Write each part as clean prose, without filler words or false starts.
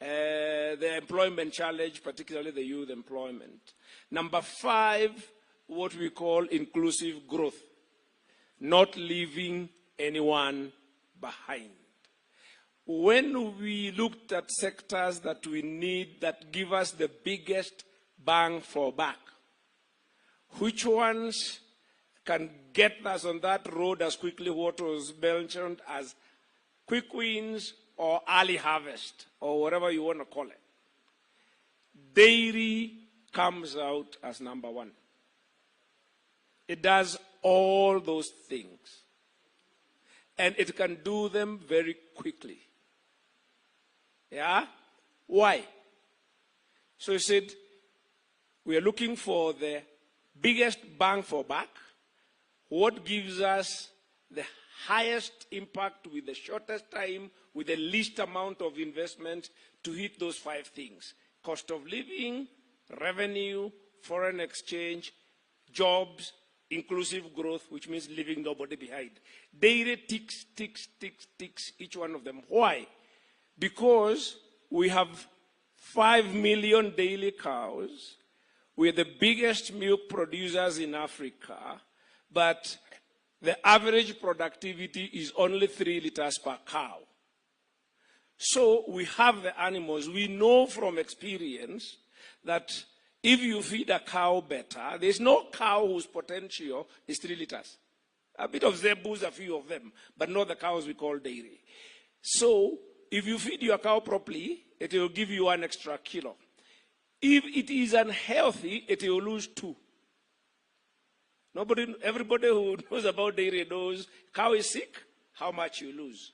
the employment challenge, particularly the youth employment. Number 5, what we call inclusive growth, not leaving anyone behind. When we looked at sectors that we need that give us the biggest bang for buck, which ones can get us on that road as quickly, what was mentioned as quick wins or early harvest, or whatever you want to call it. Dairy comes out as number 1. It does all those things. And it can do them very quickly. Yeah? Why? So he said, we are looking for the biggest bang for buck. What gives us the highest impact with the shortest time, with the least amount of investment to hit those 5 things? Cost of living, revenue, foreign exchange, jobs, inclusive growth, which means leaving nobody behind. Dairy ticks, each one of them. Why? Because we have 5 million daily cows. We're the biggest milk producers in Africa, but the average productivity is only 3 liters per cow. So we have the animals. We know from experience that if you feed a cow better, there's no cow whose potential is 3 liters. A bit of zebus, a few of them, but not the cows we call dairy. So if you feed your cow properly, it will give you 1 extra kilo. If it is unhealthy, it will lose 2. Everybody who knows about dairy knows cow is sick, how much you lose.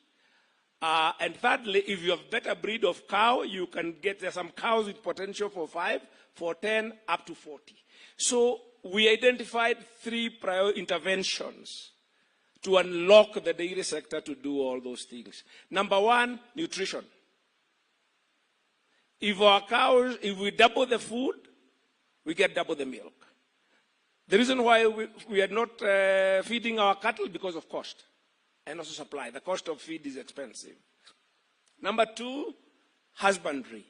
And thirdly, if you have better breed of cow, you can get, there's some cows with potential for 5, for 10, up to 40. So we identified 3 prior interventions to unlock the dairy sector to do all those things. Number 1, nutrition. If our cows, if we double the food, we get double the milk. The reason why we are not feeding our cattle, because of cost and also supply. The cost of feed is expensive. Number 2, husbandry.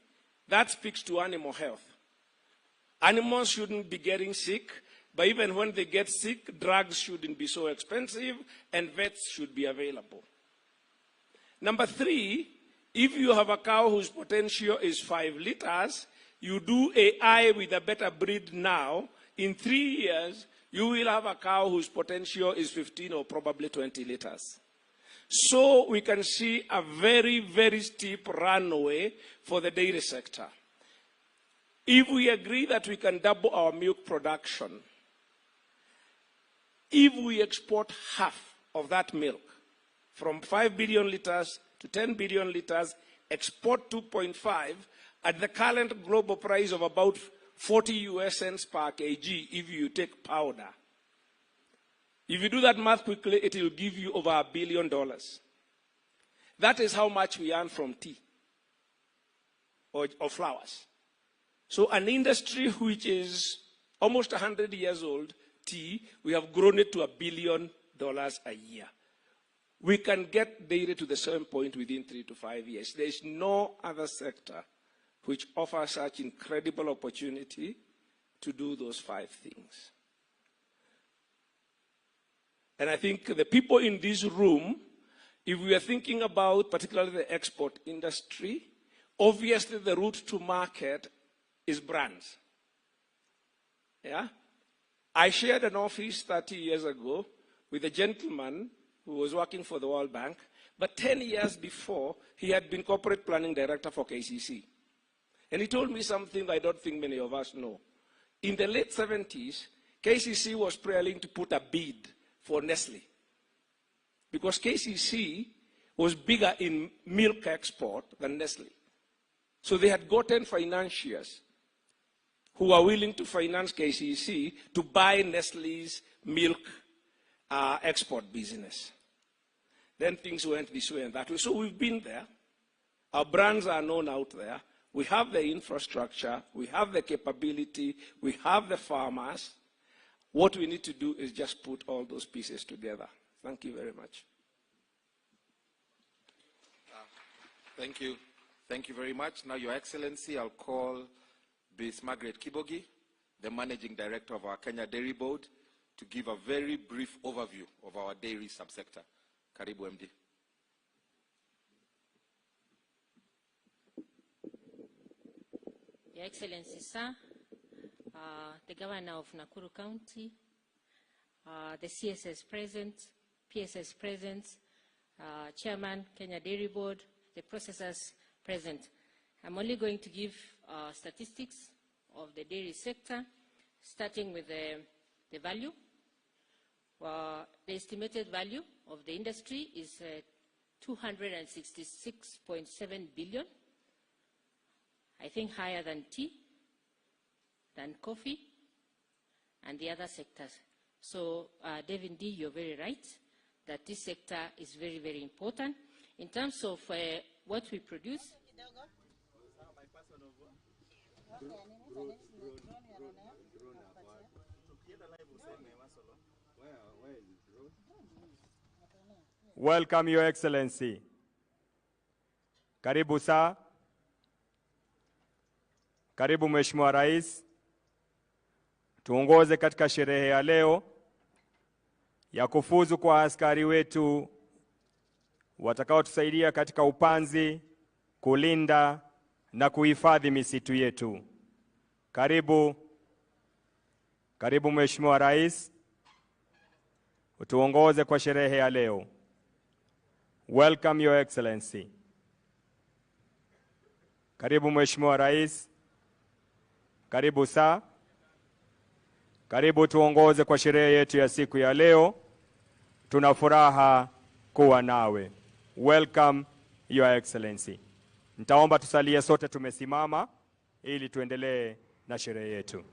That speaks to animal health. Animals shouldn't be getting sick, but even when they get sick, drugs shouldn't be so expensive, and vets should be available. Number 3, if you have a cow whose potential is 5 liters, you do AI with a better breed now, in 3 years, you will have a cow whose potential is 15 or probably 20 liters. So we can see a very, very steep runway for the dairy sector. If we agree that we can double our milk production, if we export half of that milk, from 5 billion liters to 10 billion liters, export 2.5 at the current global price of about 40 US cents per kg if you take powder. If you do that math quickly, it will give you over $1 billion. That is how much we earn from tea or flowers. So an industry which is almost 100 years old, tea, we have grown it to $1 billion a year. We can get dairy to the same point within 3 to 5 years. There is no other sector which offers such incredible opportunity to do those 5 things. And I think the people in this room, if we are thinking about particularly the export industry, obviously the route to market is brands. Yeah? I shared an office 30 years ago with a gentleman who was working for the World Bank, but 10 years before, he had been corporate planning director for KCC. And he told me something I don't think many of us know. In the late 70s, KCC was planning to put a bid for Nestle, because KCC was bigger in milk export than Nestle. So they had gotten financiers who are willing to finance KCC to buy Nestle's milk export business. Then things went this way and that way. So we've been there. Our brands are known out there. We have the infrastructure. We have the capability. We have the farmers. What we need to do is just put all those pieces together. Thank you very much. Thank you. Thank you very much. Now, Your Excellency, I'll call Ms. Margaret Kibogi, the Managing Director of our Kenya Dairy Board, to give a very brief overview of our dairy subsector. Karibu, MD. Your Excellency, sir, the Governor of Nakuru County, the CSS present, PSS present, Chairman, Kenya Dairy Board, the processors present. I'm only going to give statistics of the dairy sector, starting with the value. The estimated value of the industry is 266.7 billion. I think higher than tea, than coffee, and the other sectors. So, David D., you're very right that this sector is very, very important. In terms of what we produce, Welcome, Your Excellency. Karibu saa. Karibu Mheshimiwa Rais. Tuongoze katika sherehe ya leo ya kufuzu kwa askari wetu watakaotusaidia katika upanzi, kulinda na kuhifadhi misitu yetu. Karibu. Karibu Mheshimiwa Rais. Utuongoze kwa sherehe ya leo. Welcome, Your Excellency. Karibu Mheshimiwa Rais. Karibu saa. Karibu tuongoze kwa sherehe yetu ya siku ya leo. Tuna furaha kuwa nawe. Welcome, Your Excellency. Nitaomba tusalie sote tumesimama ili tuendelee na sherehe yetu.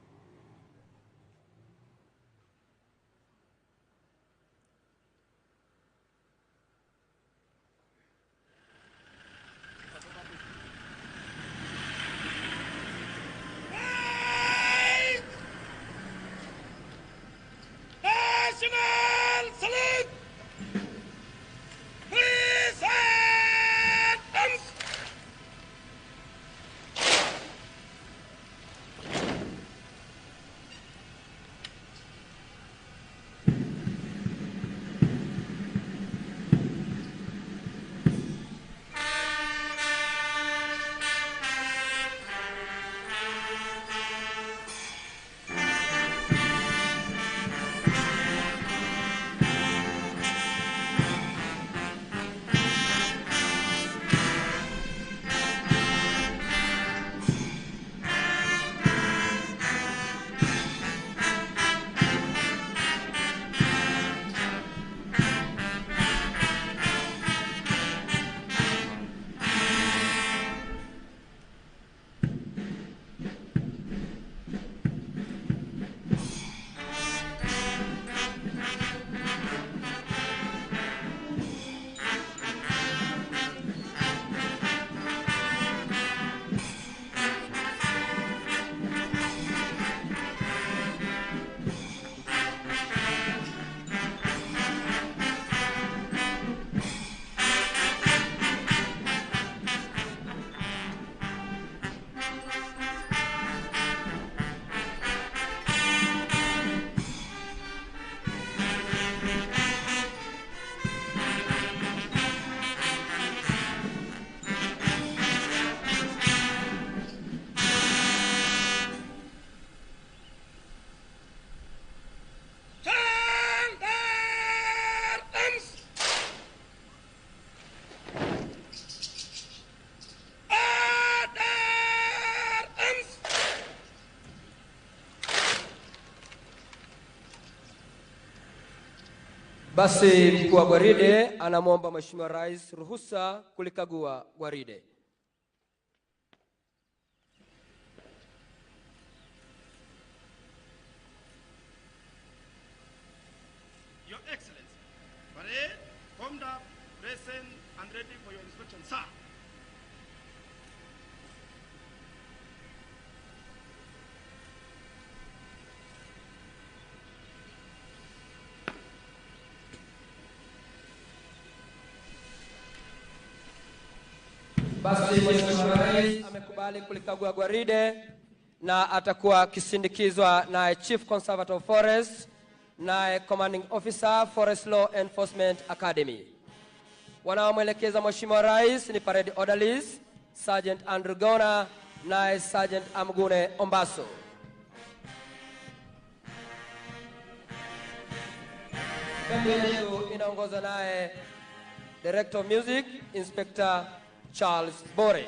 National salute! Please hands! Basi mkuu wa gwaride anamwomba Mheshimiwa Rais ruhusa kulikagua gwaride. Your Excellency, parade, formed up, present, and ready for your inspection, sir. Basi Mheshimiwa Rais amekubali kulikagua gwaride na atakuwa akisindikizwa naye Chief Conservator of Forest, naye Commanding Officer Forest Law Enforcement Academy. Wanaomwelekeza Mheshimiwa Rais ni Parade Orderlies, Sergeant Andrew Gona, naye Sergeant Amgune Ombaso. Kambi yetu inaongozwa naye Director of Music, Inspector Charles Bore.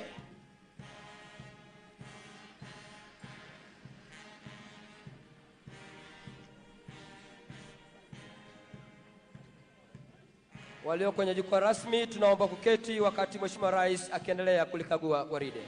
Walio kwenye jukwaa rasmi tunaomba kuketi wakati Mheshimiwa Rais akiendelea kulikagua gwaride.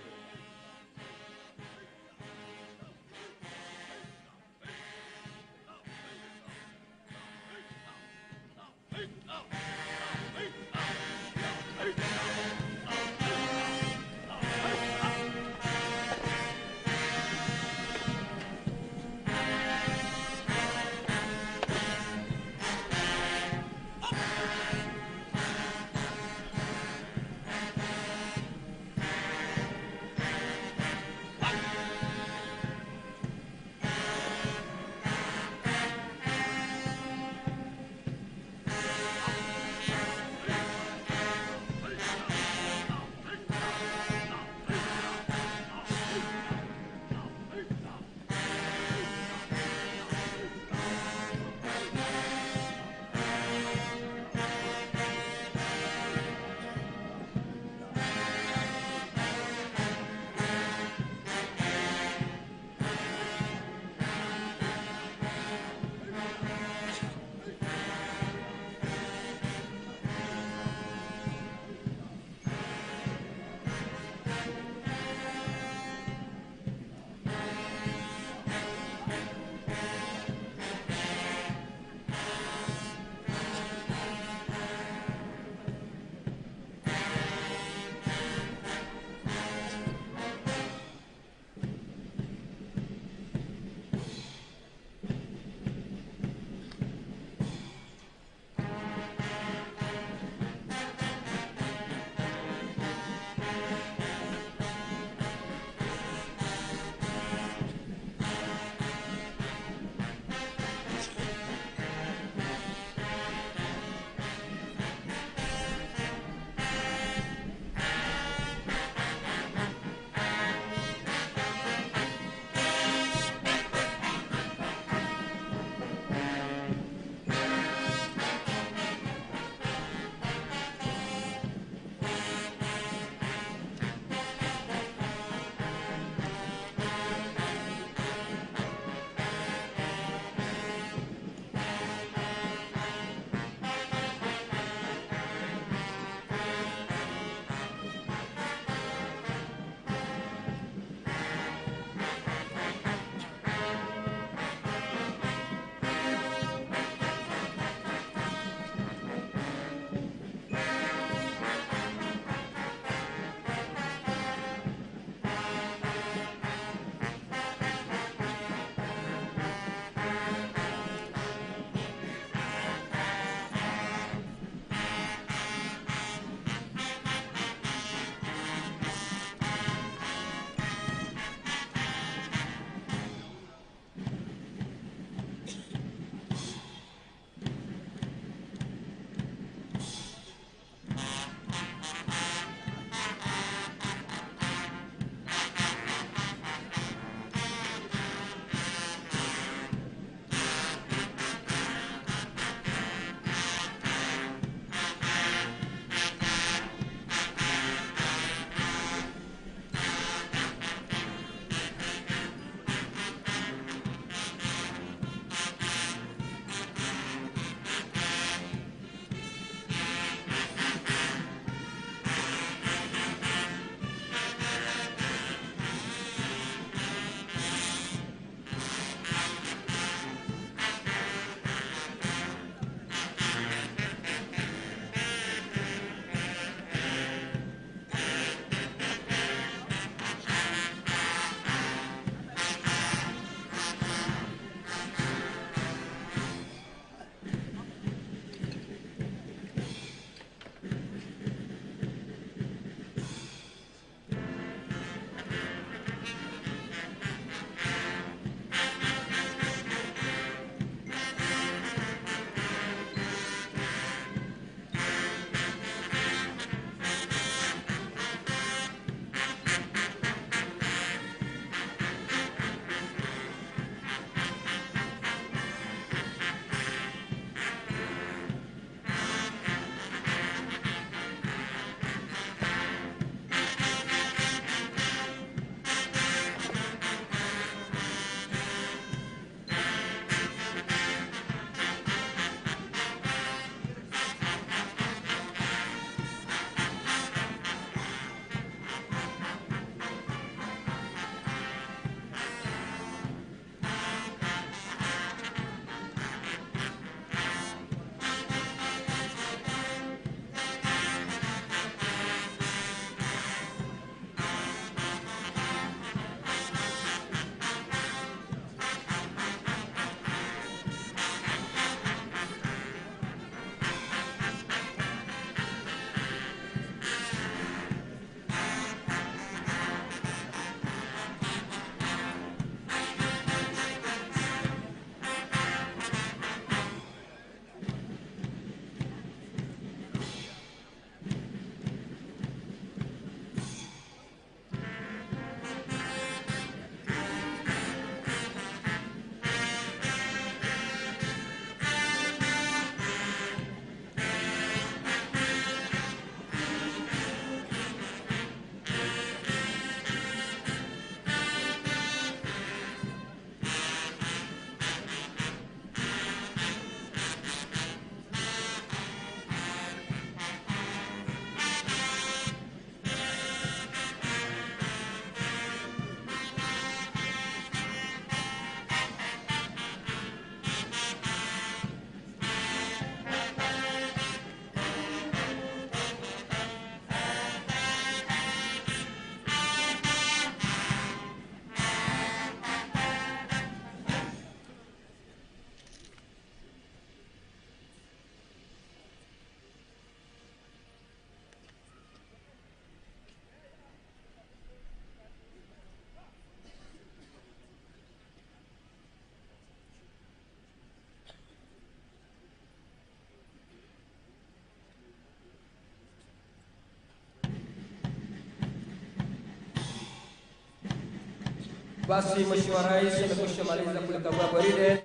Basi Mheshimiwa Rais amekwisha maliza kulikagua gwaride.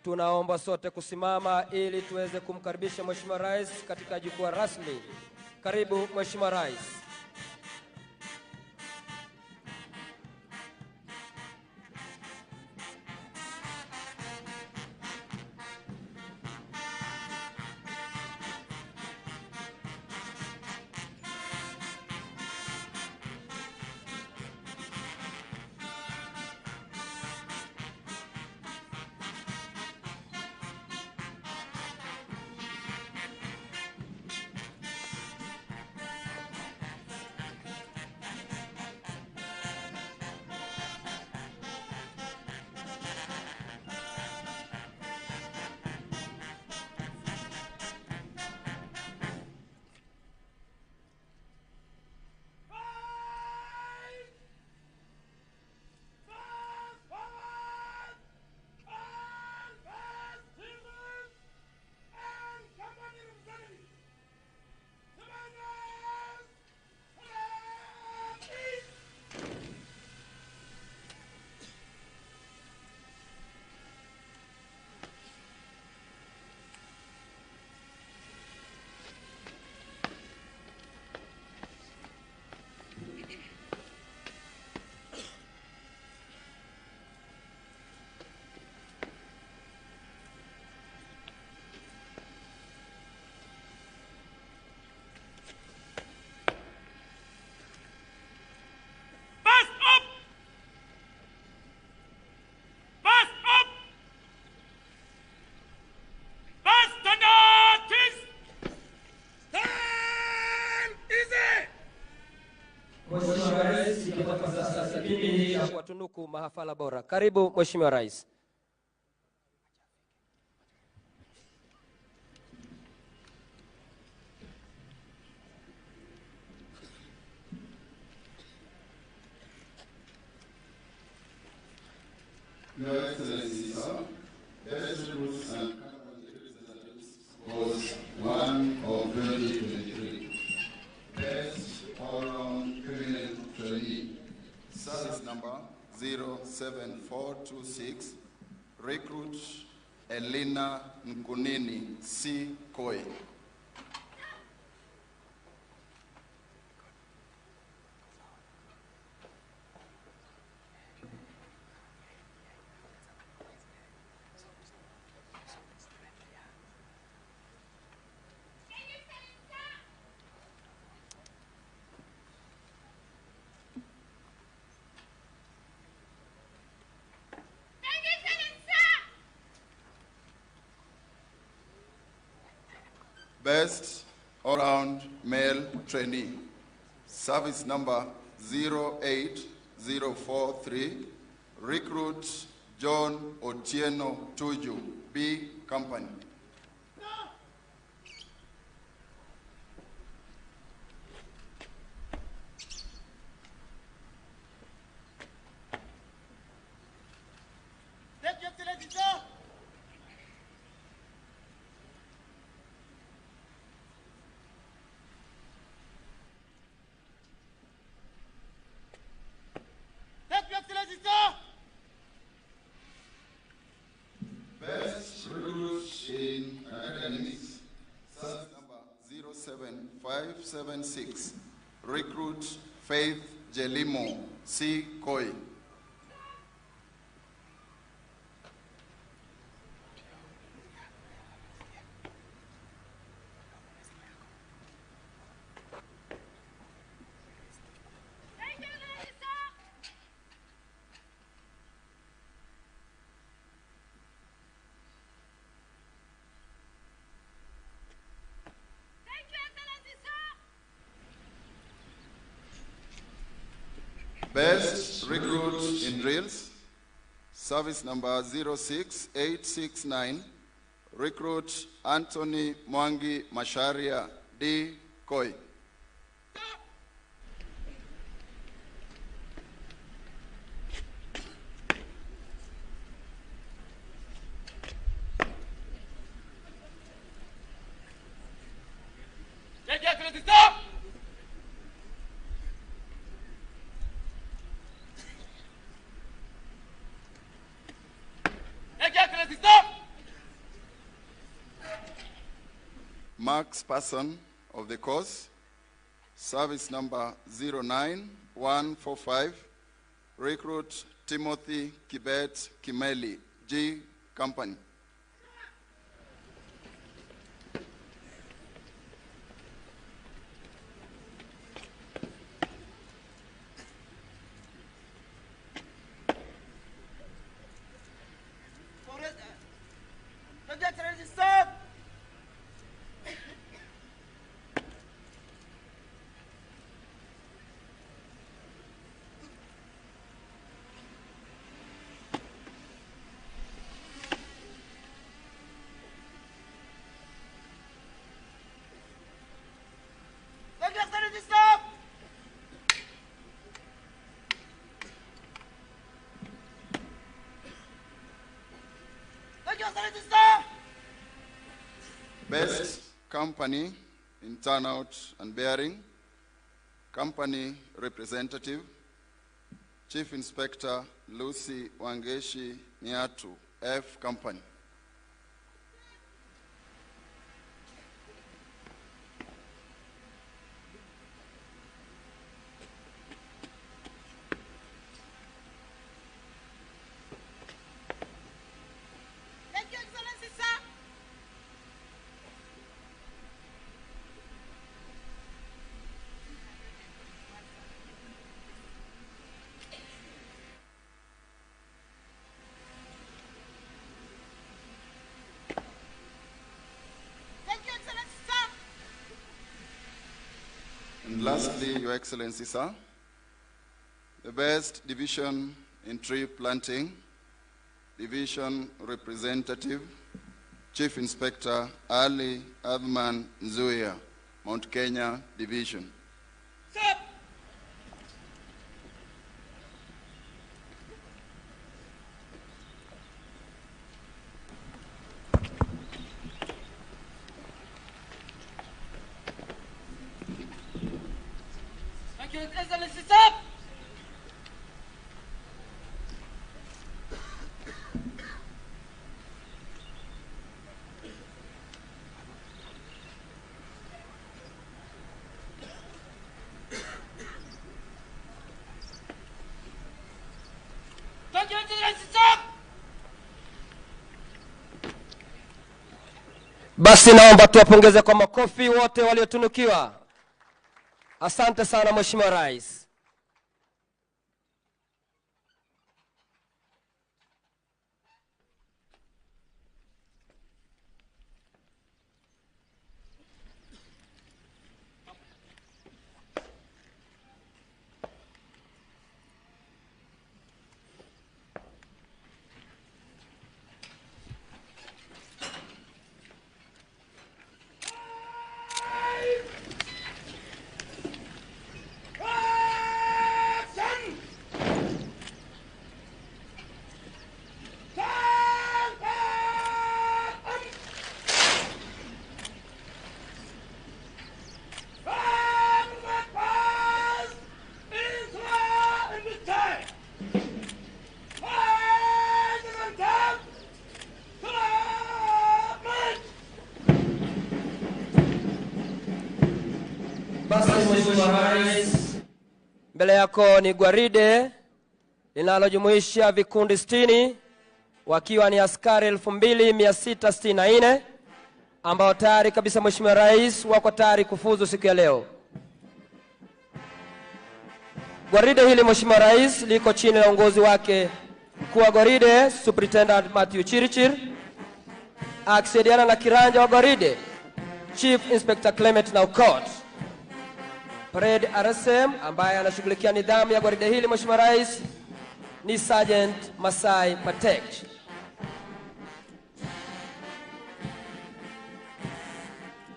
Tunaomba sote kusimama ili tuweze kumkaribisha Mheshimiwa Rais katika jukwaa rasmi. Karibu Mheshimiwa Rais. Mheshimiwa Rais, ikitoka sasa kipindi cha kuwatunuku mahafala bora. Karibu Mheshimiwa Rais. Your Excellency, sir, best recruits and cabinet representatives was 1 of 2023. Best all-round criminal trainee, service number 07426, recruit Elena Nkunini C. Koi. Best all-round male trainee, service number 08043, recruit John Otieno Tuju, B Company. Best recruit in academics, service number 07576, recruit Faith Jelimo C. Koi. Best recruit in drills, service number 06869, recruit Anthony Mwangi Masharia D. Koi. marksperson of the course, service number 09145, recruit Timothy Kibet Kimeli, G Company. Best company in turnout and bearing, company representative, Chief Inspector Lucy Wangeshi Niatu, F Company. And lastly, Your Excellency, sir, the best division in tree planting, division representative, Chief Inspector Ali Adman Nzuya, Mount Kenya Division. Stop. Thank you, Excellency, stop. Thank you, Excellency, stop. Basi naomba tuwapongeze kwa makofi wote waliotunukiwa. Asante sana Mheshimiwa Rais. Basi Mheshimiwa Rais, mbele yako ni gwaride linalojumuisha vikundi 60 wakiwa ni askari 2664 ambao tayari kabisa Mheshimiwa Rais wako tayari kufuzu siku ya leo. Gwaride hili Mheshimiwa Rais liko chini ya uongozi wake mkuu wa gwaride Superintendent Matthew Chirichir, akisaidiana na kiranja wa gwaride Chief Inspector Clement Naukot. Parade RSM ambaye anashughulikia nidhamu ya gwaride hili Mheshimiwa Rais ni Sergeant Masai Patek.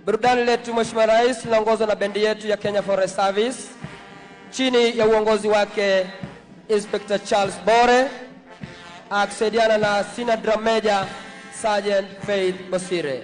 Burudani letu Mheshimiwa Rais linaongozwa na bendi yetu ya Kenya Forest Service chini ya uongozi wake Inspector Charles Bore, akisaidiana na Senior Drum Major Sergeant Faith Bosire.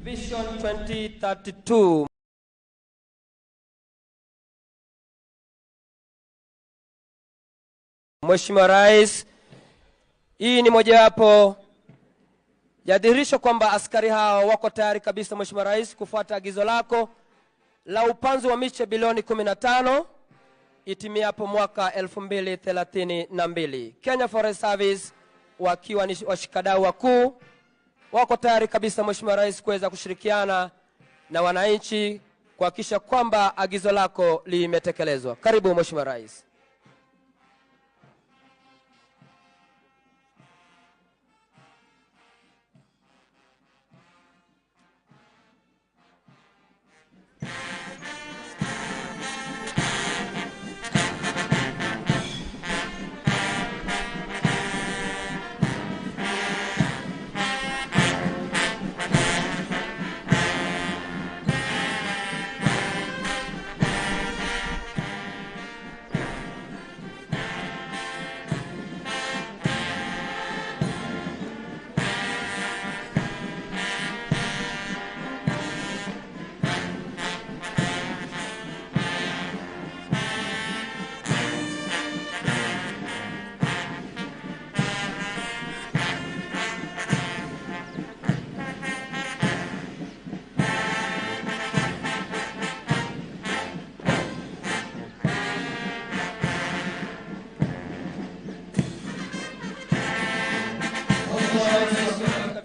Vision 2032. Mheshimiwa Rais, hii ni mojawapo ya dhihirisho kwamba askari hao wako tayari kabisa Mheshimiwa Rais kufuata agizo lako la upanzi wa miche bilioni 15 itimiapo mwaka 2032. Kenya Forest Service wakiwa ni washikadau wakuu wako tayari kabisa Mheshimiwa Rais kuweza kushirikiana na wananchi kuhakikisha kwamba agizo lako limetekelezwa. Karibu Mheshimiwa Rais.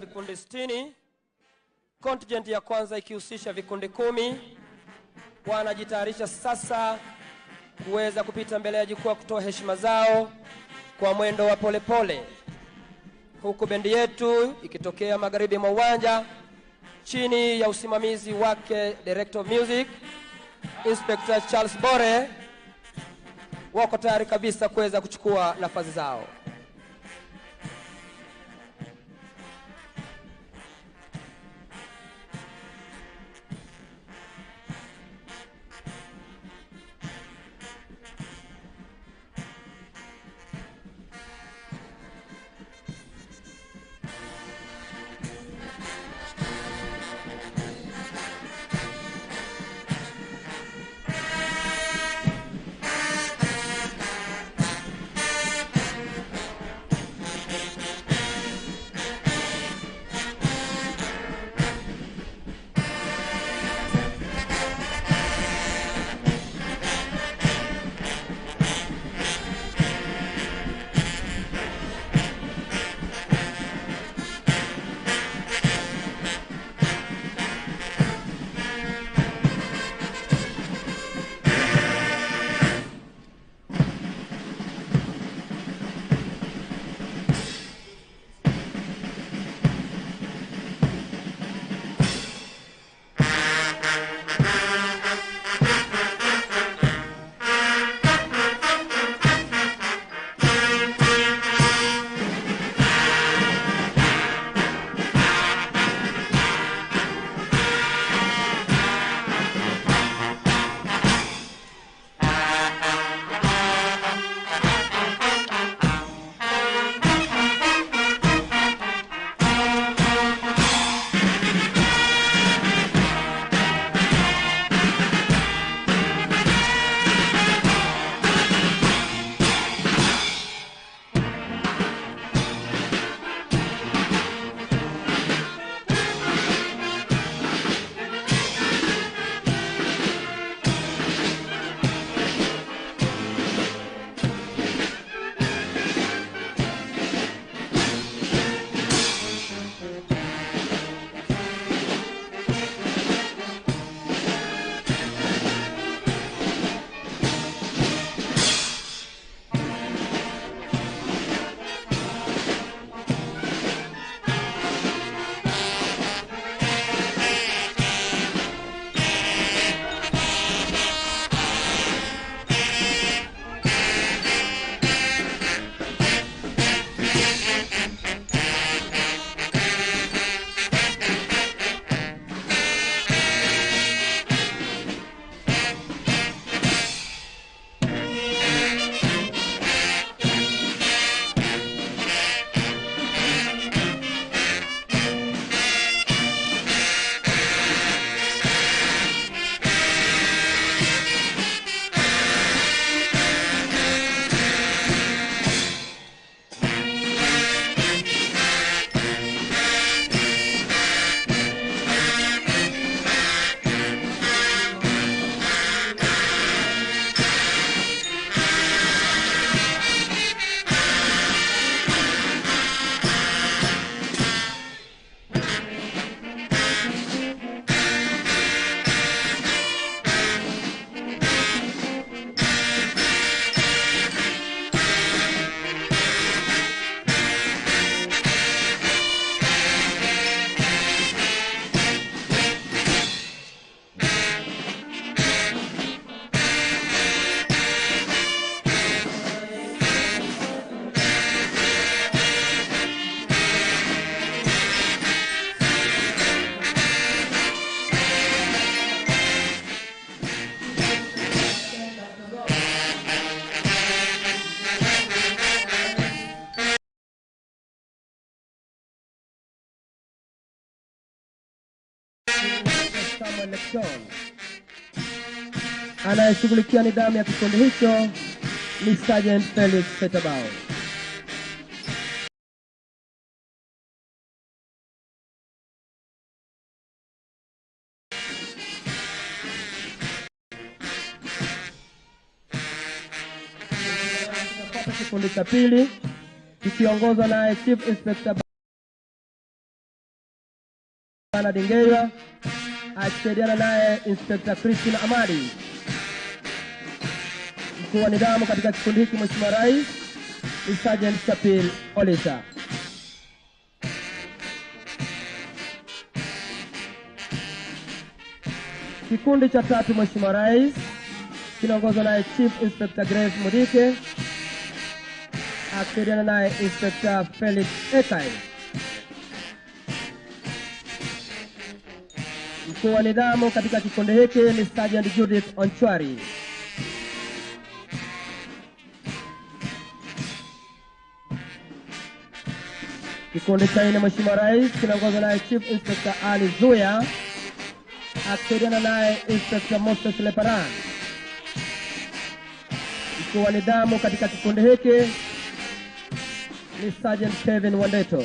Vikundi 60, contingent ya kwanza ikihusisha vikundi 10 wanajitayarisha sasa kuweza kupita mbele ya jukwaa kutoa heshima zao kwa mwendo wa polepole, huku bendi yetu ikitokea magharibi mwa uwanja chini ya usimamizi wake Director of Music Inspector Charles Bore wako tayari kabisa kuweza kuchukua nafasi zao. Samuel Lekton. Anayeshughulikia nidhamu ya kikundi hicho ni Sergeant Felix Setabao. Kikundi cha pili kikiongozwa naye Chief Inspector Bana Dingeira akisaidiana naye Inspector Christine Amadi. Mkuu wa nidhamu katika kikundi hiki Mheshimiwa Rais ni Sergeant Chapil Olisa. Kikundi cha tatu Mheshimiwa Rais kinaongozwa naye Chief Inspector Grace Mudike akisaidiana naye Inspector Felix Ekai. Mkuu wa nidhamu katika kikundi hiki ni Sergeant Judith Onchwari. Kikundi cha nne Mheshimiwa Rais kinaongozwa naye Chief Inspector Ali Zuya akisaidiana naye Inspector Moses Leparan. Mkuu wa nidhamu katika kikundi hiki ni Sergeant Kevin Wandeto.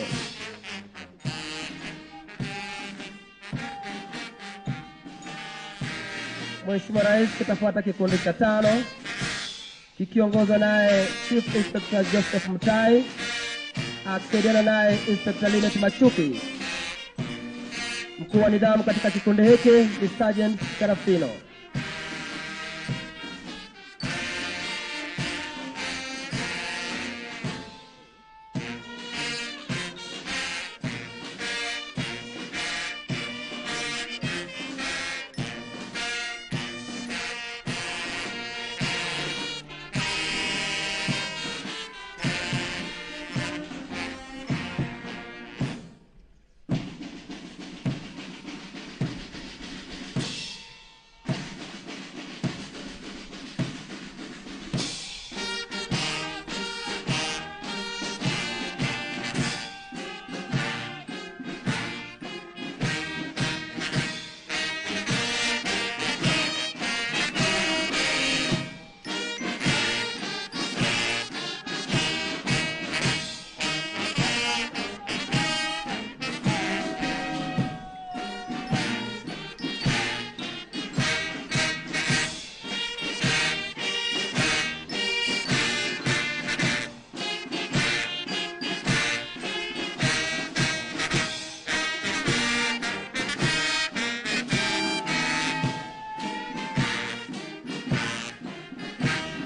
Mheshimiwa Rais kitafuata kikundi cha tano kikiongozwa naye Chief Inspector Joseph Mutai akisaidiana naye Inspector Linet Machuki. Mkuu wa nidhamu katika kikundi hiki ni Sergeant Karafino.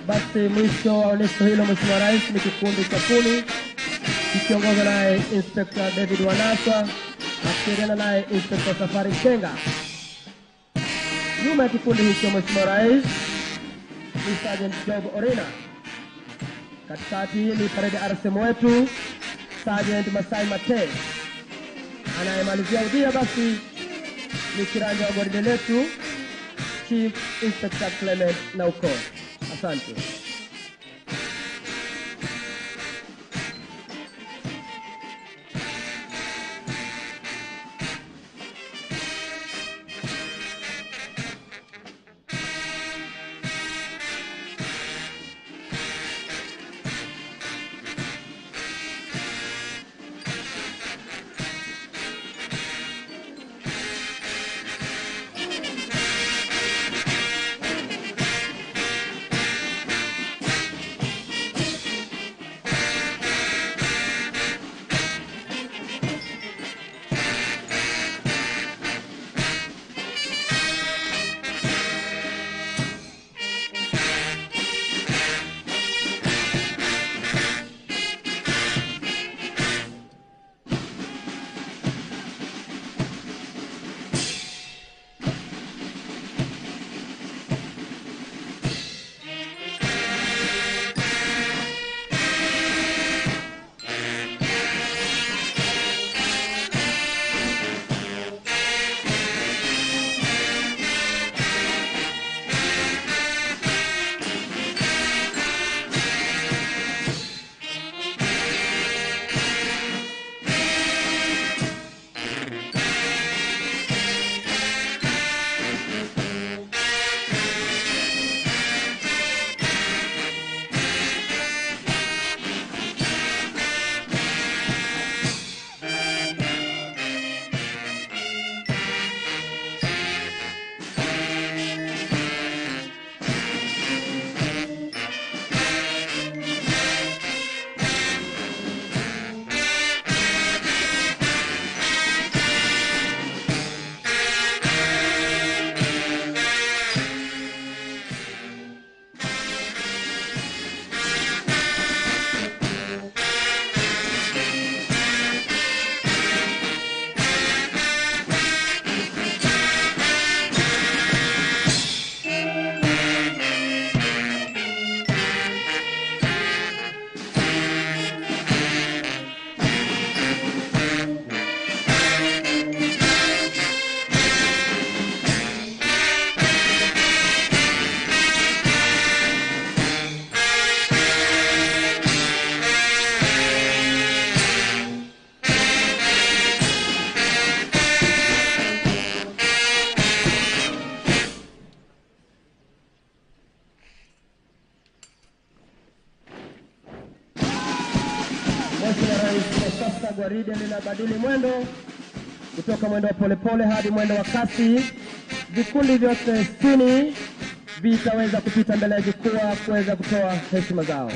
Basi mwisho wa onyesho hilo Mheshimiwa Rais ni kikundi cha 10 kikiongozwa naye Inspector David Wanasa akisaidiana naye Inspector Safari Kenga. Nyuma ya kikundi hicho Mheshimiwa Rais ni Sergeant Job Orina. Katikati ni parade RSM wetu Sergeant Masai Mate. Anayemalizia udhia basi ni kiranja wa gwaride letu Chief Inspector Clement Nauko. Asante. gwaride linabadili mwendo kutoka mwendo wa polepole hadi mwendo wa kasi. Vikundi vyote 60 vitaweza kupita mbele ya jukwaa kuweza kutoa heshima zao.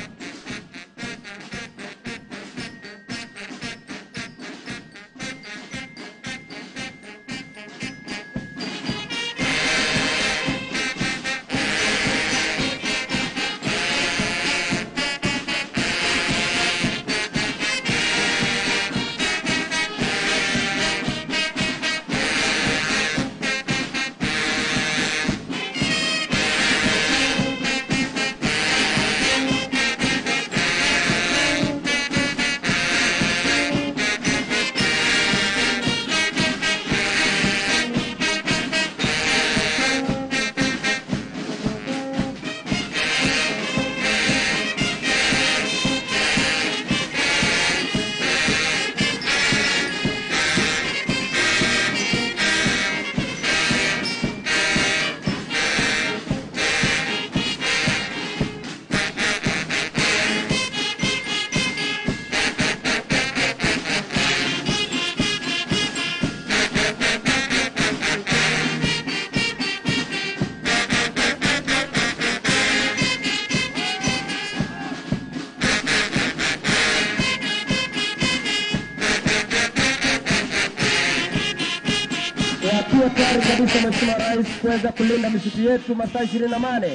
Tukiwa tayari kabisa Mheshimiwa Rais kuweza kulinda misitu yetu masaa 28.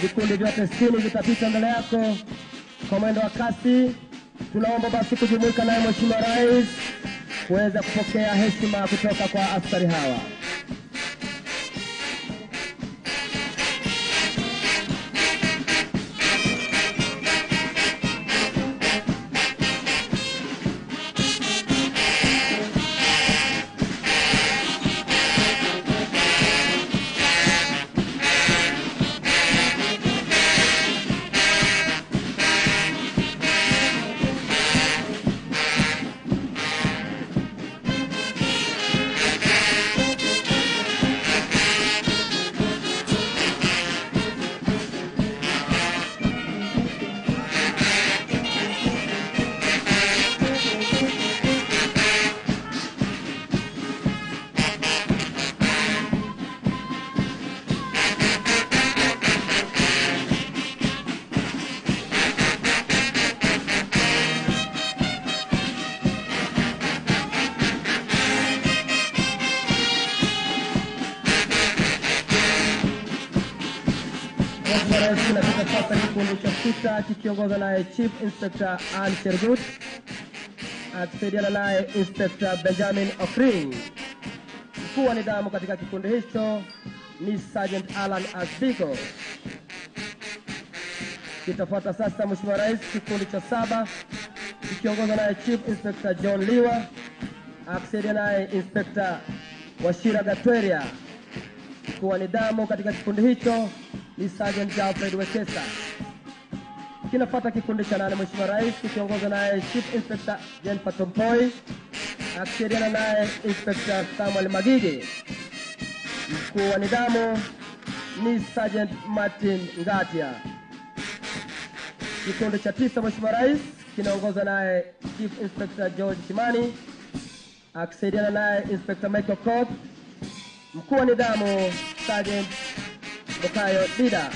Vikundi vyote 60 vitapita mbele yako kwa mwendo wa kasi. Tunaomba basi kujumuika naye Mheshimiwa Rais kuweza kupokea heshima kutoka kwa askari hawa. Sasa kikundi cha 6 kikiongozwa naye Chief Inspector Ann Chergut, akisaidiana naye Inspector Benjamin Okring. Mkuu wa nidhamu katika kikundi hicho ni Sergeant Alan Asbigo. Kitafuata sasa Mheshimiwa Rais kikundi cha 7 kikiongozwa naye Chief Inspector John Liwa, akisaidiana naye Inspector Washira Gatweria. Mkuu wa nidhamu katika kikundi hicho ni Sergeant Alfred Wekesa. Kinafuata kikundi cha 8 Mheshimiwa Rais kikiongozwa naye Chief Inspector Jennifer Tompoi, akisaidiana naye Inspector Samuel Magige. Mkuu wa nidhamu ni Sergeant Martin Ngatia. Kikundi cha 9 Mheshimiwa Rais kinaongozwa naye Chief Inspector George Kimani, akisaidiana naye Inspector Michael Court. Mkuu wa nidhamu Sergeant Bokayo Dida.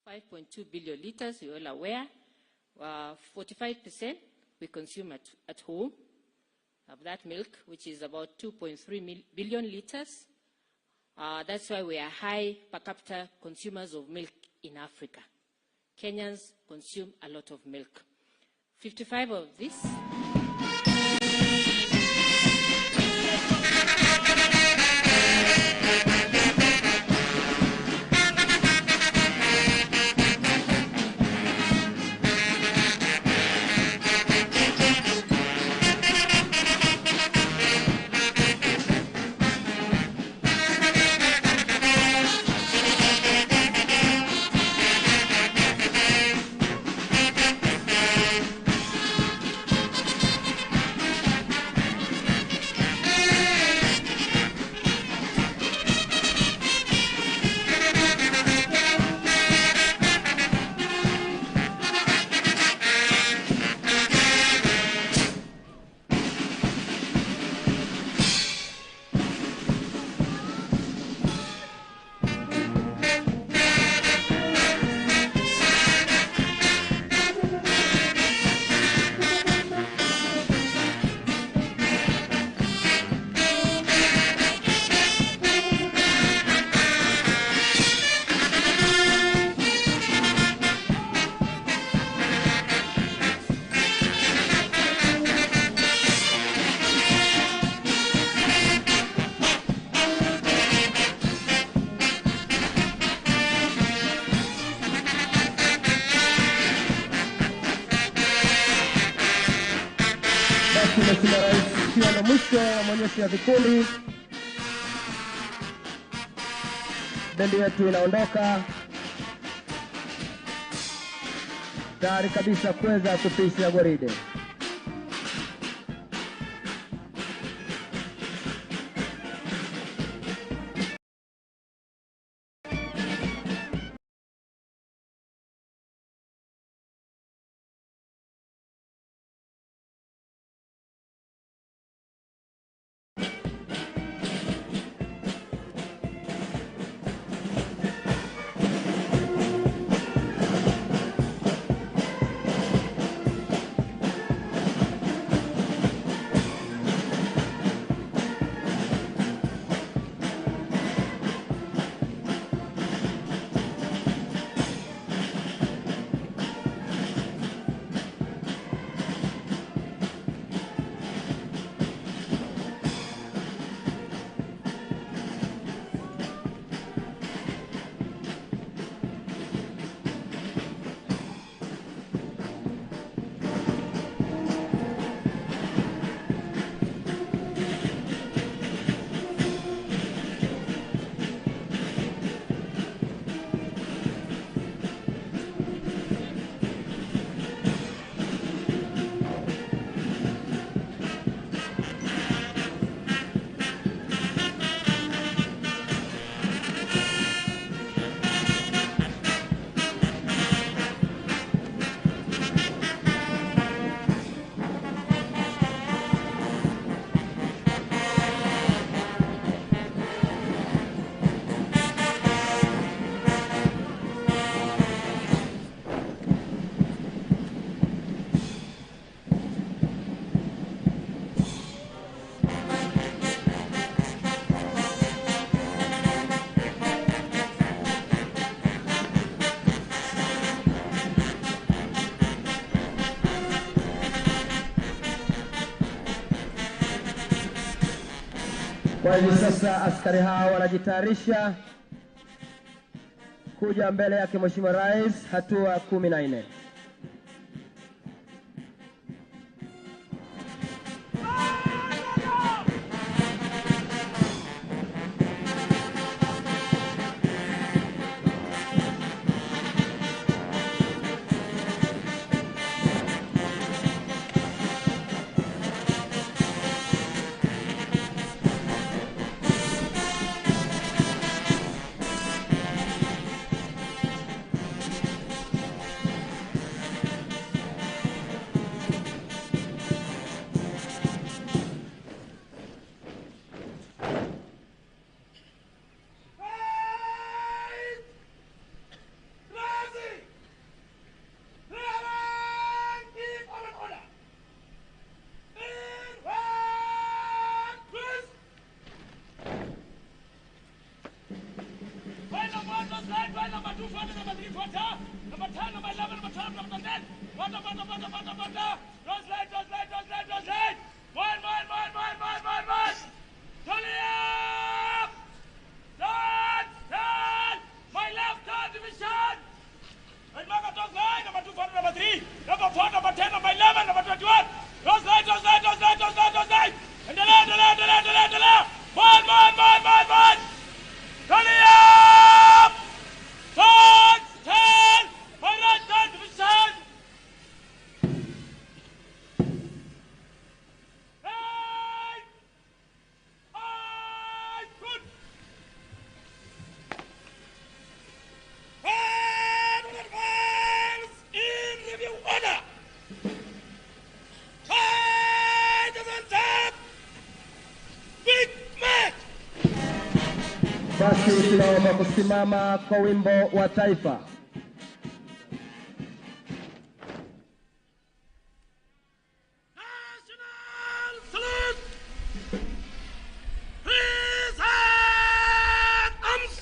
5.2 billion liters, you're all aware. 45% we consume at home of that milk, which is about 2.3 billion liters. That's why we are high per capita consumers of milk in Africa. Kenyans consume a lot of milk. 55 of this. Mheshimiwa Rais, ikiwa na mwisho wa maonyesho ya vikundi, bendi yetu inaondoka tayari kabisa kuweza kupisha gwaride. Kwa hivi sasa askari hao wanajitayarisha kuja mbele yake Mheshimiwa Rais, hatua 14. number 11, number 12, number 10. Water. Those lights. One. Tony up! Turn! My left third division! And mark those lights, number 2, number 3, number 4, number 10, number 11, number 21. Those lights. And the left. One. Tony up! Turn! My right third division! Good! Advance in review order! Doesn't stop! Big match! Basi tunaomba kusimama kwa wimbo wa taifa. National salute! Please hand arms!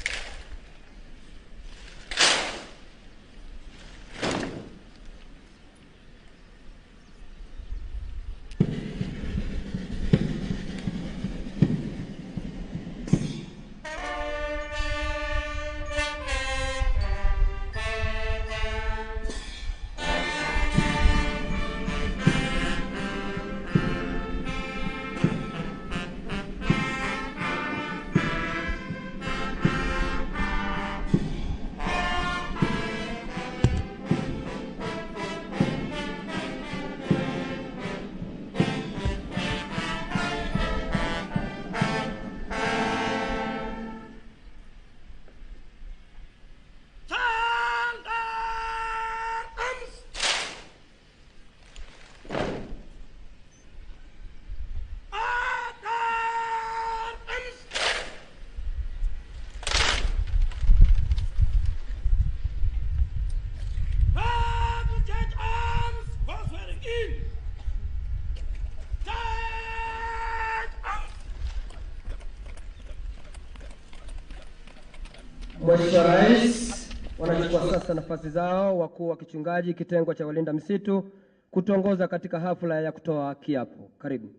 Mheshimiwa Rais, wanachukua sasa nafasi zao wakuu wa kichungaji kitengo cha walinda misitu kutongoza katika hafla ya kutoa kiapo. Karibu.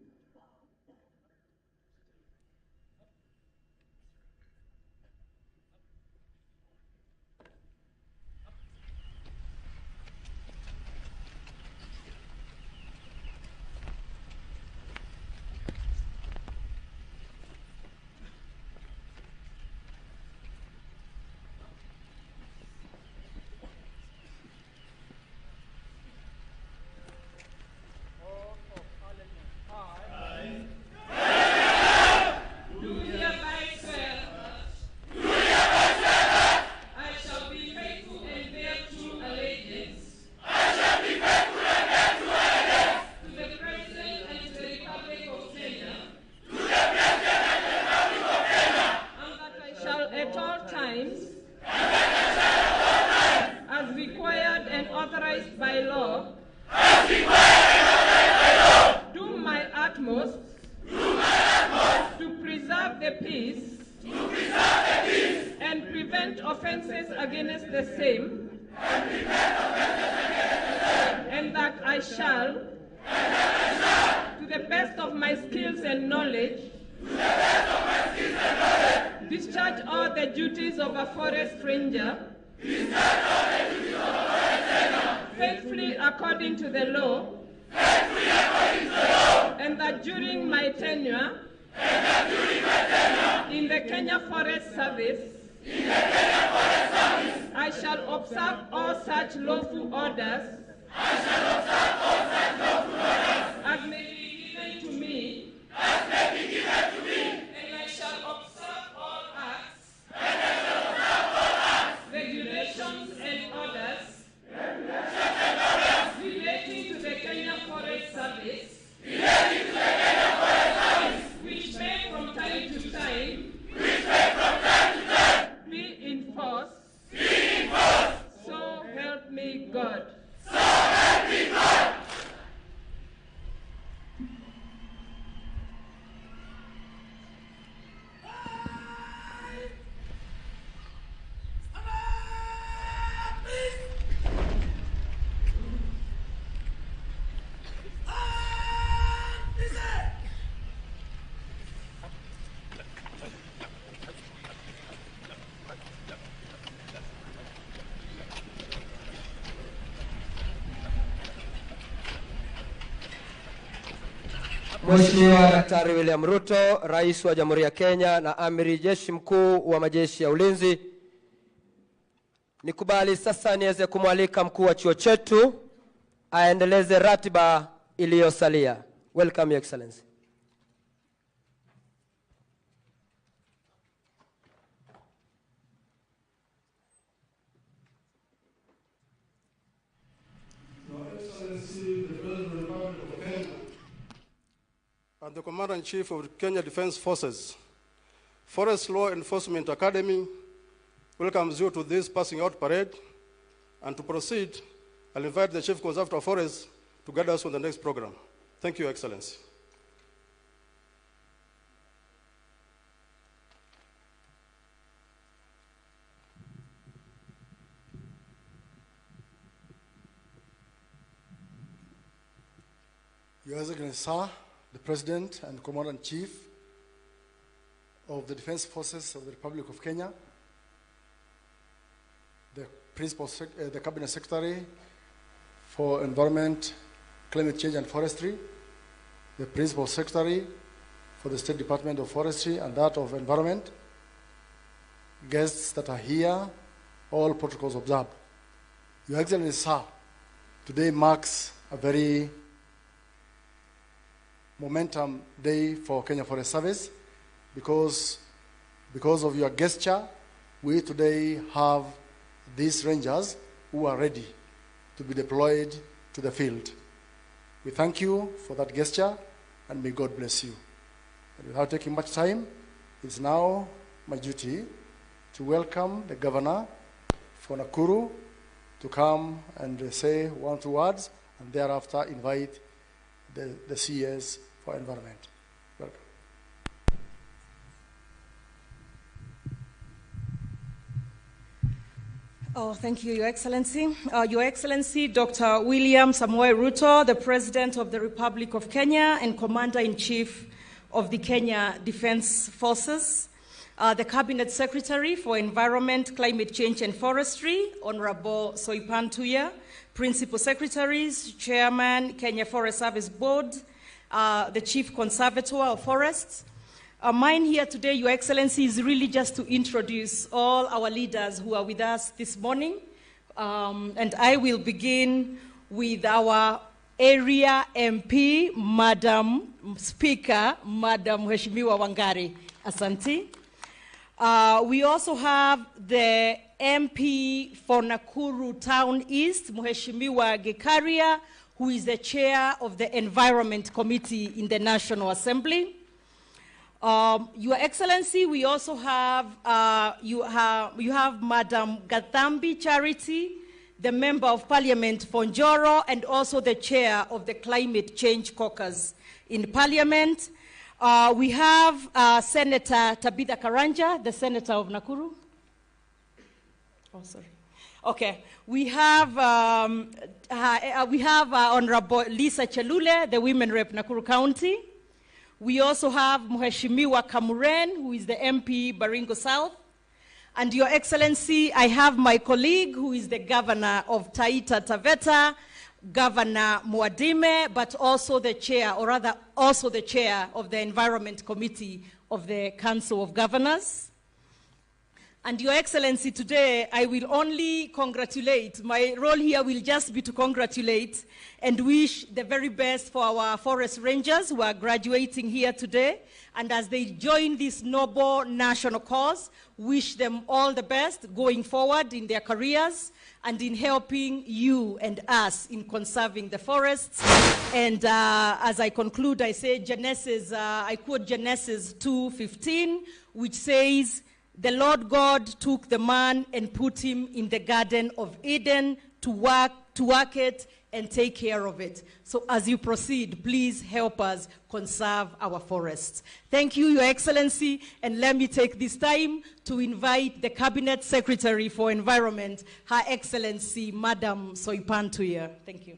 Offenses against the same, and that I shall, to the best of my skills and knowledge, discharge all the duties of a forest ranger, faithfully according to the law, and that during my tenure in the Kenya Forest Service, I shall observe all such lawful orders as may be given to me, and I shall observe all acts, regulations and orders relating to the Kenya Forest Service, which may from time to time be enforced. So help me God. Mheshimiwa Daktari William Ruto, Rais wa Jamhuri ya Kenya na Amiri Jeshi Mkuu wa Majeshi ya Ulinzi. Nikubali sasa niweze kumwalika mkuu wa chuo chetu aendeleze ratiba iliyosalia. Welcome, Your Excellency. And the Commander-in-Chief of the Kenya Defence Forces, Forest Law Enforcement Academy welcomes you to this passing out parade. And to proceed, I'll invite the Chief Conservator of Forests to guide us on the next program. Thank you, Your Excellency. Your Excellency, sir, the President and Commander-in-Chief of the Defense Forces of the Republic of Kenya, the Cabinet Secretary for Environment, Climate Change and Forestry, the Principal Secretary for the State Department of Forestry and that of Environment, guests that are here, all protocols observed. Your Excellency, sir, today marks a very momentum day for Kenya Forest Service because of your gesture, we today have these rangers who are ready to be deployed to the field. We thank you for that gesture and may God bless you. And without taking much time, it's now my duty to welcome the Governor for Nakuru to come and say 1 or 2 words and thereafter invite the CS for Environment. Welcome. Oh, thank you, Your Excellency. Your Excellency, Dr. William Samoei Ruto, the President of the Republic of Kenya and Commander-in-Chief of the Kenya Defence Forces, the Cabinet Secretary for Environment, Climate Change and Forestry, Honorable Soipan Tuya, Principal Secretaries, Chairman, Kenya Forest Service Board, the Chief Conservator of Forests. Mine here today, Your Excellency, is really just to introduce all our leaders who are with us this morning. And I will begin with our area MP, Madam Speaker, Madam Mheshimiwa Wangari. Asante. We also have the MP for Nakuru Town East, Mheshimiwa Gekaria, who is the chair of the Environment Committee in the National Assembly. Your Excellency, we also have, you have Madam Gathambi Charity, the Member of Parliament for Njoro, and also the chair of the Climate Change Caucus in Parliament. We have Senator Tabitha Karanja, the Senator of Nakuru. Oh, sorry. Okay. We have Honorable Lisa Chelule, the Women Rep Nakuru County. We also have Mheshimiwa Kamuren, who is the MP Baringo South. And Your Excellency, I have my colleague, who is the Governor of Taita Taveta, Governor Muadime, but also the chair, or rather also the chair of the Environment Committee of the Council of Governors. And Your Excellency, today I will only congratulate. My role here will just be to congratulate and wish the very best for our forest rangers who are graduating here today. And as they join this noble national cause, wish them all the best going forward in their careers and in helping you and us in conserving the forests. And as I conclude, I say Genesis, I quote Genesis 2:15, which says, "The Lord God took the man and put him in the Garden of Eden to work it and take care of it." So as you proceed, please help us conserve our forests. Thank you, Your Excellency, and let me take this time to invite the Cabinet Secretary for Environment, Her Excellency, Madam Soipan Tuya. Thank you.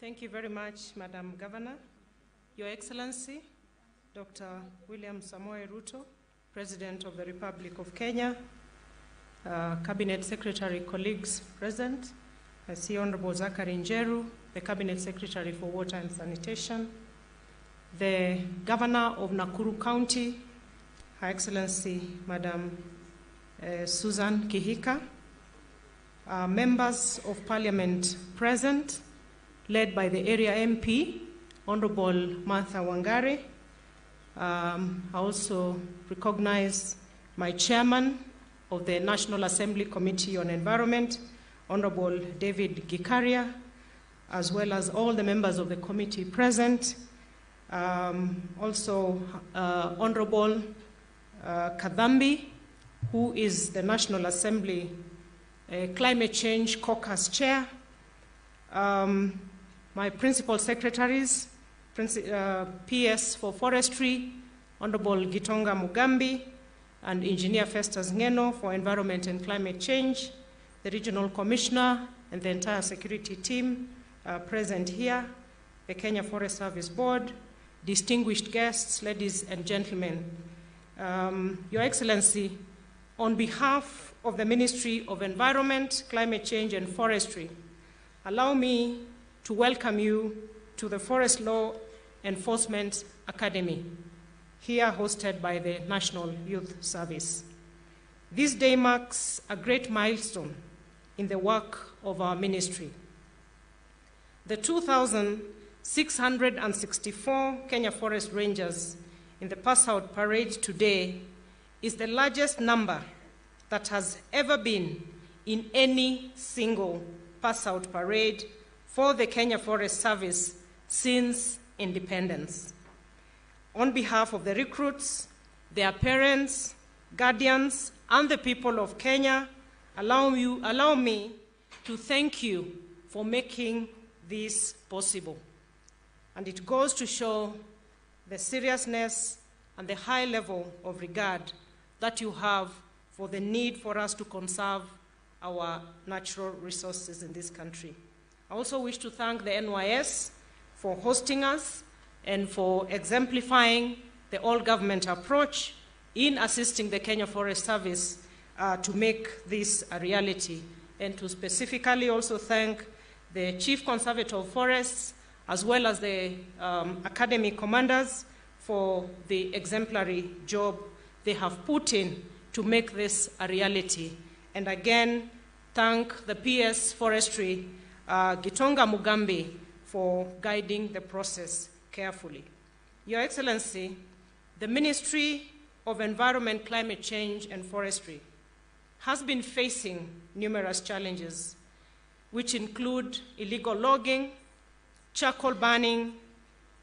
Thank you very much, Madam Governor. Your Excellency, Dr. William Samoei Ruto, President of the Republic of Kenya, Cabinet Secretary colleagues present. I see Honorable Zachary Njeru, the Cabinet Secretary for Water and Sanitation, the Governor of Nakuru County, Her Excellency Madam Susan Kihika, members of Parliament present, led by the area MP, Honorable Martha Wangari. I also recognize my chairman of the National Assembly Committee on Environment, Honorable David Gikaria, as well as all the members of the committee present. Also, Honorable Kadhambi, who is the National Assembly Climate Change Caucus Chair, my principal secretaries, PS for Forestry, Honorable Gitonga Mugambi, and Engineer Festus Ngeno for Environment and Climate Change, the Regional Commissioner, and the entire security team present here, the Kenya Forest Service Board, distinguished guests, ladies and gentlemen. Your Excellency, on behalf of the Ministry of Environment, Climate Change and Forestry, allow me to welcome you to the Forest Law Enforcement Academy, here hosted by the National Youth Service. This day marks a great milestone in the work of our ministry. The 2,664 Kenya Forest Rangers in the pass-out parade today is the largest number that has ever been in any single pass-out parade for the Kenya Forest Service since independence. On behalf of the recruits, their parents, guardians, and the people of Kenya, allow me to thank you for making this possible. And it goes to show the seriousness and the high level of regard that you have for the need for us to conserve our natural resources in this country. I also wish to thank the NYS for hosting us and for exemplifying the all-government approach in assisting the Kenya Forest Service to make this a reality, and to specifically also thank the Chief Conservator of Forests as well as the Academy commanders for the exemplary job they have put in to make this a reality. And again, thank the PS Forestry, Gitonga Mugambi, for guiding the process carefully. Your Excellency, the Ministry of Environment, Climate Change and Forestry has been facing numerous challenges, which include illegal logging, charcoal burning,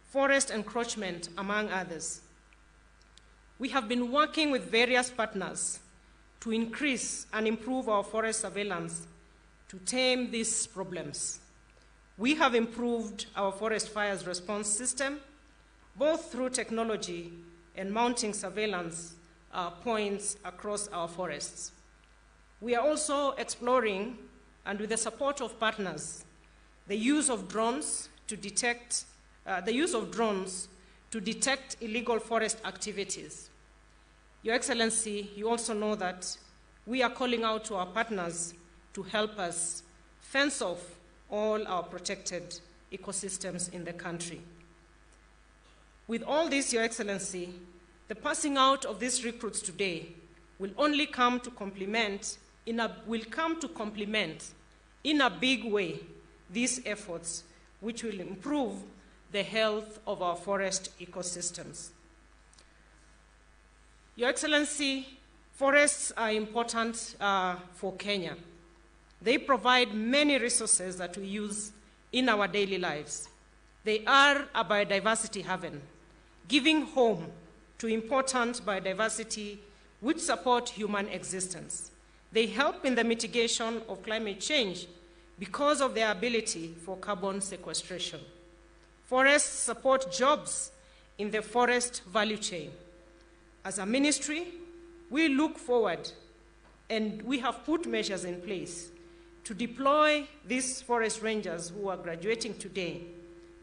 forest encroachment, among others. We have been working with various partners to increase and improve our forest surveillance to tame these problems. We have improved our forest fires response system, both through technology and mounting surveillance points across our forests. We are also exploring, and with the support of partners, the use of drones to detect illegal forest activities. Your Excellency, you also know that we are calling out to our partners to help us fence off all our protected ecosystems in the country. With all this, Your Excellency, the passing out of these recruits today will only come to complement in a big way these efforts, which will improve the health of our forest ecosystems. Your Excellency, forests are important for Kenya. They provide many resources that we use in our daily lives. They are a biodiversity haven, giving home to important biodiversity which support human existence. They help in the mitigation of climate change because of their ability for carbon sequestration. Forests support jobs in the forest value chain. As a ministry, we look forward, and we have put measures in place to deploy these forest rangers who are graduating today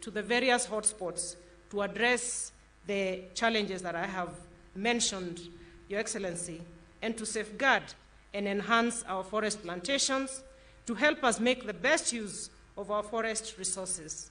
to the various hotspots to address the challenges that I have mentioned, Your Excellency, and to safeguard and enhance our forest plantations to help us make the best use of our forest resources.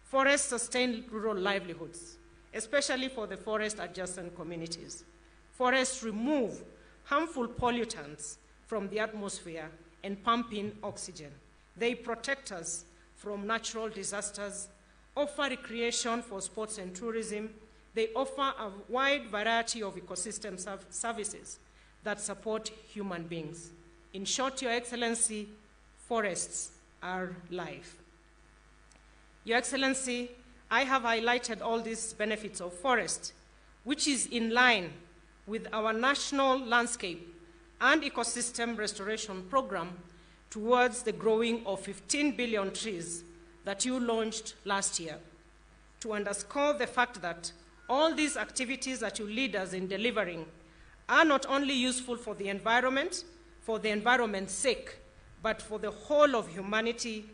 Forests sustain rural livelihoods, especially for the forest-adjacent communities. Forests remove harmful pollutants from the atmosphere and pump in oxygen. They protect us from natural disasters, offer recreation for sports and tourism. They offer a wide variety of ecosystem services that support human beings. In short, Your Excellency, forests are life. Your Excellency, I have highlighted all these benefits of forest, which is in line with our national landscape and ecosystem restoration program towards the growing of 15 billion trees that you launched last year, to underscore the fact that all these activities that you lead us in delivering are not only useful for the environment's sake, but for the whole of humanity,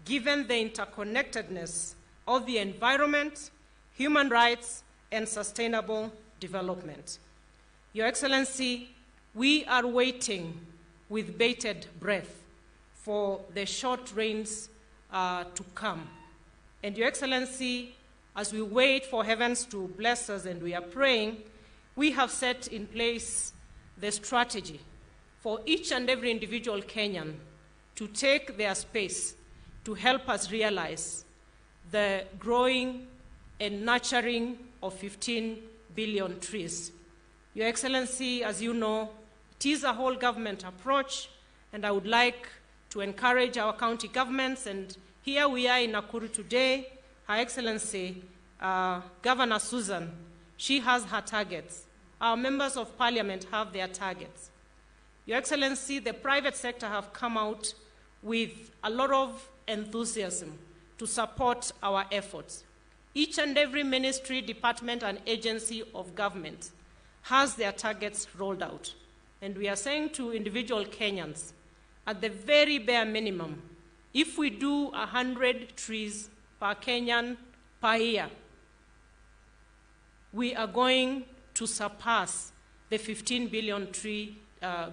given the interconnectedness of the environment, human rights, and sustainable development. Your Excellency, we are waiting with bated breath for the short rains to come. And Your Excellency, as we wait for heavens to bless us and we are praying, we have set in place the strategy for each and every individual Kenyan to take their space to help us realize the growing and nurturing of 15 billion trees. Your Excellency, as you know, it is a whole government approach, and I would like to encourage our county governments, and here we are in Nakuru today. Her Excellency, Governor Susan, she has her targets. Our members of parliament have their targets. Your Excellency, the private sector have come out with a lot of enthusiasm to support our efforts. Each and every ministry, department, and agency of government has their targets rolled out. And we are saying to individual Kenyans, at the very bare minimum, if we do 100 trees per Kenyan per year, we are going to surpass the 15 billion tree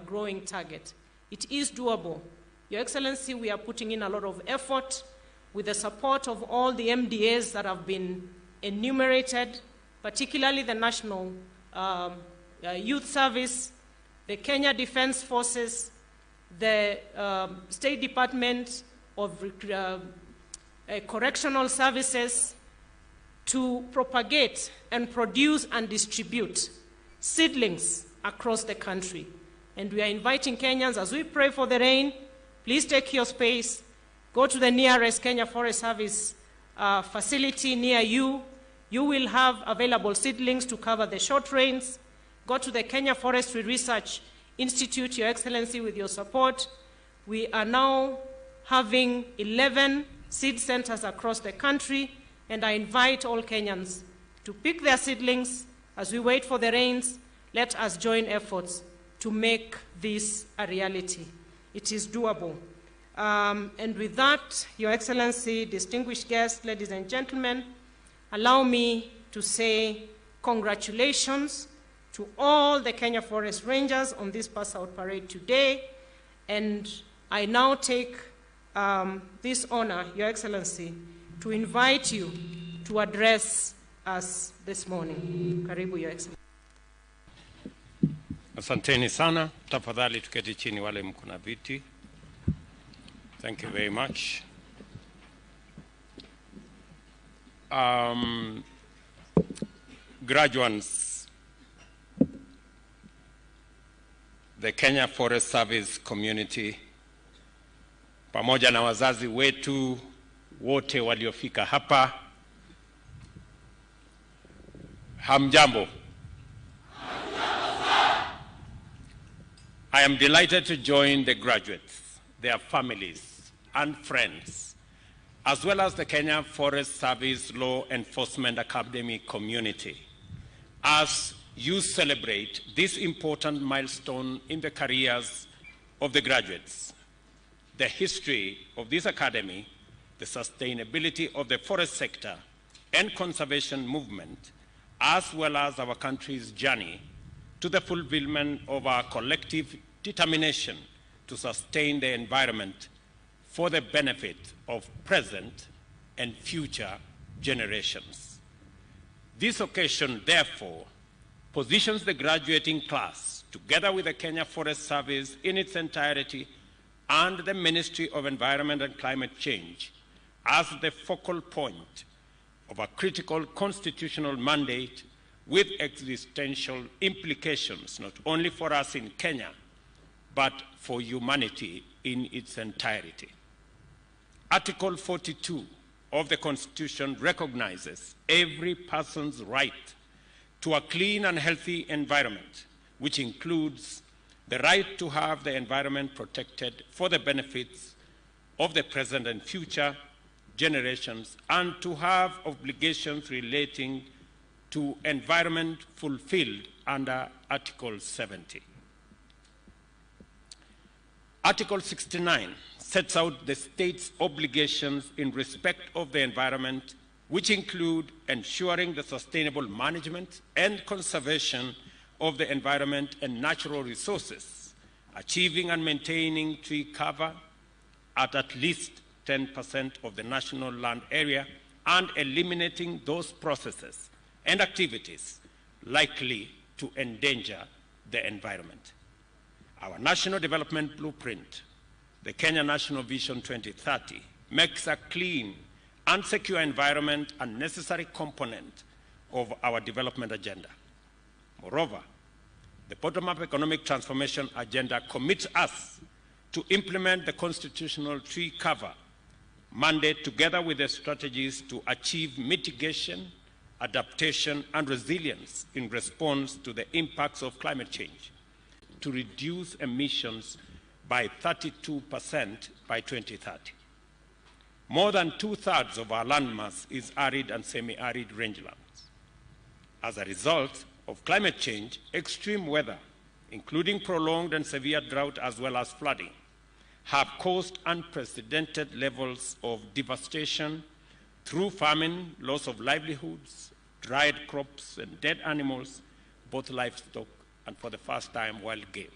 growing target. It is doable. Your Excellency, we are putting in a lot of effort with the support of all the MDAs that have been enumerated, particularly the National Youth Service, the Kenya Defense Forces, the State Department of Correctional Services, to propagate and produce and distribute seedlings across the country. And we are inviting Kenyans, as we pray for the rain, please take your space, go to the nearest Kenya Forest Service facility near you. You will have available seedlings to cover the short rains. Go to the Kenya Forestry Research Institute, Your Excellency, with your support. We are now having 11 seed centers across the country, and I invite all Kenyans to pick their seedlings. As we wait for the rains, let us join efforts to make this a reality. It is doable. And with that, Your Excellency, distinguished guests, ladies and gentlemen, allow me to say congratulations to all the Kenya Forest Rangers on this pass-out parade today. And I now take this honor, Your Excellency, to invite you to address us this morning. Karibu, Your Excellency. Asanteni sana. Tafadhali tuketi chini wale mko na viti. Thank you very much. Graduates, the Kenya Forest Service community, pamoja na wazazi wetu wote waliofika hapa, hamjambo. I am delighted to join the graduates, their families and friends, as well as the Kenya Forest Service Law Enforcement Academy community, as you celebrate this important milestone in the careers of the graduates. The history of this academy, the sustainability of the forest sector and conservation movement, as well as our country's journey to the fulfillment of our collective determination to sustain the environment for the benefit of present and future generations. This occasion, therefore, positions the graduating class, together with the Kenya Forest Service in its entirety and the Ministry of Environment and Climate Change, as the focal point of a critical constitutional mandate with existential implications, not only for us in Kenya, but for humanity in its entirety. Article 42 of the Constitution recognizes every person's right to a clean and healthy environment, which includes the right to have the environment protected for the benefits of the present and future generations, and to have obligations relating to environment fulfilled under Article 70. Article 69 sets out the state's obligations in respect of the environment, which include ensuring the sustainable management and conservation of the environment and natural resources, achieving and maintaining tree cover at least 10% of the national land area, and eliminating those processes and activities likely to endanger the environment. Our National Development Blueprint, the Kenya National Vision 2030, makes a clean and secure environment a necessary component of our development agenda. Moreover, the bottom-up economic transformation agenda commits us to implement the constitutional tree cover mandate together with the strategies to achieve mitigation, adaptation, and resilience in response to the impacts of climate change, to reduce emissions by 32% by 2030. More than 2/3 of our landmass is arid and semi-arid rangelands. As a result of climate change, extreme weather, including prolonged and severe drought as well as flooding, have caused unprecedented levels of devastation through famine, loss of livelihoods, dried crops, and dead animals, both livestock and, for the first time, wild game.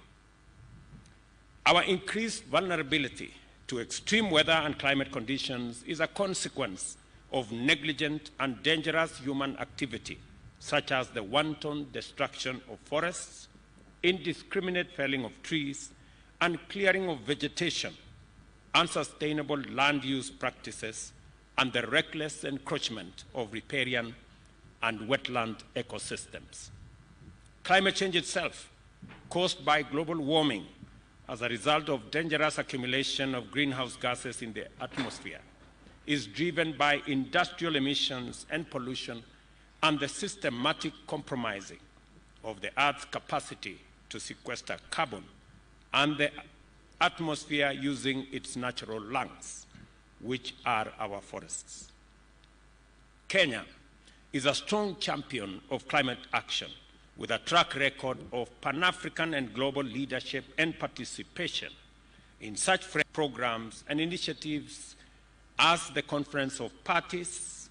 Our increased vulnerability to extreme weather and climate conditions is a consequence of negligent and dangerous human activity, such as the wanton destruction of forests, indiscriminate felling of trees, and clearing of vegetation, unsustainable land use practices, and the reckless encroachment of riparian and wetland ecosystems. Climate change itself, caused by global warming as a result of dangerous accumulation of greenhouse gases in the atmosphere, is driven by industrial emissions and pollution and the systematic compromising of the Earth's capacity to sequester carbon and the atmosphere using its natural lungs, which are our forests. Kenya is a strong champion of climate action with a track record of Pan-African and global leadership and participation in such programs and initiatives as the Conference of Parties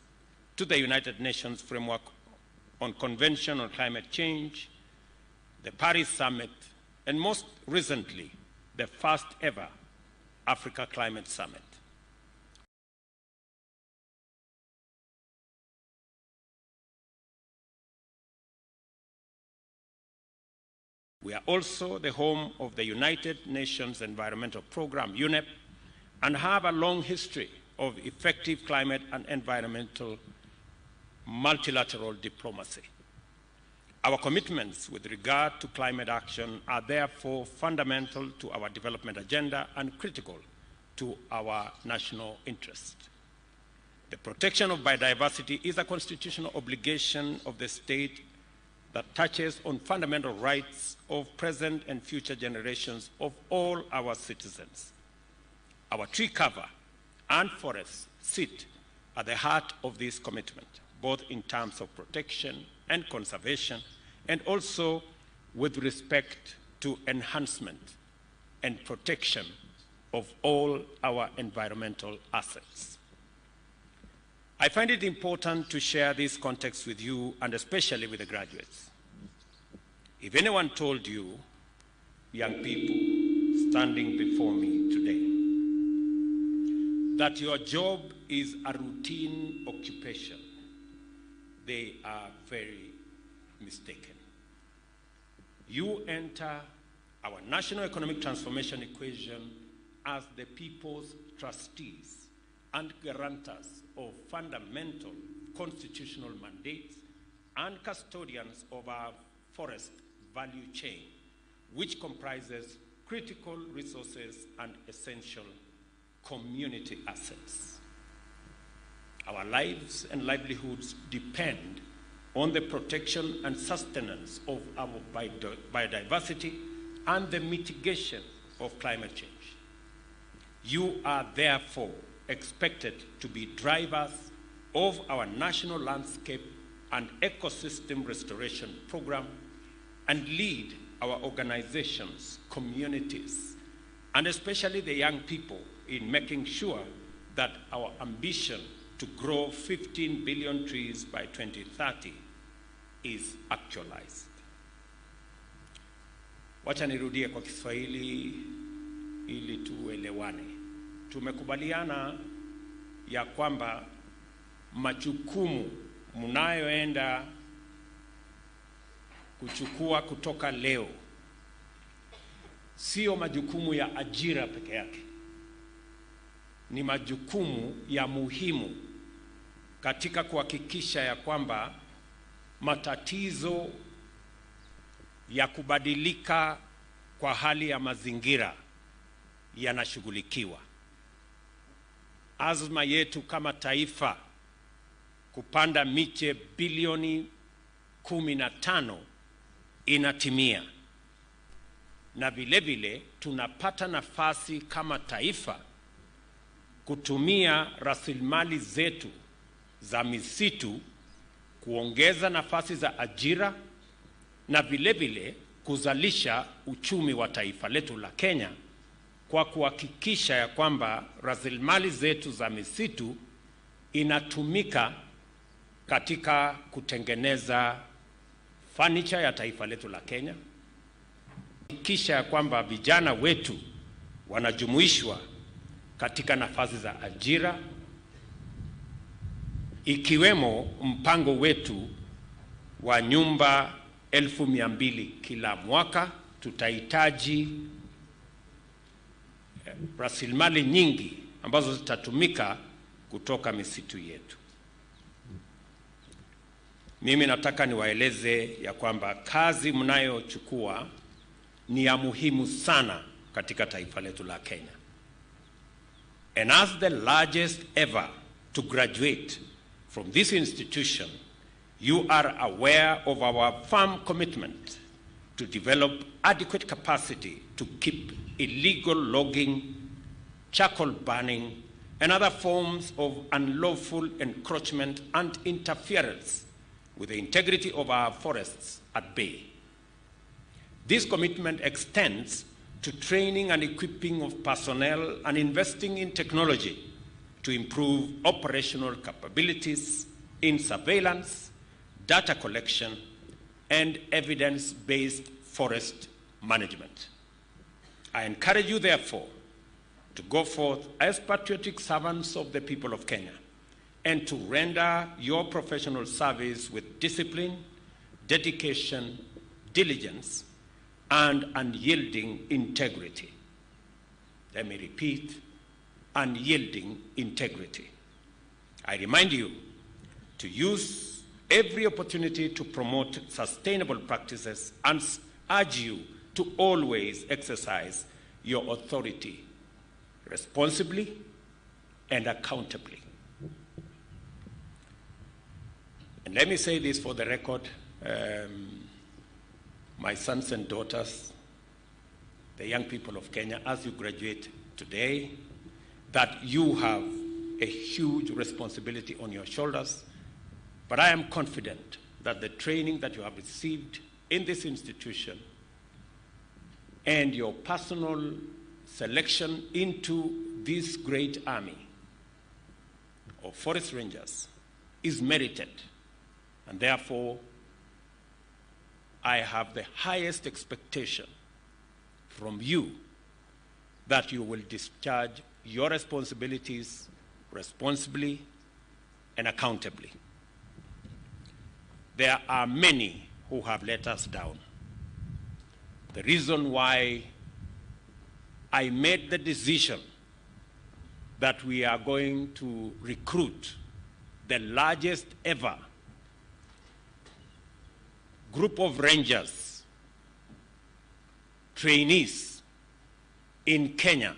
to the United Nations Framework on Convention on Climate Change, the Paris Summit, and most recently, the first ever Africa Climate Summit. We are also the home of the United Nations Environmental Programme, UNEP, and have a long history of effective climate and environmental multilateral diplomacy. Our commitments with regard to climate action are therefore fundamental to our development agenda and critical to our national interest. The protection of biodiversity is a constitutional obligation of the state that touches on fundamental rights of present and future generations of all our citizens. Our tree cover and forests sit at the heart of this commitment, both in terms of protection and conservation, and also with respect to enhancement and protection of all our environmental assets. I find it important to share this context with you, and especially with the graduates. If anyone told you young people standing before me today that your job is a routine occupation, they are very mistaken. You enter our national economic transformation equation as the people's trustees and guarantors of fundamental constitutional mandates and custodians of our forest value chain, which comprises critical resources and essential community assets. Our lives and livelihoods depend on the protection and sustenance of our biodiversity and the mitigation of climate change. You are therefore expected to be drivers of our national landscape and ecosystem restoration program and lead our organizations, communities, and especially the young people in making sure that our ambition to grow 15 billion trees by 2030 is actualized. Wacha nirudie kwa Kiswahili ili tuelewane. Tumekubaliana ya kwamba majukumu mnayoenda kuchukua kutoka leo sio majukumu ya ajira peke yake. Ni majukumu ya muhimu katika kuhakikisha ya kwamba matatizo ya kubadilika kwa hali ya mazingira yanashughulikiwa. Azma yetu kama taifa kupanda miche bilioni 15 inatimia. Na vile vile tunapata nafasi kama taifa kutumia rasilimali zetu za misitu kuongeza nafasi za ajira na vile vile kuzalisha uchumi wa taifa letu la Kenya kwa kuhakikisha ya kwamba rasilimali zetu za misitu inatumika katika kutengeneza furniture ya taifa letu la Kenya, kisha ya kwamba vijana wetu wanajumuishwa katika nafasi za ajira, ikiwemo mpango wetu wa nyumba 200,000 kila mwaka. Tutahitaji rasilimali nyingi ambazo zitatumika kutoka misitu yetu. Mimi nataka niwaeleze ya kwamba kazi mnayochukua ni ya muhimu sana katika taifa letu la Kenya. And as the largest ever to graduate from this institution, you are aware of our firm commitment to develop adequate capacity to keep illegal logging, charcoal burning, and other forms of unlawful encroachment and interference with the integrity of our forests at bay. This commitment extends to training and equipping of personnel and investing in technology to improve operational capabilities in surveillance, data collection, and evidence-based forest management. I encourage you, therefore, to go forth as patriotic servants of the people of Kenya and to render your professional service with discipline, dedication, diligence, and unyielding integrity. Let me repeat, unyielding integrity. I remind you to use every opportunity to promote sustainable practices and urge you to always exercise your authority responsibly and accountably. And let me say this for the record, my sons and daughters, the young people of Kenya, as you graduate today, that you have a huge responsibility on your shoulders, but I am confident that the training that you have received in this institution and your personal selection into this great army of forest rangers is merited, and therefore I have the highest expectation from you that you will discharge your responsibilities responsibly and accountably. There are many who have let us down. The reason why I made the decision that we are going to recruit the largest ever group of rangers, trainees in Kenya,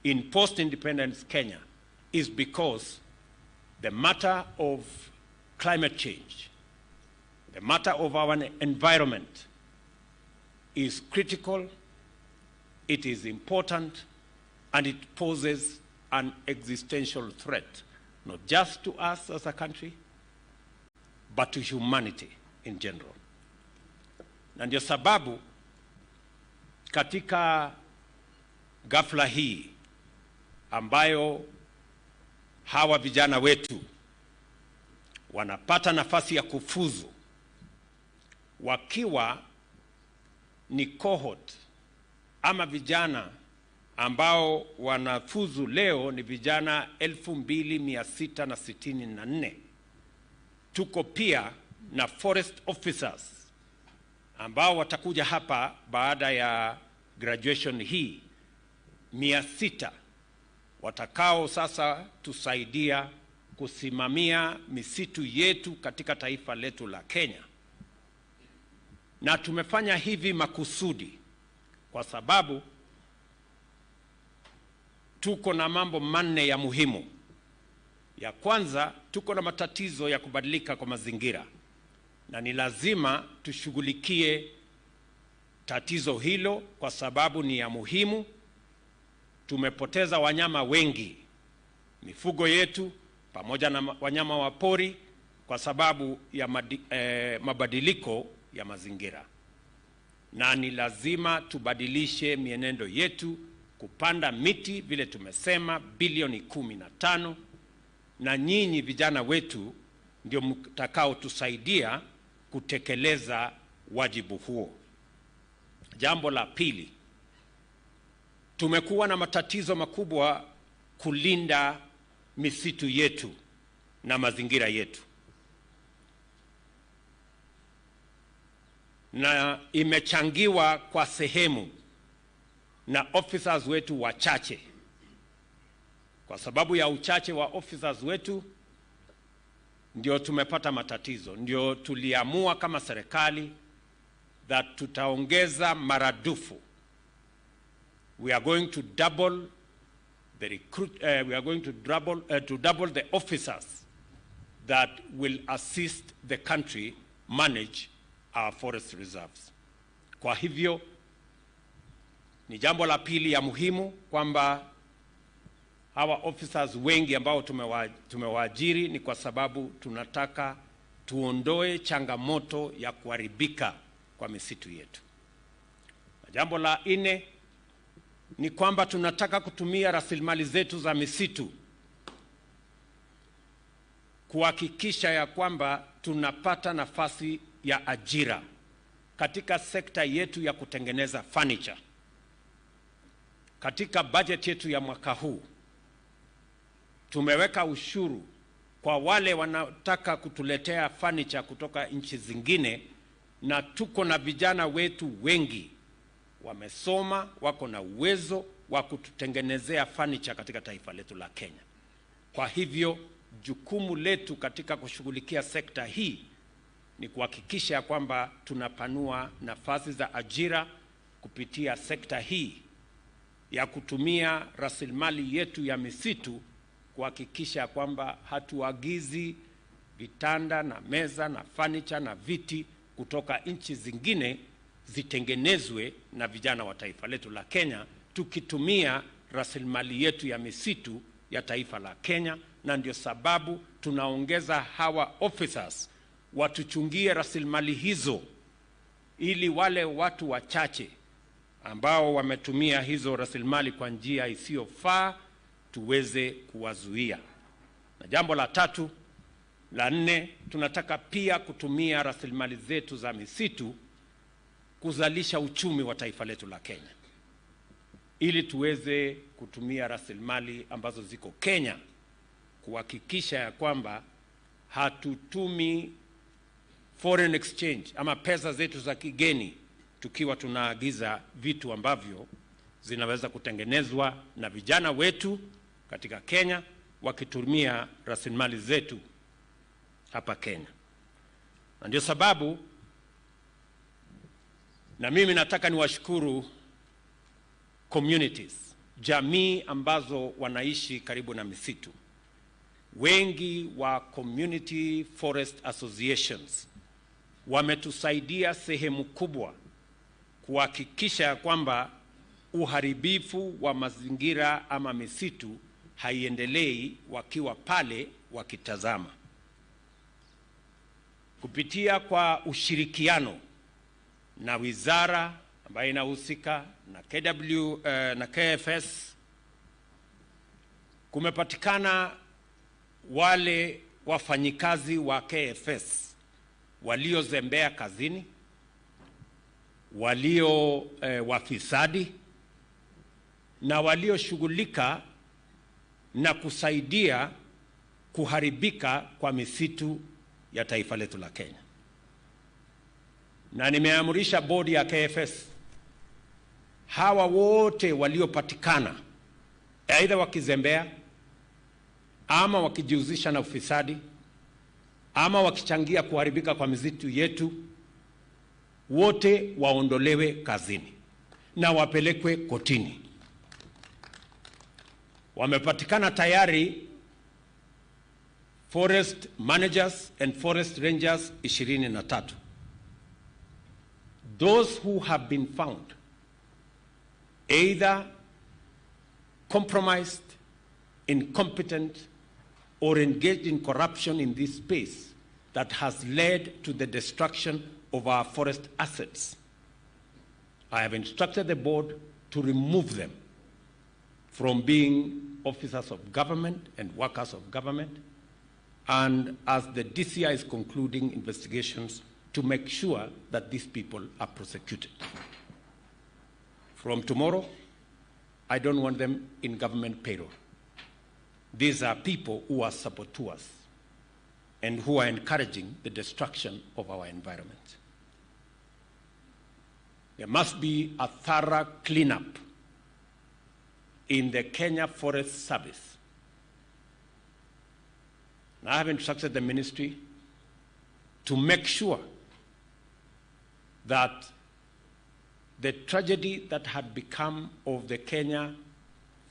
in post-independence Kenya, is because the matter of climate change, the matter of our environment is critical, it is important, and it poses an existential threat, not just to us as a country, but to humanity in general. Na ndio sababu katika ghafla hii ambayo hawa vijana wetu wanapata nafasi ya kufuzu wakiwa ni cohort ama vijana ambao wanafuzu leo ni vijana 2664. Tuko pia na forest officers ambao watakuja hapa baada ya graduation hii 600 watakao sasa tusaidia kusimamia misitu yetu katika taifa letu la Kenya. Na tumefanya hivi makusudi kwa sababu tuko na mambo manne ya muhimu. Ya kwanza, tuko na matatizo ya kubadilika kwa mazingira, na ni lazima tushughulikie tatizo hilo kwa sababu ni ya muhimu. Tumepoteza wanyama wengi, mifugo yetu pamoja na wanyama wa pori kwa sababu ya mabadiliko ya mazingira, na ni lazima tubadilishe mienendo yetu, kupanda miti vile tumesema bilioni 15, na nyinyi vijana wetu ndio mtakao tusaidia kutekeleza wajibu huo. Jambo la pili, tumekuwa na matatizo makubwa kulinda misitu yetu na mazingira yetu, na imechangiwa kwa sehemu na officers wetu wachache. Kwa sababu ya uchache wa officers wetu ndio tumepata matatizo. Ndio tuliamua kama serikali that tutaongeza maradufu. We are going to double the double the officers that will assist the country manage our forest reserves. Kwa hivyo ni jambo la pili ya muhimu kwamba hawa officers wengi ambao tumewaajiri ni kwa sababu tunataka tuondoe changamoto ya kuharibika kwa misitu yetu. Na jambo la nne ni kwamba tunataka kutumia rasilimali zetu za misitu kuhakikisha ya kwamba tunapata nafasi ya ajira katika sekta yetu ya kutengeneza furniture. Katika budget yetu ya mwaka huu tumeweka ushuru kwa wale wanataka kutuletea furniture kutoka nchi zingine, na tuko na vijana wetu wengi wamesoma, wako na uwezo wa kututengenezea furniture katika taifa letu la Kenya. Kwa hivyo jukumu letu katika kushughulikia sekta hii ni kuhakikisha kwamba tunapanua nafasi za ajira kupitia sekta hii ya kutumia rasilimali yetu ya misitu, kuhakikisha kwamba hatuagizi vitanda na meza na furniture na viti kutoka nchi zingine zitengenezwe na vijana wa taifa letu la Kenya, tukitumia rasilimali yetu ya misitu ya taifa la Kenya. Na ndio sababu tunaongeza hawa officers watuchungie rasilimali hizo, ili wale watu wachache ambao wametumia hizo rasilimali kwa njia isiyofaa tuweze kuwazuia. Na jambo la tatu, la nne, tunataka pia kutumia rasilimali zetu za misitu kuzalisha uchumi wa taifa letu la Kenya, ili tuweze kutumia rasilimali ambazo ziko Kenya kuhakikisha ya kwamba hatutumi foreign exchange ama pesa zetu za kigeni tukiwa tunaagiza vitu ambavyo zinaweza kutengenezwa na vijana wetu katika Kenya wakitumia rasilimali zetu hapa Kenya. Na ndio sababu na mimi nataka niwashukuru communities, jamii ambazo wanaishi karibu na misitu. Wengi wa community forest associations wametusaidia sehemu kubwa kuhakikisha kwamba uharibifu wa mazingira ama misitu haiendelei wakiwa pale wakitazama. Kupitia kwa ushirikiano na wizara ambayo inahusika na KFS, kumepatikana wale wafanyikazi wa KFS waliozembea kazini, walio wafisadi na walioshughulika na kusaidia kuharibika kwa misitu ya taifa letu la Kenya. Na nimeamrisha bodi ya KFS, hawa wote waliopatikana aidha wakizembea ama wakijihusisha na ufisadi ama wakichangia kuharibika kwa misitu yetu, wote waondolewe kazini na wapelekwe kotini. Wamepatikana tayari forest managers and forest rangers 23. Those who have been found either compromised, incompetent, or engaged in corruption in this space that has led to the destruction of our forest assets, I have instructed the board to remove them from being officers of government and workers of government, and as the DCI is concluding investigations, to make sure that these people are prosecuted. From tomorrow, I don't want them in government payroll. These are people who are saboteurs and who are encouraging the destruction of our environment. There must be a thorough cleanup in the Kenya Forest Service. And I have instructed the ministry to make sure that the tragedy that had become of the Kenya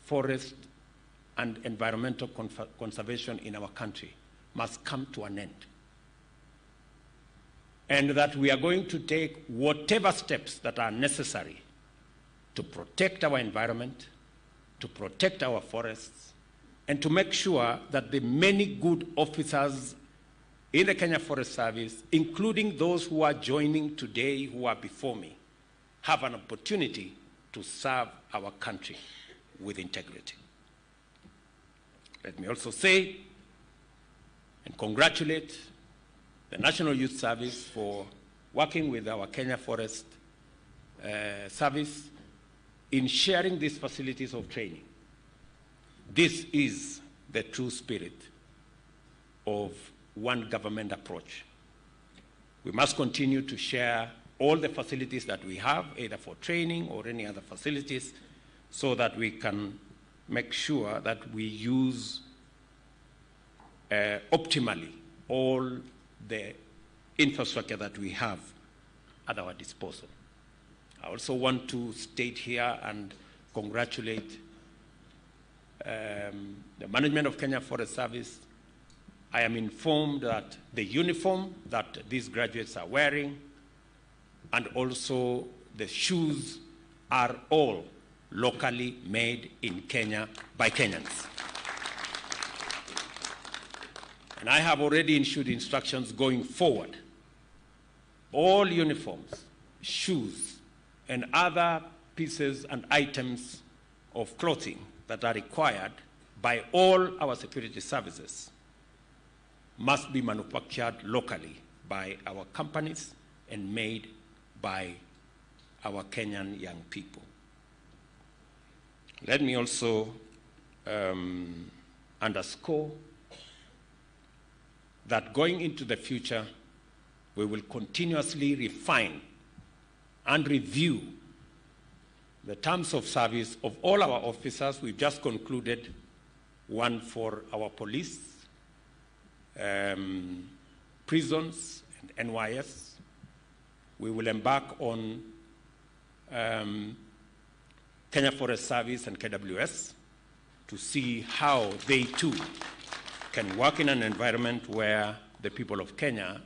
forest and environmental conservation in our country must come to an end. And that we are going to take whatever steps that are necessary to protect our environment, to protect our forests, and to make sure that the many good officers in the Kenya Forest Service, including those who are joining today, who are before me, have an opportunity to serve our country with integrity. Let me also say and congratulate the National Youth Service for working with our Kenya Forest Service in sharing these facilities of training. This is the true spirit of one government approach. We must continue to share all the facilities that we have, either for training or any other facilities, so that we can make sure that we use optimally all the infrastructure that we have at our disposal. I also want to state here and congratulate the management of Kenya Forest Service. I am informed that the uniform that these graduates are wearing and also the shoes are all locally made in Kenya by Kenyans. And I have already issued instructions going forward. All uniforms, shoes, and other pieces and items of clothing that are required by all our security services must be manufactured locally by our companies and made by our Kenyan young people. Let me also underscore that going into the future, we will continuously refine and review the terms of service of all our officers. We've just concluded one for our police, prisons, and NYS. We will embark on Kenya Forest Service and KWS to see how they too can work in an environment where the people of Kenya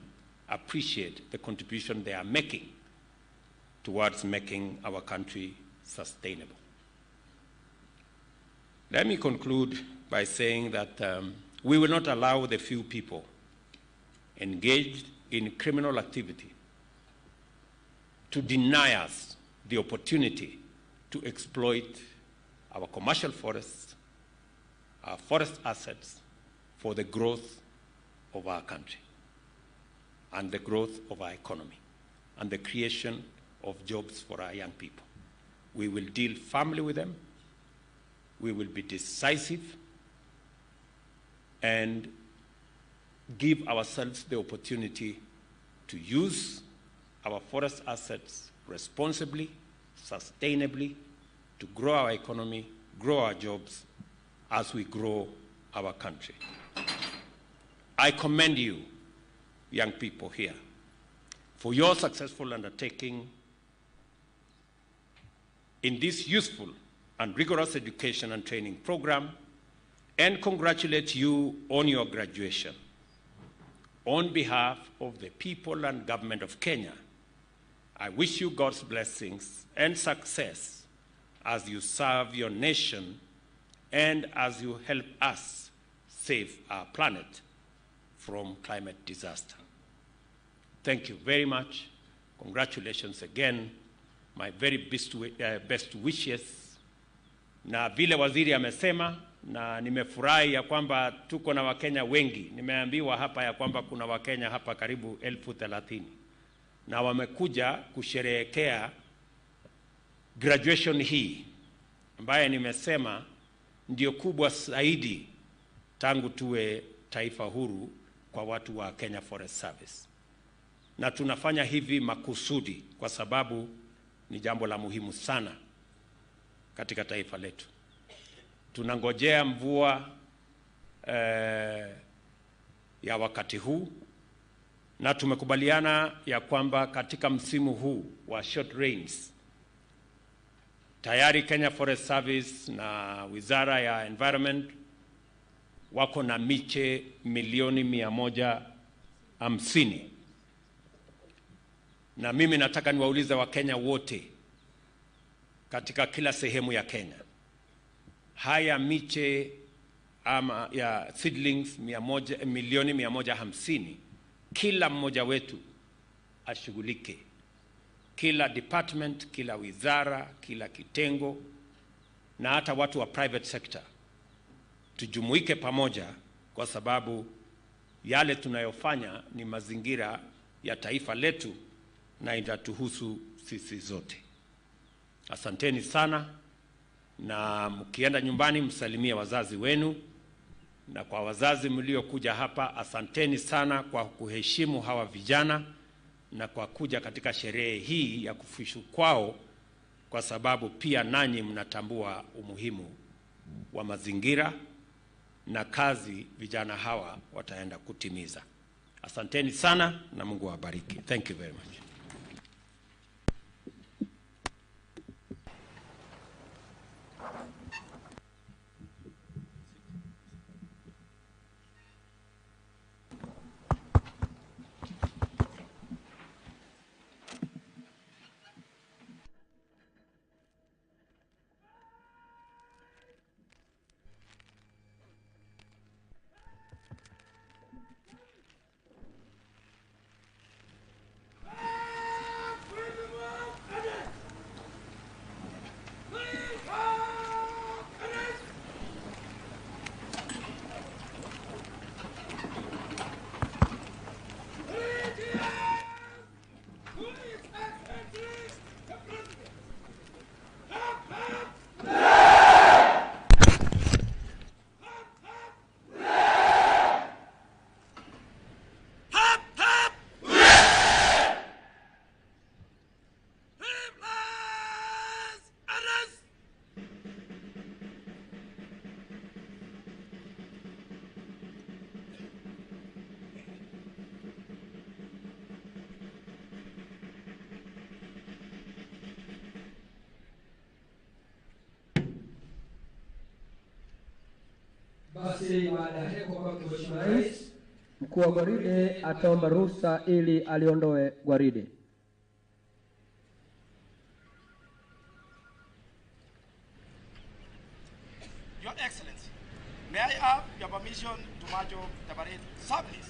appreciate the contribution they are making towards making our country sustainable. Let me conclude by saying that we will not allow the few people engaged in criminal activity to deny us the opportunity to exploit our commercial forests, our forest assets, for the growth of our country and the growth of our economy and the creation of jobs for our young people. We will deal firmly with them. We will be decisive and give ourselves the opportunity to use our forest assets responsibly, sustainably, to grow our economy, grow our jobs as we grow our country. I commend you, young people here, for your successful undertaking in this useful and rigorous education and training program, and congratulate you on your graduation. On behalf of the people and government of Kenya, I wish you God's blessings and success as you serve your nation and as you help us save our planet from climate disaster. Thank you very much. Congratulations again. My very best wishes. Na vile waziri amesema, na nimefurahi ya kwamba tuko na Wakenya wengi. Nimeambiwa hapa ya kwamba kuna Wakenya hapa karibu 30,000 na wamekuja kusherehekea graduation hii ambaye nimesema ndio kubwa zaidi tangu tuwe taifa huru kwa watu wa Kenya Forest Service. Na tunafanya hivi makusudi kwa sababu ni jambo la muhimu sana katika taifa letu. Tunangojea mvua ya wakati huu, na tumekubaliana ya kwamba katika msimu huu wa short rains tayari Kenya Forest Service na Wizara ya Environment wako na miche milioni 150. Na mimi nataka niwaulize Wakenya wote katika kila sehemu ya Kenya, haya miche ama ya seedlings milioni 150, kila mmoja wetu ashughulike, kila department, kila wizara, kila kitengo, na hata watu wa private sector tujumuike pamoja, kwa sababu yale tunayofanya ni mazingira ya taifa letu na itatuhusu sisi zote. Asanteni sana, na mkienda nyumbani msalimie wazazi wenu, na kwa wazazi mliokuja hapa, asanteni sana kwa kuheshimu hawa vijana na kwa kuja katika sherehe hii ya kufuzu kwao, kwa sababu pia nanyi mnatambua umuhimu wa mazingira na kazi vijana hawa wataenda kutimiza. Asanteni sana na Mungu awabariki. Thank you very much. Basi baada ya heko kwa Mheshimiwa Rais, mkuu wa gwaride ataomba ruhusa ili aliondoe gwaride. Your Excellency, may I have your permission to march off the parade service?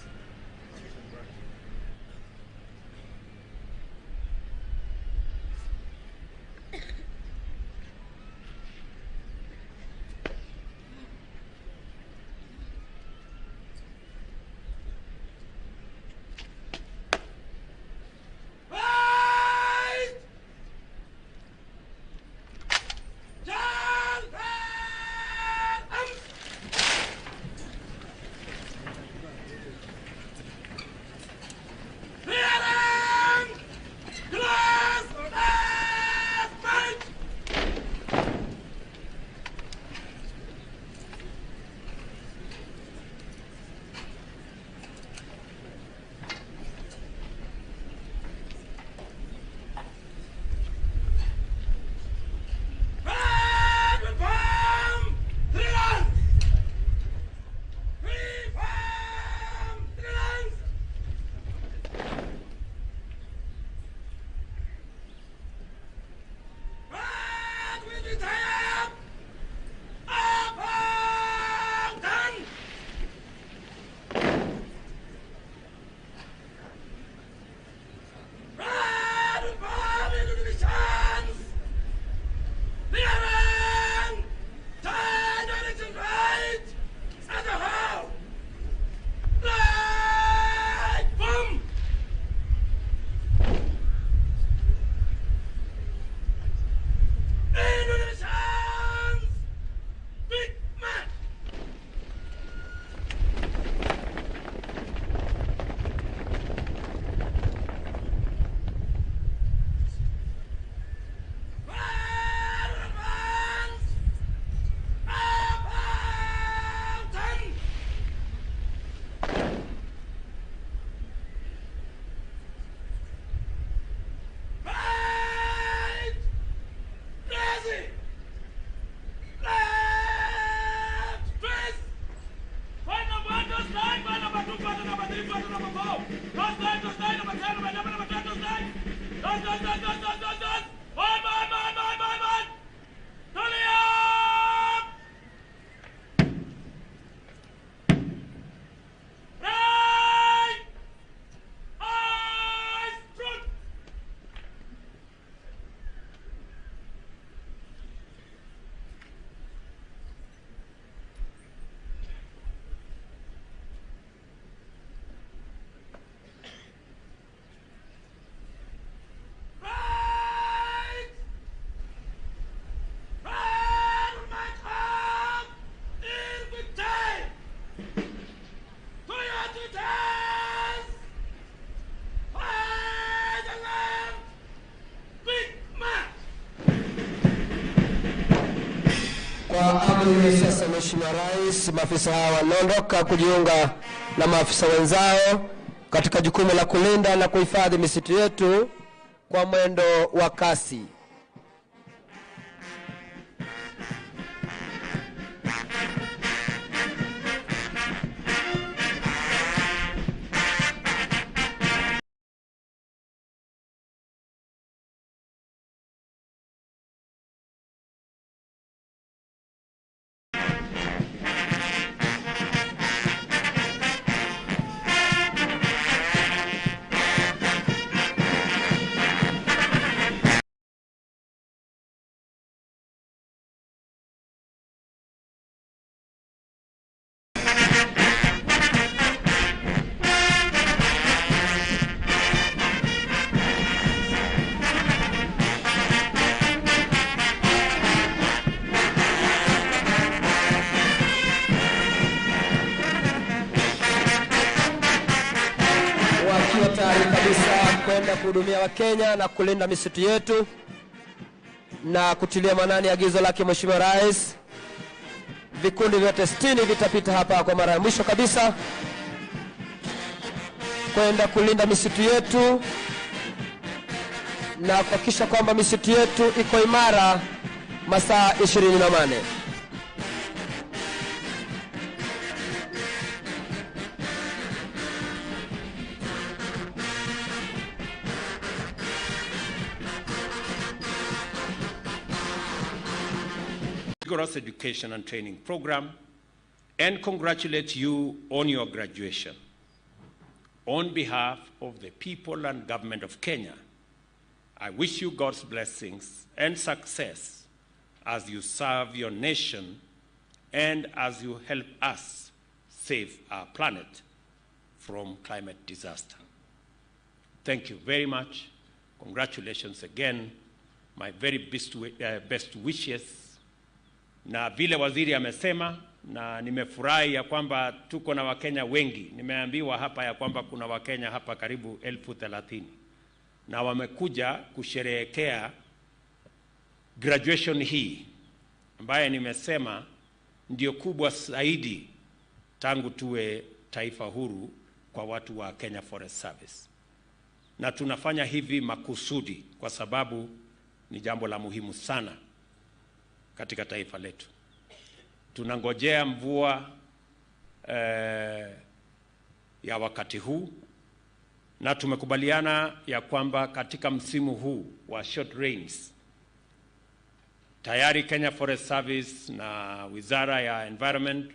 Sasa Mheshimiwa Rais, maafisa hawa wanaondoka kujiunga na maafisa wenzao katika jukumu la kulinda na kuhifadhi misitu yetu kwa mwendo wa kasi. Kwenda kuhudumia Wakenya na kulinda misitu yetu na kutilia maanani agizo lake Mheshimiwa Rais. Vikundi vyote 60 vitapita hapa kwa mara ya mwisho kabisa kwenda kulinda misitu yetu na kuhakikisha kwamba misitu yetu iko imara masaa 24. rigorous education and training program and congratulate you on your graduation. On behalf of the people and government of Kenya, I wish you God's blessings and success as you serve your nation and as you help us save our planet from climate disaster. Thank you very much. Congratulations again. My very best wishes. Na vile waziri amesema, na nimefurahi ya kwamba tuko na Wakenya wengi. Nimeambiwa hapa ya kwamba kuna Wakenya hapa karibu 30,000 na wamekuja kusherehekea graduation hii ambaye nimesema ndio kubwa zaidi tangu tuwe taifa huru kwa watu wa Kenya Forest Service. Na tunafanya hivi makusudi kwa sababu ni jambo la muhimu sana katika taifa letu. Tunangojea mvua ya wakati huu, na tumekubaliana ya kwamba katika msimu huu wa short rains tayari Kenya Forest Service na Wizara ya Environment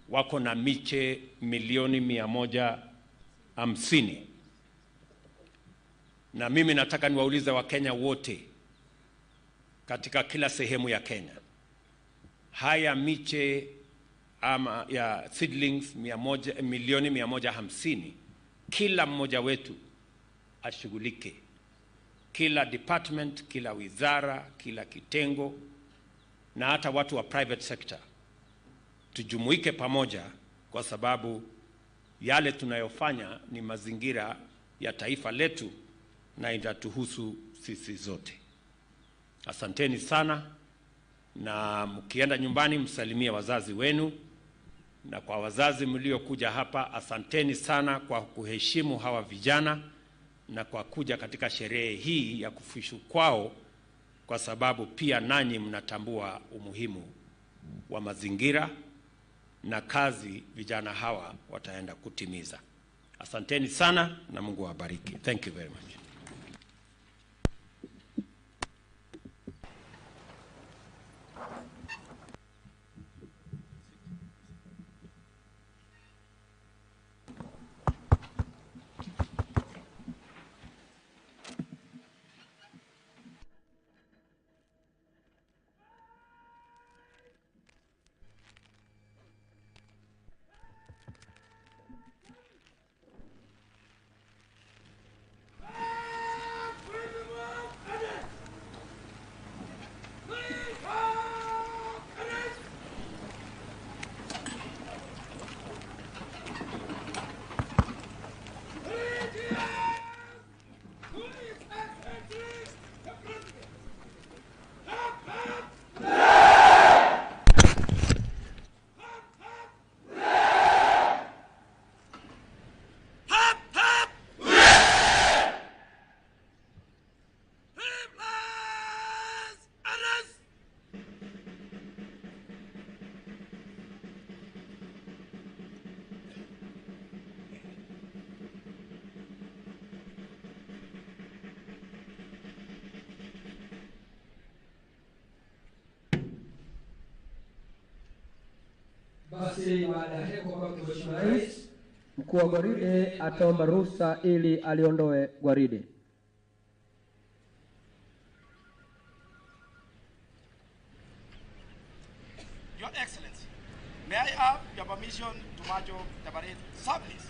wako na miche milioni 150. Na mimi nataka niwaulize Wakenya wote katika kila sehemu ya Kenya, haya miche ama ya seedlings milioni 150, kila mmoja wetu ashughulike, kila department, kila wizara, kila kitengo, na hata watu wa private sector tujumuike pamoja, kwa sababu yale tunayofanya ni mazingira ya taifa letu na itatuhusu sisi zote. Asanteni sana, na mkienda nyumbani msalimie wazazi wenu, na kwa wazazi mliokuja hapa asanteni sana kwa kuheshimu hawa vijana na kwa kuja katika sherehe hii ya kufuzu kwao, kwa sababu pia nanyi mnatambua umuhimu wa mazingira na kazi vijana hawa wataenda kutimiza. Asanteni sana na Mungu awabariki. Thank you very much. Basi baada ya heko kwa Mheshimiwa Rais, mkuu wa gwaride ataomba ruhusa ili aliondoe gwaride. Your Excellency, may I have your permission to march off the parade service?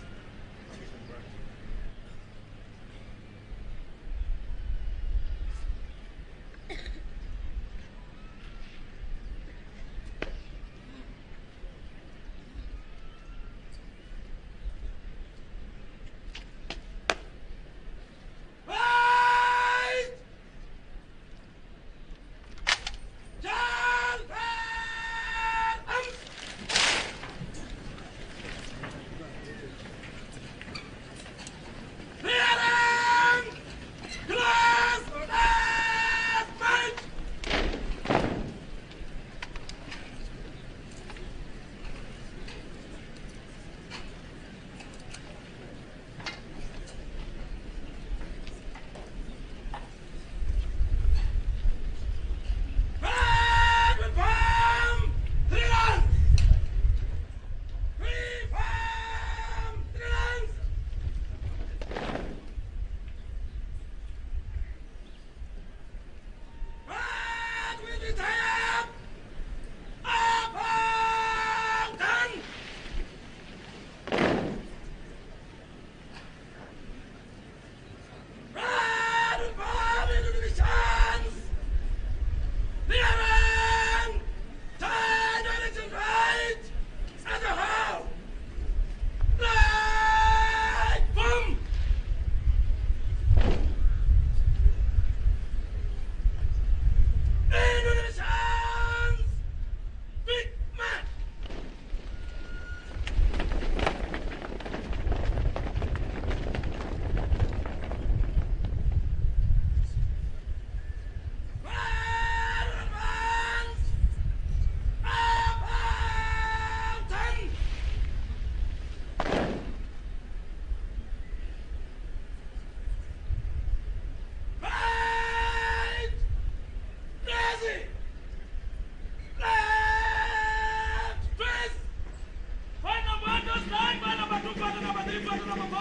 slide, man number 2, partner number 3, partner number 4.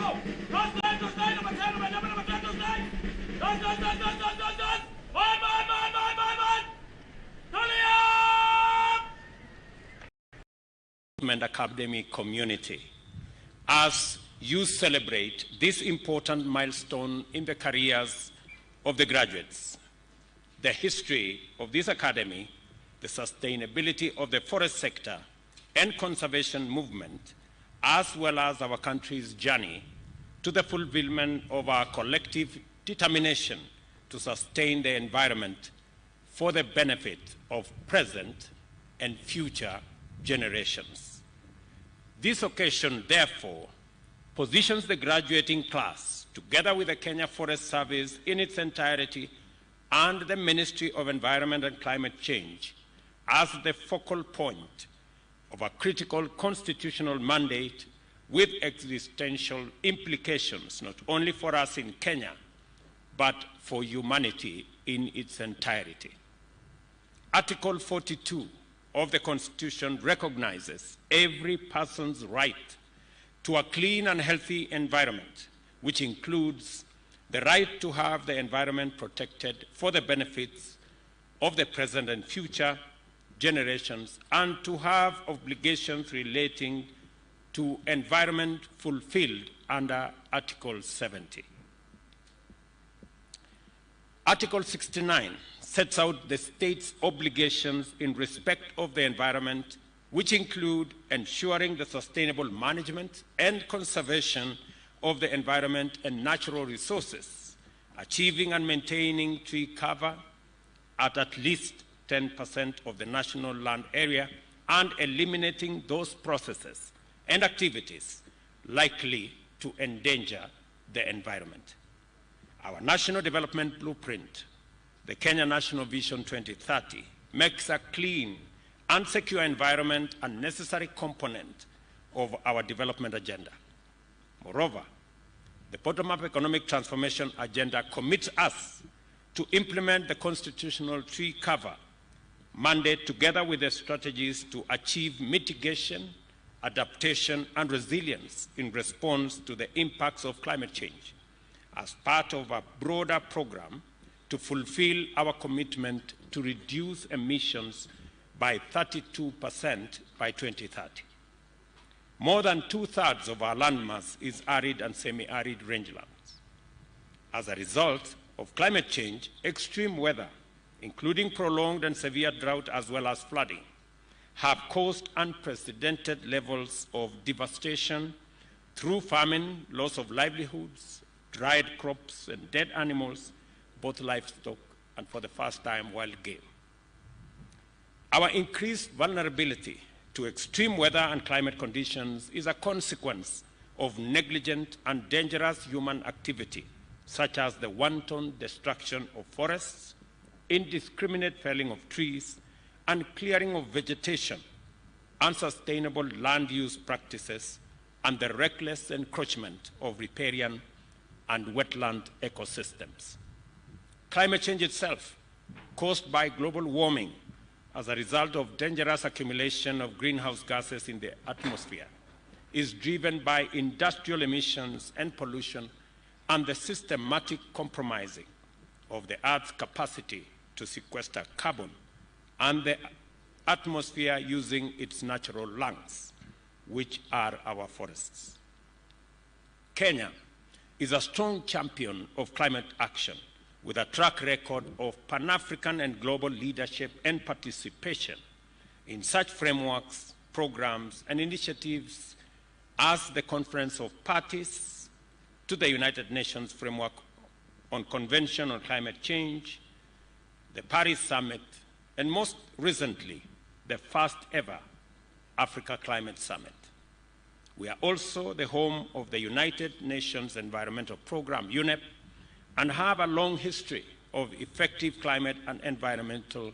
Don't slide, number 10, number 11, number 10, don't slide. Don't. Man! Academic community, as you celebrate this important milestone in the careers of the graduates, the history of this academy, the sustainability of the forest sector and conservation movement, as well as our country's journey to the fulfillment of our collective determination to sustain the environment for the benefit of present and future generations. This occasion, therefore, positions the graduating class, together with the Kenya Forest Service in its entirety and the Ministry of Environment and Climate Change, as the focal point of a critical constitutional mandate with existential implications, not only for us in Kenya, but for humanity in its entirety. Article 42 of the Constitution recognizes every person's right to a clean and healthy environment, which includes the right to have the environment protected for the benefits of the present and future generations, and to have obligations relating to environment fulfilled under Article 70. Article 69 sets out the state's obligations in respect of the environment, which include ensuring the sustainable management and conservation of the environment and natural resources, achieving and maintaining tree cover at least 10% of the national land area, and eliminating those processes and activities likely to endanger the environment. Our National Development Blueprint, the Kenya National Vision 2030, makes a clean and secure environment a necessary component of our development agenda. Moreover, the bottom-up economic transformation agenda commits us to implement the constitutional tree cover mandate together with the strategies to achieve mitigation, adaptation, and resilience in response to the impacts of climate change as part of a broader program to fulfill our commitment to reduce emissions by 32% by 2030. More than 2/3 of our landmass is arid and semi-arid rangelands. As a result of climate change, extreme weather, including prolonged and severe drought as well as flooding, have caused unprecedented levels of devastation through famine, loss of livelihoods, dried crops, and dead animals, both livestock and, for the first time, wild game. Our increased vulnerability to extreme weather and climate conditions is a consequence of negligent and dangerous human activity, such as the wanton destruction of forests, indiscriminate felling of trees, and clearing of vegetation, unsustainable land use practices, and the reckless encroachment of riparian and wetland ecosystems. Climate change itself, caused by global warming as a result of dangerous accumulation of greenhouse gases in the atmosphere, is driven by industrial emissions and pollution and the systematic compromising of the Earth's capacity to sequester carbon and the atmosphere using its natural lungs, which are our forests. Kenya is a strong champion of climate action with a track record of Pan-African and global leadership and participation in such frameworks, programs, and initiatives as the Conference of Parties to the United Nations Framework on Convention on Climate Change, the Paris Summit, and most recently, the first ever Africa Climate Summit. We are also the home of the United Nations Environmental Programme, UNEP, and have a long history of effective climate and environmental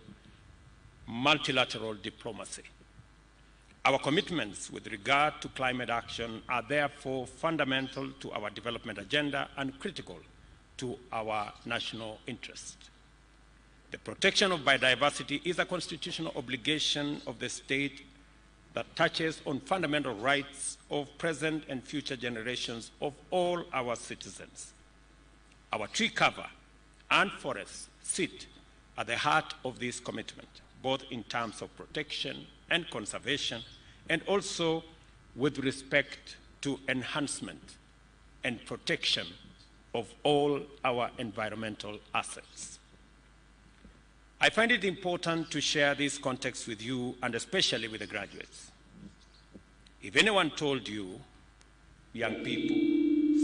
multilateral diplomacy. Our commitments with regard to climate action are therefore fundamental to our development agenda and critical to our national interest. The protection of biodiversity is a constitutional obligation of the state that touches on fundamental rights of present and future generations of all our citizens. Our tree cover and forests sit at the heart of this commitment, both in terms of protection and conservation, and also with respect to enhancement and protection of all our environmental assets. I find it important to share this context with you, and especially with the graduates. If anyone told you, young people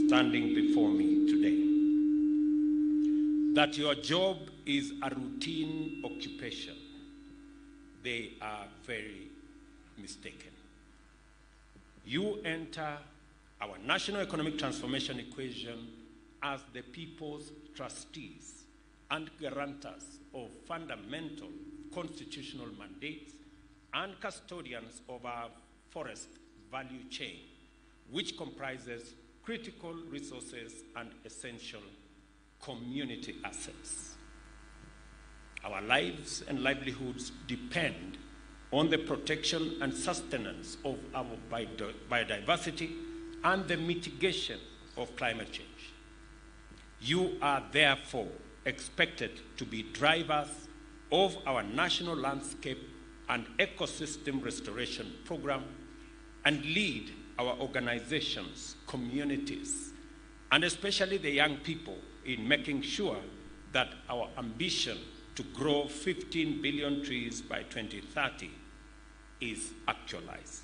standing before me today, that your job is a routine occupation, they are very mistaken. You enter our national economic transformation equation as the people's trustees and guarantors of fundamental constitutional mandates and custodians of our forest value chain, which comprises critical resources and essential community assets. Our lives and livelihoods depend on the protection and sustenance of our biodiversity and the mitigation of climate change. You are therefore expected to be drivers of our national landscape and ecosystem restoration program and lead our organizations, communities, and especially the young people in making sure that our ambition to grow 15 billion trees by 2030 is actualized.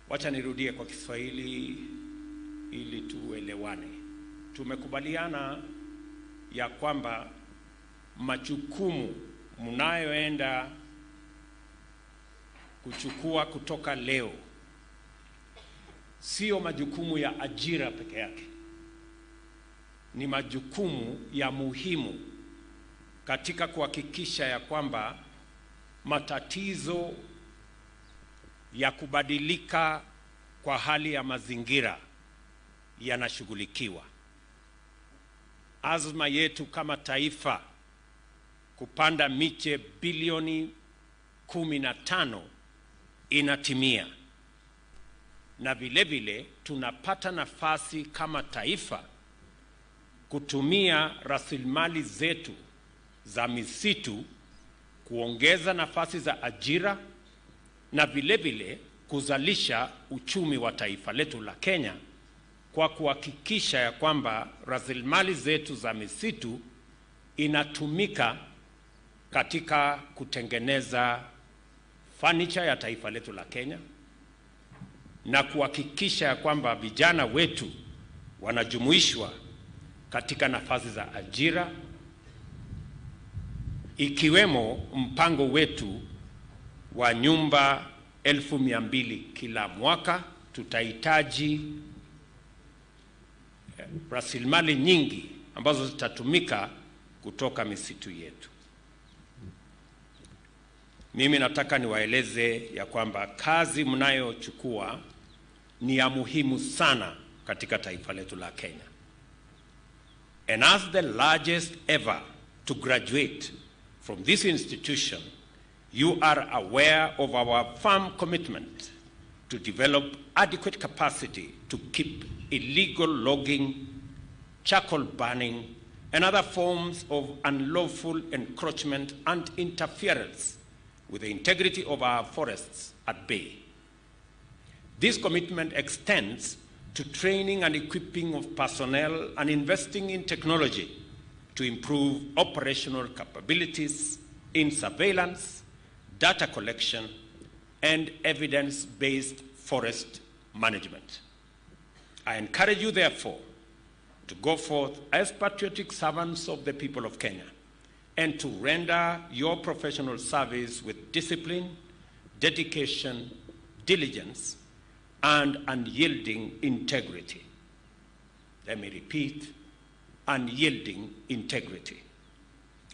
Wacha nirudie kwa Kiswahili ili tuelewane. Tumekubaliana ya kwamba majukumu mnayoenda kuchukua kutoka leo sio majukumu ya ajira peke yake. Ni majukumu ya muhimu katika kuhakikisha ya kwamba matatizo ya kubadilika kwa hali ya mazingira yanashughulikiwa. Azma yetu kama taifa kupanda miche bilioni 15 inatimia. Na vile vile tunapata nafasi kama taifa kutumia rasilimali zetu za misitu kuongeza nafasi za ajira na vile vile kuzalisha uchumi wa taifa letu la Kenya kwa kuhakikisha ya kwamba rasilimali zetu za misitu inatumika katika kutengeneza furniture ya taifa letu la Kenya na kuhakikisha ya kwamba vijana wetu wanajumuishwa katika nafasi za ajira, ikiwemo mpango wetu wa nyumba 200,000 kila mwaka. Tutahitaji rasilimali nyingi ambazo zitatumika kutoka misitu yetu. Mimi nataka niwaeleze ya kwamba kazi mnayochukua ni ya muhimu sana katika taifa letu la Kenya. And as the largest ever to graduate from this institution, you are aware of our firm commitment to develop adequate capacity to keep illegal logging, charcoal burning, and other forms of unlawful encroachment and interference with the integrity of our forests at bay. This commitment extends to training and equipping of personnel and investing in technology to improve operational capabilities in surveillance, data collection, and evidence-based forest management. I encourage you, therefore, to go forth as patriotic servants of the people of Kenya and to render your professional service with discipline, dedication, diligence, and unyielding integrity. Let me repeat, unyielding integrity.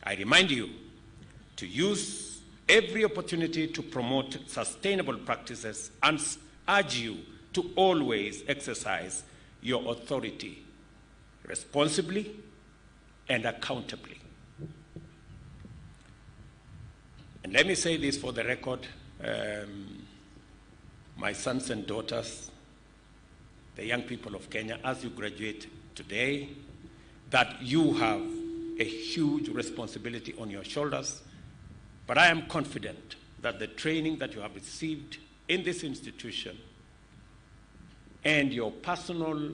I remind you to use every opportunity to promote sustainable practices and urge you to always exercise your authority responsibly and accountably. And let me say this for the record, my sons and daughters, the young people of Kenya, as you graduate today, that you have a huge responsibility on your shoulders. But I am confident that the training that you have received in this institution and your personal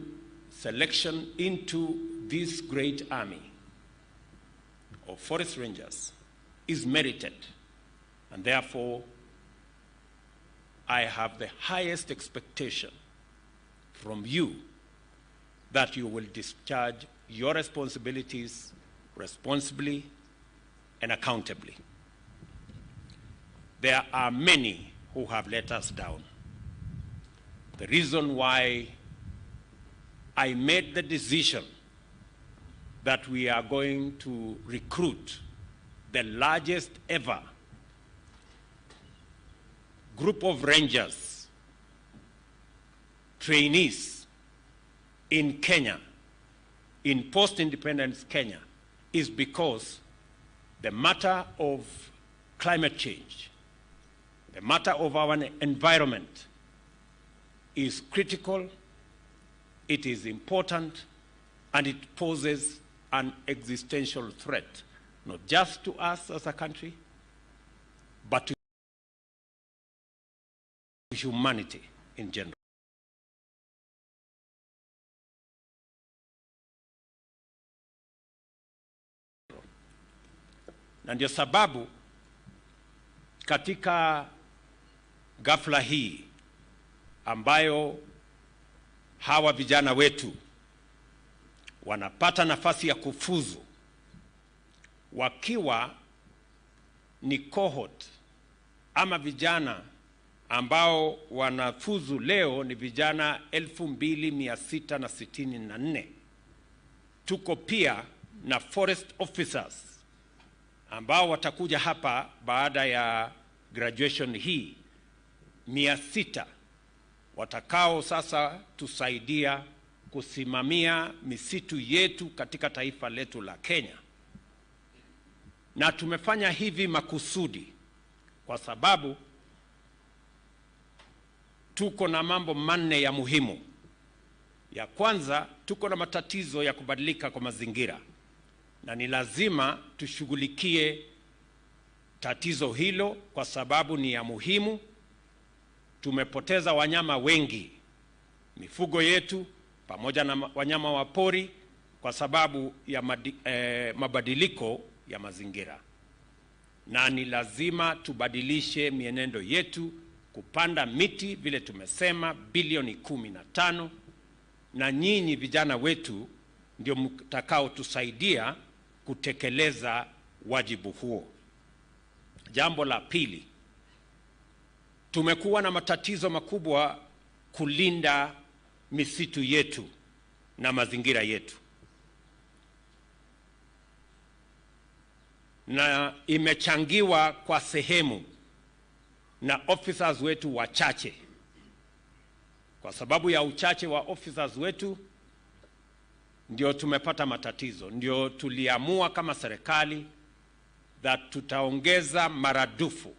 selection into this great army of forest rangers is merited. And therefore, I have the highest expectation from you that you will discharge your responsibilities responsibly and accountably. There are many who have let us down. The reason why I made the decision that we are going to recruit the largest ever group of rangers, trainees in Kenya, in post-independence Kenya, is because the matter of climate change, the matter of our environment is critical, it is important, and it poses an existential threat, not just to us as a country, but to humanity in general. Na ndio sababu katika ghafla hii ambayo hawa vijana wetu wanapata nafasi ya kufuzu wakiwa ni cohort ama vijana ambao wanafuzu leo ni vijana 2664. Tuko pia na forest officers ambao watakuja hapa baada ya graduation hii 600 watakao sasa tusaidia kusimamia misitu yetu katika taifa letu la Kenya. Na tumefanya hivi makusudi kwa sababu tuko na mambo manne ya muhimu. Ya kwanza, tuko na matatizo ya kubadilika kwa mazingira, na ni lazima tushughulikie tatizo hilo kwa sababu ni ya muhimu. Tumepoteza wanyama wengi, mifugo yetu pamoja na wanyama wa pori kwa sababu ya mabadiliko ya mazingira, na ni lazima tubadilishe mienendo yetu, kupanda miti vile tumesema bilioni 15, na nyinyi vijana wetu ndio mtakao tusaidia kutekeleza wajibu huo. Jambo la pili, tumekuwa na matatizo makubwa kulinda misitu yetu na mazingira yetu, na imechangiwa kwa sehemu na officers wetu wachache. Kwa sababu ya uchache wa officers wetu ndio tumepata matatizo. Ndio tuliamua kama serikali that tutaongeza maradufu.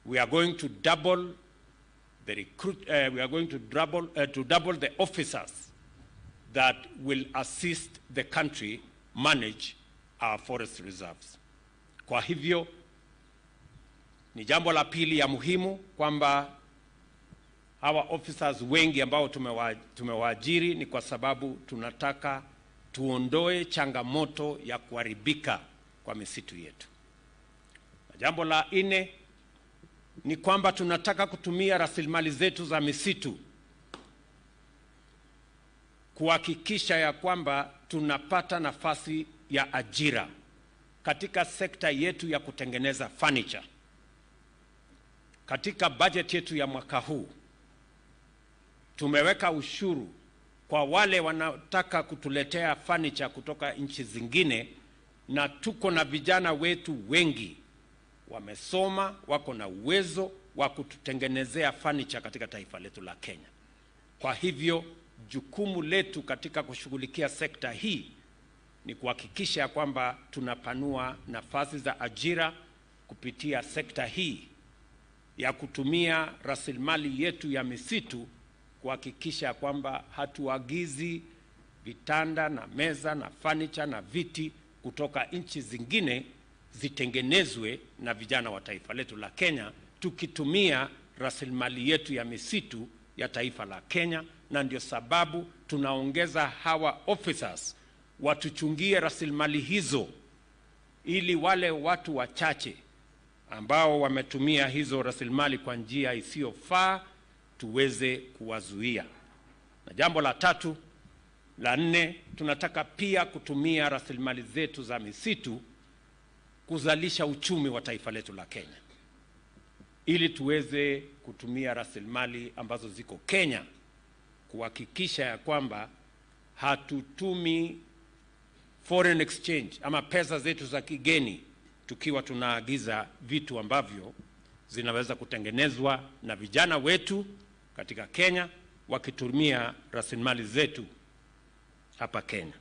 We are going to double the double the officers that will assist the country manage our forest reserves. Kwa hivyo ni jambo la pili ya muhimu kwamba hawa officers wengi ambao tumewaajiri ni kwa sababu tunataka tuondoe changamoto ya kuharibika kwa misitu yetu. Na jambo la nne ni kwamba tunataka kutumia rasilimali zetu za misitu kuhakikisha ya kwamba tunapata nafasi ya ajira katika sekta yetu ya kutengeneza furniture. Katika budget yetu ya mwaka huu tumeweka ushuru kwa wale wanataka kutuletea furniture kutoka nchi zingine, na tuko na vijana wetu wengi wamesoma, wako na uwezo wa kututengenezea furniture katika taifa letu la Kenya. Kwa hivyo jukumu letu katika kushughulikia sekta hii ni kuhakikisha kwamba tunapanua nafasi za ajira kupitia sekta hii ya kutumia rasilimali yetu ya misitu kuhakikisha kwamba hatuagizi vitanda na meza na furniture na viti kutoka nchi zingine zitengenezwe na vijana wa taifa letu la Kenya, tukitumia rasilimali yetu ya misitu ya taifa la Kenya. Na ndio sababu tunaongeza hawa officers watuchungie rasilimali hizo, ili wale watu wachache ambao wametumia hizo rasilimali kwa njia isiyofaa tuweze kuwazuia. Na jambo la tatu, la nne, tunataka pia kutumia rasilimali zetu za misitu kuzalisha uchumi wa taifa letu la Kenya, ili tuweze kutumia rasilimali ambazo ziko Kenya kuhakikisha ya kwamba hatutumi foreign exchange ama pesa zetu za kigeni tukiwa tunaagiza vitu ambavyo zinaweza kutengenezwa na vijana wetu katika Kenya wakitumia rasilimali zetu hapa Kenya.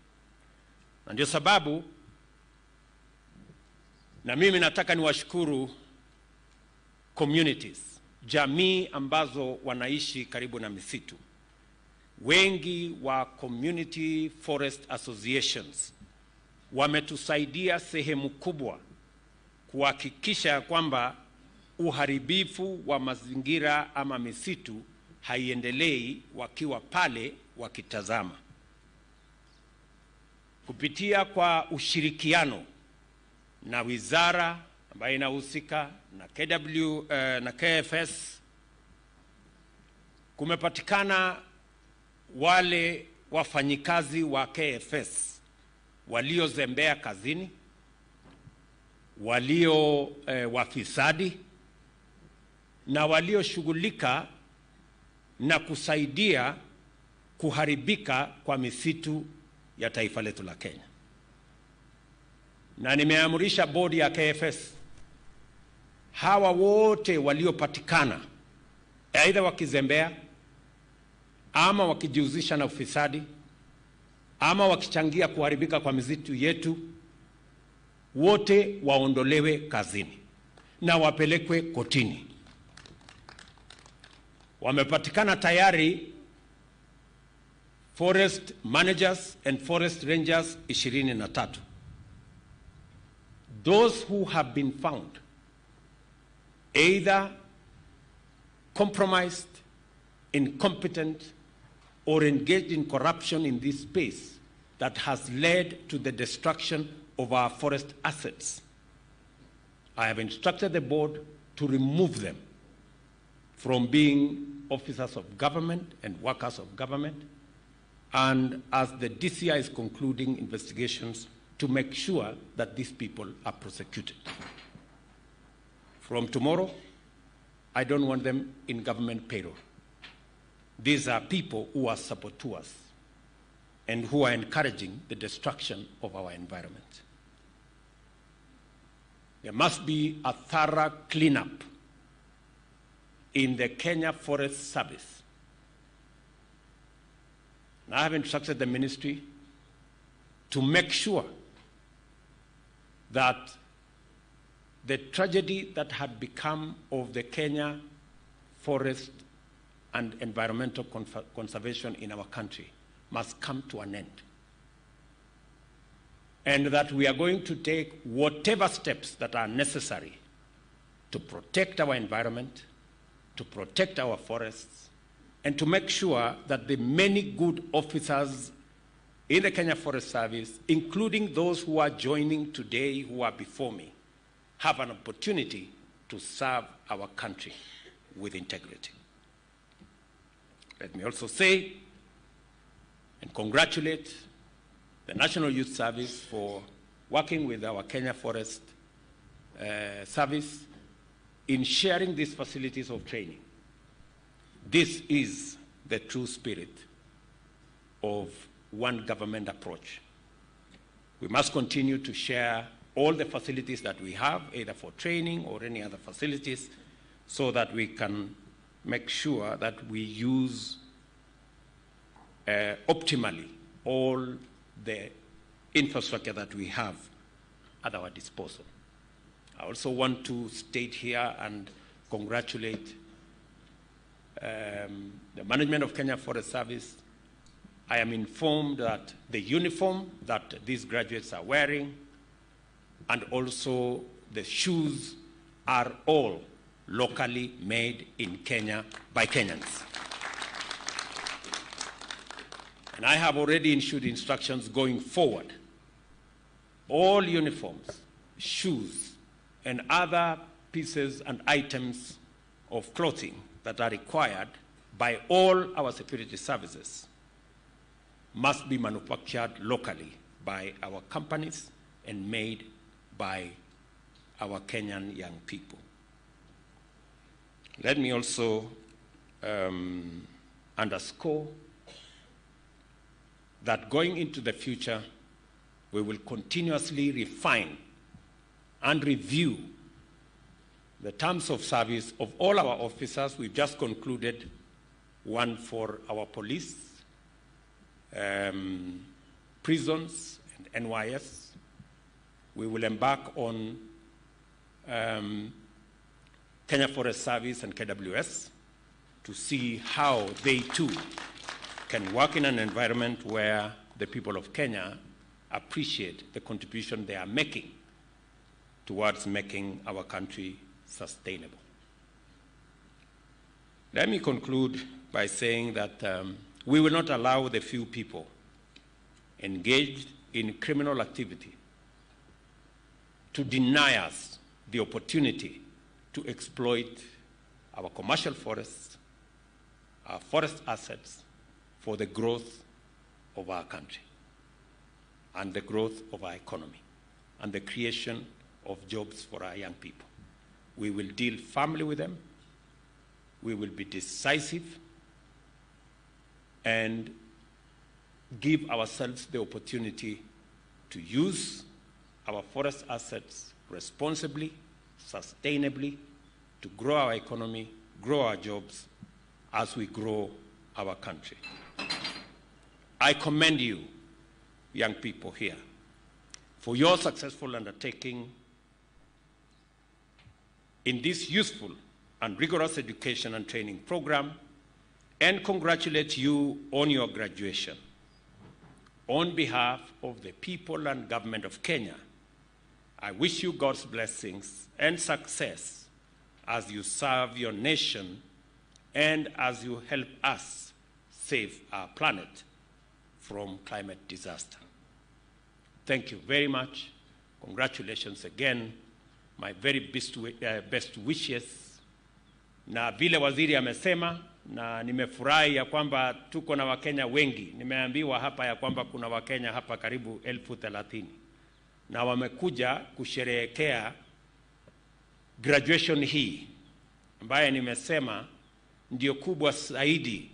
Na ndio sababu na mimi nataka niwashukuru communities, jamii ambazo wanaishi karibu na misitu. Wengi wa community forest associations wametusaidia sehemu kubwa kuhakikisha kwamba uharibifu wa mazingira ama misitu haiendelei wakiwa pale wakitazama. Kupitia kwa ushirikiano na wizara ambayo inahusika na KFS, kumepatikana wale wafanyikazi wa KFS waliozembea kazini, walio wafisadi na walioshughulika na kusaidia kuharibika kwa misitu ya taifa letu la Kenya. Na nimeamrisha bodi ya KFS, hawa wote waliopatikana aidha wakizembea ama wakijihusisha na ufisadi ama wakichangia kuharibika kwa misitu yetu, wote waondolewe kazini na wapelekwe kotini. Wamepatikana tayari forest managers and forest rangers 23. Those who have been found either compromised, incompetent, or engaged in corruption in this space that has led to the destruction of our forest assets, I have instructed the board to remove them from being officers of government and workers of government, and as the DCI is concluding investigations, to make sure that these people are prosecuted. From tomorrow, I don't want them in government payroll. These are people who are saboteurs and who are encouraging the destruction of our environment. There must be a thorough cleanup in the Kenya Forest Service. And I have instructed the ministry to make sure that the tragedy that had become of the Kenya forest and environmental conservation in our country must come to an end. And that we are going to take whatever steps that are necessary to protect our environment, to protect our forests, and to make sure that the many good officers in the Kenya Forest Service, including those who are joining today, who are before me, have an opportunity to serve our country with integrity. Let me also say and congratulate the National Youth Service for working with our Kenya Forest Service in sharing these facilities of training. This is the true spirit of one government approach. We must continue to share all the facilities that we have, either for training or any other facilities, so that we can make sure that we use optimally all the infrastructure that we have at our disposal. I also want to state here and congratulate the management of Kenya Forest Service. I am informed that the uniform that these graduates are wearing and also the shoes are all locally made in Kenya by Kenyans. And I have already issued instructions going forward. All uniforms, shoes, and other pieces and items of clothing that are required by all our security services must be manufactured locally by our companies and made by our Kenyan young people. Let me also underscore that going into the future, we will continuously refine and review the terms of service of all our officers. We've just concluded one for our police, prisons, and NYS. We will embark on Kenya Forest Service and KWS to see how they too can work in an environment where the people of Kenya appreciate the contribution they are making towards making our country sustainable. Let me conclude by saying that we will not allow the few people engaged in criminal activity to deny us the opportunity to exploit our commercial forests, our forest assets, for the growth of our country and the growth of our economy and the creation of jobs for our young people. We will deal firmly with them. We will be decisive and give ourselves the opportunity to use our forest assets responsibly, sustainably, to grow our economy, grow our jobs as we grow our country. I commend you, young people here, for your successful undertaking in this useful and rigorous education and training program, and congratulate you on your graduation. On behalf of the people and government of Kenya, I wish you God's blessings and success as you serve your nation and as you help us save our planet from climate disaster. Thank you very much. Congratulations again. My very best wishes. Na vile waziri amesema, na nimefurahi ya kwamba tuko na Wakenya wengi. Nimeambiwa hapa ya kwamba kuna Wakenya hapa karibu 30,000 na wamekuja kusherehekea graduation hii ambaye nimesema ndio kubwa zaidi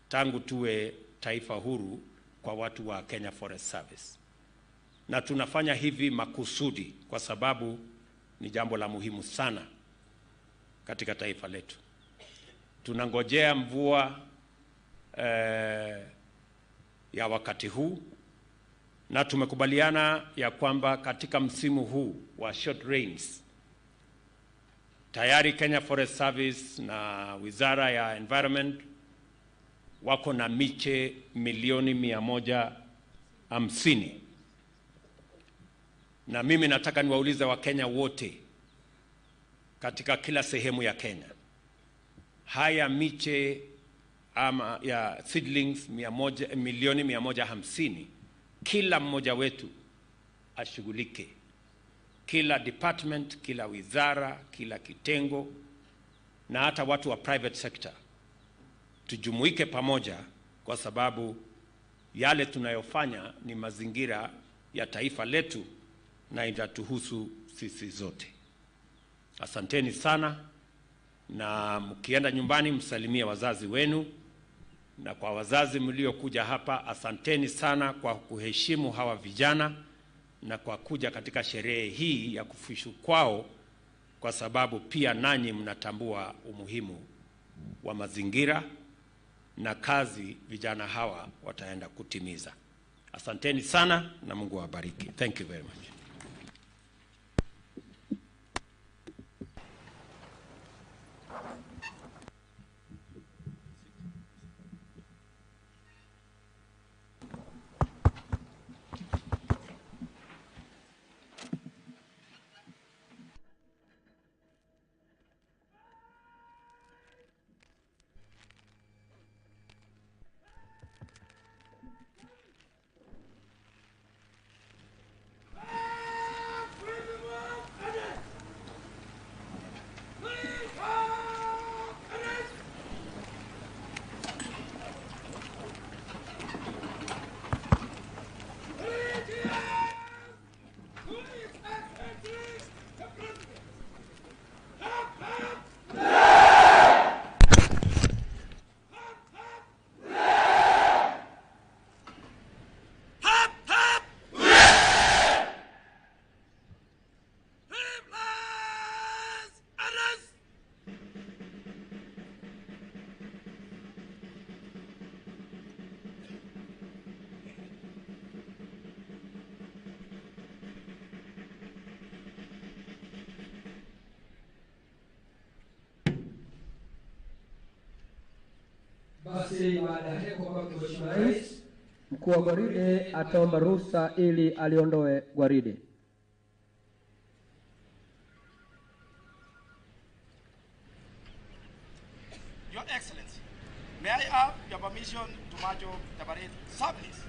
tangu tuwe taifa huru kwa watu wa Kenya Forest Service. Na tunafanya hivi makusudi kwa sababu ni jambo la muhimu sana katika taifa letu. Tunangojea mvua ya wakati huu, na tumekubaliana ya kwamba katika msimu huu wa short rains tayari Kenya Forest Service na Wizara ya Environment wako na miche milioni 150. Na mimi nataka niwaulize Wakenya wote katika kila sehemu ya Kenya, haya miche ama ya seedlings milioni 150, kila mmoja wetu ashughulike, kila department, kila wizara, kila kitengo, na hata watu wa private sector tujumuike pamoja, kwa sababu yale tunayofanya ni mazingira ya taifa letu na inatuhusu sisi zote. Asanteni sana, na mkienda nyumbani msalimie wazazi wenu, na kwa wazazi mliokuja hapa asanteni sana kwa kuheshimu hawa vijana na kwa kuja katika sherehe hii ya kufuzu kwao, kwa sababu pia nanyi mnatambua umuhimu wa mazingira na kazi vijana hawa wataenda kutimiza. Asanteni sana na Mungu awabariki. Thank you very much. Basi baada ya heko kwa Mheshimiwa Rais, mkuu wa gwaride ataomba ruhusa ili aliondoe gwaride. Your Excellency, may I have your permission to march off the parade service?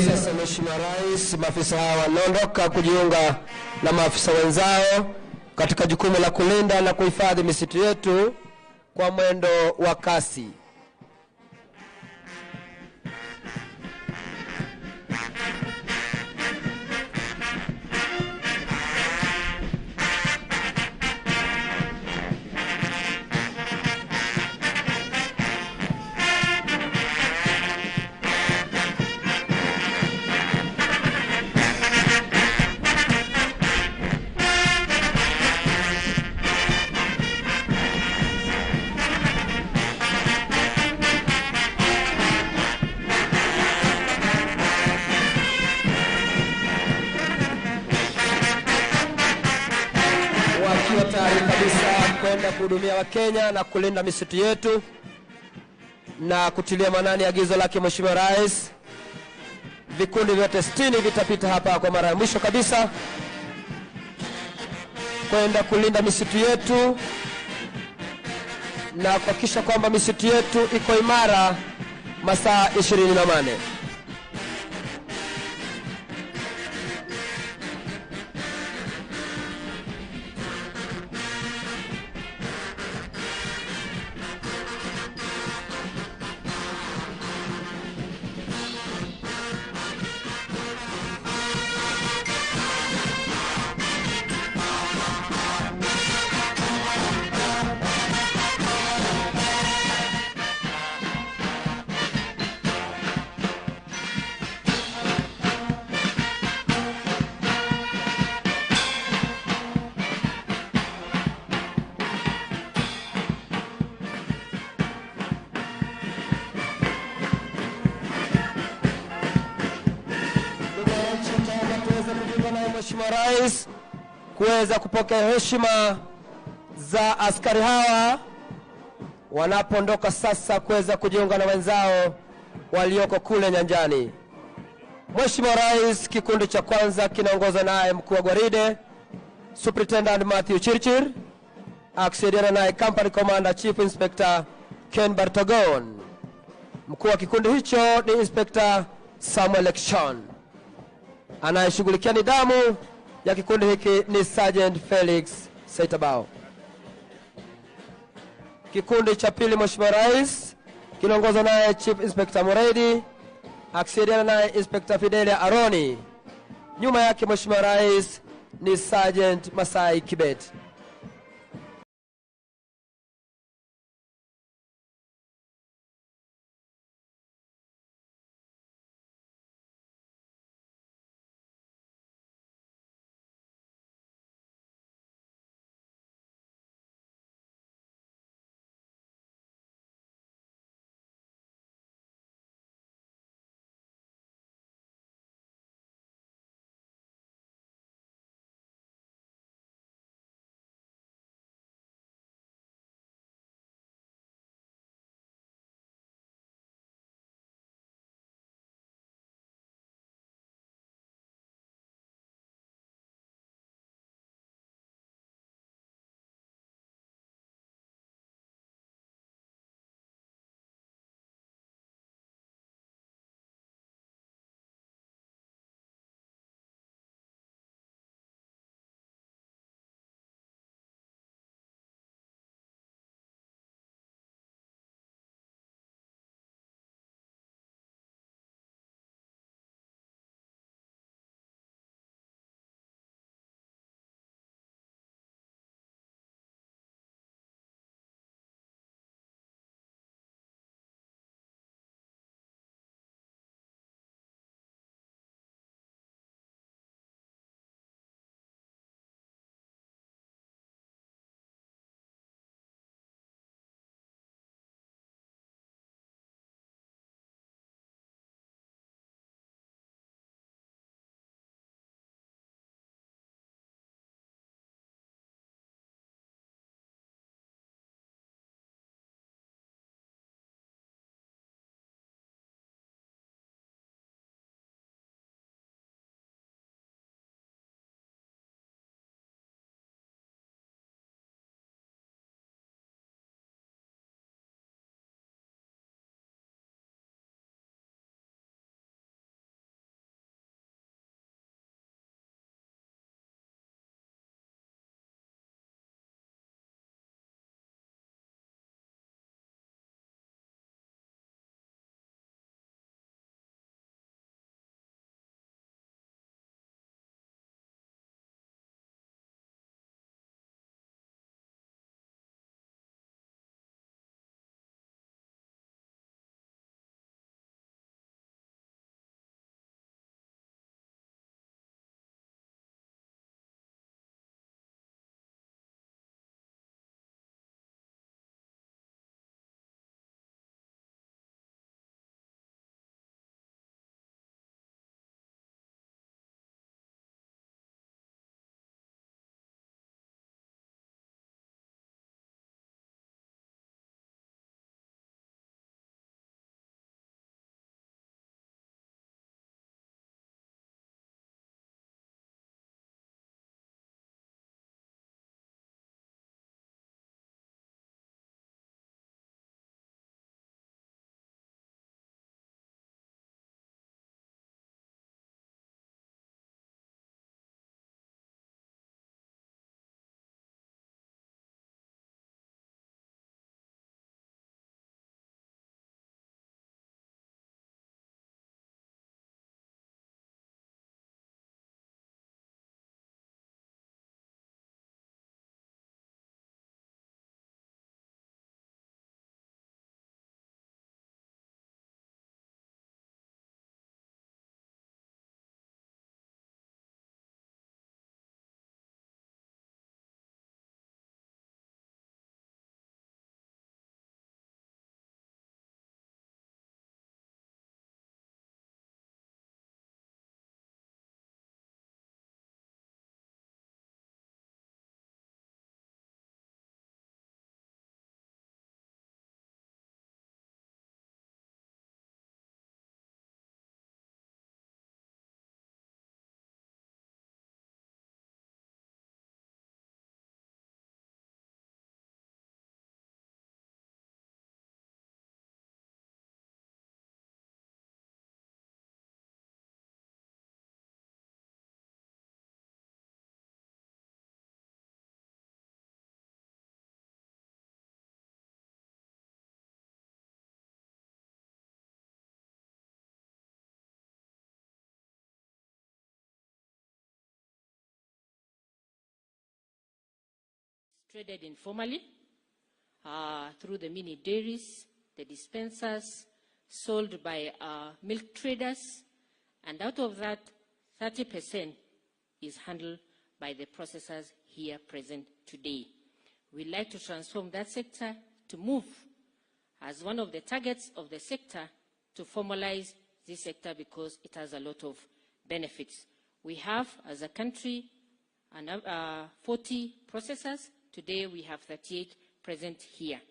Sasa Mheshimiwa Rais, maafisa hawa wanaondoka kujiunga na maafisa wenzao katika jukumu la kulinda na kuhifadhi misitu yetu kwa mwendo wa kasi. Kwenda kuhudumia Wakenya na kulinda misitu yetu na kutilia manani agizo lake Mheshimiwa Rais. Vikundi vyote 60 vitapita hapa kwa mara ya mwisho kabisa kwenda kulinda misitu yetu na kuhakikisha kwamba misitu yetu iko imara masaa 24. Mheshimiwa Rais kuweza kupokea heshima za askari hawa wanapoondoka sasa kuweza kujiunga na wenzao walioko kule nyanjani. Mheshimiwa Rais, kikundi cha kwanza kinaongozwa naye mkuu wa gwaride Superintendent Matthew Chirchir, akisaidiana naye Company Commander Chief Inspector Ken Bartogon. Mkuu wa kikundi hicho ni Inspector Samuel Lekshon. Anayeshughulikia nidhamu ya kikundi hiki ni Sergeant Felix Saitabao. Kikundi cha pili, Mheshimiwa Rais, kinaongozwa naye Chief Inspector Moredi, akisaidiana naye Inspector Fidelia Aroni. Nyuma yake Mheshimiwa Rais ni Sergeant Masai Kibet. traded informally through the mini dairies, the dispensers, sold by milk traders, and out of that, 30% is handled by the processors here present today. We'd like to transform that sector to move as one of the targets of the sector to formalize this sector because it has a lot of benefits. We have, as a country, 40 processors. Today we have 38 present here.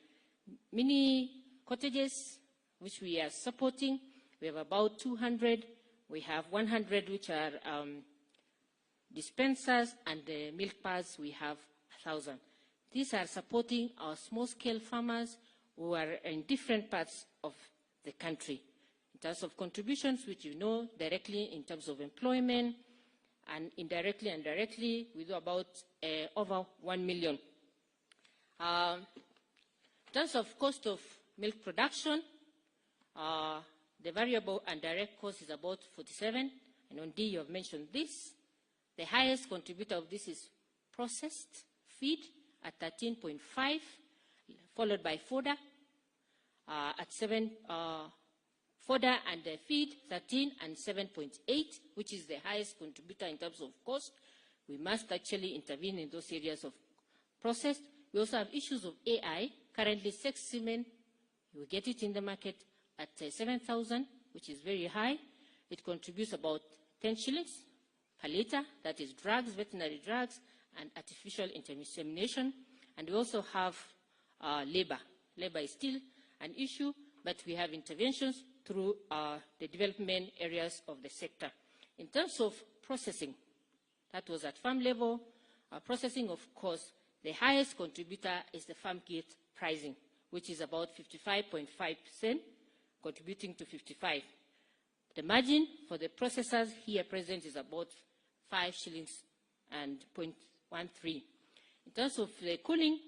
Mini cottages, which we are supporting, we have about 200. We have 100 which are dispensers, and the milk pads we have 1,000. These are supporting our small-scale farmers who are in different parts of the country. In terms of contributions, which you know directly in terms of employment, and indirectly and directly, we do about over 1 million. In terms of cost of milk production, the variable and direct cost is about 47, and on D you have mentioned this. The highest contributor of this is processed feed at 13.5, followed by fodder at 7, fodder and feed 13 and 7.8, which is the highest contributor in terms of cost. We must actually intervene in those areas of processed. We also have issues of AI. Currently, sex semen, we get it in the market at 7,000, which is very high. It contributes about 10 shillings per liter. That is drugs, veterinary drugs, and artificial insemination. And we also have labor. Labor is still an issue, but we have interventions through the development areas of the sector. In terms of processing, that was at farm level. Processing, of course, the highest contributor is the farm gate pricing, which is about 55.5%, contributing to 55. The margin for the processors here present is about 5 shillings and 0.13. In terms of the cooling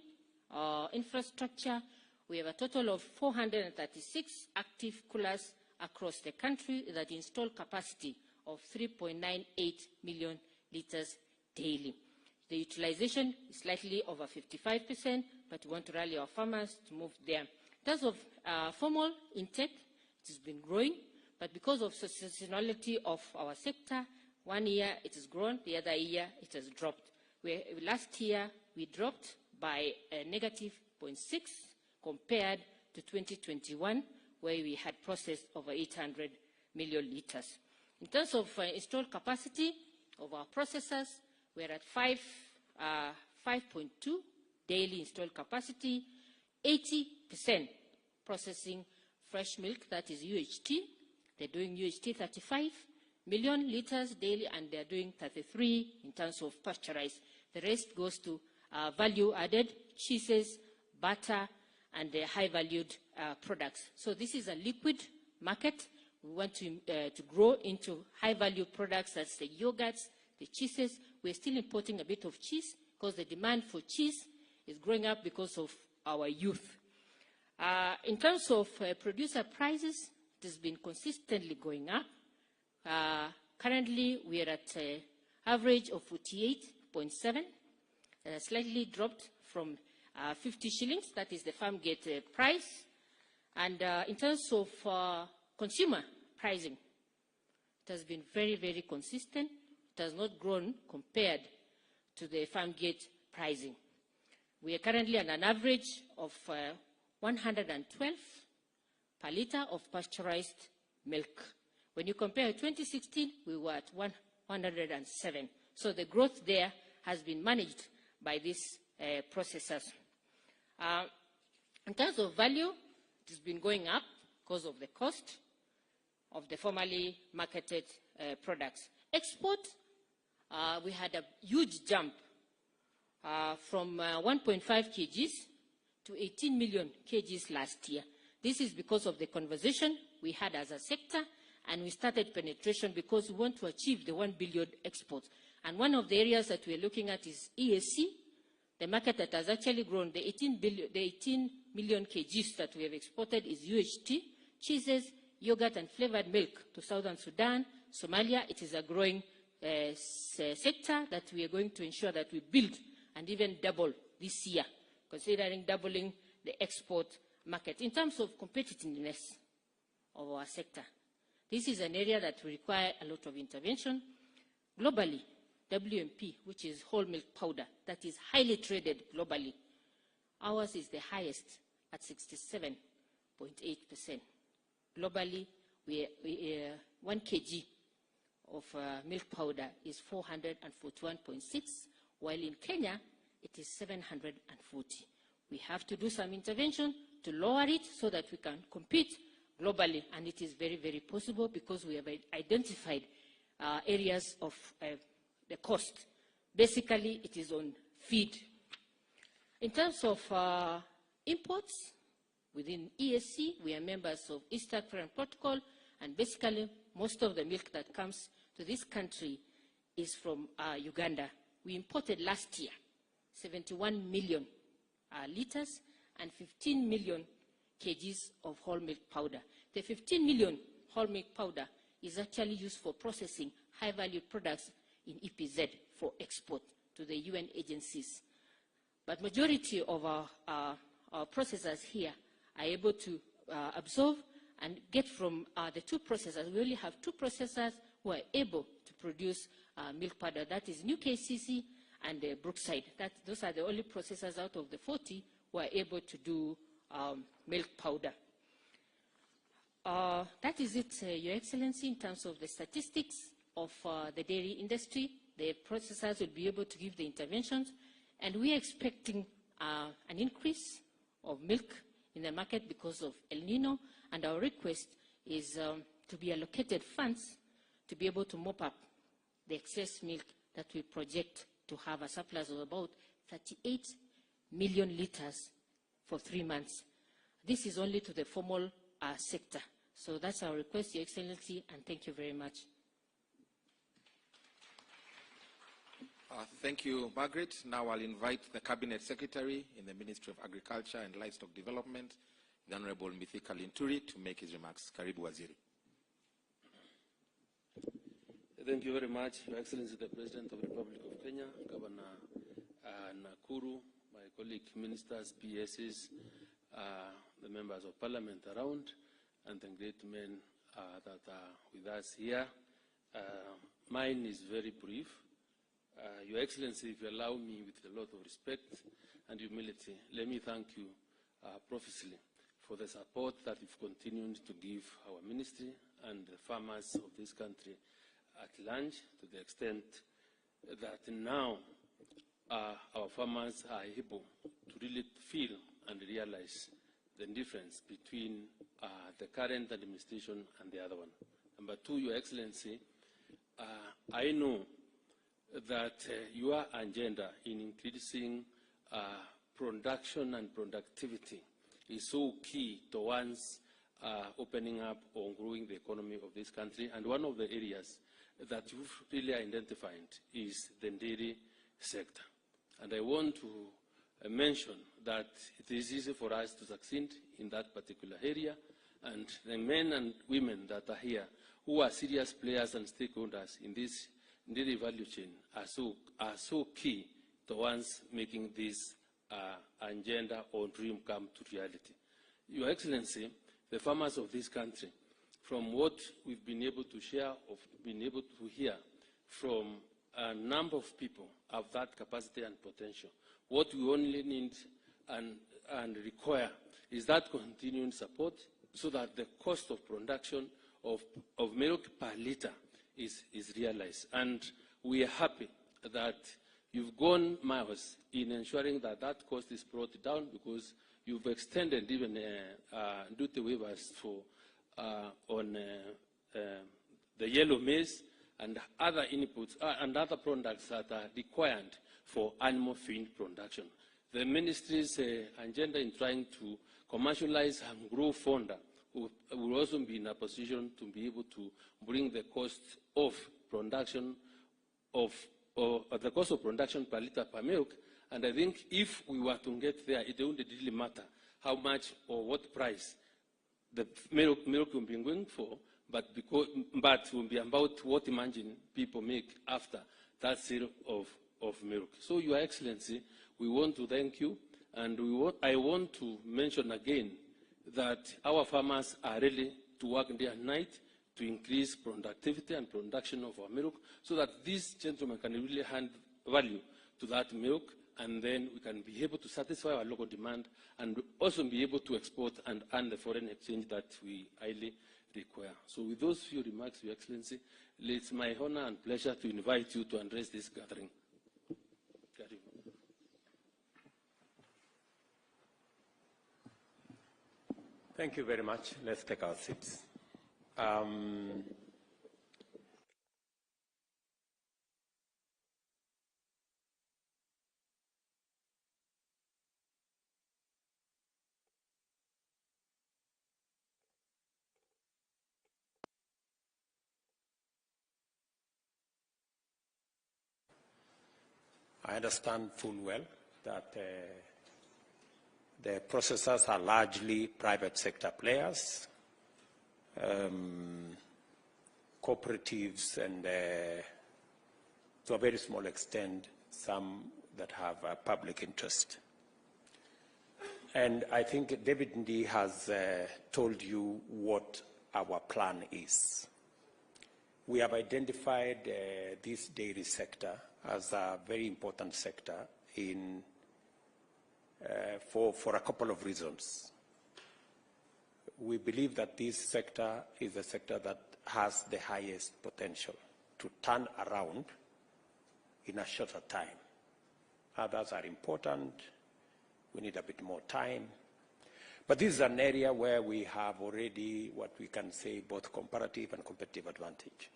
infrastructure, we have a total of 436 active coolers across the country that install capacity of 3.98 million liters daily. The utilization is slightly over 55%, but we want to rally our farmers to move there. In terms of formal intake, it has been growing, but because of seasonality of our sector, one year it has grown, the other year it has dropped. Last year, we dropped by a negative 0.6 compared to 2021, where we had processed over 800 million liters. In terms of installed capacity of our processors, we're at 5.2 daily installed capacity, 80% processing fresh milk, that is UHT. They're doing UHT 35 million liters daily, and they're doing 33 in terms of pasteurized. The rest goes to value-added cheeses, butter, and the high-valued products. So this is a liquid market. We want to grow into high-value products. That's the yogurts, the cheeses. We're still importing a bit of cheese because the demand for cheese is growing up because of our youth. In terms of producer prices, it has been consistently going up. Currently, we are at an average of 48.7, slightly dropped from 50 shillings. That is the farm gate price. And in terms of consumer pricing, it has been very, very consistent. It has not grown compared to the farm gate pricing. We are currently at an average of 112 per liter of pasteurized milk. When you compare 2016, we were at 107. So the growth there has been managed by these processors. In terms of value, it has been going up because of the cost of the formally marketed products. Export, we had a huge jump from 1.5 kgs to 18 million kgs last year. This is because of the conversation we had as a sector, and we started penetration because we want to achieve the 1 billion exports. And one of the areas that we're looking at is EAC, the market that has actually grown. The 18 million kgs that we have exported is UHT, cheeses, yogurt, and flavored milk to Southern Sudan, Somalia. It is a growing sector that we are going to ensure that we build and even double this year, considering doubling the export market. In terms of competitiveness of our sector, this is an area that will require a lot of intervention. Globally, WMP, which is whole milk powder, that is highly traded globally, ours is the highest at 67.8%. Globally, 1 kg of milk powder is 441.6, while in Kenya, it is 740. We have to do some intervention to lower it so that we can compete globally, and it is very, very possible because we have identified areas of the cost. Basically, it is on feed. In terms of imports, within ESC, we are members of East African Protocol, and basically, most of the milk that comes to this country is from Uganda. We imported last year 71 million liters and 15 million kgs of whole milk powder. The 15 million whole milk powder is actually used for processing high-value products in EPZ for export to the UN agencies. But majority of our processors here are able to absorb and get from the two processors. We only have two processors who are able to produce milk powder. That is New KCC and Brookside. Those are the only processors out of the 40 who are able to do milk powder. That is it, Your Excellency, in terms of the statistics of the dairy industry. The processors will be able to give the interventions, and we are expecting an increase of milk in the market because of El Nino, and our request is to be allocated funds to be able to mop up the excess milk that we project to have a surplus of about 38 million liters for 3 months. This is only to the formal sector. So that's our request, Your Excellency, and thank you very much. Thank you, Margaret. Now I'll invite the Cabinet Secretary in the Ministry of Agriculture and Livestock Development, the Honorable Mithika Linturi, to make his remarks. Karibu Waziri. Thank you very much, Your Excellency, the President of the Republic of Kenya, Governor Nakuru, my colleague ministers, PSs, the members of Parliament around, and the great men that are with us here. Mine is very brief. Your Excellency, if you allow me, with a lot of respect and humility, let me thank you profusely for the support that you've continued to give our ministry and the farmers of this country at large, to the extent that now our farmers are able to really feel and realize the difference between the current administration and the other one. Number two, Your Excellency, I know that your agenda in increasing production and productivity is so key towards opening up or growing the economy of this country. And one of the areas that you've really identified is the dairy sector. And I want to mention that it is easy for us to succeed in that particular area, and the men and women that are here who are serious players and stakeholders in this dairy value chain are so key towards making this agenda or dream come to reality. Your Excellency, the farmers of this country, from what we've been able to share, or been able to hear from a number of people of that capacity and potential, what we only need and require is that continuing support so that the cost of production of milk per liter is realized. And we are happy that you've gone miles in ensuring that that cost is brought down, because you've extended even duty waivers for on the yellow maize and other inputs and other products that are required for animal feed production. The ministry's agenda in trying to commercialize and grow fonder will also be in a position to be able to bring the cost of production the cost of production per liter per milk. And I think if we were to get there, it wouldn't really matter how much or what price the milk will be going for, but will be about what margin people make after that sale of of milk. So, Your Excellency, we want to thank you, and I want to mention again that our farmers are ready to work day and night to increase productivity and production of our milk, so that these gentlemen can really hand value to that milk, and then we can be able to satisfy our local demand and also be able to export and earn the foreign exchange that we highly require. So with those few remarks, Your Excellency, it's my honor and pleasure to invite you to address this gathering. Thank you very much. Let's take our seats. I understand full well that the processors are largely private sector players, cooperatives, and to a very small extent, some that have a public interest. And I think David Ndii has told you what our plan is. We have identified this dairy sector as a very important sector for a couple of reasons. We believe that this sector is a sector that has the highest potential to turn around in a shorter time. Others are important. We need a bit more time. But this is an area where we have already what we can say both comparative and competitive advantage.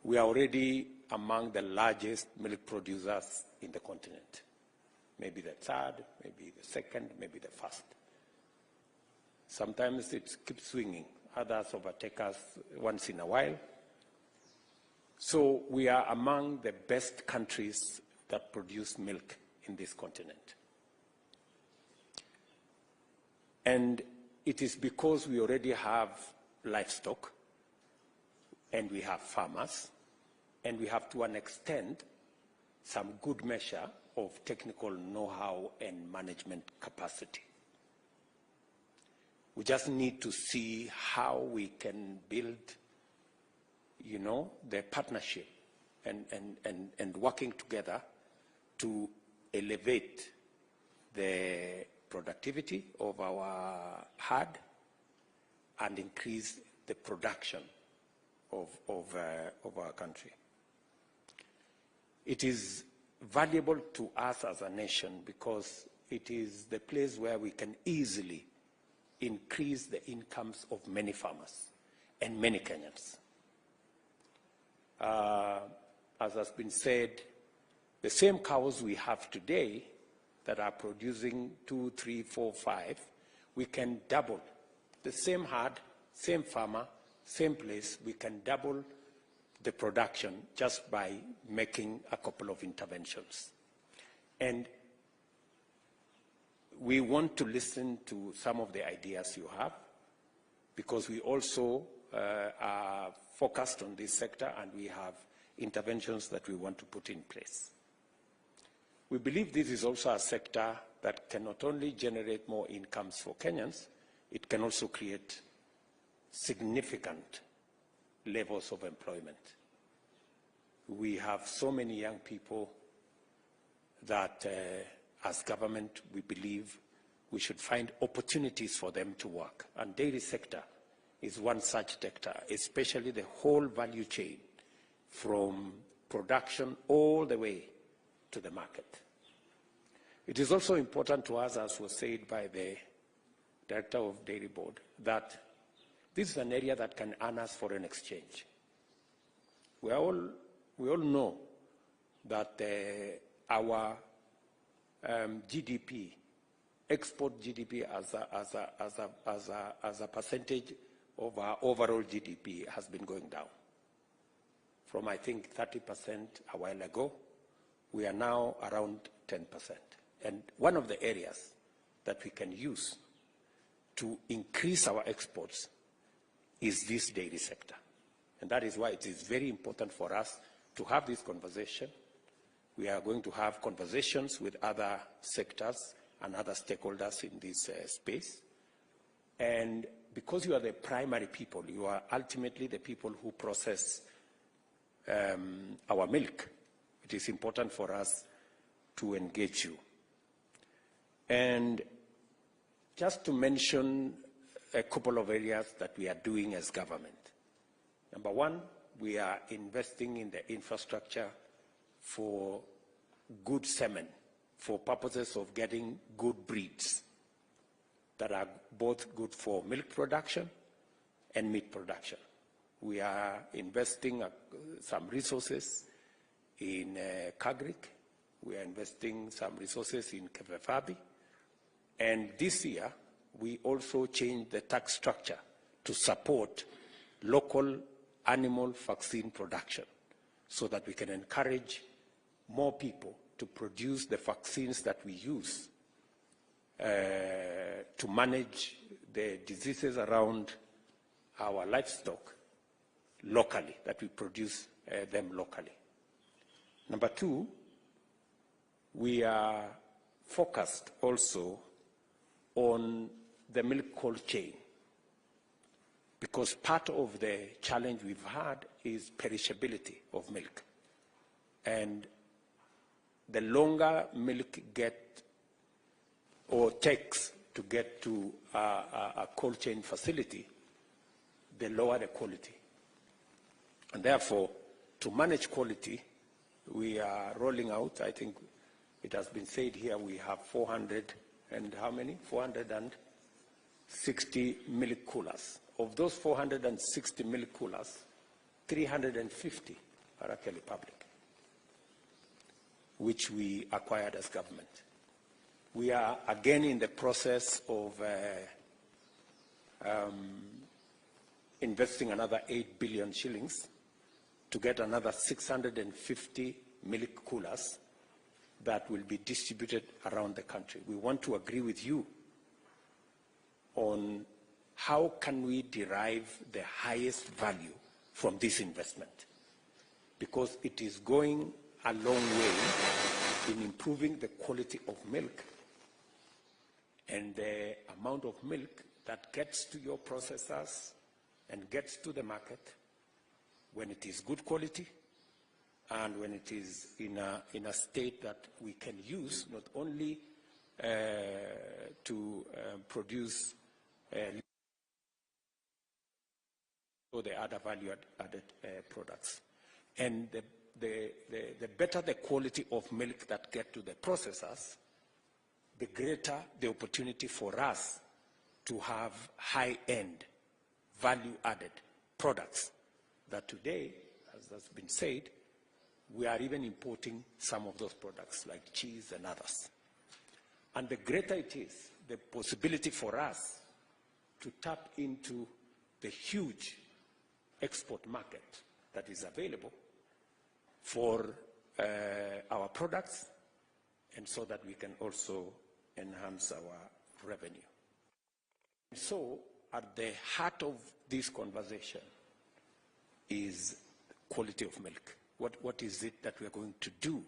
We are already among the largest milk producers in the continent. Maybe the third, maybe the second, maybe the first. Sometimes it keeps swinging. Others overtake us once in a while. So we are among the best countries that produce milk in this continent. And it is because we already have livestock, and we have farmers, and we have, to an extent, some good measure of technical know-how and management capacity. We just need to see how we can build, the partnership and working together to elevate the productivity of our herd and increase the production of our country. It is valuable to us as a nation because it is the place where we can easily increase the incomes of many farmers and many Kenyans. As has been said, the same cows we have today that are producing 2, 3, 4, 5, we can double. The same herd, same farmer, same place, we can double the production just by making a couple of interventions. And we want to listen to some of the ideas you have, because we also are focused on this sector and we have interventions that we want to put in place. We believe this is also a sector that can not only generate more incomes for Kenyans, it can also create significant levels of employment. We have so many young people that as government we believe we should find opportunities for them to work. And dairy sector is one such sector, especially the whole value chain from production all the way to the market. It is also important to us, as was said by the Director of Dairy Board, that this is an area that can earn us foreign exchange. We all know that our GDP, export GDP as a percentage of our overall GDP has been going down. From, I think, 30% a while ago, we are now around 10%. And one of the areas that we can use to increase our exports is this dairy sector. And that is why it is very important for us to have this conversation We are going to have conversations with other sectors and other stakeholders in this space. And because you are the primary people, you are ultimately the people who process our milk, it is important for us to engage you. And just to mention a couple of areas that we are doing as government. Number one, we are investing in the infrastructure for good semen, for purposes of getting good breeds that are both good for milk production and meat production. We are investing some resources in Kagrik. We are investing some resources in Kevefabi. And this year, we also changed the tax structure to support local animal vaccine production so that we can encourage more people to produce the vaccines that we use to manage the diseases around our livestock locally, that we produce them locally. Number two, we are focused also on the milk cold chain, because part of the challenge we've had is perishability of milk. And the longer milk takes to get to a cold chain facility, the lower the quality. And therefore, to manage quality, we are rolling out, I think it has been said here, we have 400 and how many? 460 milk coolers. Of those 460 milk coolers, 350 are actually public, which we acquired as government. We are again in the process of investing another 8 billion shillings to get another 650 milk coolers that will be distributed around the country. We want to agree with you on how can we derive the highest value from this investment, because it is going a long way in improving the quality of milk and the amount of milk that gets to your processors and gets to the market when it is good quality and when it is in a state that we can use not only to produce the other value-added products. And the better the quality of milk that get to the processors, the greater the opportunity for us to have high-end, value-added products that today, as has been said, we are even importing some of those products like cheese and others. And the greater it is, the possibility for us to tap into the huge export market that is available for our products, and so that we can also enhance our revenue. So at the heart of this conversation is quality of milk. What is it that we are going to do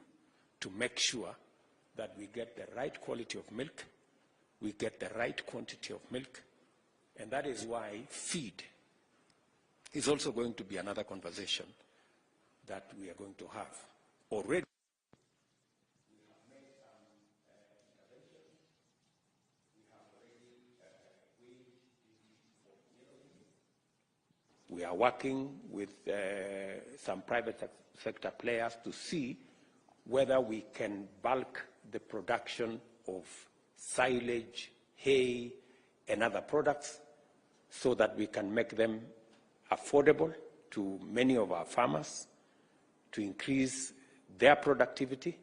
to make sure that we get the right quality of milk, we get the right quantity of milk, and that is why feed is also going to be another conversation that we are going to have. Already, we are working with some private sector players to see whether we can bulk the production of silage, hay, and other products so that we can make them affordable to many of our farmers, to increase their productivity,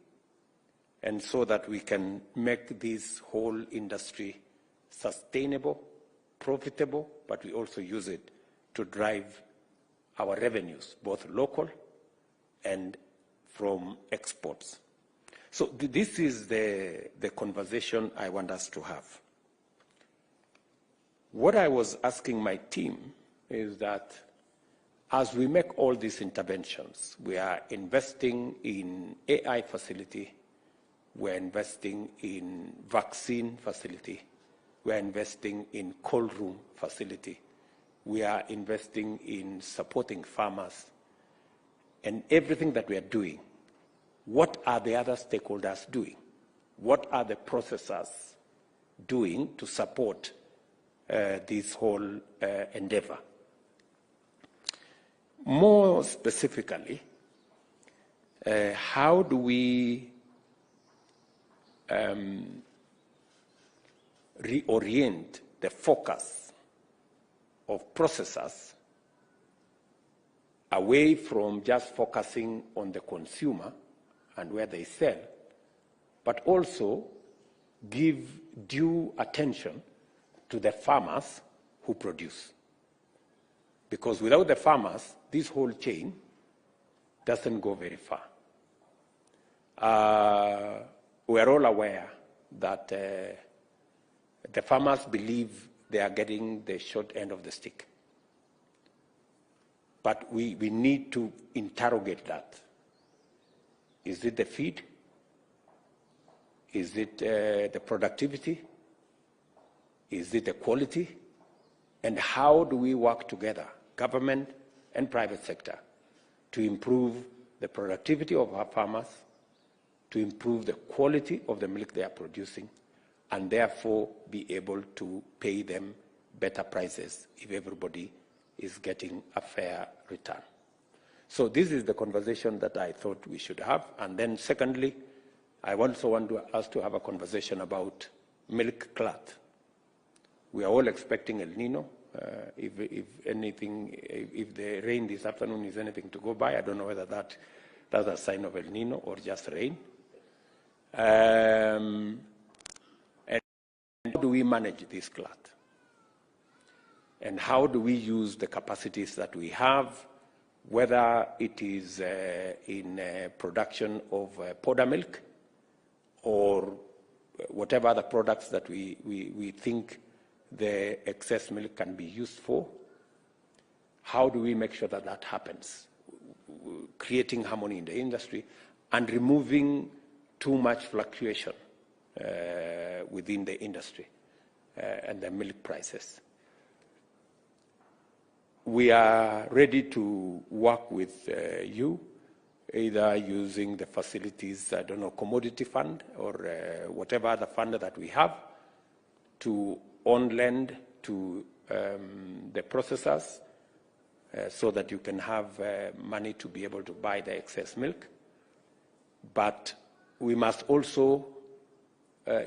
and so that we can make this whole industry sustainable, profitable, but we also use it to drive our revenues, both local and from exports. So this is the conversation I want us to have. What I was asking my team is that as we make all these interventions, we are investing in AI facility, we're investing in vaccine facility, we're investing in cold room facility, we are investing in supporting farmers, and everything that we are doing, what are the other stakeholders doing? What are the processors doing to support this whole endeavor? More specifically, how do we reorient the focus of processors away from just focusing on the consumer and where they sell, but also give due attention to the farmers who produce? Because without the farmers, this whole chain doesn't go very far. We're all aware that the farmers believe they are getting the short end of the stick. But we need to interrogate that. Is it the feed? Is it the productivity? Is it the quality? And how do we work together, government and private sector, to improve the productivity of our farmers, to improve the quality of the milk they are producing, and therefore be able to pay them better prices if everybody is getting a fair return? So this is the conversation that I thought we should have. And then secondly, I also want us to have a conversation about milk glut. We are all expecting El Nino. If the rain this afternoon is anything to go by, I don't know whether that's a sign of El Nino or just rain. And how do we manage this glut? And how do we use the capacities that we have, whether it is in production of powder milk or whatever other products that we think the excess milk can be used for? How do we make sure that that happens? Creating harmony in the industry and removing too much fluctuation within the industry and the milk prices. We are ready to work with you, either using the facilities, I don't know, commodity fund or whatever other fund that we have, to on-lend to the processors so that you can have money to be able to buy the excess milk. But we must also,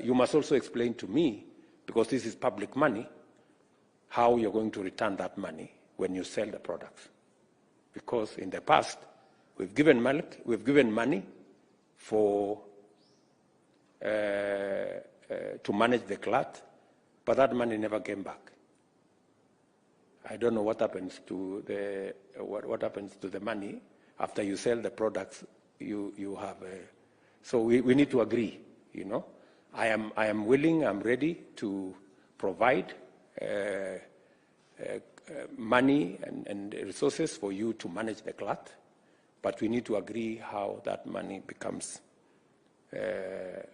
you must also explain to me, because this is public money, how you're going to return that money when you sell the products. Because in the past, we've given milk, we've given money for to manage the glut, but that money never came back. I don't know what happens to the what happens to the money after you sell the products you have. So we need to agree. You know, I am willing, I'm ready to provide money and resources for you to manage the glut, but we need to agree how that money becomes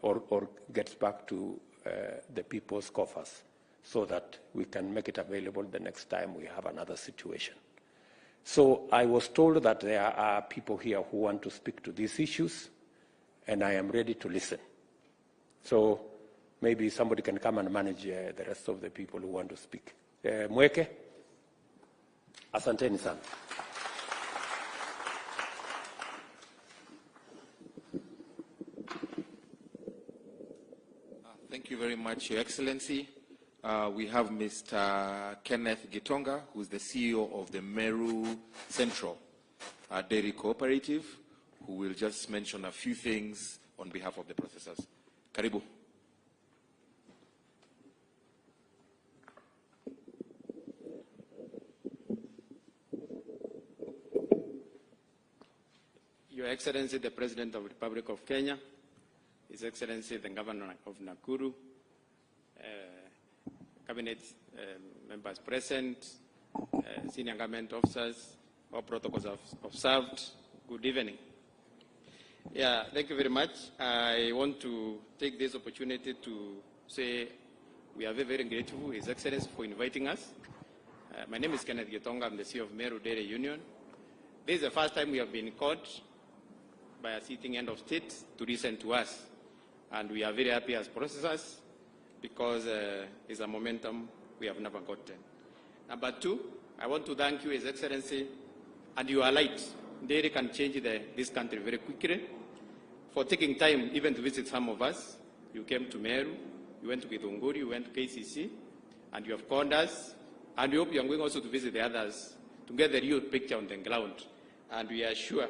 or gets back to the people's coffers, so that we can make it available the next time we have another situation. So I was told that there are people here who want to speak to these issues, and I am ready to listen. So maybe somebody can come and manage the rest of the people who want to speak. Mweke, asanteni sana. Thank you very much, Your Excellency. We have Mr. Kenneth Gitonga, who is the CEO of the Meru Central Dairy Cooperative, who will just mention a few things on behalf of the processors. Karibu. Your Excellency, the President of the Republic of Kenya, His Excellency, the Governor of Nakuru, Cabinet members present, senior government officers, all protocols have observed. Good evening. Yeah, thank you very much. I want to take this opportunity to say we are very, very grateful, His Excellency, for inviting us. My name is Kenneth Gitonga. I'm the CEO of Meru Dairy Union. This is the first time we have been called by a sitting end of state to listen to us. And we are very happy as processors because it's a momentum we have never gotten. Number two, I want to thank you, His Excellency, and you are right. Dairy can change this country very quickly. For taking time even to visit some of us, you came to Meru, you went to Githunguri, you went to KCC, and you have called us. And we hope you are going also to visit the others to get the real picture on the ground. And we are sure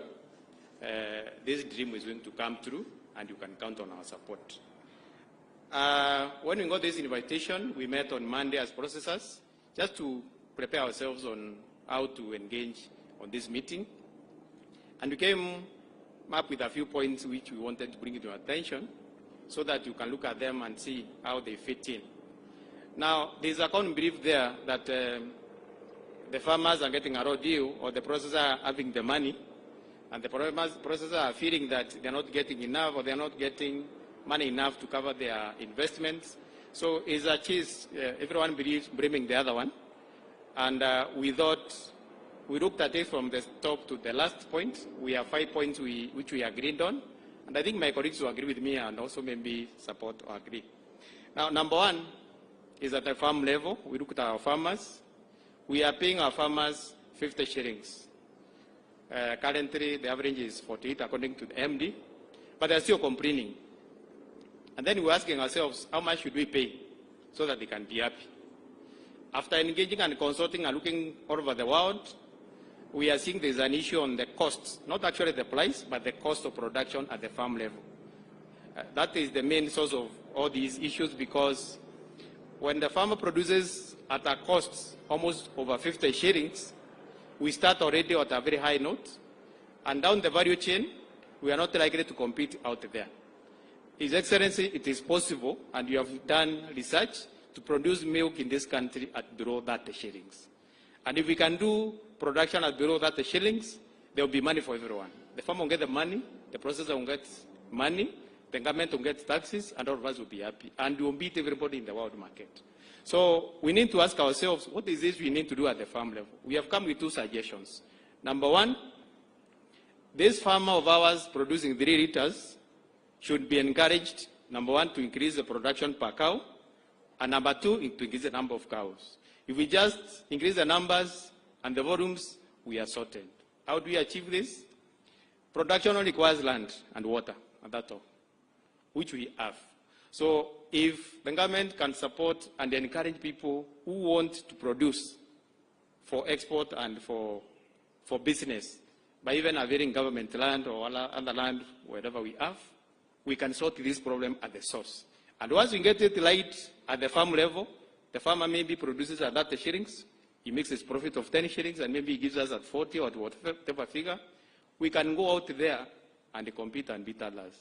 this dream is going to come true, and you can count on our support. When we got this invitation, we met on Monday as processors, just to prepare ourselves on how to engage on this meeting. And we came up with a few points which we wanted to bring to your attention so that you can look at them and see how they fit in. Now, there's a common belief there that the farmers are getting a raw deal or the processors are having the money, and the processors are feeling that they're not getting enough or they're not getting money enough to cover their investments. So it's a case, everyone believes blaming the other one. And we thought, we looked at it from the top to the last point. We have 5 points which we agreed on. And I think my colleagues will agree with me and also maybe support or agree. Now, number one is at the farm level. We looked at our farmers. We are paying our farmers 50 shillings. Currently, the average is 48 according to the MD, but they're still complaining. And then we're asking ourselves, how much should we pay so that they can be happy? After engaging and consulting and looking all over the world, we are seeing there's an issue on the costs, not actually the price, but the cost of production at the farm level. That is the main source of all these issues, because when the farmer produces at a cost almost over 50 shillings, we start already at a very high note, and down the value chain, we are not likely to compete out there. His Excellency, it is possible, and you have done research, to produce milk in this country at below 30 shillings. And if we can do production at below 30 shillings, there will be money for everyone. The farmer will get the money, the processor will get money, the government will get taxes, and all of us will be happy. And we will beat everybody in the world market. So we need to ask ourselves, what is this we need to do at the farm level? We have come with 2 suggestions. Number one, this farmer of ours producing 3 liters should be encouraged, number one, to increase the production per cow, and number 2, to increase the number of cows. If we just increase the numbers and the volumes, we are sorted. How do we achieve this? Production only requires land and water, and that's all, which we have. So if the government can support and encourage people who want to produce for export and for business, by even availing government land or other land, wherever we have, we can sort this problem at the source. And once we get it right at the farm level, the farmer maybe produces at 30 shillings, he makes his profit of 10 shillings, and maybe he gives us at 40 or whatever figure. We can go out there and compete and beat others.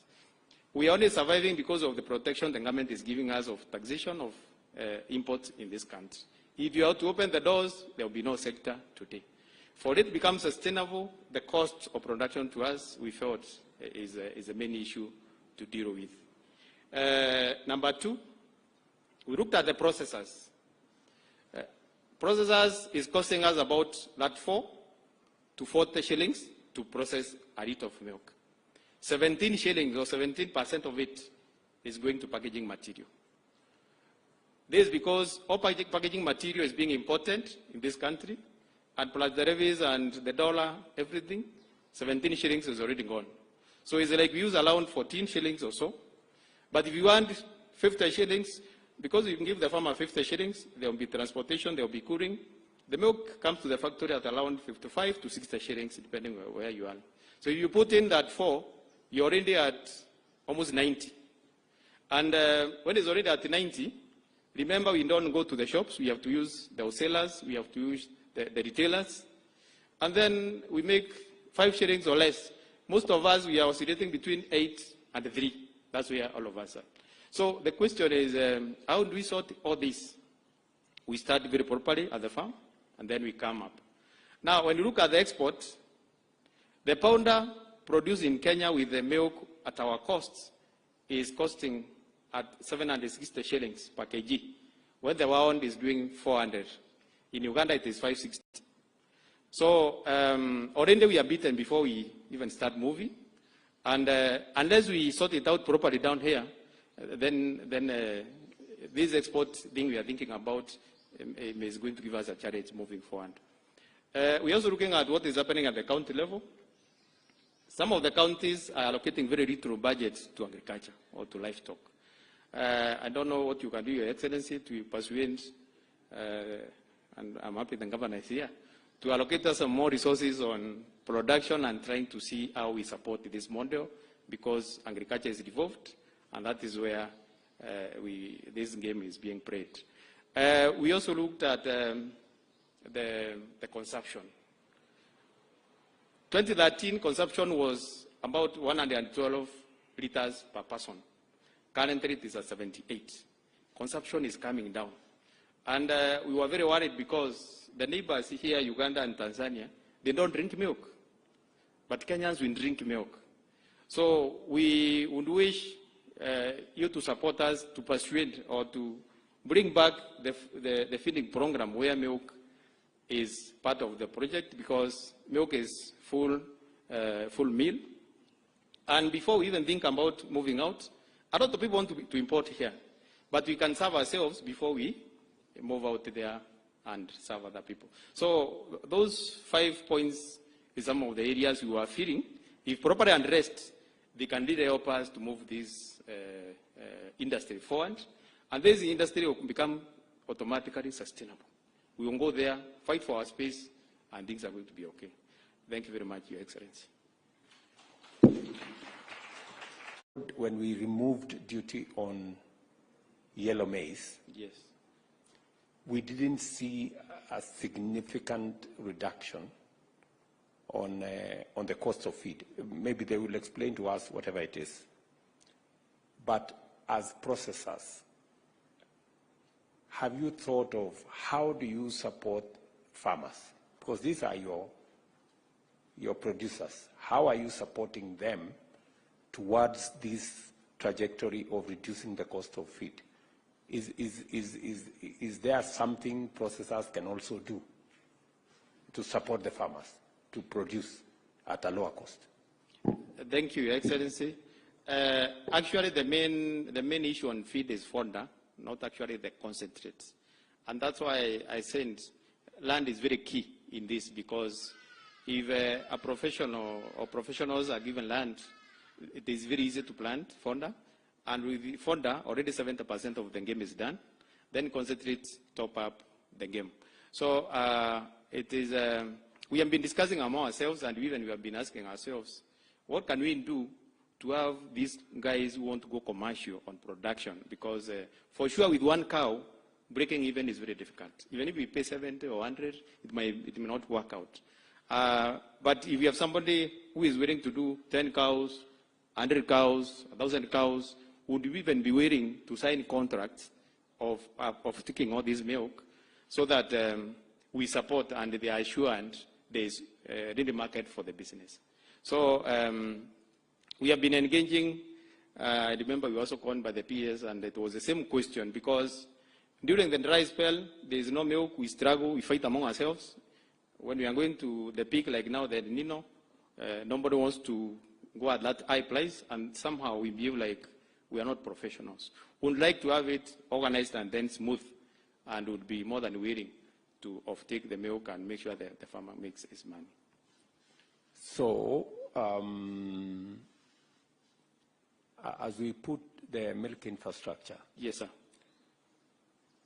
We are only surviving because of the protection the government is giving us of taxation of imports in this country. If you are to open the doors, there will be no sector today. For it to become sustainable, the cost of production to us, we felt, is a main issue to deal with. Number 2, we looked at the processors. Processors is costing us about that 4 to 40 shillings to process a liter of milk. 17 shillings or 17% of it is going to packaging material. This is because all packaging material is being imported in this country, and plus the levies and the dollar, everything, 17 shillings is already gone. So it's like we use around 14 shillings or so. But if you want 50 shillings, because you can give the farmer 50 shillings, there will be transportation, there will be cooling. The milk comes to the factory at around 55 to 60 shillings, depending where you are. So if you put in that 4, you're already at almost 90. And when it's already at 90, remember we don't go to the shops, we have to use the wholesalers, we have to use the retailers. And then we make 5 shillings or less. Most of us, we are oscillating between 8 and 3. That's where all of us are. So the question is, how do we sort all this? We start very properly at the farm, and then we come up. Now, when you look at the export, the pounder produced in Kenya with the milk at our costs is costing at 760 shillings per kg, when the one is doing 400. In Uganda, it is 560. So already we are beaten before we even start moving. And unless we sort it out properly down here, then this export thing we are thinking about is going to give us a challenge moving forward. We're also looking at what is happening at the county level. Some of the counties are allocating very little budgets to agriculture or to livestock. I don't know what you can do, Your Excellency, to persuade, and I'm happy the governor is here, to allocate us some more resources on production and trying to see how we support this model, because agriculture is devolved, and that is where this game is being played. We also looked at the consumption. 2013 consumption was about 112 liters per person. Currently it is at 78. Consumption is coming down. And we were very worried because the neighbors here, Uganda and Tanzania, they don't drink milk. But Kenyans will drink milk. So we would wish you to support us to persuade or to bring back the feeding program where milk is part of the project, because milk is full meal. And before we even think about moving out, a lot of people want to import here. But we can serve ourselves before we move out there and serve other people. So those 5 points is some of the areas we are feeling. If properly addressed, they can really help us to move this industry forward. And this industry will become automatically sustainable. We will go there, fight for our space, and things are going to be okay. Thank you very much, Your Excellency. When we removed duty on yellow maize, yes, we didn't see a significant reduction on the cost of feed. Maybe they will explain to us whatever it is. But as processors, have you thought of how do you support farmers? Because these are your producers. How are you supporting them towards this trajectory of reducing the cost of feed? Is there something processors can also do to support the farmers to produce at a lower cost? Thank you, Your Excellency. Actually, the main issue on feed is fodder, not actually the concentrates. And that's why I said land is very key in this, because if a professional or professionals are given land, it is very easy to plant fodder. And with the fodder, already 70% of the game is done. Then concentrates top up the game. So it is, we have been discussing among ourselves, and even we have been asking ourselves, what can we do to have these guys who want to go commercial on production? Because for sure with one cow, breaking even is very difficult. Even if we pay 70 or 100, it may not work out. But if you have somebody who is willing to do 10 cows, 100 cows, 1,000 cows, would we even be willing to sign contracts of taking all this milk, so that we support and they are assured there is really market for the business. So we have been engaging. I remember we were also called by the PS, and it was the same question, because during the dry spell, there is no milk, we struggle, we fight among ourselves. When we are going to the peak like now, the El Nino, nobody wants to go at that high price, and somehow we feel like we are not professionals. We would like to have it organized and then smooth, and would be more than willing to take the milk and make sure that the farmer makes his money. So, as we put the milk infrastructure, yes, sir,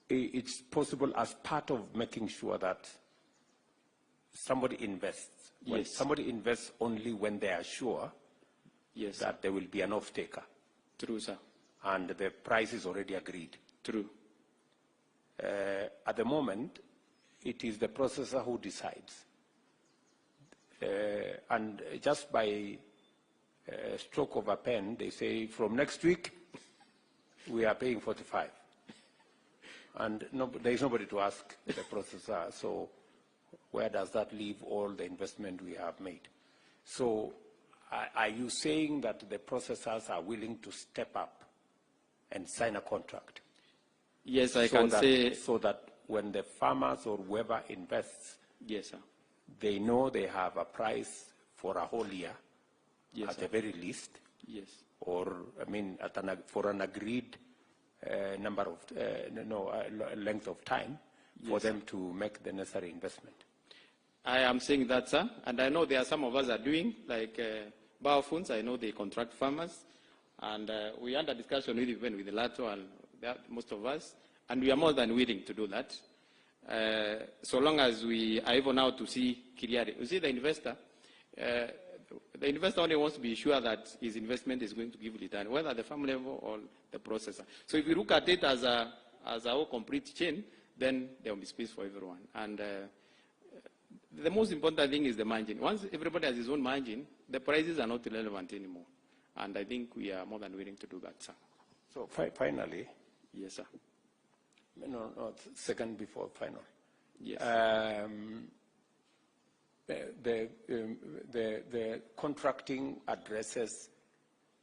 it's possible as part of making sure that somebody invests. When yes, somebody invests only when they are sure, yes, that there will be an off-taker. True, sir. And the price is already agreed. True. At the moment, it is the processor who decides. And just by stroke of a pen, they say, from next week, we are paying 45. And there is nobody to ask the processor. So where does that leave all the investment we have made? So are you saying that the processors are willing to step up and sign a contract? Yes, I can say. So that when the farmers or whoever invests, yes, sir, they know they have a price for a whole year, yes, at sir, the very least. Yes. Or, I mean, for an agreed number of, length of time for yes, them sir, to make the necessary investment. I am saying that, sir, and I know there are some of us are doing, like biofunds. I know they contract farmers, and we are under discussion with the LATO and most of us, and we are more than willing to do that. So long as we are able now to see clearly. You see, the investor only wants to be sure that his investment is going to give return, whether at the farm level or the processor. So if you look at it as a whole complete chain, then there will be space for everyone. And the most important thing is the margin. Once everybody has his own margin, the prices are not relevant anymore. And I think we are more than willing to do that, sir. So finally. Yes, sir. No, second before final. Yes. The contracting addresses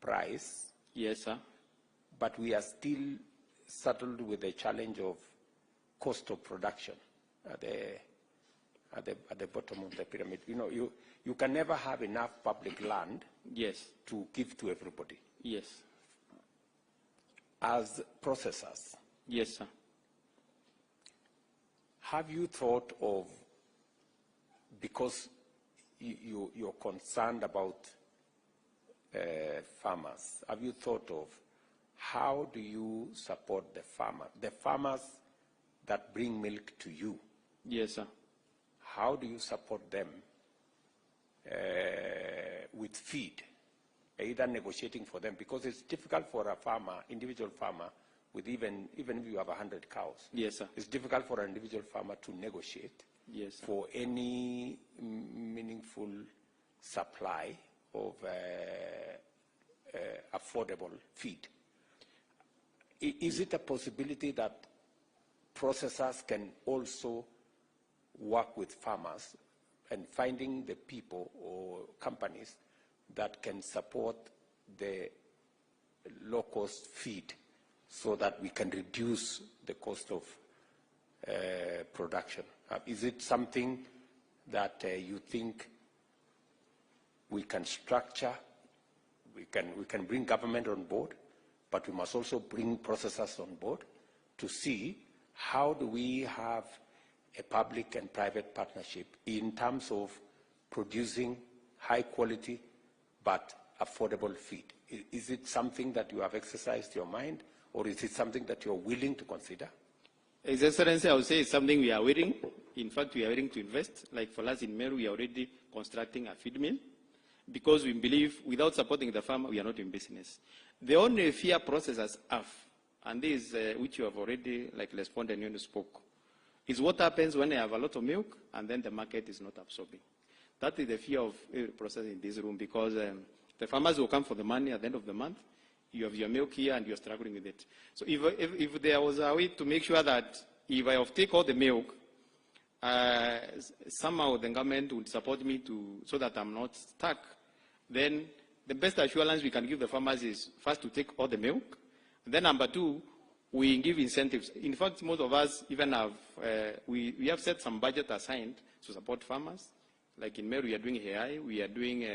price. Yes, sir. But we are still saddled with the challenge of cost of production at the bottom of the pyramid. You know, you can never have enough public land, yes, to give to everybody. Yes. As processors. Yes, sir. Have you thought of, because you're concerned about farmers, have you thought of how do you support the farmers that bring milk to you? Yes, sir. How do you support them with feed, either negotiating for them? Because it's difficult for a farmer, individual farmer, with even if you have 100 cows. Yes, sir. It's difficult for an individual farmer to negotiate, yes, sir, for any meaningful supply of affordable feed. Is it a possibility that processors can also work with farmers and finding the people or companies that can support the low-cost feed so that we can reduce the cost of production? Is it something that you think we can structure? We can bring government on board, but we must also bring processors on board to see how do we have a public and private partnership in terms of producing high quality but affordable feed. Is it something that you have exercised your mind, or is it something that you're willing to consider? His Excellency, I would say it's something we are willing. In fact, we are willing to invest. Like for us in Meru, we are already constructing a feed mill because we believe without supporting the farmer, we are not in business. The only fear processors have, and this is which you have already responded when you spoke, is what happens when they have a lot of milk and then the market is not absorbing. That is the fear of processing in this room, because the farmers will come for the money at the end of the month. You have your milk here and you're struggling with it. So if there was a way to make sure that if I take all the milk, somehow the government would support me so that I'm not stuck, then the best assurance we can give the farmers is first to take all the milk. And then number two, we give incentives. In fact, most of us even have, we have set some budget assigned to support farmers. Like in Meru, we are doing AI, we are doing,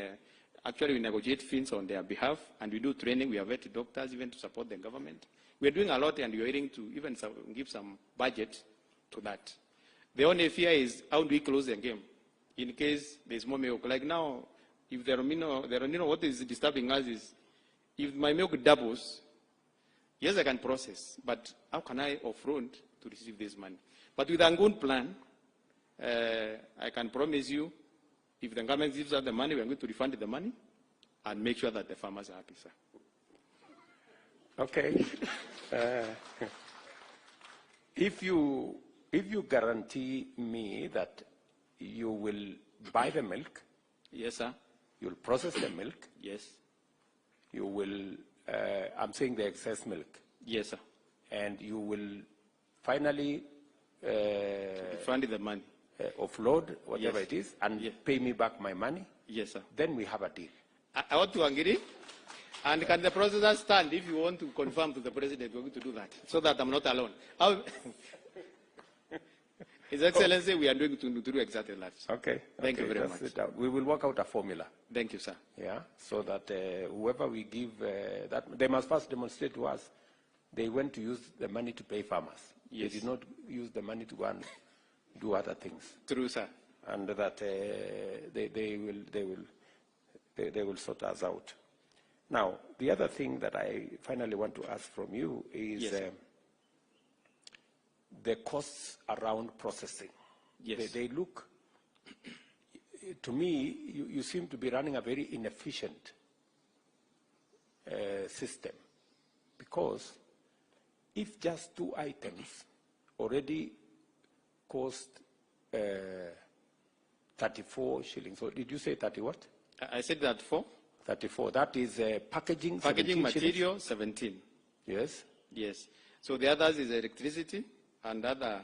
actually we negotiate fees on their behalf, and we do training, we have vetted doctors even to support the government. We are doing a lot, and we are willing to even give some budget to that. The only fear is how do we close the game in case there's more milk. Like now, if the Romino, what is disturbing us is, if my milk doubles, yes, I can process, but how can I offroad to receive this money? But with a good plan, I can promise you, if the government gives us the money, we are going to refund the money and make sure that the farmers are happy, sir. Okay. If you guarantee me that you will buy the milk, yes, sir. You will process the milk, yes. You will, I'm saying the excess milk, yes, sir. And you will finally refund the money. offload whatever it is and pay me back my money. Yes, sir. Then we have a deal. I want to agree. And can the processor stand if you want to confirm to the president we're going to do that, so that I'm not alone? His Excellency, we are going to do exactly that. Okay. Thank you very much. We will work out a formula. Thank you, sir. Yeah, so that whoever we give that, they must first demonstrate to us they went to use the money to pay farmers. Yes. They did not use the money to go and do other things. True, sir. And that they will sort us out. Now, the other thing that I finally want to ask from you is the costs around processing. Yes. They look, to me, you seem to be running a very inefficient system, because if just 2 items already cost 34 shillings, so did you say 30 what? I said that 34. That is packaging. Packaging material, 17. Yes. Yes. So the others is electricity and other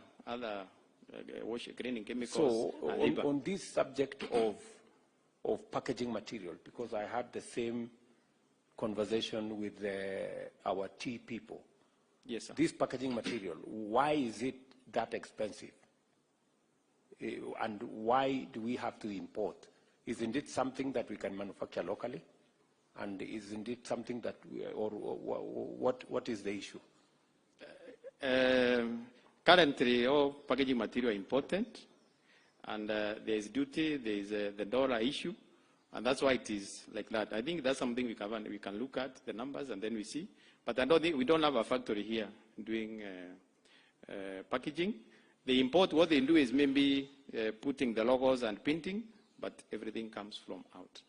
wash cleaning chemicals. So on this subject of packaging material, because I had the same conversation with our tea people. Yes, sir. This packaging material, why is it that expensive? And why do we have to import? Isn't it something that we can manufacture locally? And isn't it something that, what is the issue? Currently, all packaging material are important, and there is duty, there is the dollar issue, and that's why it is like that. I think that's something we can look at the numbers and then we see. But I don't think we don't have a factory here doing packaging. They import, what they do is maybe putting the logos and printing, but everything comes from out.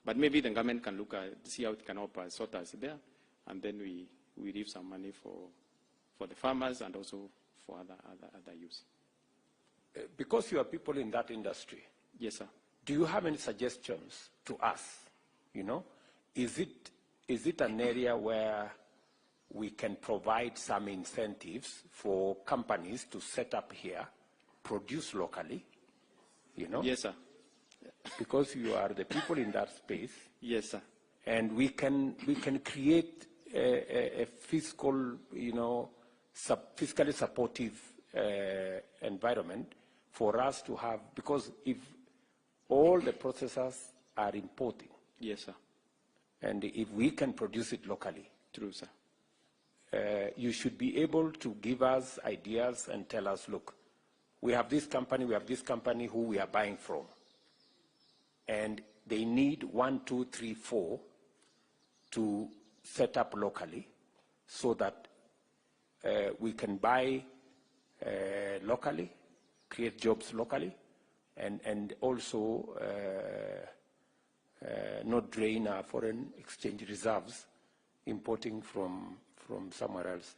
But maybe the government can look at, see how it can help us, sort us there, and then we leave some money for the farmers and also for other use. Because you are people in that industry. Yes, sir. Do you have any suggestions to us? You know, is it an area where we can provide some incentives for companies to set up here, produce locally? You know? Yes, sir. Because you are the people in that space. Yes, sir. And we can create a fiscal, you know, fiscally supportive environment for us to have, because if all the processors are importing. Yes, sir. And if we can produce it locally. True, sir. You should be able to give us ideas and tell us, look, we have this company who we are buying from. And they need 1, 2, 3, 4 to set up locally so that we can buy locally, create jobs locally, and also not drain our foreign exchange reserves importing from somewhere else.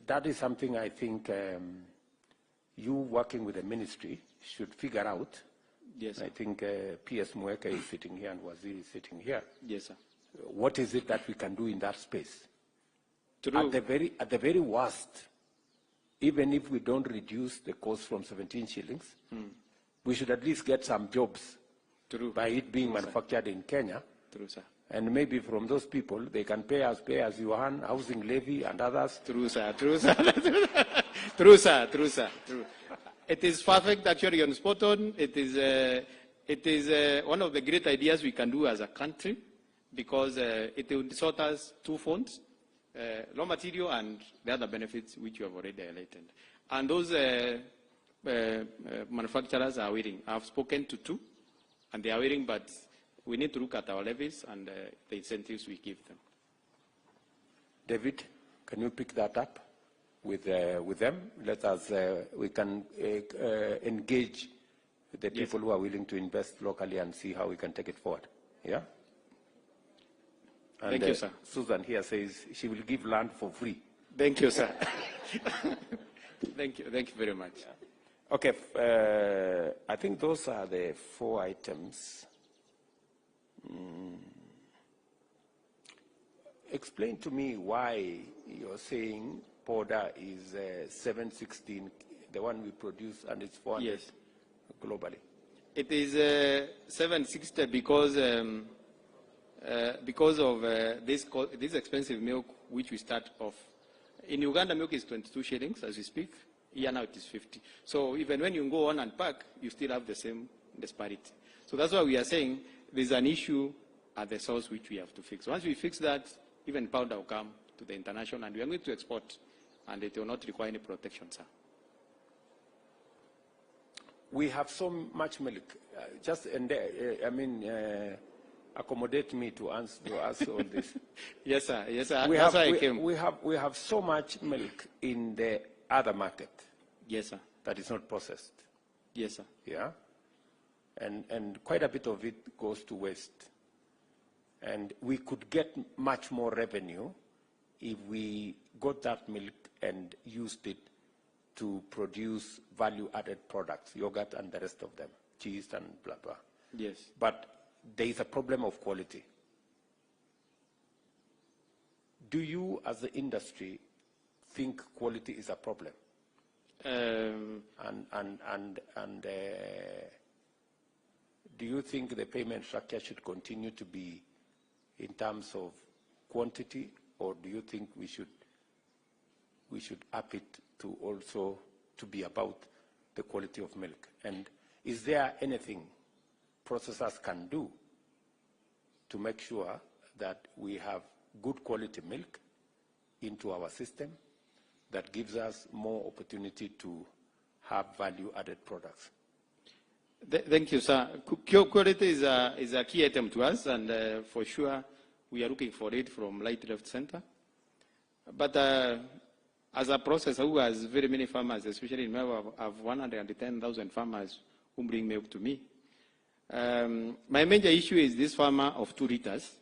That is something I think you working with the ministry should figure out. Yes, sir. I think P.S. Mweke is sitting here and Waziri is sitting here. Yes, sir. What is it that we can do in that space? True. At the very worst, even if we don't reduce the cost from 17 shillings, we should at least get some jobs. True. By it being manufactured in Kenya. True, sir. And maybe from those people, they can pay as you earn, housing levy and others. True, sir. True, sir. True, sir. True, sir. True. It is perfect, actually, on spot on. It is one of the great ideas we can do as a country, because it will sort us 2 fronts, raw material and the other benefits which you have already highlighted. And those manufacturers are waiting. I've spoken to 2, and they are waiting, but we need to look at our levies and the incentives we give them. David, can you pick that up with them? Let us, we can engage the people who are willing to invest locally and see how we can take it forward. Yeah? And, thank you, sir. Susan here says she will give land for free. Thank you, sir. Thank you very much. Yeah. Okay, I think those are the 4 items. Explain to me why you're saying powder is 716 the one we produce, and it's 400 Yes. globally. It is 760 because of this expensive milk which we start off. In Uganda, milk is 22 shillings as we speak. Here now it is 50. So even when you go on and pack, you still have the same disparity. So that's why we are saying there's an issue at the source which we have to fix. Once we fix that, even powder will come to the international, and we are going to export, and it will not require any protection, sir. We have so much milk. Accommodate me to ask all this. Yes, sir. Yes, sir. We That's have, why I came. we have so much milk in the other market. Yes, sir. That is not processed. Yes, sir. Yeah. And quite a bit of it goes to waste. And we could get much more revenue if we got that milk and used it to produce value-added products, yogurt and the rest of them, cheese and blah, blah. Yes. But there is a problem of quality. Do you, as the industry, think quality is a problem? Do you think the payment structure should continue to be in terms of quantity, or do you think we should up it to also to be about the quality of milk? And is there anything processors can do to make sure that we have good quality milk into our system that gives us more opportunity to have value-added products? Thank you, sir. Quality is a key item to us, and for sure we are looking for it from right, left, center. But as a processor who has very many farmers, especially in Meru, I have 110,000 farmers who bring milk to me. My major issue is this farmer of 2 liters,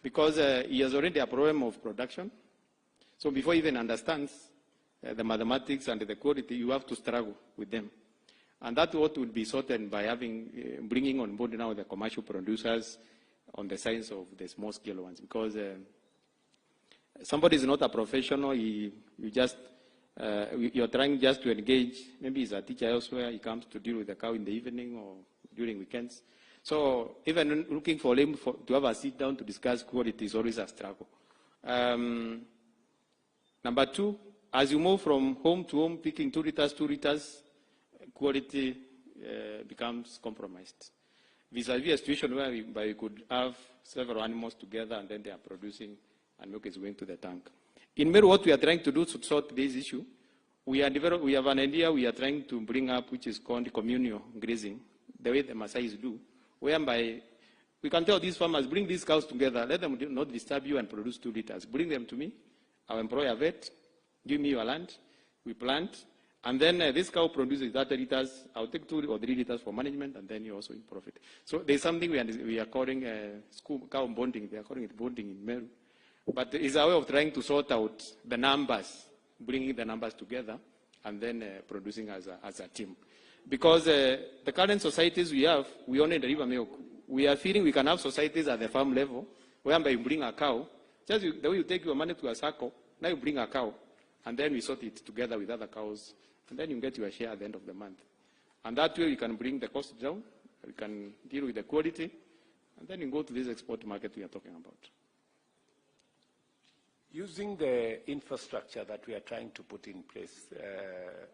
because he has already a problem of production. So before he even understands the mathematics and the quality, you have to struggle with them. And that's what will be sorted by bringing on board now the commercial producers on the science of the small scale ones. Because somebody is not a professional, you're trying just to engage. Maybe he's a teacher elsewhere, he comes to deal with the cow in the evening or during weekends. So even looking for him to have a sit down to discuss quality is always a struggle. Number 2, as you move from home to home, picking 2 liters, quality becomes compromised. Vis-a-vis a situation where we could have several animals together and then they are producing and milk is going to the tank. In Meru, what we are trying to do to sort this issue, we have an idea we are trying to bring up, which is called communal grazing, the way the Maasais do, whereby we can tell these farmers, bring these cows together, let them not disturb you and produce 2 liters. Bring them to me, I'll employ a vet, give me your land, we plant, and then this cow produces 30 liters, I'll take 2 or 3 liters for management, and then you also in profit. So there's something we are calling cow bonding, they are calling it bonding in Meru. But it's a way of trying to sort out the numbers, bringing the numbers together, and then producing as a team. Because the current societies we have, we only deliver milk. We are feeling we can have societies at the farm level, whereby you bring a cow, just the way you take your money to a circle, now you bring a cow, and then we sort it together with other cows, and then you get your share at the end of the month. And that way you can bring the cost down, you can deal with the quality, and then you go to this export market we are talking about. Using the infrastructure that we are trying to put in place,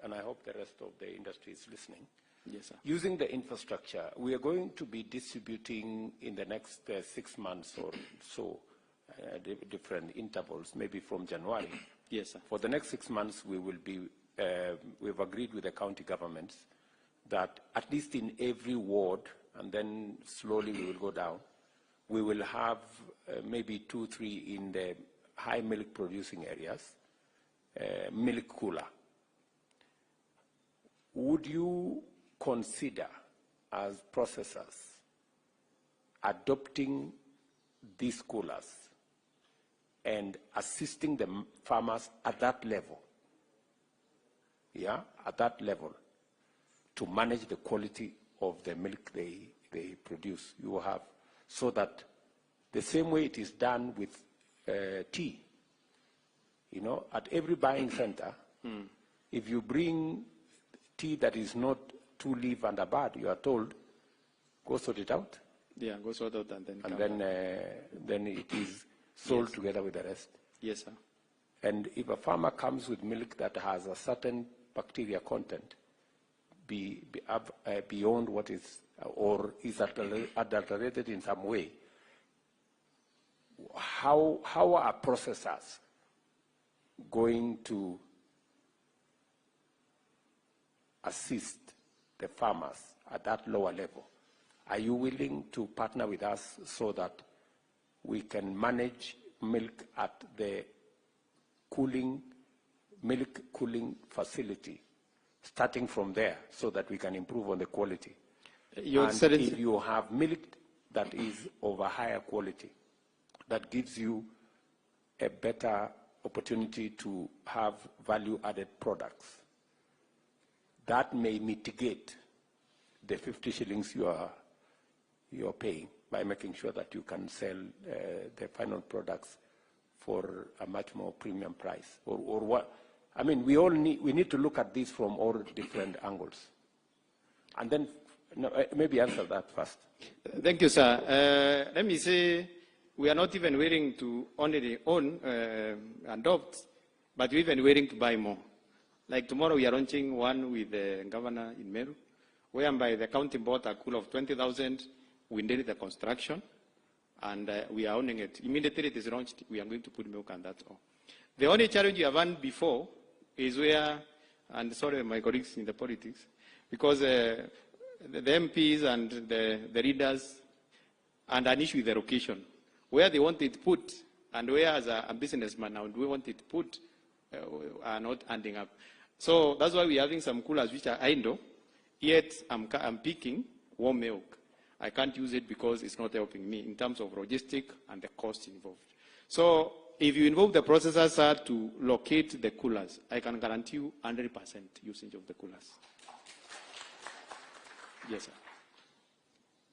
and I hope the rest of the industry is listening. Yes, sir. Using the infrastructure, we are going to be distributing in the next 6 months or so, different intervals, maybe from January. Yes, sir. For the next 6 months, we will be, we've agreed with the county governments that at least in every ward, and then slowly we will go down, we will have maybe 2, 3 in the high milk producing areas, milk cooler. Would you consider, as processors, adopting these coolers and assisting the farmers at that level, at that level, to manage the quality of the milk they produce? You have, so that the same way it is done with tea, at every buying center, if you bring tea that is not 2 leaf and a bud, you are told, go sort it out. Yeah, go sort out and then And come then it is sold Yes. together with the rest. Yes, sir. And if a farmer comes with milk that has a certain bacteria content beyond what is, or is adulterated in some way, how are processors going to assist the farmers at that lower level? Are you willing to partner with us so that we can manage milk at the milk cooling facility, starting from there, so that we can improve on the quality? Your Excellency, if you have milk that is of a higher quality, that gives you a better opportunity to have value-added products, that may mitigate the 50 shillings you are paying by making sure that you can sell the final products for a much more premium price, or what? I mean, we need to look at this from all different angles, and then maybe answer that first. Thank you, sir. Let me say, we are not even willing to only own and adopt, but we're even willing to buy more. Like tomorrow, we are launching one with the governor in Meru, whereby the county bought a cool of 20,000. We did the construction, and we are owning it. Immediately it is launched, we are going to put milk, and that's all. The only challenge you have had before is where, and sorry, my colleagues in the politics, because the MPs and the leaders and an issue with the location, where they want it put, and where as a businessman now, do we want it put, are not ending up. So that's why we're having some coolers which are idle, yet I'm picking warm milk. I can't use it because it's not helping me in terms of logistic and the cost involved. So if you involve the processors, sir, to locate the coolers, I can guarantee you 100% usage of the coolers. Yes, sir.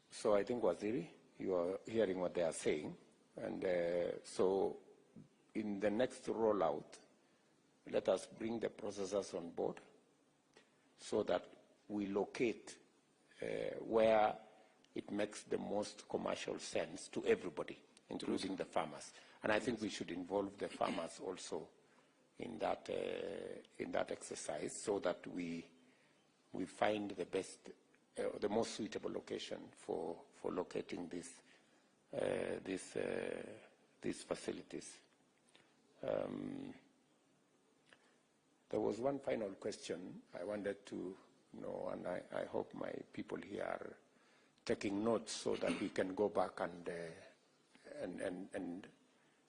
So I think, Waziri, you are hearing what they are saying. And so in the next rollout, let us bring the processors on board so that we locate where it makes the most commercial sense to everybody, including the farmers. And I think we should involve the farmers also in that exercise, so that we find the best, the most suitable location for locating these facilities. There was one final question I wanted to know, and I hope my people here are taking notes so that we can go back and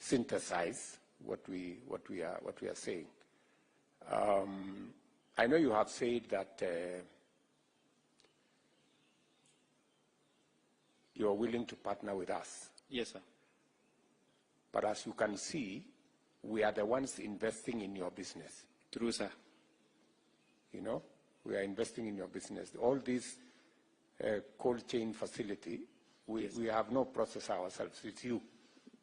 synthesize what we are saying. I know you have said that you are willing to partner with us. Yes, sir. But as you can see, we are the ones investing in your business. True, sir. You know, we are investing in your business. All these cold chain facility, we have no processor ourselves. It's you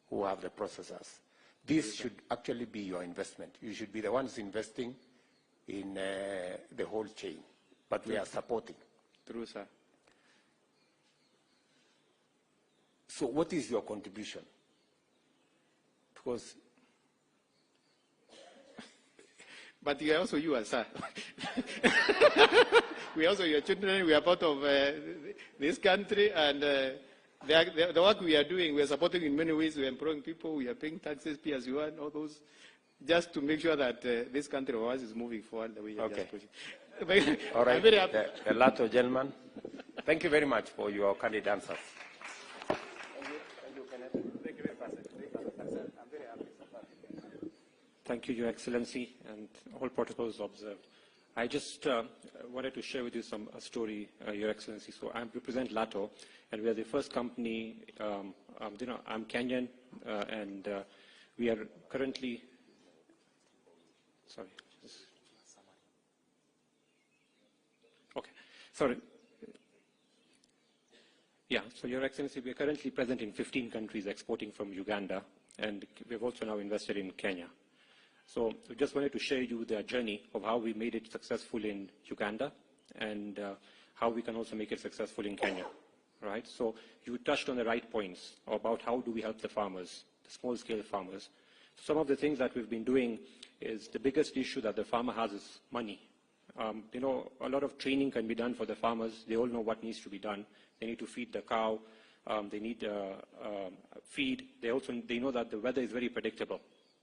who have the processors. This should actually be your investment. You should be the ones investing in the whole chain, but we are supporting. True, sir. So what is your contribution? Because but we are also you, sir. We are also your children. We are part of this country, and the work we are doing, we are supporting in many ways. We are employing people. We are paying taxes, pay as you earn, all those, just to make sure that this country of ours is moving forward the way you are just pushing. All right, I'm very happy. The latter gentleman. Thank you very much for your candid answers. Thank you, Your Excellency, and all protocols observed. I just wanted to share with you a story, Your Excellency. So I represent LATO, and we are the first company, I'm Kenyan, and we are currently, so Your Excellency, we are currently present in 15 countries exporting from Uganda, and we've also now invested in Kenya. So we just wanted to share you their journey of how we made it successful in Uganda and how we can also make it successful in Kenya, right? So you touched on the right points about how do we help the farmers, the small-scale farmers. Some of the things that we've been doing is the biggest issue that the farmer has is money. You know, a lot of training can be done for the farmers. They all know what needs to be done. They need to feed the cow. They need feed. They know that the weather is very predictable,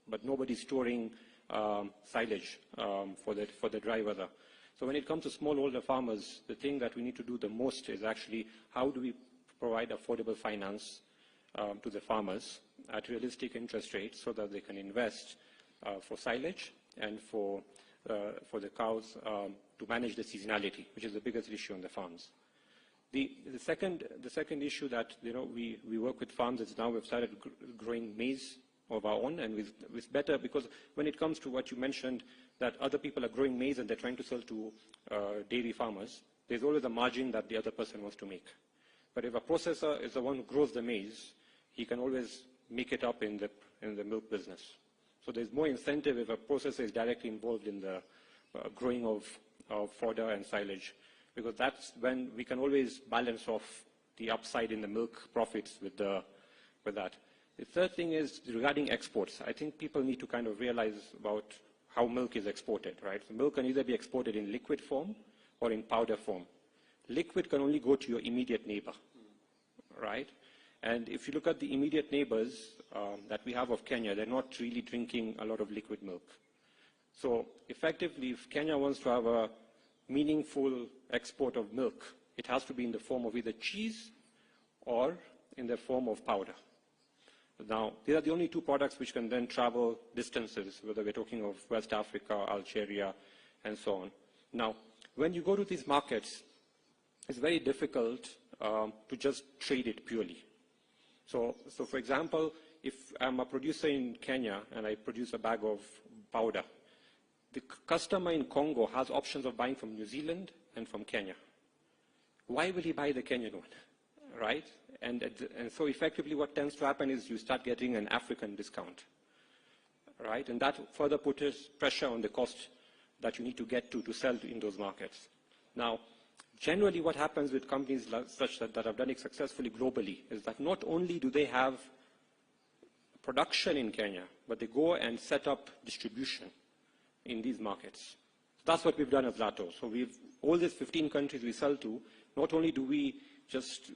but nobody's storing silage for the dry weather. So when it comes to smallholder farmers, the thing that we need to do the most is actually how do we provide affordable finance to the farmers at realistic interest rates so that they can invest for silage and for the cows to manage the seasonality, which is the biggest issue on the farms. The second issue that we work with farms is now we've started growing maize of our own, and it's better because when it comes to what you mentioned, that other people are growing maize and they're trying to sell to dairy farmers, there's always a margin that the other person wants to make. But if a processor is the one who grows the maize, he can always make it up in the milk business. So there's more incentive if a processor is directly involved in the growing of fodder and silage, because that's when we can always balance off the upside in the milk profits with that. The third thing is regarding exports. I think people need to kind of realize about how milk is exported, right? So milk can either be exported in liquid form or in powder form. Liquid can only go to your immediate neighbor, right? And if you look at the immediate neighbors that we have of Kenya, they're not really drinking a lot of liquid milk. So effectively, if Kenya wants to have a meaningful export of milk, it has to be in the form of either cheese or in the form of powder. Now, these are the only two products which can then travel distances, whether we're talking of West Africa, Algeria, and so on. Now, when you go to these markets, it's very difficult to just trade it purely. So for example, if I'm a producer in Kenya and I produce a bag of powder, the customer in Congo has options of buying from New Zealand and from Kenya. Why will he buy the Kenyan one, right? And so effectively what tends to happen is you start getting an African discount, right? And that further puts pressure on the cost that you need to get to sell in those markets. Now, generally what happens with companies such that have done it successfully globally is that not only do they have production in Kenya, but they go and set up distribution in these markets. That's what we've done as Lato. So all these 15 countries we sell to, not only do we just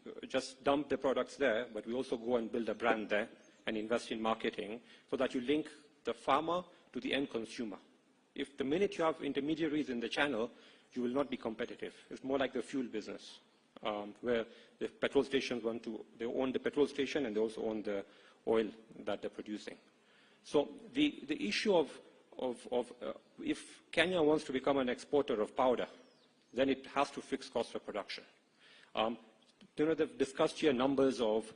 dump the products there, but we also go and build a brand there and invest in marketing so that you link the farmer to the end consumer. If the minute you have intermediaries in the channel, you will not be competitive. It's more like the fuel business, where the petrol stations they own the petrol station and they also own the oil that they're producing. So the issue of if Kenya wants to become an exporter of powder, then it has to fix cost of production. They've discussed here numbers of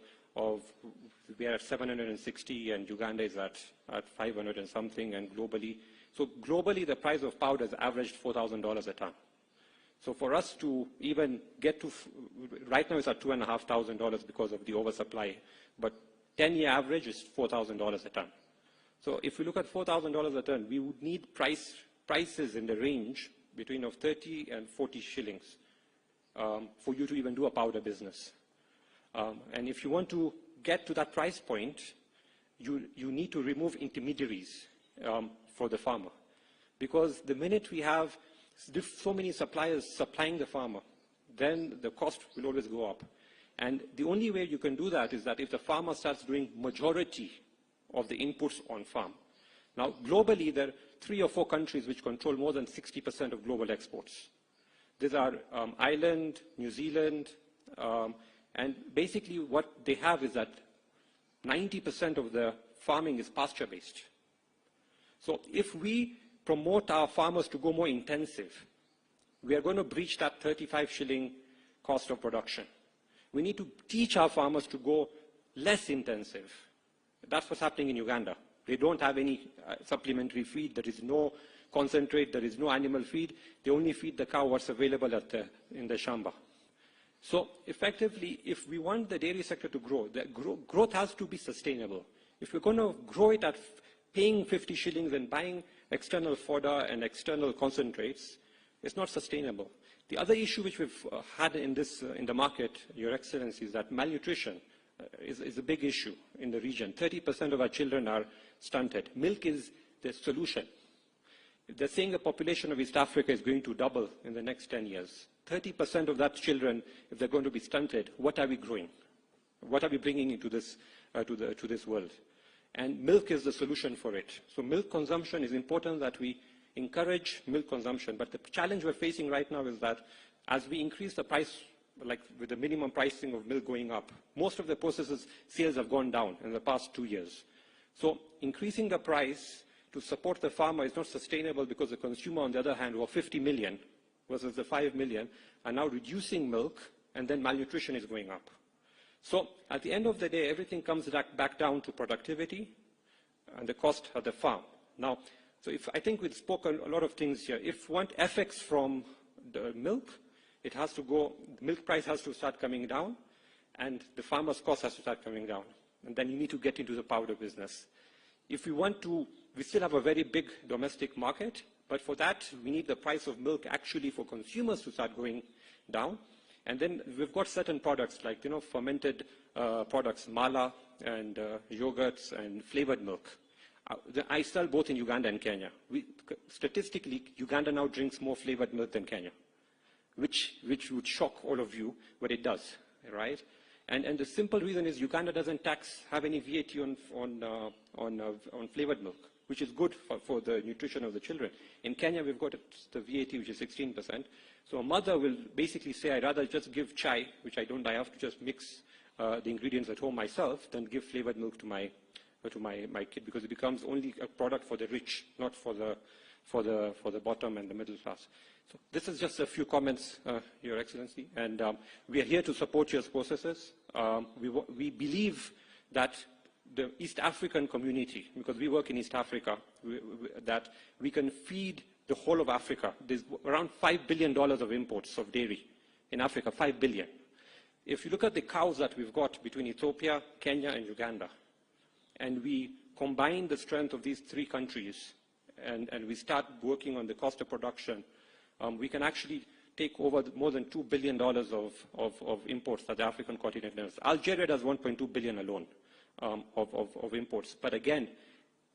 we are at 760 and Uganda is at 500 and something, and globally. So globally, the price of powder has averaged $4,000 a ton. So for us to even get to, right now it's at $2,500 because of the oversupply, but 10-year average is $4,000 a ton. So if we look at $4,000 a ton, we would need prices in the range between of 30 and 40 shillings for you to even do a powder business. And if you want to get to that price point, you need to remove intermediaries for the farmer. Because the minute we have so many suppliers supplying the farmer, then the cost will always go up. And the only way you can do that is that if the farmer starts doing majority of the inputs on farm. Now, globally, there are 3 or 4 countries which control more than 60% of global exports. These are Ireland, New Zealand, and basically what they have is that 90% of the farming is pasture-based. So if we promote our farmers to go more intensive, we are going to breach that 35 shilling cost of production. We need to teach our farmers to go less intensive. That's what's happening in Uganda. They don't have any supplementary feed. There is no concentrate. There is no animal feed. They only feed the cow what's available in the shamba. So effectively, if we want the dairy sector to grow, the growth has to be sustainable. If we're going to grow it at paying 50 shillings and buying external fodder and external concentrates is not sustainable. The other issue which we've had in the market, Your Excellency, is that malnutrition is a big issue in the region. 30% of our children are stunted. Milk is the solution. They're saying the population of East Africa is going to double in the next 10 years. 30% of that children, if they're going to be stunted, what are we growing? What are we bringing into this, to this world? And milk is the solution for it. So milk consumption is important, that we encourage milk consumption. But the challenge we're facing right now is that as we increase the price, like with the minimum pricing of milk going up, most of the processors' sales have gone down in the past 2 years. So increasing the price to support the farmer is not sustainable, because the consumer, on the other hand, who are 50 million versus the 5 million, are now reducing milk, and then malnutrition is going up. So at the end of the day, everything comes back down to productivity and the cost at the farm. Now, so I think we've spoken a lot of things here. If one FX from the milk, it has to go, the milk price has to start coming down, and the farmer's cost has to start coming down. And then you need to get into the powder business. If we want to, we still have a very big domestic market, but for that, we need the price of milk actually for consumers to start going down. And then we've got certain products like, fermented products, mala and yogurts and flavored milk. I sell both in Uganda and Kenya. Statistically, Uganda now drinks more flavored milk than Kenya, which would shock all of you, but it does, right? And the simple reason is Uganda doesn't have any VAT on flavored milk, which is good for the nutrition of the children. In Kenya, we've got the VAT, which is 16%. So a mother will basically say, I'd rather just give chai, which I don't, I have to just mix the ingredients at home myself, than give flavored milk to my kid, because it becomes only a product for the rich, not for the bottom and the middle class. So this is just a few comments, Your Excellency, and we are here to support your processes. We believe that the East African community, because we work in East Africa, that we can feed the whole of Africa. There's around $5 billion of imports of dairy in Africa, 5 billion. If you look at the cows that we've got between Ethiopia, Kenya, and Uganda, and we combine the strength of these three countries, and we start working on the cost of production, we can actually take over more than $2 billion of imports that the African continent has. Algeria does 1.2 billion alone of imports. But again,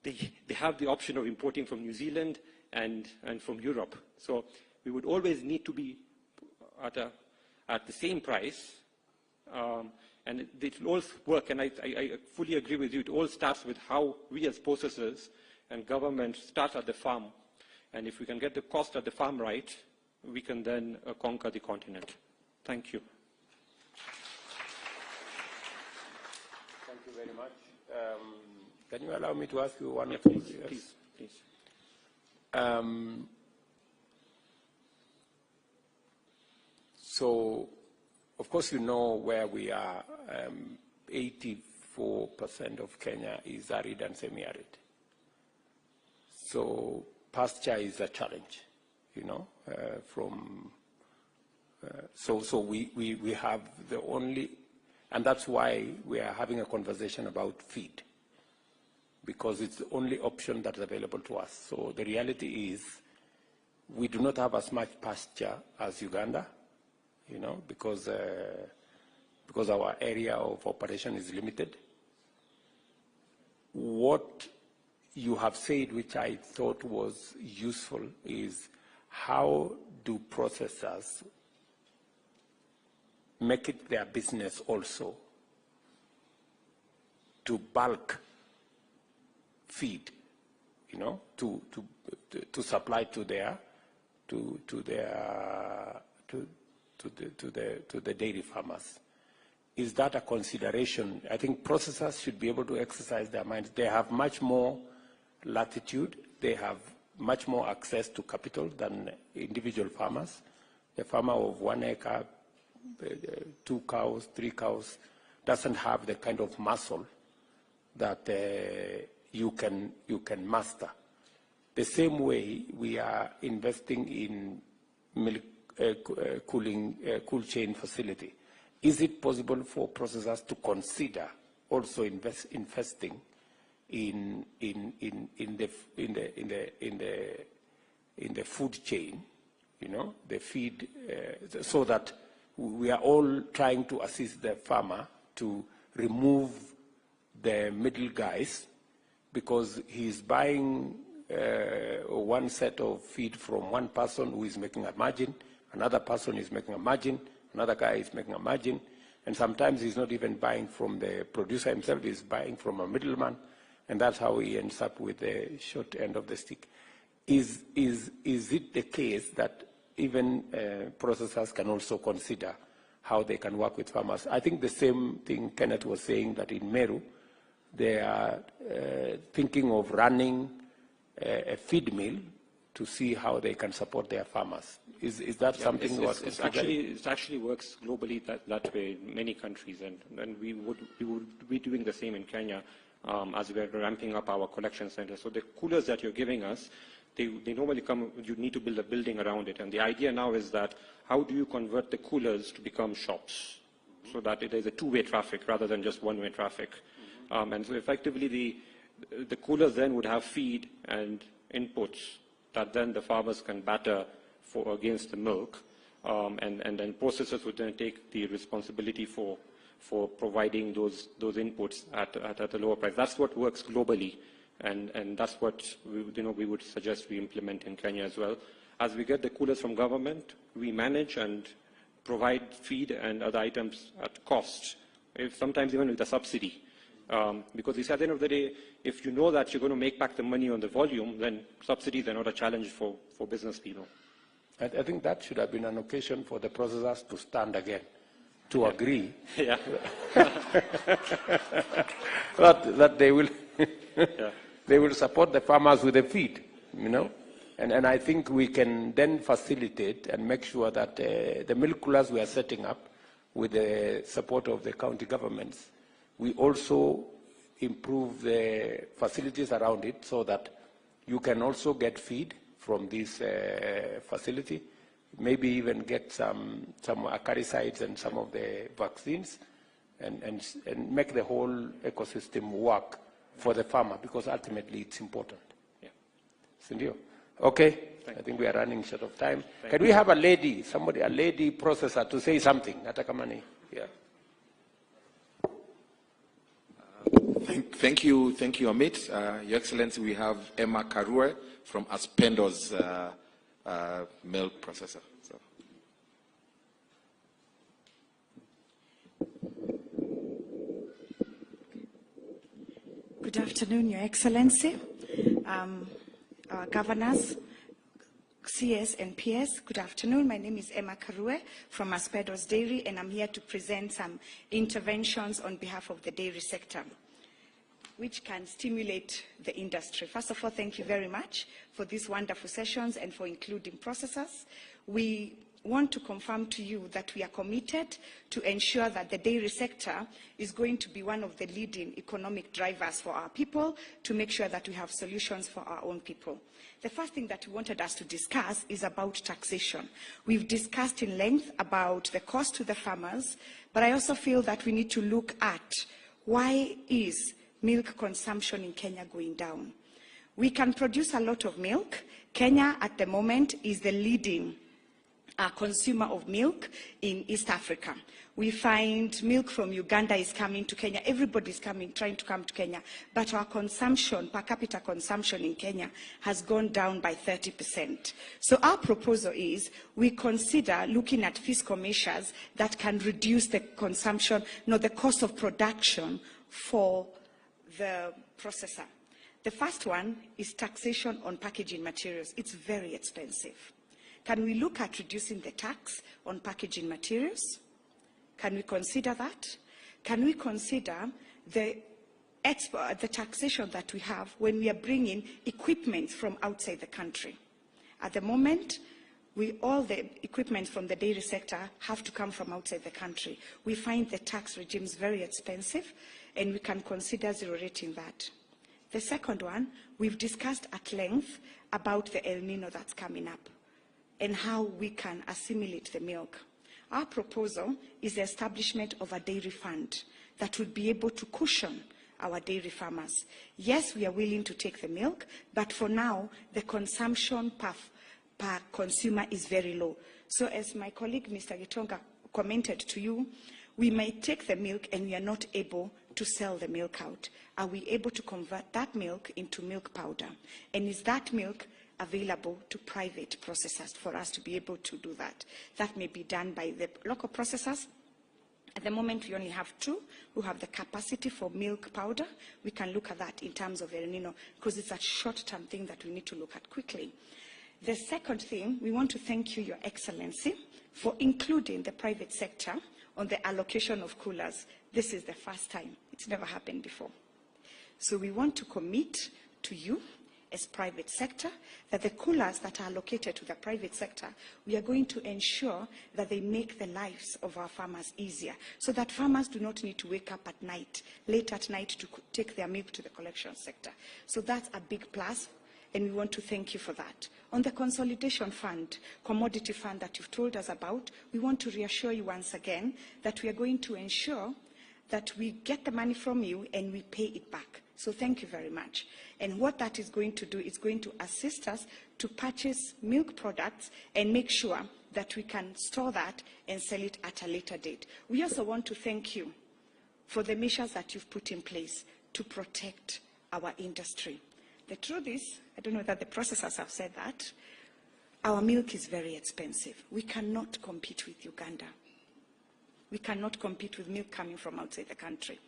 they have the option of importing from New Zealand and from Europe. So we would always need to be at the same price. And it will all work, and I fully agree with you. It all starts with how we as processors and government start at the farm. And if we can get the cost at the farm right, we can then conquer the continent. Thank you. Thank you very much. Can you allow me to ask you one or two? Please. So, of course, you know where we are. 84% of Kenya is arid and semi-arid. So pasture is a challenge, so we have the only, and that's why we are having a conversation about feed, because it's the only option that's available to us. So the reality is we do not have as much pasture as Uganda, because our area of operation is limited. What you have said, which I thought was useful, is how do processors make it their business also to bulk feed, to supply to the dairy farmers. Is that a consideration? I think processors should be able to exercise their minds. They have much more latitude. They have much more access to capital than individual farmers. A farmer of 1 acre, 2 cows, 3 cows, doesn't have the kind of muscle that you can master. The same way we are investing in milk cool chain facility. Is it possible for processors to consider also investing in the food chain, you know, the feed, so that we are all trying to assist the farmer to remove the middle guys, because he's buying one set of feed from one person who is making a margin, another person is making a margin, another guy is making a margin, and sometimes he's not even buying from the producer himself, he's buying from a middleman, and that's how he ends up with the short end of the stick. Is it the case that even processors can also consider how they can work with farmers? I think the same thing Kenneth was saying, that in Meru, they are thinking of running a feed mill to see how they can support their farmers. Is that something it actually works globally that way in many countries, and we would be doing the same in Kenya as we're ramping up our collection centers. So the coolers that you're giving us, they normally come, you need to build a building around it. And the idea now is that how do you convert the coolers to become shops so that it is a two-way traffic rather than just one-way traffic. And so effectively the coolers then would have feed and inputs that then the farmers can batter against the milk. And then processors would then take the responsibility for providing those inputs at a lower price. That's what works globally. And that's what we would suggest we implement in Kenya as well. As we get the coolers from government, we manage and provide feed and other items at cost, sometimes even with a subsidy. Because at the end of the day, if you know that you're going to make back the money on the volume, then subsidies are not a challenge for business people. I think that should have been an occasion for the processors to stand again, to agree that they will they will support the farmers with the feed, you know. And I think we can then facilitate and make sure that the milk coolers we are setting up with the support of the county governments, we also improve the facilities around it so that you can also get feed from this facility, maybe even get some acaricides and some of the vaccines, and make the whole ecosystem work for the farmer, because ultimately it's important. Yeah. Sindio? Okay, I think we are running short of time. Can we have a lady processor to say something? Yeah. Thank you, Amit. Your Excellency, we have Emma Karue from Aspendo's milk processor. So. Good afternoon, Your Excellency, governors, CS and PS. Good afternoon. My name is Emma Karue from Aspendo's Dairy, and I'm here to present some interventions on behalf of the dairy sector, which can stimulate the industry. First of all, thank you very much for these wonderful sessions and for including processors. We want to confirm to you that we are committed to ensure that the dairy sector is going to be one of the leading economic drivers for our people, to make sure that we have solutions for our own people. The first thing that we wanted us to discuss is about taxation. We've discussed in length about the cost to the farmers, but I also feel that we need to look at why is milk consumption in Kenya going down. We can produce a lot of milk. Kenya at the moment is the leading consumer of milk in East Africa. We find milk from Uganda is coming to Kenya. Everybody's trying to come to Kenya. But our consumption, per capita consumption in Kenya has gone down by 30%. So our proposal is we consider looking at fiscal measures that can reduce the consumption, the cost of production for the processor. The first one is taxation on packaging materials. It's very expensive. Can we look at reducing the tax on packaging materials? Can we consider that? Can we consider the taxation that we have when we are bringing equipment from outside the country? At the moment, all the equipment from the dairy sector have to come from outside the country. We find the tax regimes very expensive, and we can consider zero rating that. The second one, we've discussed at length about the El Nino that's coming up and how we can assimilate the milk. Our proposal is the establishment of a dairy fund that would be able to cushion our dairy farmers. Yes, we are willing to take the milk, but for now, the consumption per consumer is very low. So as my colleague, Mr. Gitonga, commented to you, we might take the milk and we are not able to sell the milk out. Are we able to convert that milk into milk powder? And is that milk available to private processors for us to be able to do that? That may be done by the local processors. At the moment, we only have 2 who have the capacity for milk powder. We can look at that in terms of El Nino, because it's a short-term thing that we need to look at quickly. The second thing, we want to thank you, Your Excellency, for including the private sector on the allocation of coolers. This is the first time. It's never happened before. So we want to commit to you as private sector that the coolers that are allocated to the private sector, we are going to ensure that they make the lives of our farmers easier, so that farmers do not need to wake up at night, late at night, to take their milk to the collection sector. So that's a big plus, and we want to thank you for that. On the consolidation fund, commodity fund that you've told us about, we want to reassure you once again that we are going to ensure that we get the money from you and we pay it back. So thank you very much. And what that is going to do is going to assist us to purchase milk products and make sure that we can store that and sell it at a later date. We also want to thank you for the measures that you've put in place to protect our industry. The truth is, I don't know that the processors have said that, our milk is very expensive. We cannot compete with Uganda. We cannot compete with milk coming from outside the country.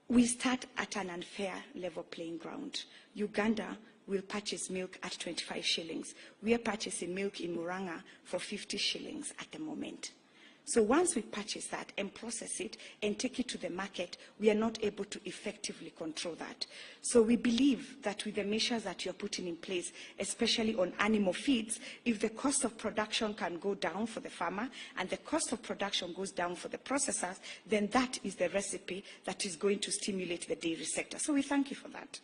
We start at an unfair level playing ground. Uganda will purchase milk at 25 shillings. We are purchasing milk in Muranga for 50 shillings at the moment. So once we purchase that and process it and take it to the market, we are not able to effectively control that. So we believe that with the measures that you're putting in place, especially on animal feeds, if the cost of production can go down for the farmer and the cost of production goes down for the processors, then that is the recipe that is going to stimulate the dairy sector. So we thank you for that.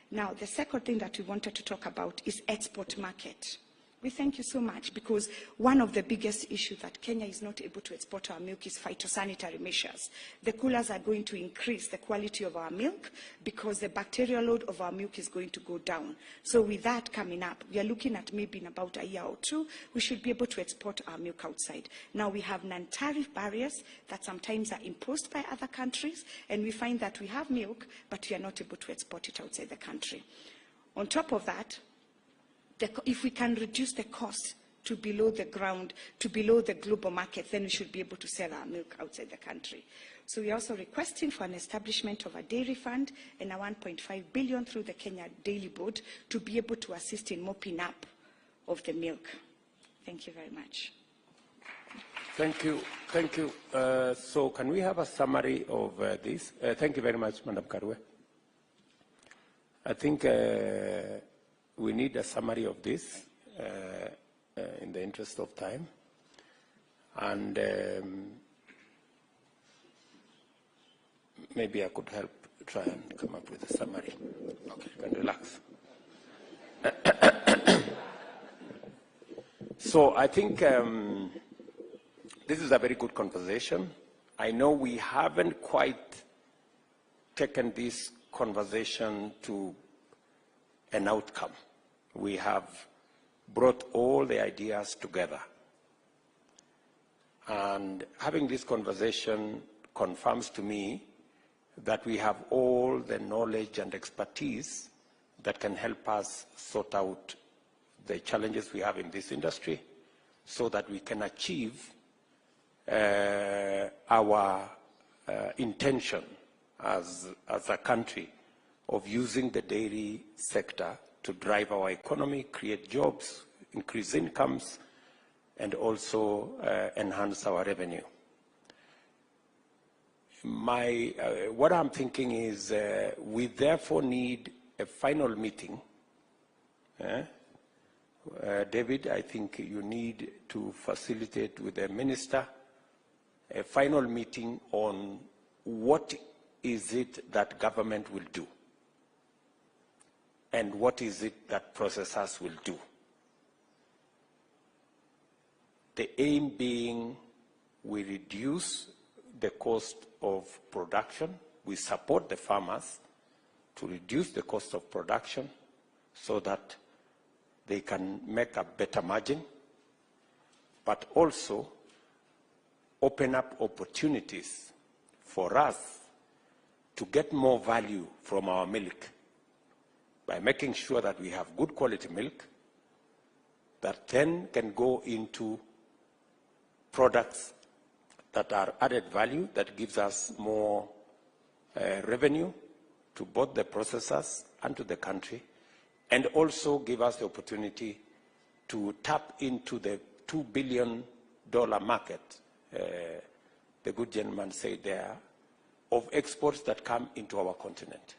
Now, the second thing that we wanted to talk about is export market. We thank you so much, because one of the biggest issues that Kenya is not able to export our milk is phytosanitary measures. The coolers are going to increase the quality of our milk because the bacterial load of our milk is going to go down. So with that coming up, we are looking at maybe in about a year or 2, we should be able to export our milk outside. Now we have non-tariff barriers that sometimes are imposed by other countries, and we find that we have milk, but we are not able to export it outside the country. On top of that, if we can reduce the cost to below the ground, to below the global market, then we should be able to sell our milk outside the country. So we are also requesting for an establishment of a dairy fund and a 1.5 billion through the Kenya Daily Board to be able to assist in mopping up of the milk. Thank you very much. Thank you. Thank you. So can we have a summary of this? Thank you very much, Madam Karwe. I think we need a summary of this in the interest of time. And maybe I could help try and come up with a summary. Okay, you can relax. So I think this is a very good conversation. I know we haven't quite taken this conversation to an outcome. We have brought all the ideas together. And having this conversation confirms to me that we have all the knowledge and expertise that can help us sort out the challenges we have in this industry so that we can achieve our intention as a country of using the dairy sector to drive our economy, create jobs, increase incomes, and also enhance our revenue. What I'm thinking is we therefore need a final meeting. David, I think you need to facilitate with the minister a final meeting on what is it that government will do and what is it that processors will do. The aim being we reduce the cost of production we support the farmers to reduce the cost of production so that they can make a better margin, but also open up opportunities for us to get more value from our milk by making sure that we have good quality milk that then can go into products that are added value, that gives us more revenue to both the processors and to the country, and also give us the opportunity to tap into the $2 billion market, the good gentleman said there, of exports that come into our continent.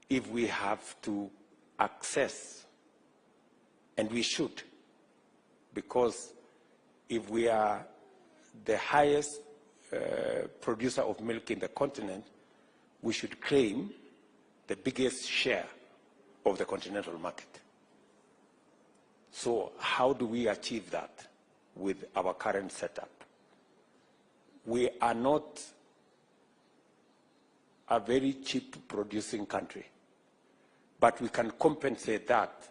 If we have to access, and we should, because if we are the highest producer of milk in the continent, we should claim the biggest share of the continental market. So how do we achieve that with our current setup? We are not a very cheap producing country, but we can compensate that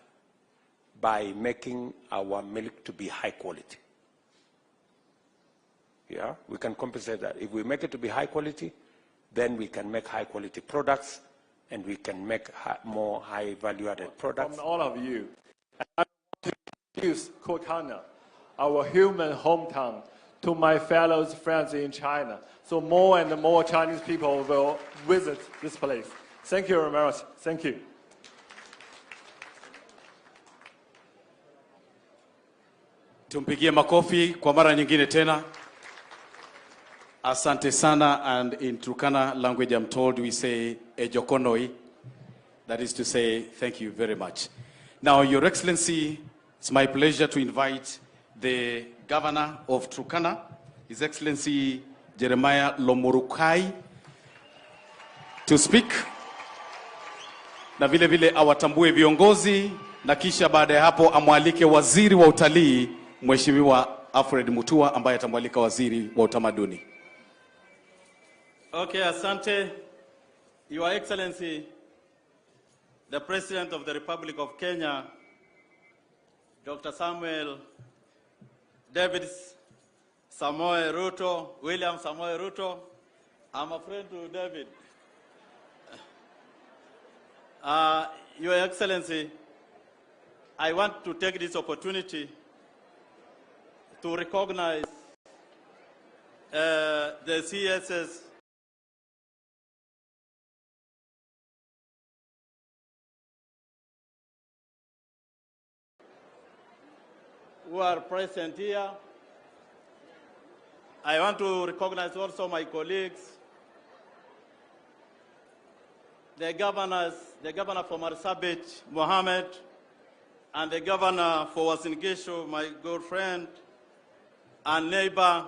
by making our milk to be high quality. Yeah, we can compensate that. If we make it to be high quality, then we can make high quality products, and we can make more high value added products. From all of you, I want to introduce Turkana, our human hometown, to my fellow friends in China. So more and more Chinese people will visit this place. Thank you very much. Thank you. Tumpigie makofi kwa mara nyingine tena. Asante sana, and in Turkana language I'm told we say ejokonoi. That is to say thank you very much. Now, Your Excellency, it's my pleasure to invite the Governor of Turkana, His Excellency Jeremiah Lomurukai, to speak. Na vile vile awatambue viongozi, na kisha baada ya hapo amwalike waziri wa utalii Mheshimiwa Alfred Mutua ambaye atamwalika waziri wa utamaduni. Okay, asante. Your Excellency, the President of the Republic of Kenya, Dr. David Samoei Ruto, William Samoei Ruto. I'm a friend to David. Your Excellency, I want to take this opportunity to recognize the CSS who are present here. I want to recognize also my colleagues, the governor for Marsabit, Mohammed, and the governor for Uasin Gishu, my good friend and neighbor,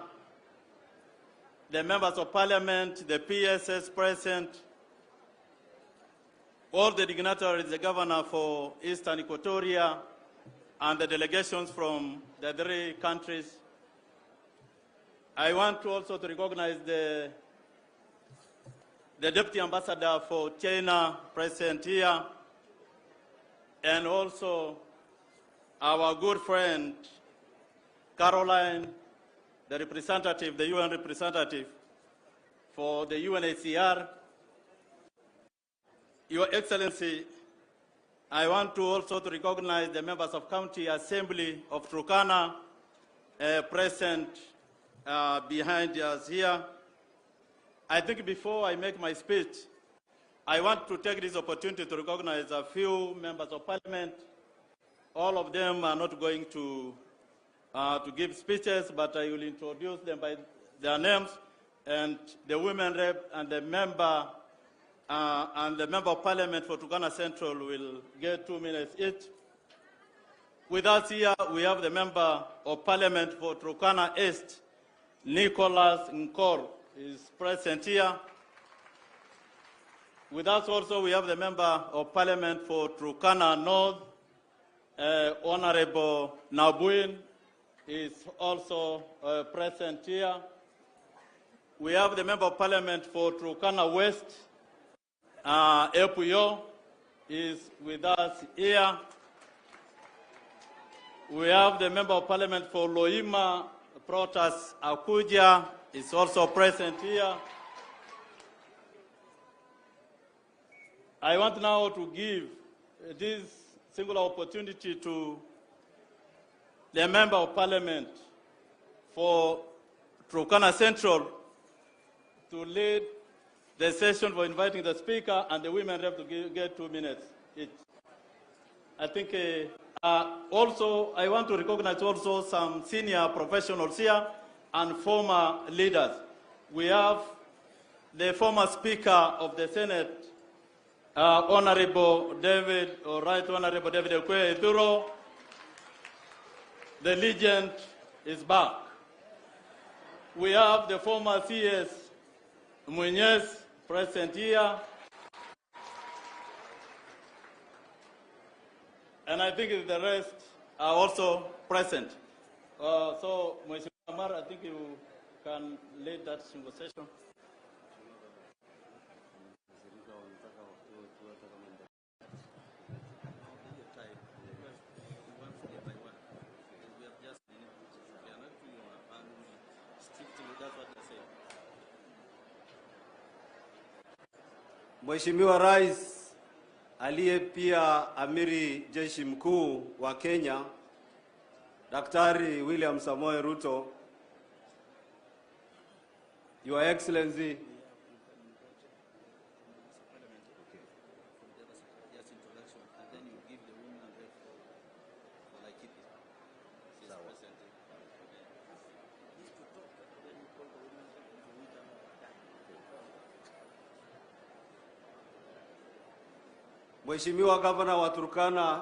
the members of parliament, the PSS present, all the dignitaries, the governor for Eastern Equatoria, and the delegations from the 3 countries. I want to also to recognize the Deputy Ambassador for China present here, and also our good friend Caroline, the representative, the UN representative for the UNHCR. Your Excellency, I want to also to recognize the members of County Assembly of Turkana present behind us here. I think before I make my speech, I want to take this opportunity to recognize a few members of parliament. All of them are not going to give speeches, but I will introduce them by their names. And the women rep and the member of parliament for Turkana Central will get 2 minutes each. With us here, we have the member of parliament for Turkana East, Nicholas Nkor, is present here. With us also, we have the member of parliament for Turkana North, Honorable Nabuin, is also present here. We have the Member of Parliament for Turkana West, Epuyo, is with us here. We have the Member of Parliament for Loima, Protas Akuja, is also present here. I want now to give this singular opportunity to the Member of Parliament for Turkana Central to lead the session for inviting the Speaker and the women rep to get 2 minutes each. I think also I want to recognize also some senior professionals here and former leaders. We have the former Speaker of the Senate, Honorable David, or Right Honorable David Ekwe Eduro. The legend is back. We have the former CS Muñez present here. And I think the rest are also present. So, Mr. Amar, I think you can lead that conversation. Mheshimiwa Rais aliye pia amiri jeshi mkuu wa Kenya, Daktari William Samoei Ruto, Your Excellency, Mheshimiwa Governor wa Turkana,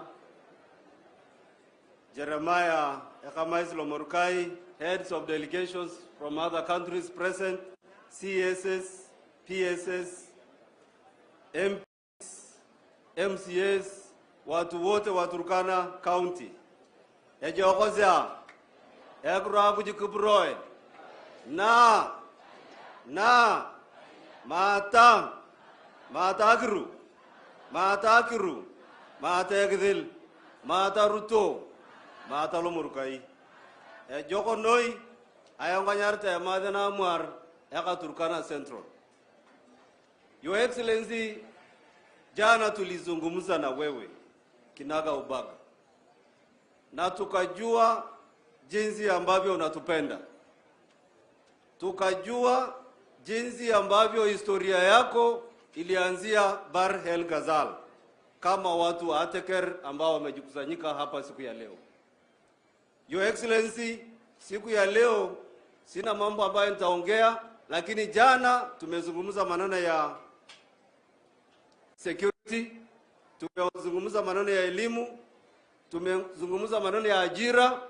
Jeremiah Ekamais Lomorkai, heads of delegations from other countries present, CSS, PSS, MPs, MCS, watu wote wa Turkana County. Ejokozea, ekurabu jikubroi, Matakiru, Mategdil, Ruto, Lomurkai. Joko Noi, Ayanganyarte, Madana Muar, Eka Turkana Central. Your Excellency, jana tulizungumza na wewe, kinaga ubaga. Na tukajua jinsi ambavyo unatupenda. Tukajua jinsi ambavyo historia yako ilianzia Bar El Ghazal, kama watu wa Ateker ambao wamejikusanyika hapa siku ya leo. Your Excellency, siku ya leo sina mambo ambayo nitaongea, lakini jana tumezungumza maneno ya security, tumezungumza maneno ya elimu, tumezungumza maneno ya ajira,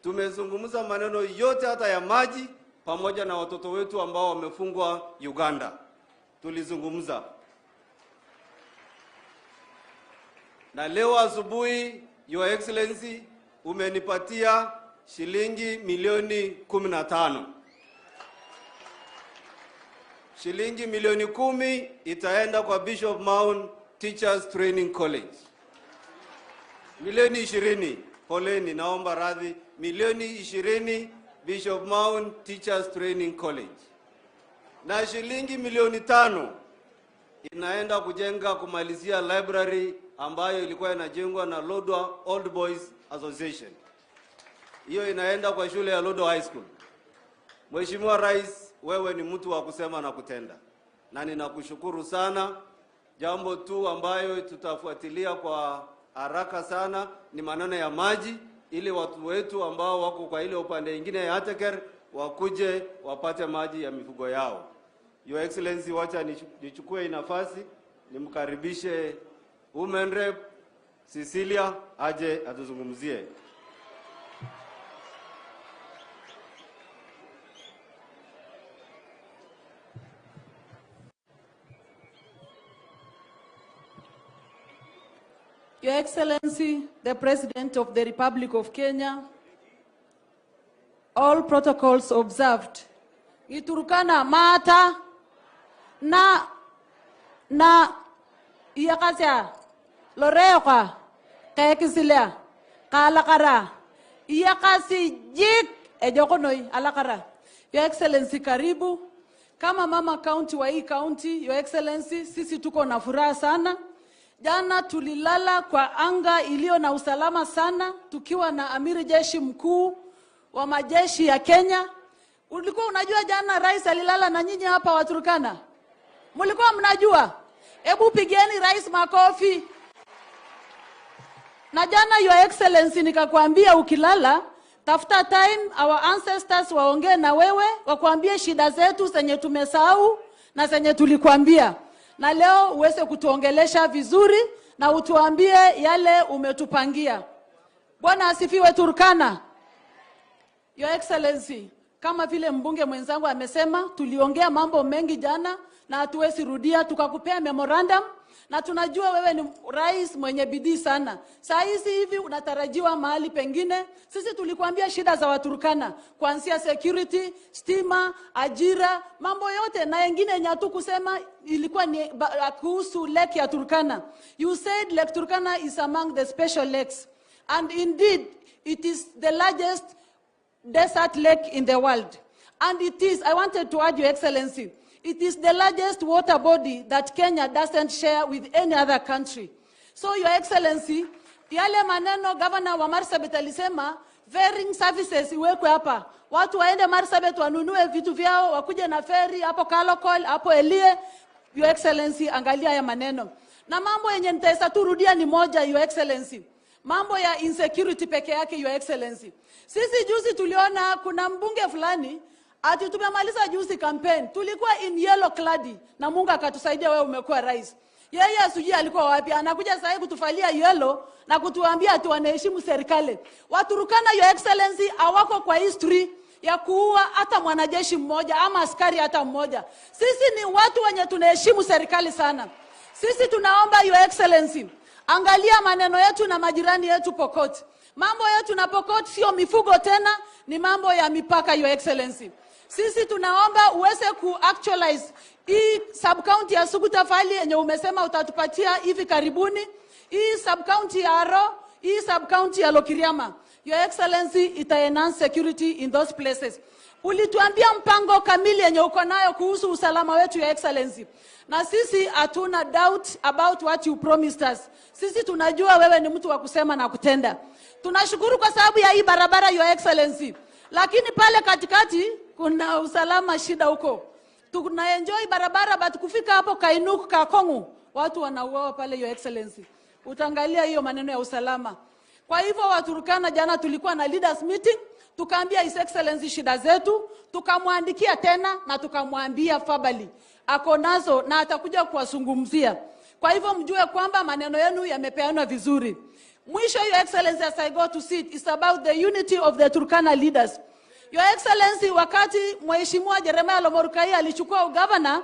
tumezungumza maneno yote hata ya maji, pamoja na watoto wetu ambao wamefungwa Uganda. Tulizungumza. Na leo asubuhi, Your Excellency, umenipatia shilingi milioni 15. Shilingi milioni 10 itaenda kwa Bishop Mount Teachers Training College. Milioni 20, poleni, naomba radhi, milioni 20 Bishop Mount Teachers Training College. Na shilingi milioni 5 inaenda kujenga kumalizia library ambayo ilikuwa inajengwa na Lodwar Old Boys Association. Hiyo inaenda kwa shule ya Lodwar High School. Mheshimiwa Rais, wewe ni mtu wa kusema na kutenda. Na ninakushukuru sana. Jambo tu ambayo tutafuatilia kwa haraka sana ni maneno ya maji, ili watu wetu ambao wako kwa ile upande mwingine ya Ateker wakuje wapate maji ya mifugo yao. Your Excellency, wacha nichukue nafasi nimkaribishe Women Rep Cecilia aje atuzungumzie. Your Excellency, the President of the Republic of Kenya, all protocols observed. Turkana mata na iyakasya loreoka kayakisilia kalakara iyakasi jik ejokonoi alakara. Your Excellency, karibu. Kama mama county wa hii county, Your Excellency, sisi tuko na furaha sana. Jana tulilala kwa anga iliyo na usalama sana, tukiwa na amiri jeshi mkuu wa majeshi ya Kenya. Ulikuwa unajua jana rais alilala na nyinyi hapa wa Turkana? Mlikuwa mnajua? Hebu pigeni rais makofi. Na jana Your Excellency nikakwambia ukilala, tafuta time our ancestors waongee na wewe, wakwambie shida zetu zenye tumesahau na zenye tulikwambia. Na leo uweze kutuongelesha vizuri na utuambie yale umetupangia. Bwana asifiwe Turkana. Your Excellency, kama vile mbunge mwenzangu amesema, tuliongea mambo mengi jana na hatuwezi rudia, tukakupea memorandum na tunajua wewe ni rais mwenye bidii sana. Saa hizi hivi unatarajiwa mahali pengine. Sisi tulikuambia shida za Waturkana, kuanzia security, stima, ajira, mambo yote na wengine yenye hatukusema ilikuwa ni kuhusu lake ya Turkana. You said Lake Turkana is among the special lakes, and indeed it is the largest desert lake in the world. And it is, I wanted to add, Your Excellency, it is the largest water body that Kenya doesn't share with any other country. So, Your Excellency, yale maneno governor wa Marsabit alisema, ferrying services iwekwe hapa. Watu waende Marsabit wanunue vitu vyao, wakuje na ferry, hapo Kalokol, hapo Elie. Your Excellency, angalia haya maneno. Na mambo yenye nitaesa tu rudia ni moja, Your Excellency. Mambo ya insecurity peke yake, Your Excellency. Sisi juzi tuliona kuna mbunge fulani, ati tumemaliza juzi campaign, tulikuwa in yellow clad na Mungu akatusaidia wewe umekuwa rais. Yeye asujui alikuwa wapi, anakuja sasa kutufalia yellow na kutuambia ati wanaheshimu serikali. Waturukana, Your Excellency, hawako kwa history ya kuua hata mwanajeshi mmoja ama askari hata mmoja. Sisi ni watu wenye tunaheshimu serikali sana. Sisi tunaomba Your Excellency, angalia maneno yetu na majirani yetu Pokot. Mambo yetu na Pokot sio mifugo tena, ni mambo ya mipaka, Your Excellency. Sisi tunaomba uweze ku-actualize hii sub-county ya Suguta Valley yenye umesema utatupatia hivi karibuni, hii sub-county ya Aro, hii sub-county ya Lokiriama. Your Excellency, ita-enhance security in those places. Ulituambia mpango kamili yenye uko nayo kuhusu usalama wetu, Your Excellency. Na sisi hatuna doubt about what you promised us. Sisi tunajua wewe ni mtu wa kusema na kutenda. Tunashukuru kwa sababu ya hii barabara, Your Excellency. Lakini pale katikati kuna usalama shida huko. Tunaenjoy barabara but kufika hapo Kainuku Kakongu watu wanauawa pale, Your Excellency. Utaangalia hiyo maneno ya usalama. Kwa hivyo Waturkana, jana tulikuwa na leaders meeting, tukaambia His Excellency shida zetu, tukamwandikia tena na tukamwambia Fabali ako nazo na atakuja kuwazungumzia. Kwa hivyo mjue kwamba maneno yenu yamepeanwa vizuri. Mwisho, Your Excellency, as I go to sit, it's about the unity of the Turkana leaders. Your Excellency, wakati Mheshimiwa Jeremiah Lomorukai alichukua ugavana,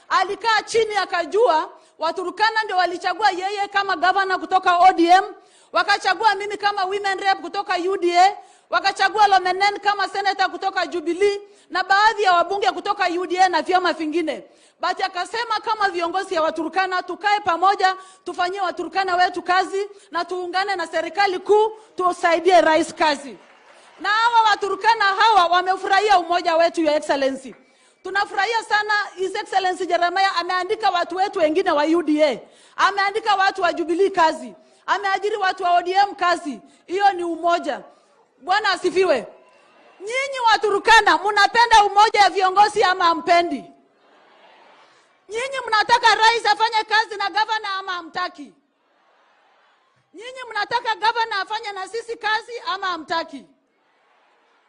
alikaa chini akajua Waturkana ndio walichagua yeye kama governor kutoka ODM, wakachagua mimi kama women rep kutoka UDA, wakachagua Lomenen kama senator kutoka Jubilee na baadhi ya wabunge kutoka UDA na vyama vingine. But akasema kama viongozi ya Waturkana tukae pamoja, tufanyie Waturkana wetu kazi na tuungane na serikali kuu tusaidie rais kazi. Na hawa Waturkana hawa wamefurahia umoja wetu, Your Excellency. Tunafurahia sana. His Excellency Jeremiah ameandika watu wetu wengine wa UDA, ameandika watu wa Jubilee kazi, ameajiri watu wa ODM kazi. Hiyo ni umoja. Bwana asifiwe. Nyinyi Waturkana mnapenda umoja ya viongozi ama hampendi? Nyinyi mnataka rais afanye kazi na governor ama hamtaki? Nyinyi mnataka governor afanye na sisi kazi ama hamtaki?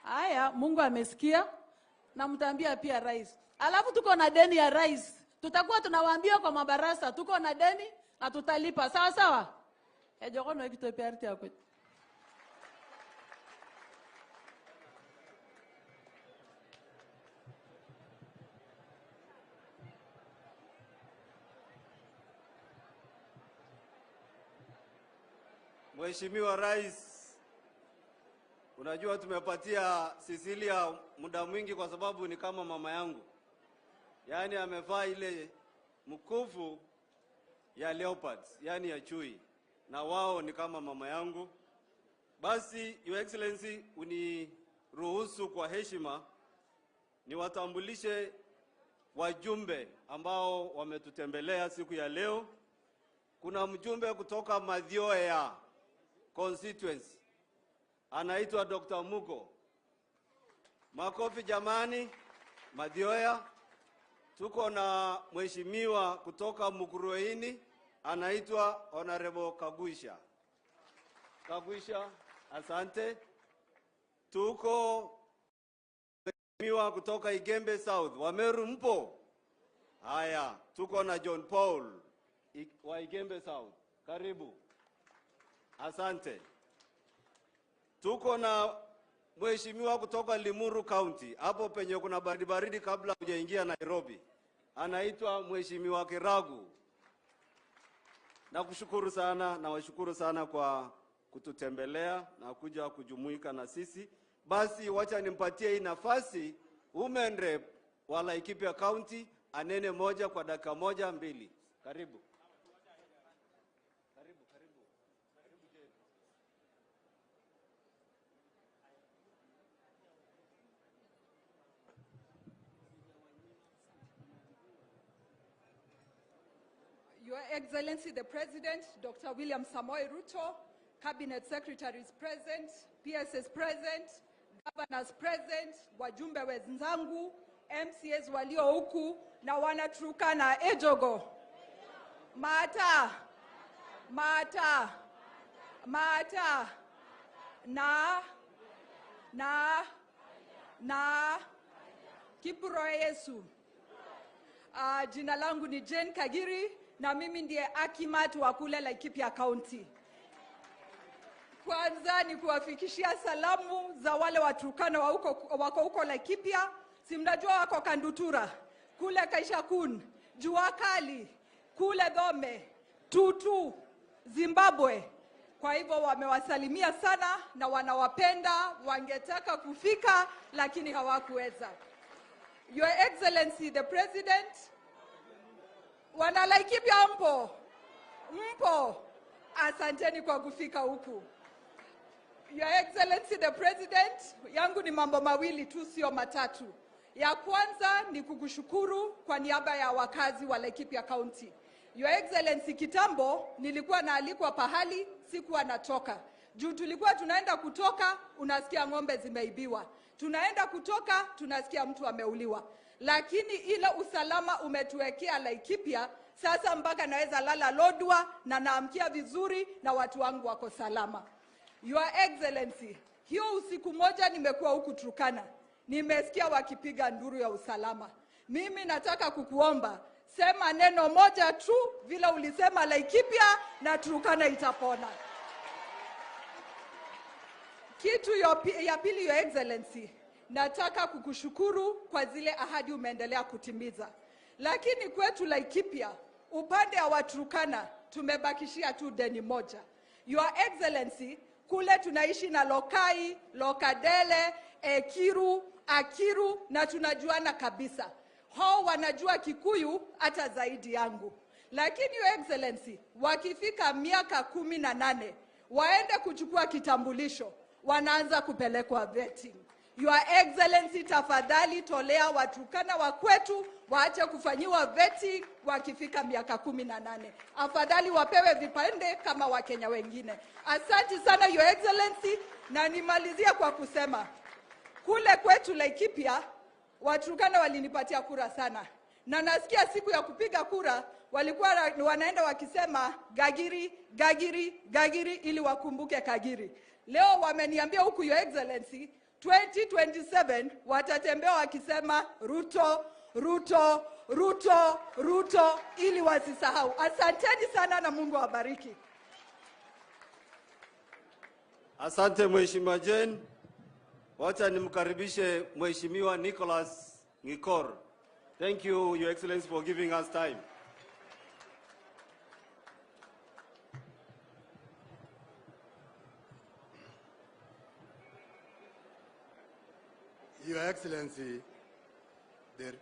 Haya, Mungu amesikia na mtaambia pia rais. Alafu tuko na deni ya rais. Tutakuwa tunawaambia kwa mabarasa tuko na deni na tutalipa. Sawa sawa? Ejokono ikitope arti yako. Mheshimiwa Rais Unajua tumepatia Cecilia muda mwingi kwa sababu ni kama mama yangu. Yaani amevaa ile mkufu ya leopards, yani ya chui. Na wao ni kama mama yangu. Basi, Your Excellency, uniruhusu kwa heshima niwatambulishe wajumbe ambao wametutembelea siku ya leo. Kuna mjumbe kutoka Mathioya constituency. Anaitwa Dr. Mugo. Makofi jamani, Mathioya. Tuko na mheshimiwa kutoka Mukuruini, anaitwa Honorable Kagwisha. Kagwisha, asante. Tuko mheshimiwa kutoka Igembe South. Wameru mpo? Haya, tuko na John Paul wa Igembe South. Karibu. Asante. Tuko na mheshimiwa kutoka Limuru County, hapo penye kuna baridi kabla hujaingia Nairobi. Anaitwa Mheshimiwa Kiragu. Nakushukuru sana, na washukuru sana kwa kututembelea na kuja kujumuika na sisi. Basi wacha nimpatie hii nafasi Women Rep wa Laikipia County anene moja kwa dakika moja mbili. Karibu. Your Excellency the President, Dr. William Samoei Ruto, Cabinet Secretaries present, PSs present, Governors present, wajumbe wenzangu, MCAs walio huku na wana Turkana ejogo. Mata, mata, mata, na, Kipuro Yesu. Jina langu ni Jane Kagiri na mimi ndiye Akimat wa kule Laikipia County. Kwanza ni kuwafikishia salamu za wale Waturkana wako huko Laikipia. Si mnajua wako Kandutura, kule Kaishakun, Jua Kali, kule Dhome, Tutu, Zimbabwe. Kwa hivyo wamewasalimia sana na wanawapenda, wangetaka kufika lakini hawakuweza. Your Excellency the President, wana Laikipia mpo, asanteni kwa kufika huku. Your Excellency the President, yangu ni mambo mawili tu, sio matatu. Ya kwanza ni kukushukuru kwa niaba ya wakazi wa Laikipia County. Your Excellency, kitambo nilikuwa naalikwa pahali, sikuwa natoka. Juu tulikuwa tunaenda kutoka, unasikia ng'ombe zimeibiwa. Tunaenda kutoka, tunasikia mtu ameuliwa. Lakini ile usalama umetuwekea Laikipia, sasa mpaka naweza lala Lodwa na naamkia vizuri na watu wangu wako salama. Your Excellency, hiyo usiku moja nimekuwa huku Turkana. Nimesikia wakipiga nduru ya usalama. Mimi nataka kukuomba, sema neno moja tu vile ulisema Laikipia na Turkana itapona. Kitu ya pili, Your Excellency, nataka kukushukuru kwa zile ahadi umeendelea kutimiza. Lakini kwetu Laikipia, upande wa Turkana, tumebakishia tu deni moja. Your Excellency, kule tunaishi na Lokai, Lokadele, Ekiru, Akiru na tunajuana kabisa. Hao wanajua Kikuyu hata zaidi yangu. Lakini Your Excellency, wakifika miaka 18, waende kuchukua kitambulisho, wanaanza kupelekwa vetting. Your Excellency, tafadhali tolea Waturkana wa kwetu waache kufanyiwa vetting wakifika miaka 18. Afadhali wapewe vipande kama Wakenya wengine. Asante sana Your Excellency, na nimalizia kwa kusema kule kwetu Laikipia Waturkana walinipatia kura sana. Na nasikia siku ya kupiga kura walikuwa wanaenda wakisema Gagiri, Gagiri, Gagiri ili wakumbuke Kagiri. Leo wameniambia huku Your Excellency, 2027 watatembea wakisema Ruto, Ruto, Ruto, Ruto ili wasisahau. Asanteni sana na Mungu awabariki. Asante Mheshimiwa Jane. Wacha nimkaribishe Mheshimiwa Nicholas Ngikor. Thank you, Your Excellency, for giving us time. Your Excellency, the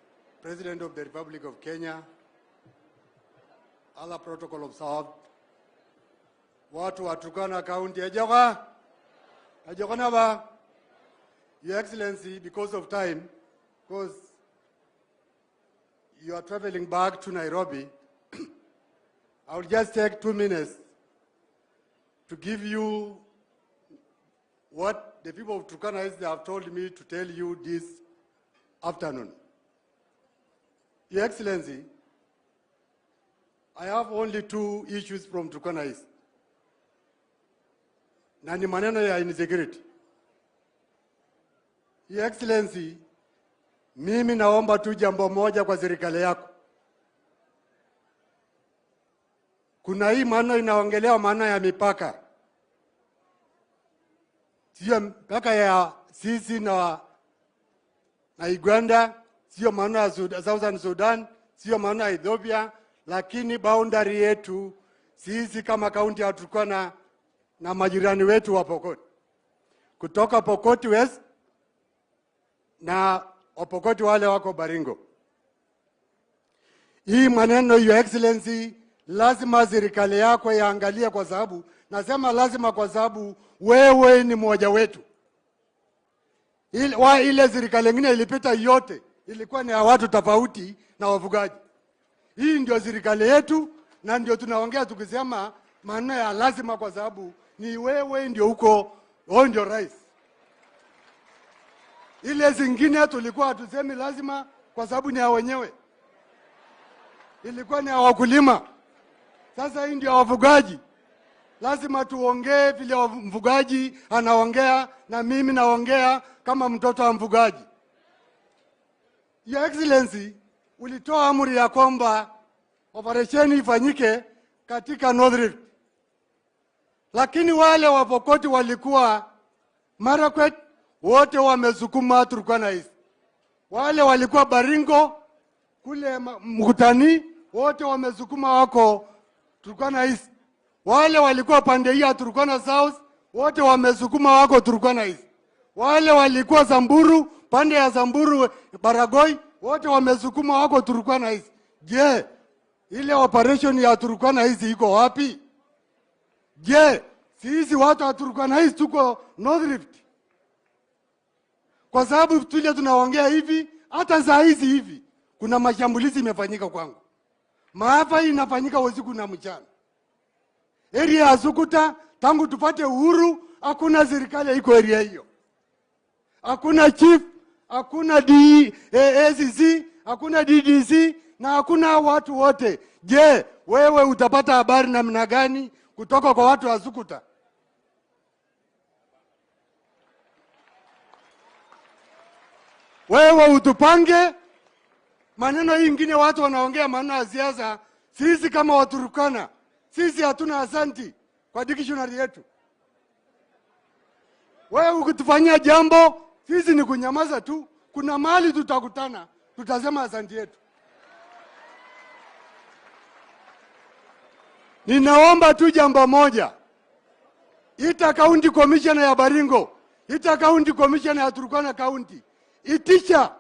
President of the Republic of Kenya, other protocol observed, watu wa Turkana County, ajokana ba. Your Excellency, because of time, because you are traveling back to Nairobi, I will just take 2 minutes to give you what the people of Turkana have told me to tell you this afternoon. Your Excellency, I have only 2 issues from Turkana East. Na ni maneno ya insecurity. Your Excellency, mimi naomba tu jambo moja kwa serikali yako. Kuna hii maneno inaongelewa maneno ya mipaka. Sio mpaka ya sisi na Uganda, sio maneno ya Southern Sudan, sio maneno ya Ethiopia, lakini boundary yetu sisi kama kaunti ya Turkana na majirani wetu wa Pokot. Kutoka Pokot West na Wapokoti wale wako Baringo. Hii maneno, Your Excellency, lazima serikali yako yaangalie, kwa sababu nasema lazima kwa sababu wewe ni mmoja wetu. Ile serikali nyingine ilipita yote ilikuwa ni ya watu tofauti na wafugaji. Hii ndio serikali yetu na ndio tunaongea tukisema maneno ya lazima, kwa sababu ni wewe ndio huko, wewe ndio rais. Ile zingine tulikuwa hatusemi lazima kwa sababu ni ya wenyewe. Ilikuwa ni ya wakulima. Sasa hii ndio wafugaji. Lazima tuongee vile mfugaji anaongea na mimi naongea kama mtoto wa mfugaji. Your Excellency, ulitoa amri ya kwamba operesheni ifanyike katika North Rift. Lakini wale wapokoti walikuwa Marakwet, wote wamesukuma Turkana East. Wale walikuwa Baringo kule Mkutani, wote wamesukuma wako Turkana East. Wale walikuwa pande hii ya Turkana South, wote wamesukuma wako Turkana East. Wale walikuwa Samburu, pande ya Samburu Baragoi, wote wamesukuma wako Turkana East. Je, ile operation ya Turkana East iko wapi? Je, sisi watu wa Turkana East tuko North Rift? Kwa sababu tule tunaongea hivi, hata saa hizi hivi kuna mashambulizi imefanyika kwangu. Maafa inafanyika usiku na mchana. Area ya Sukuta tangu tupate uhuru hakuna serikali iko area hiyo. Hakuna chief, hakuna ACC, hakuna DDC na hakuna watu wote. Je, wewe utapata habari namna gani kutoka kwa watu wa Sukuta? Wewe utupange maneno ingine, watu wanaongea maneno ya siasa. Sisi kama Waturkana, sisi hatuna asanti kwa dictionary yetu. Wewe ukitufanyia jambo, sisi ni kunyamaza tu. Kuna mahali tutakutana, tutasema asanti yetu. Ninaomba tu jambo moja. Ita county commissioner ya Baringo, ita county commissioner ya Turkana County, itisha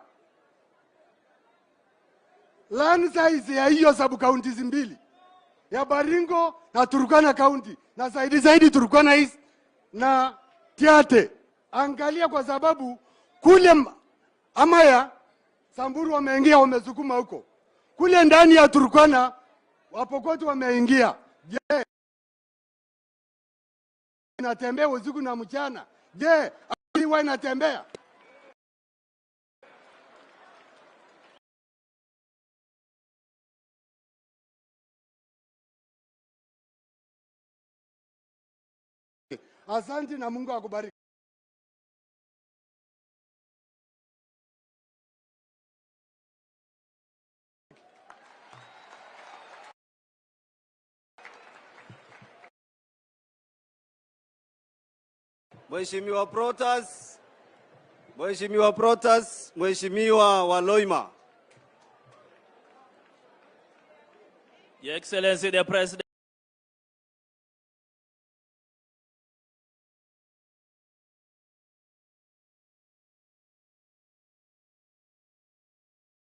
land size ya hiyo sub counties mbili ya Baringo na Turkana County, na zaidi Turkana East na Tiate. Angalia, kwa sababu kule Amaya Samburu wameingia, wamesukuma huko. Kule ndani ya Turkana Wapokoti wameingia. Je, inatembea usiku na mchana? Je, wao inatembea? Asante na Mungu akubariki. Mheshimiwa Protas, Mheshimiwa Protas, Mheshimiwa Waloima. Your Excellency the President.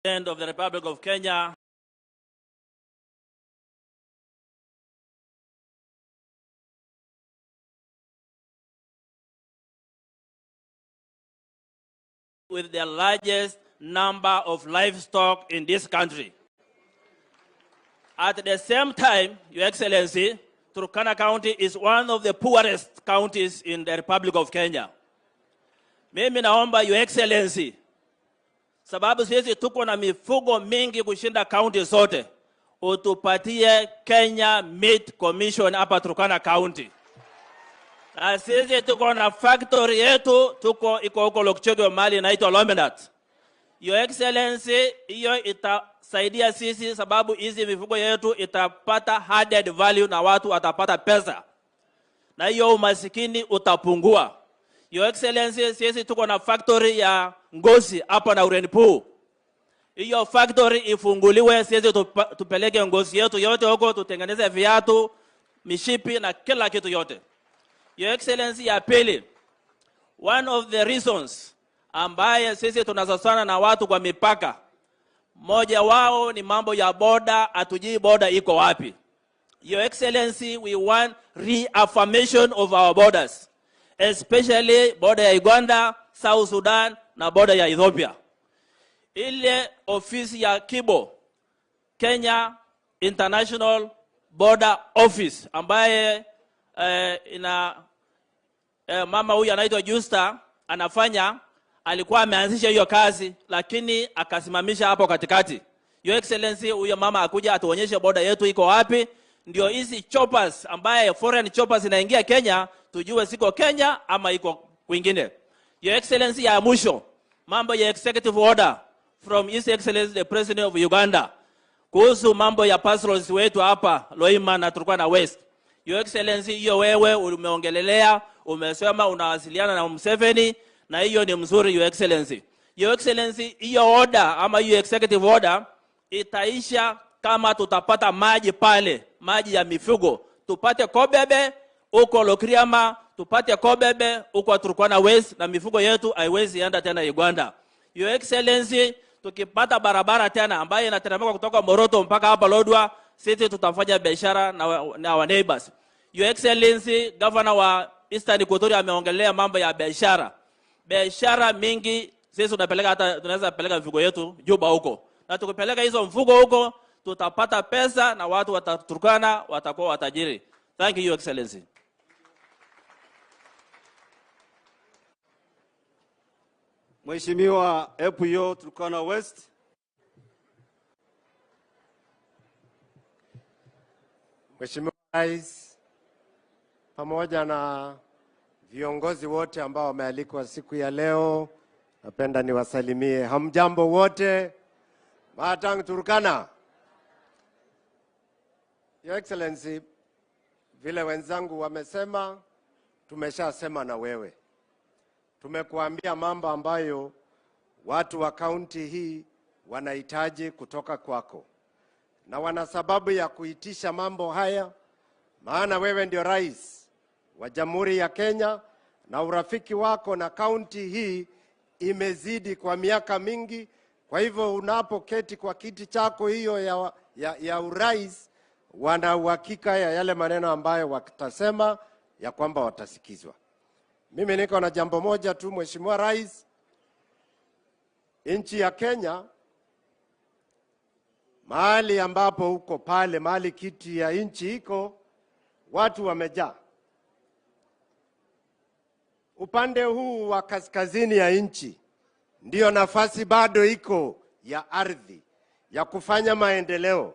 President of the Republic of Kenya, with the largest number of livestock in this country. At the same time, Your Excellency, Turkana County is one of the poorest counties in the Republic of Kenya. Mimi naomba Your Excellency, sababu sisi tuko na mifugo mingi kushinda county zote, utupatie Kenya Meat Commission hapa Turkana County. Na sisi tuko na factory yetu, iko huko Lokchogyo mali inaitwa Lomenat. Your Excellency, hiyo itasaidia sisi sababu hizi mifugo yetu itapata added value na watu watapata pesa. Na hiyo umasikini utapungua. Your Excellency, sisi tuko na factory ya ngozi hapa na Urenpu. Hiyo factory ifunguliwe, sisi tupeleke ngozi yetu yote huko, tutengeneze viatu, mishipi na kila kitu yote. Your Excellency, ya pili, one of the reasons ambaye sisi tunazosana na watu kwa mipaka, moja wao ni mambo ya border, hatujui border iko wapi. Your Excellency, we want reaffirmation of our borders, especially border ya Uganda, South Sudan na border ya Ethiopia. Ile ofisi ya Kibo, Kenya International Border Office, ambaye mama huyu anaitwa Justa anafanya, alikuwa ameanzisha hiyo kazi lakini akasimamisha hapo katikati. Your Excellency, huyo mama akuja atuonyeshe border yetu iko wapi, ndio hizi choppers ambaye foreign choppers inaingia Kenya tujue siko Kenya ama iko kwingine. Your Excellency, ya mwisho, mambo ya executive order from His Excellency the President of Uganda kuhusu mambo ya pastorals wetu hapa Loima na Turkana West. Your Excellency, hiyo wewe umeongelelea, umesema unawasiliana na Museveni, na hiyo ni mzuri Your Excellency. Your Excellency, hiyo order ama hiyo executive order itaisha kama tutapata maji pale, maji ya mifugo. Tupate Kobebe uko Lokriama, tupate Kobebe uko Turkana West, na mifugo yetu haiwezi enda tena Uganda. Your Excellency, tukipata barabara tena ambayo inateremka kutoka Moroto mpaka hapa Lodwa, sisi tutafanya biashara na our neighbors. Your Excellency, Governor wa Eastern Equatoria ameongelea mambo ya biashara. Biashara mingi sisi tunapeleka, hata tunaweza peleka mifugo yetu Juba huko. Na tukipeleka hizo mfugo huko, tutapata pesa na watu wataturkana watakuwa watajiri. Thank you, Your Excellency. Mheshimiwa Epuyo, Turkana West. Mheshimiwa Rais, pamoja na viongozi wote ambao wamealikwa siku ya leo, napenda niwasalimie. Hamjambo wote? Matang Turkana. Your Excellency, vile wenzangu wamesema, tumeshasema na wewe. Tumekuambia mambo ambayo watu wa kaunti hii wanahitaji kutoka kwako. Na wana sababu ya kuitisha mambo haya, maana wewe ndio rais wa Jamhuri ya Kenya na urafiki wako na kaunti hii imezidi kwa miaka mingi. Kwa hivyo unapoketi kwa kiti chako hiyo ya urais, wana uhakika ya yale maneno ambayo watasema ya kwamba watasikizwa. Mimi niko na jambo moja tu, Mheshimiwa Rais. Nchi ya Kenya, mahali ambapo uko pale, mahali kiti ya nchi iko, watu wamejaa. Upande huu wa kaskazini ya nchi ndio nafasi bado iko ya ardhi ya kufanya maendeleo.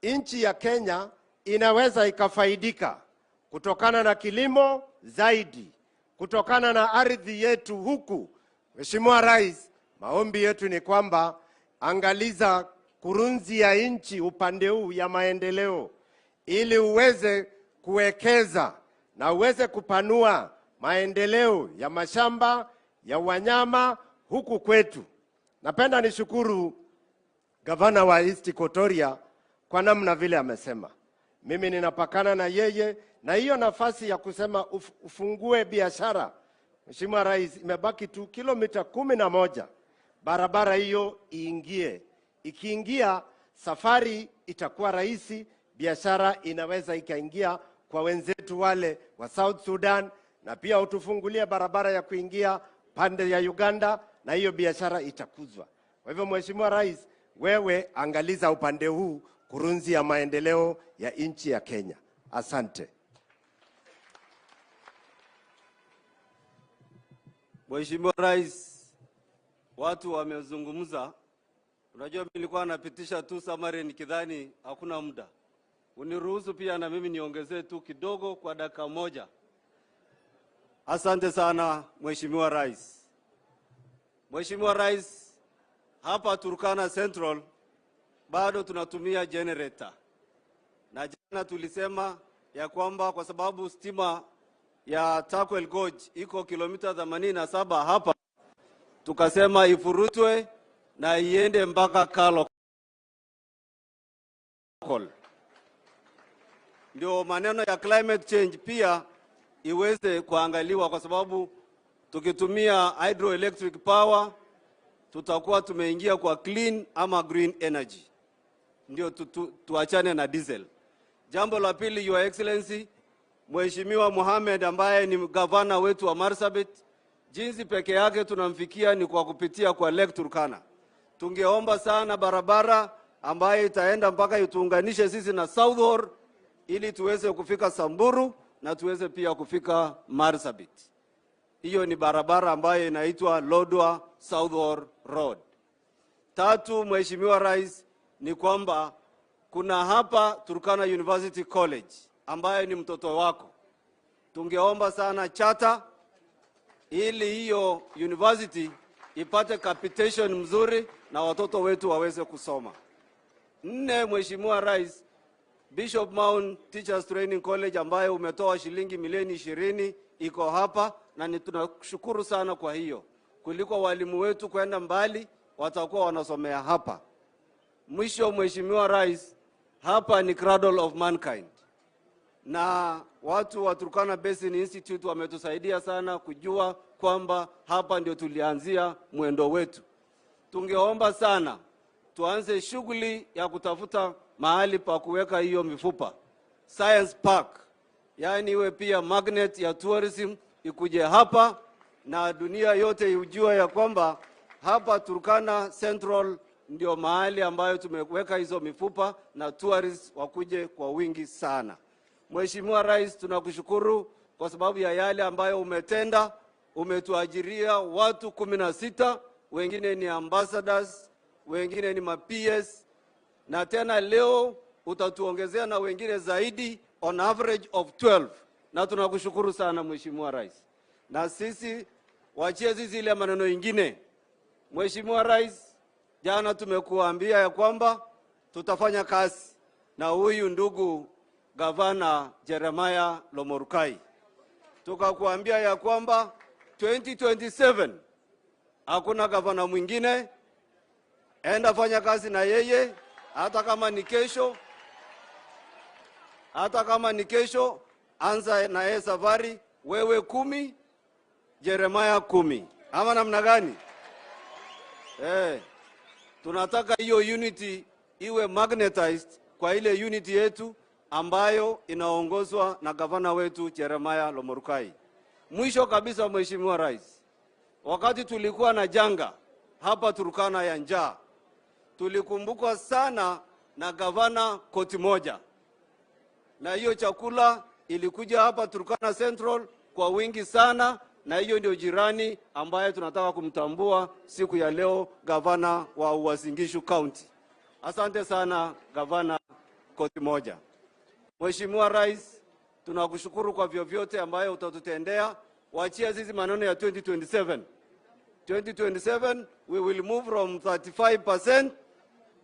Nchi ya Kenya inaweza ikafaidika kutokana na kilimo zaidi, kutokana na ardhi yetu huku. Mheshimiwa Rais, maombi yetu ni kwamba angaliza kurunzi ya nchi upande huu ya maendeleo, ili uweze kuwekeza na uweze kupanua maendeleo ya mashamba, ya wanyama huku kwetu. Napenda nishukuru gavana wa East Equatoria kwa namna vile amesema. Mimi ninapakana na yeye, na hiyo nafasi ya kusema ufungue biashara, Mheshimiwa Rais, imebaki tu kilomita 11 barabara hiyo iingie. Ikiingia, safari itakuwa rahisi, biashara inaweza ikaingia kwa wenzetu wale wa South Sudan, na pia utufungulie barabara ya kuingia pande ya Uganda, na hiyo biashara itakuzwa. Kwa hivyo Mheshimiwa Rais, wewe angaliza upande huu, kurunzi ya maendeleo ya nchi ya Kenya. Asante. Mheshimiwa Rais, watu wamezungumza. Unajua mimi nilikuwa napitisha tu summary nikidhani hakuna muda. Uniruhusu pia na mimi niongezee tu kidogo kwa dakika moja. Asante sana Mheshimiwa Rais. Mheshimiwa Rais, hapa Turkana Central bado tunatumia generator. Na jana tulisema ya kwamba kwa sababu stima ya Takwel Gorge iko kilomita 87 hapa, tukasema ifurutwe na iende mpaka Kalokol. Ndio maneno ya climate change pia iweze kuangaliwa, kwa sababu tukitumia hydroelectric power tutakuwa tumeingia kwa clean ama green energy. Ndio tuachane na diesel. Jambo la pili, Your Excellency, Mheshimiwa Mohamed ambaye ni gavana wetu wa Marsabit, jinsi peke yake tunamfikia ni kwa kupitia kwa Lake Turkana. Tungeomba sana barabara ambaye itaenda mpaka ituunganishe sisi na Southhor ili tuweze kufika Samburu na tuweze pia kufika Marsabit. Hiyo ni barabara ambayo inaitwa Lodwar Southhor Road. Tatu, Mheshimiwa Rais, ni kwamba kuna hapa Turkana University College ambaye ni mtoto wako. Tungeomba sana charter ili hiyo university ipate capitation mzuri na watoto wetu waweze kusoma. Nne, Mheshimiwa Rais, Bishop Mount Teachers Training College ambaye umetoa shilingi milioni 20 iko hapa, na tunashukuru sana kwa hiyo. Kuliko walimu wetu kwenda mbali, watakuwa wanasomea hapa. Mwisho, Mheshimiwa Rais, hapa ni cradle of mankind. Na watu wa Turkana Basin Institute wametusaidia sana kujua kwamba hapa ndio tulianzia mwendo wetu. Tungeomba sana tuanze shughuli ya kutafuta mahali pa kuweka hiyo mifupa. Science Park, yani iwe pia magnet ya tourism, ikuje hapa na dunia yote ijue ya kwamba hapa Turkana Central ndio mahali ambayo tumeweka hizo mifupa na tourists wakuje kwa wingi sana. Mheshimiwa Rais, tunakushukuru kwa sababu ya yale ambayo umetenda. Umetuajiria watu 16, wengine ni ambassadors, wengine ni ma-PS, na tena leo utatuongezea na wengine zaidi, on average of 12. Na tunakushukuru sana Mheshimiwa Rais. Na sisi wachezi zile maneno ingine. Mheshimiwa Rais, jana tumekuambia ya kwamba tutafanya kazi na huyu ndugu Gavana Jeremiah Lomorukai. Tukakuambia ya kwamba 2027 hakuna gavana mwingine, enda fanya kazi na yeye, hata kama ni kesho, anza na yeye safari, wewe 10, Jeremiah 10. Ama namna gani? Tunataka hiyo unity iwe magnetized kwa ile unity yetu ambayo inaongozwa na gavana wetu Jeremiah Lomorukai. Mwisho kabisa, Mheshimiwa Rais, wakati tulikuwa na janga hapa Turkana ya njaa, tulikumbukwa sana na gavana koti moja. Na hiyo chakula ilikuja hapa Turkana Central kwa wingi sana, na hiyo ndio jirani ambaye tunataka kumtambua siku ya leo, gavana wa Uasin Gishu County. Asante sana gavana koti moja. Mheshimiwa Rais, tunakushukuru kwa vyovyote ambayo utatutendea. Wachia sisi maneno ya 2027. 2027 we will move from 35%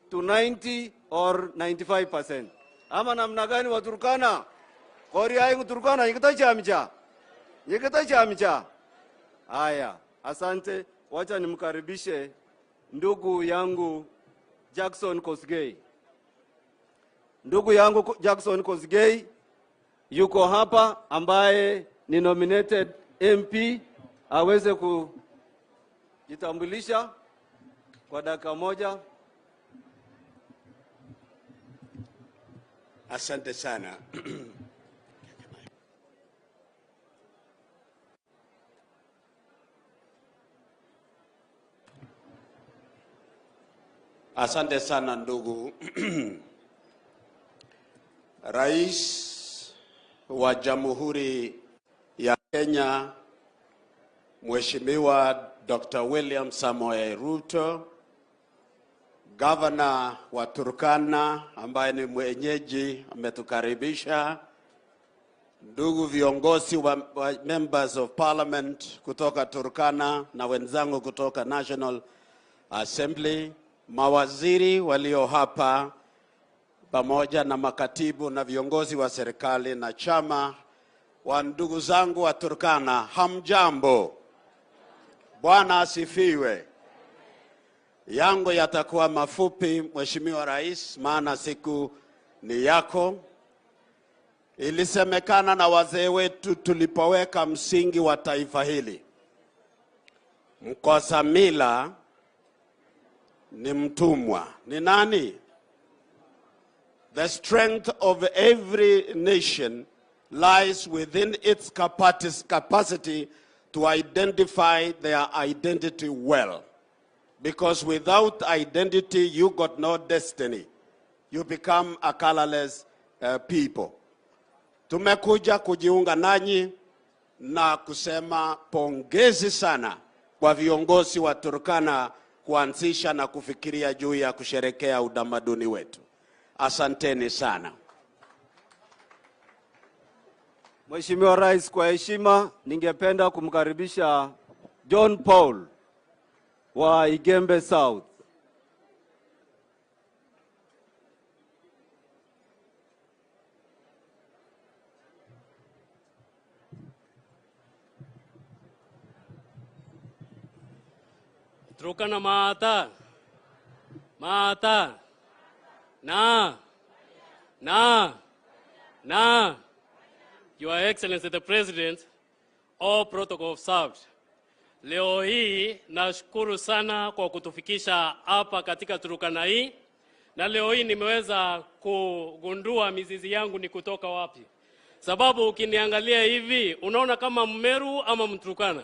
to 90 or 95%. Ama namna gani wa Turkana? Kori aingu Turkana yikitachamcha. Haya, asante. Wacha nimkaribishe ndugu yangu Jackson Kosgei. Ndugu yangu Jackson Kosgei yuko hapa, ambaye ni nominated MP, aweze kujitambulisha. kwa dakika moja. Asante sana. Asante sana ndugu Rais wa Jamhuri ya Kenya, Mheshimiwa Dr. William Samoei Ruto, Governor wa Turkana ambaye ni mwenyeji ametukaribisha, ndugu viongozi wa members of parliament kutoka Turkana na wenzangu kutoka National Assembly, mawaziri walio hapa pamoja na makatibu na viongozi wa serikali na chama, wa ndugu zangu wa Turkana, hamjambo. Bwana asifiwe. Yangu yatakuwa mafupi, Mheshimiwa Rais, maana siku ni yako. Ilisemekana na wazee wetu tulipoweka msingi wa taifa hili, mkosa mila ni mtumwa. Ni nani? The strength of every nation lies within its capacity to identify their identity well. Because without identity, you got no destiny. You become a colorless people. Tumekuja kujiunga nanyi na kusema pongezi sana kwa viongozi wa Turkana kuanzisha na kufikiria juu ya kusherekea utamaduni wetu. Asanteni sana. Mheshimiwa Rais, kwa heshima ningependa kumkaribisha John Paul wa Igembe South. Turkana mata na Your Excellency the President, all protocol observed. Leo hii nashukuru sana kwa kutufikisha hapa katika Turkana hii, na leo hii nimeweza kugundua mizizi yangu ni kutoka wapi. Sababu ukiniangalia hivi unaona kama Mmeru ama Mturkana?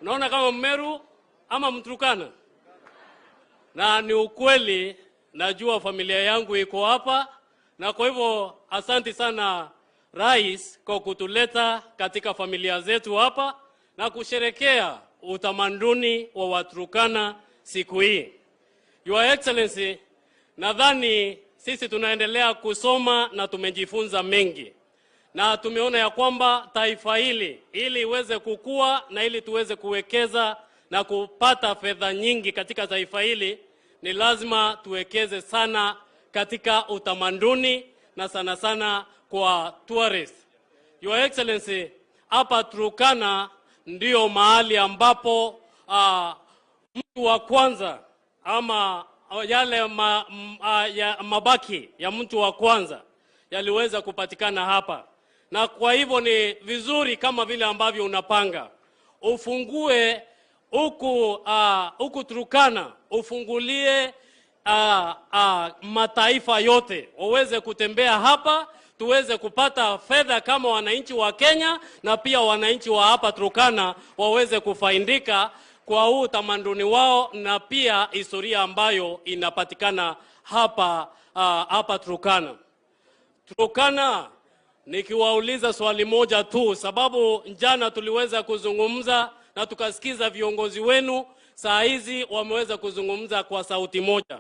Unaona kama Mmeru ama Mturkana? Na ni ukweli, najua familia yangu iko hapa, na kwa hivyo asante sana Rais kwa kutuleta katika familia zetu hapa na kusherekea utamaduni wa Waturkana siku hii. Your Excellency, nadhani sisi tunaendelea kusoma na tumejifunza mengi. Na tumeona ya kwamba taifa hili ili iweze kukua na ili tuweze kuwekeza na kupata fedha nyingi katika taifa hili, ni lazima tuwekeze sana katika utamaduni na sana sana kwa tourist. Your Excellency, hapa Turkana ndio mahali ambapo mtu wa kwanza ama yale mabaki ya mtu wa kwanza yaliweza kupatikana hapa. Na kwa hivyo ni vizuri kama vile ambavyo unapanga ufungue huku Turkana, ufungulie mataifa yote waweze kutembea hapa, tuweze kupata fedha kama wananchi wa Kenya, na pia wananchi wa hapa Turkana waweze kufaidika kwa huu utamaduni wao na pia historia ambayo inapatikana hapa Turkana. Turkana, nikiwauliza swali moja tu, sababu jana tuliweza kuzungumza na tukasikiza viongozi wenu, saa hizi wameweza kuzungumza kwa sauti moja.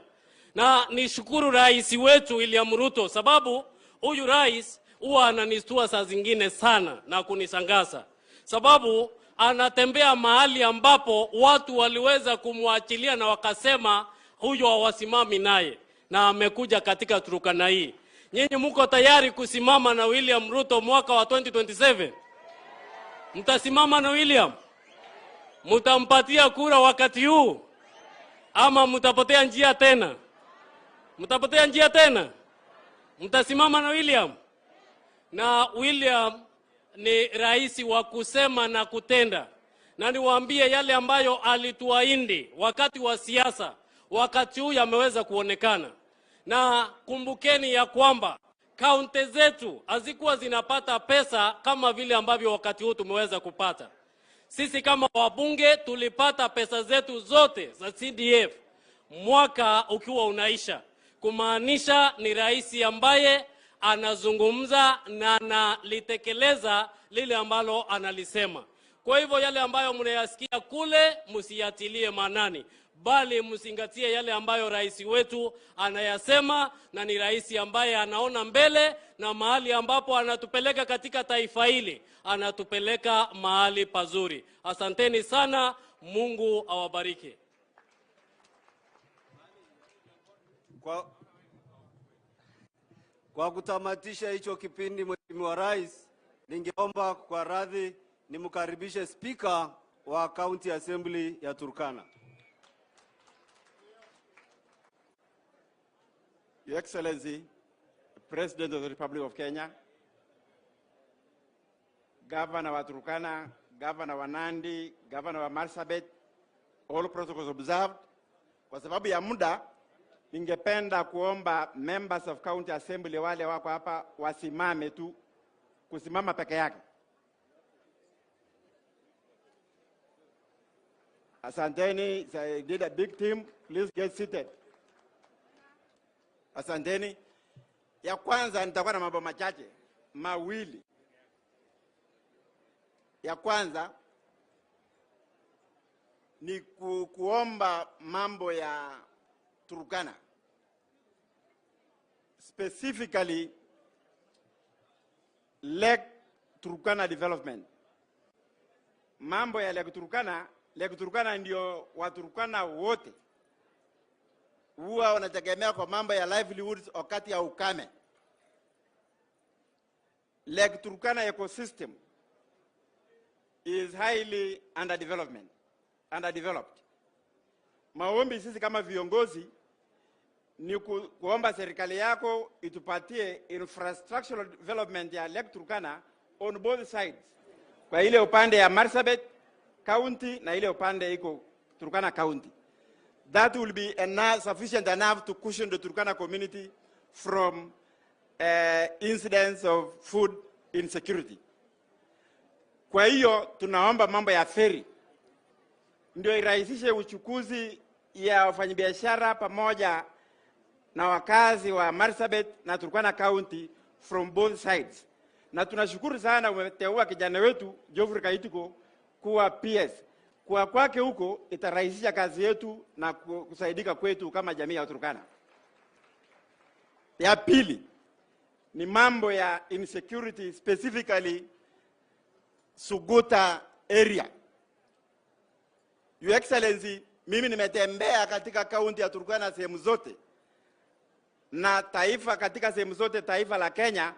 Na nishukuru rais wetu William Ruto, sababu huyu rais huwa ananistua saa zingine sana na kunishangaza. Sababu anatembea mahali ambapo watu waliweza kumwachilia na wakasema huyu hawasimami naye, na amekuja katika Turkana hii. Nyinyi mko tayari kusimama na William Ruto mwaka wa 2027? Mtasimama na William? Mtampatia kura wakati huu ama mtapotea njia tena? Mtapotea njia tena? Mtasimama na William? Na William ni rais wa kusema na kutenda. na niwaambie yale ambayo alituahidi wakati wa siasa, wakati huu yameweza kuonekana. Na kumbukeni ya kwamba kaunti zetu hazikuwa zinapata pesa kama vile ambavyo wakati huu tumeweza kupata. Sisi kama wabunge tulipata pesa zetu zote za CDF mwaka ukiwa unaisha. Kumaanisha ni rais ambaye anazungumza na analitekeleza lile ambalo analisema. Kwa hivyo yale ambayo mnayasikia kule msiyatilie manani, bali msingatie yale ambayo rais wetu anayasema, na ni rais ambaye anaona mbele, na mahali ambapo anatupeleka katika taifa hili anatupeleka mahali pazuri. Asanteni sana, Mungu awabariki. Kwa kutamatisha hicho kipindi, Mheshimiwa Rais, ningeomba kwa radhi nimkaribishe Speaker wa County Assembly ya Turkana. Your Excellency, President of the Republic of Kenya, Governor wa Turkana, Governor wa Nandi, Governor wa Marsabit, all protocols observed. Kwa sababu ya muda, ningependa kuomba members of County Assembly wale wako hapa wasimame tu, kusimama peke yake. Asanteni, I did a big team, please get seated. Asanteni. Ya kwanza nitakuwa na mambo machache mawili. Ya kwanza ni kuomba mambo ya Turkana, specifically Lake Turkana development. Mambo ya Lake Turkana ndio Waturkana wote huwa wanategemea kwa mambo ya livelihoods wakati ya ukame. Lake Turkana ecosystem is highly underdeveloped. Maombi sisi kama viongozi ni kuomba serikali yako itupatie infrastructural development ya Lake Turkana on both sides. Kwa ile upande ya Marsabit County na ile upande iko Turkana County. That will be enough, sufficient enough to cushion the Turkana community from incidents of food insecurity. Kwa hiyo tunaomba mambo ya ferry ndio irahisishe uchukuzi ya wafanyabiashara pamoja na wakazi wa Marsabit na Turkana County from both sides. Na tunashukuru sana umeteua kijana wetu Geoffrey Kaitiko kuwa PS. Kwa kwake huko itarahisisha kazi yetu na kusaidika kwetu kama jamii ya Turkana. Ya pili ni mambo ya insecurity, specifically Suguta area. Your Excellency, mimi nimetembea katika kaunti ya Turkana sehemu zote na taifa, katika sehemu zote taifa la Kenya.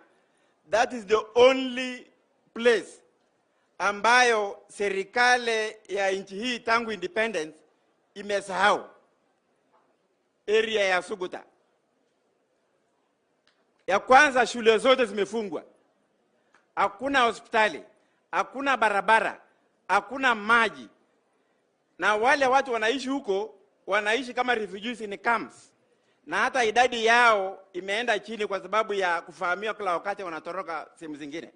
That is the only place ambayo serikali ya nchi hii tangu independence imesahau area ya Suguta. Ya kwanza, shule zote zimefungwa. Hakuna hospitali, hakuna barabara, hakuna maji. Na wale watu wanaishi huko, wanaishi kama refugees in camps. Na hata idadi yao imeenda chini kwa sababu ya kufahamiwa kila wakati wanatoroka sehemu zingine.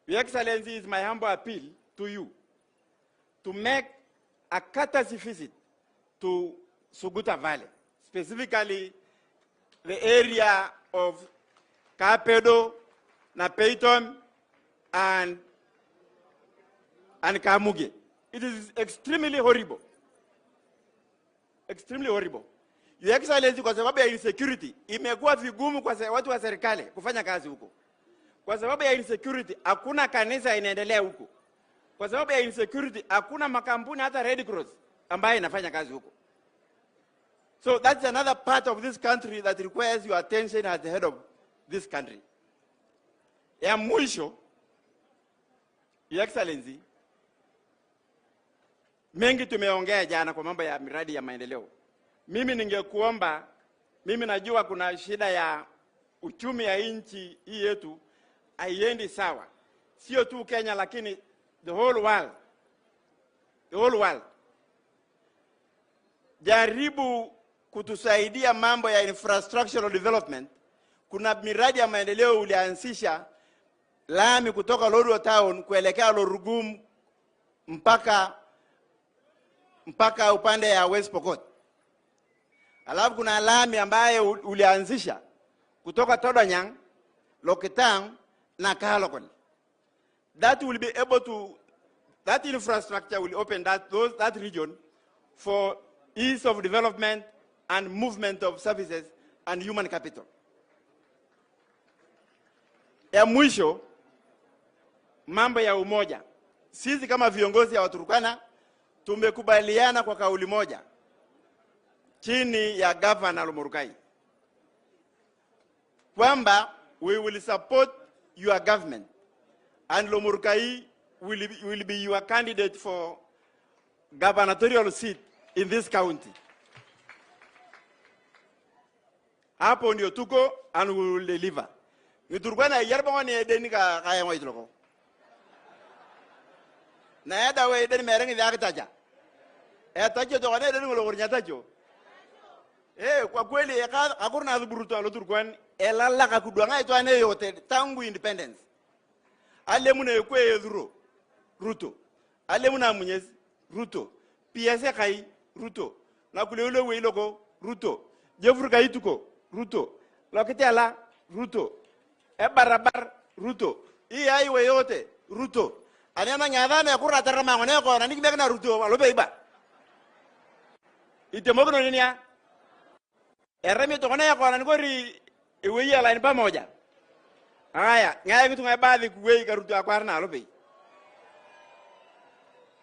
Your Excellency, is my humble appeal to you to make a courtesy visit to Suguta Valley, specifically the area of Kapedo, Napeiton, and Kamuge. It is extremely horrible. Extremely horrible. Your Excellency, kwa sababu ya insecurity, imekuwa vigumu kwa watu wa serikali kufanya kazi huko. Kwa sababu ya insecurity, hakuna kanisa inaendelea huko. Kwa sababu ya insecurity, hakuna makampuni hata Red Cross ambaye inafanya kazi huko. So that's another part of this country that requires your attention as the head of this country. Ya mwisho, Your Excellency, mengi tumeongea jana kwa mambo ya miradi ya maendeleo. Mimi ningekuomba, mimi najua kuna shida ya uchumi ya nchi hii yetu haiendi sawa. Sio tu Kenya lakini the whole world. the whole world. Jaribu kutusaidia mambo ya infrastructural development. Kuna miradi ya maendeleo ulianzisha lami kutoka Lodwar Town kuelekea Lorugum mpaka upande ya West Pokot. Alafu kuna lami ambaye ulianzisha kutoka Todanyang, Lokitang na Kahalokon. That will be able to, that infrastructure will open that region for ease of development and movement of services and human capital. Ya mwisho, mambo ya umoja. Sisi kama viongozi ya Turkana tumekubaliana kwa kauli moja chini ya Governor Murukai kwamba we will support your government and Lomurukai will be your candidate for gubernatorial seat in this county. Hapo ndio tuko and we will deliver. Miturkana yarba wani edeni ka kaya mo itloko. Na yada we edeni merengi yakitaja. Tajo to wane edeni ngolo nyatajo. Kwa kweli akurna azuburuto alo Turkwan elala kakudwanga ito ane yote tangu independence. Ale muna yekwe yedhuro Ruto. Ale muna munyezi Ruto. PSA kai Ruto. Na kuleule we iloko Ruto. Jefur kai tuko Ruto. Lokiti ala Ruto. Barabar Ruto. Ai we yote Ruto. Anyama nyadhana yakura tarama ngone ko na nikibeka na Ruto alobe iba. Itemogono ninia. Eremi to kone ko na ngori iwe ya line pamoja. Haya, ngaya kitu ngabaadhi kuwei ka Ruto akwarna alobe.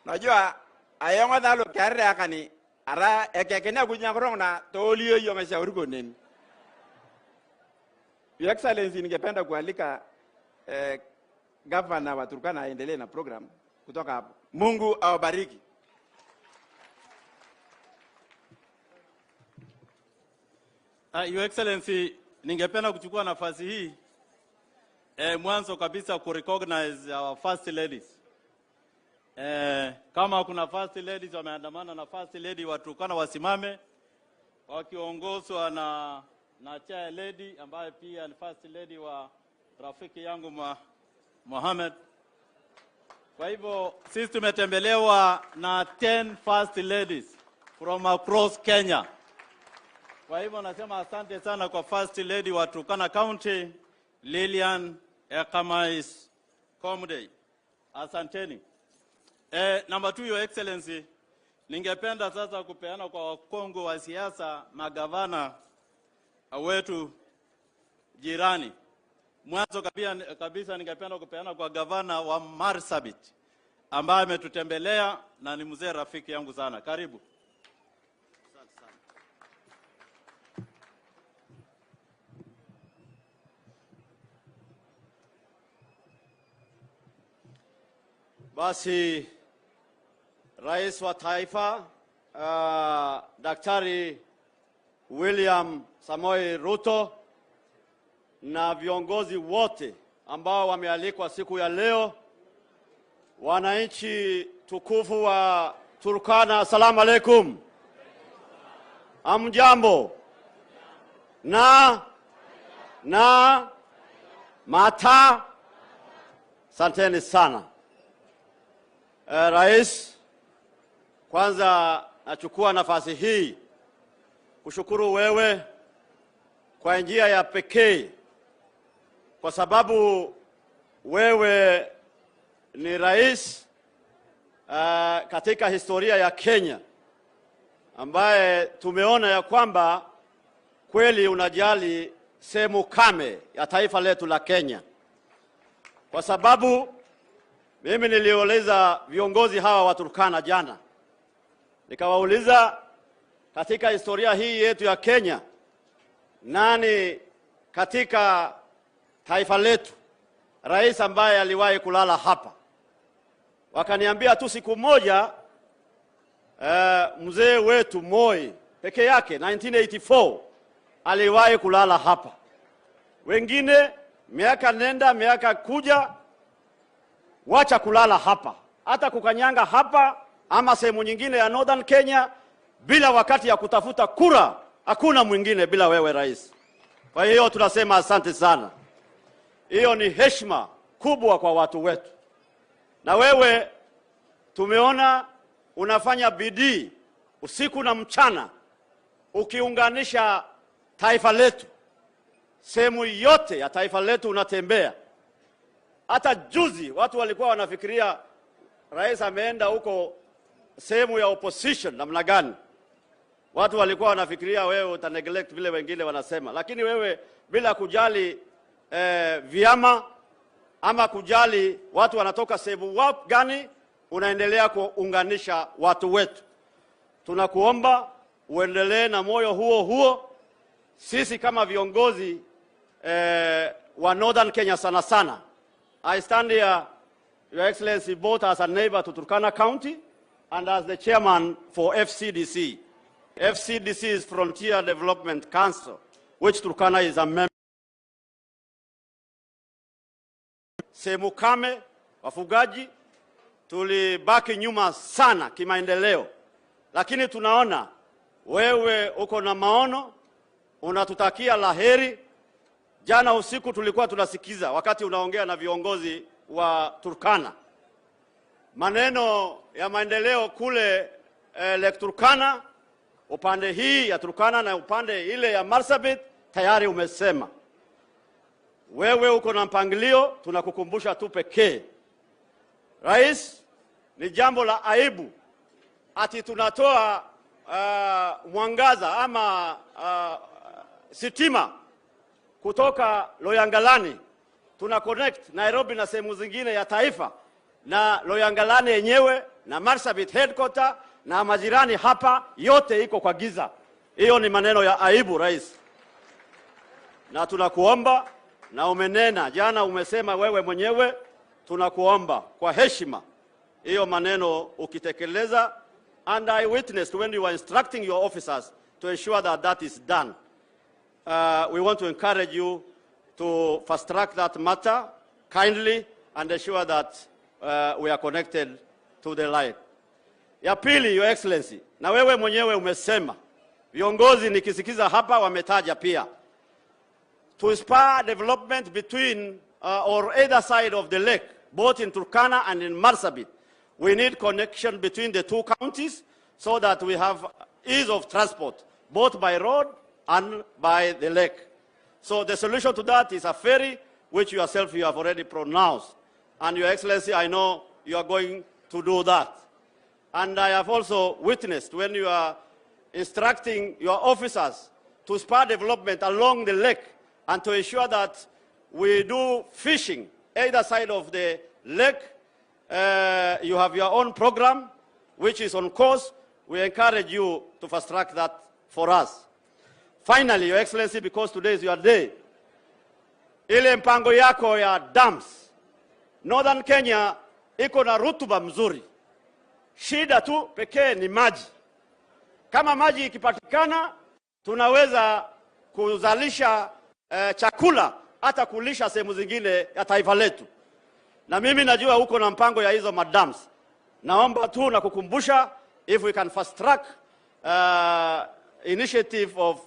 Najua ayonga dalo karre akani ara ekekenya kunya korona tolio yo ngashauri koneni. Your Excellency, ningependa kualika Governor wa Turkana aendelee na program kutoka hapo. Mungu awabariki. Your Excellency, ningependa kuchukua nafasi hii mwanzo kabisa ku recognize our first ladies. Kama kuna first ladies wameandamana na first lady wa Turkana wasimame wakiongozwa na chair lady ambaye pia ni first lady wa rafiki yangu Mohamed. Kwa hivyo sisi tumetembelewa na 10 first ladies from across Kenya. Kwa hivyo nasema asante sana kwa first lady wa Turkana County, Lilian Ekamais Komdei. Asanteni. Number 2, Your Excellency, ningependa sasa kupeana kwa wakongo wa siasa magavana wetu jirani. Mwanzo kabisa ningependa kupeana kwa gavana wa Marsabit ambaye ametutembelea na ni mzee rafiki yangu sana. Karibu. Basi Rais wa Taifa Daktari William Samoei Ruto na viongozi wote ambao wamealikwa siku ya leo, wananchi tukufu wa Turkana, asalamu alaikum. Amjambo. Na mata. Asanteni sana. Rais, kwanza nachukua nafasi hii kushukuru wewe kwa njia ya pekee, kwa sababu wewe ni rais katika historia ya Kenya ambaye tumeona ya kwamba kweli unajali sehemu kame ya taifa letu la Kenya. Kwa sababu mimi niliuliza viongozi hawa wa Turkana jana, nikawauliza katika historia hii yetu ya Kenya, nani katika taifa letu rais ambaye aliwahi kulala hapa? Wakaniambia tu siku moja mzee wetu Moi peke yake 1984 aliwahi kulala hapa. Wengine miaka nenda miaka kuja wacha kulala hapa, hata kukanyanga hapa ama sehemu nyingine ya Northern Kenya bila wakati ya kutafuta kura, hakuna mwingine bila wewe rais. Kwa hiyo tunasema asante sana. Hiyo ni heshima kubwa kwa watu wetu. Na wewe tumeona unafanya bidii usiku na mchana ukiunganisha taifa letu. Sehemu yote ya taifa letu unatembea. Hata juzi watu walikuwa wanafikiria rais ameenda huko sehemu ya opposition namna gani. Watu walikuwa wanafikiria wewe utaneglect vile wengine wanasema. Lakini wewe bila kujali vyama ama kujali watu wanatoka sehemu gani, unaendelea kuunganisha watu wetu. Tunakuomba uendelee na moyo huo huo. Sisi kama viongozi wa Northern Kenya sana sana, I stand here, Your Excellency, both as a neighbor to Turkana County and as the chairman for FCDC. FCDC is Frontier Development Council, which Turkana is a member. Sehemu kame, wafugaji, tulibaki nyuma sana kimaendeleo. Lakini tunaona wewe uko na maono, unatutakia laheri. Jana usiku tulikuwa tunasikiza wakati unaongea na viongozi wa Turkana. Maneno ya maendeleo kule Lake Turkana, upande hii ya Turkana na upande ile ya Marsabit tayari umesema. Wewe uko na mpangilio, tunakukumbusha tu pekee. Rais, ni jambo la aibu ati tunatoa mwangaza ama sitima kutoka Loyangalani, tuna connect Nairobi na sehemu zingine ya taifa, na Loyangalani yenyewe na Marsabit headquarter na majirani hapa yote iko kwa giza. Hiyo ni maneno ya aibu rais. Na tunakuomba, na umenena jana, umesema wewe mwenyewe, tunakuomba kwa heshima hiyo maneno ukitekeleza. And I witnessed when you were instructing your officers to ensure that that is done. We want to encourage you to fast track that matter kindly and ensure that we are connected to the light. Ya pili, Your Excellency, na wewe mwenyewe umesema, viongozi nikisikiza hapa wametaja pia, to spur development between or either side of the lake, both in Turkana and in Marsabit. We need connection between the two counties so that we have ease of transport, both by road and by the lake. So the solution to that is a ferry, which you have already pronounced. And Your Excellency, I know you are going to do that. And I have also witnessed when you are instructing your officers to spur development along the lake and to ensure that we do fishing either side of the lake. You have your own program, which is on course. We encourage you to fast track that for us. Finally, Your Excellency, because today is your day, ile mpango yako ya dams, Northern Kenya iko na rutuba mzuri. Shida tu pekee ni maji. Kama maji ikipatikana, tunaweza kuzalisha chakula, hata kulisha sehemu zingine ya taifa letu. Na mimi najua uko na mpango ya hizo madams. Naomba tu na kukumbusha, if we can fast track initiative of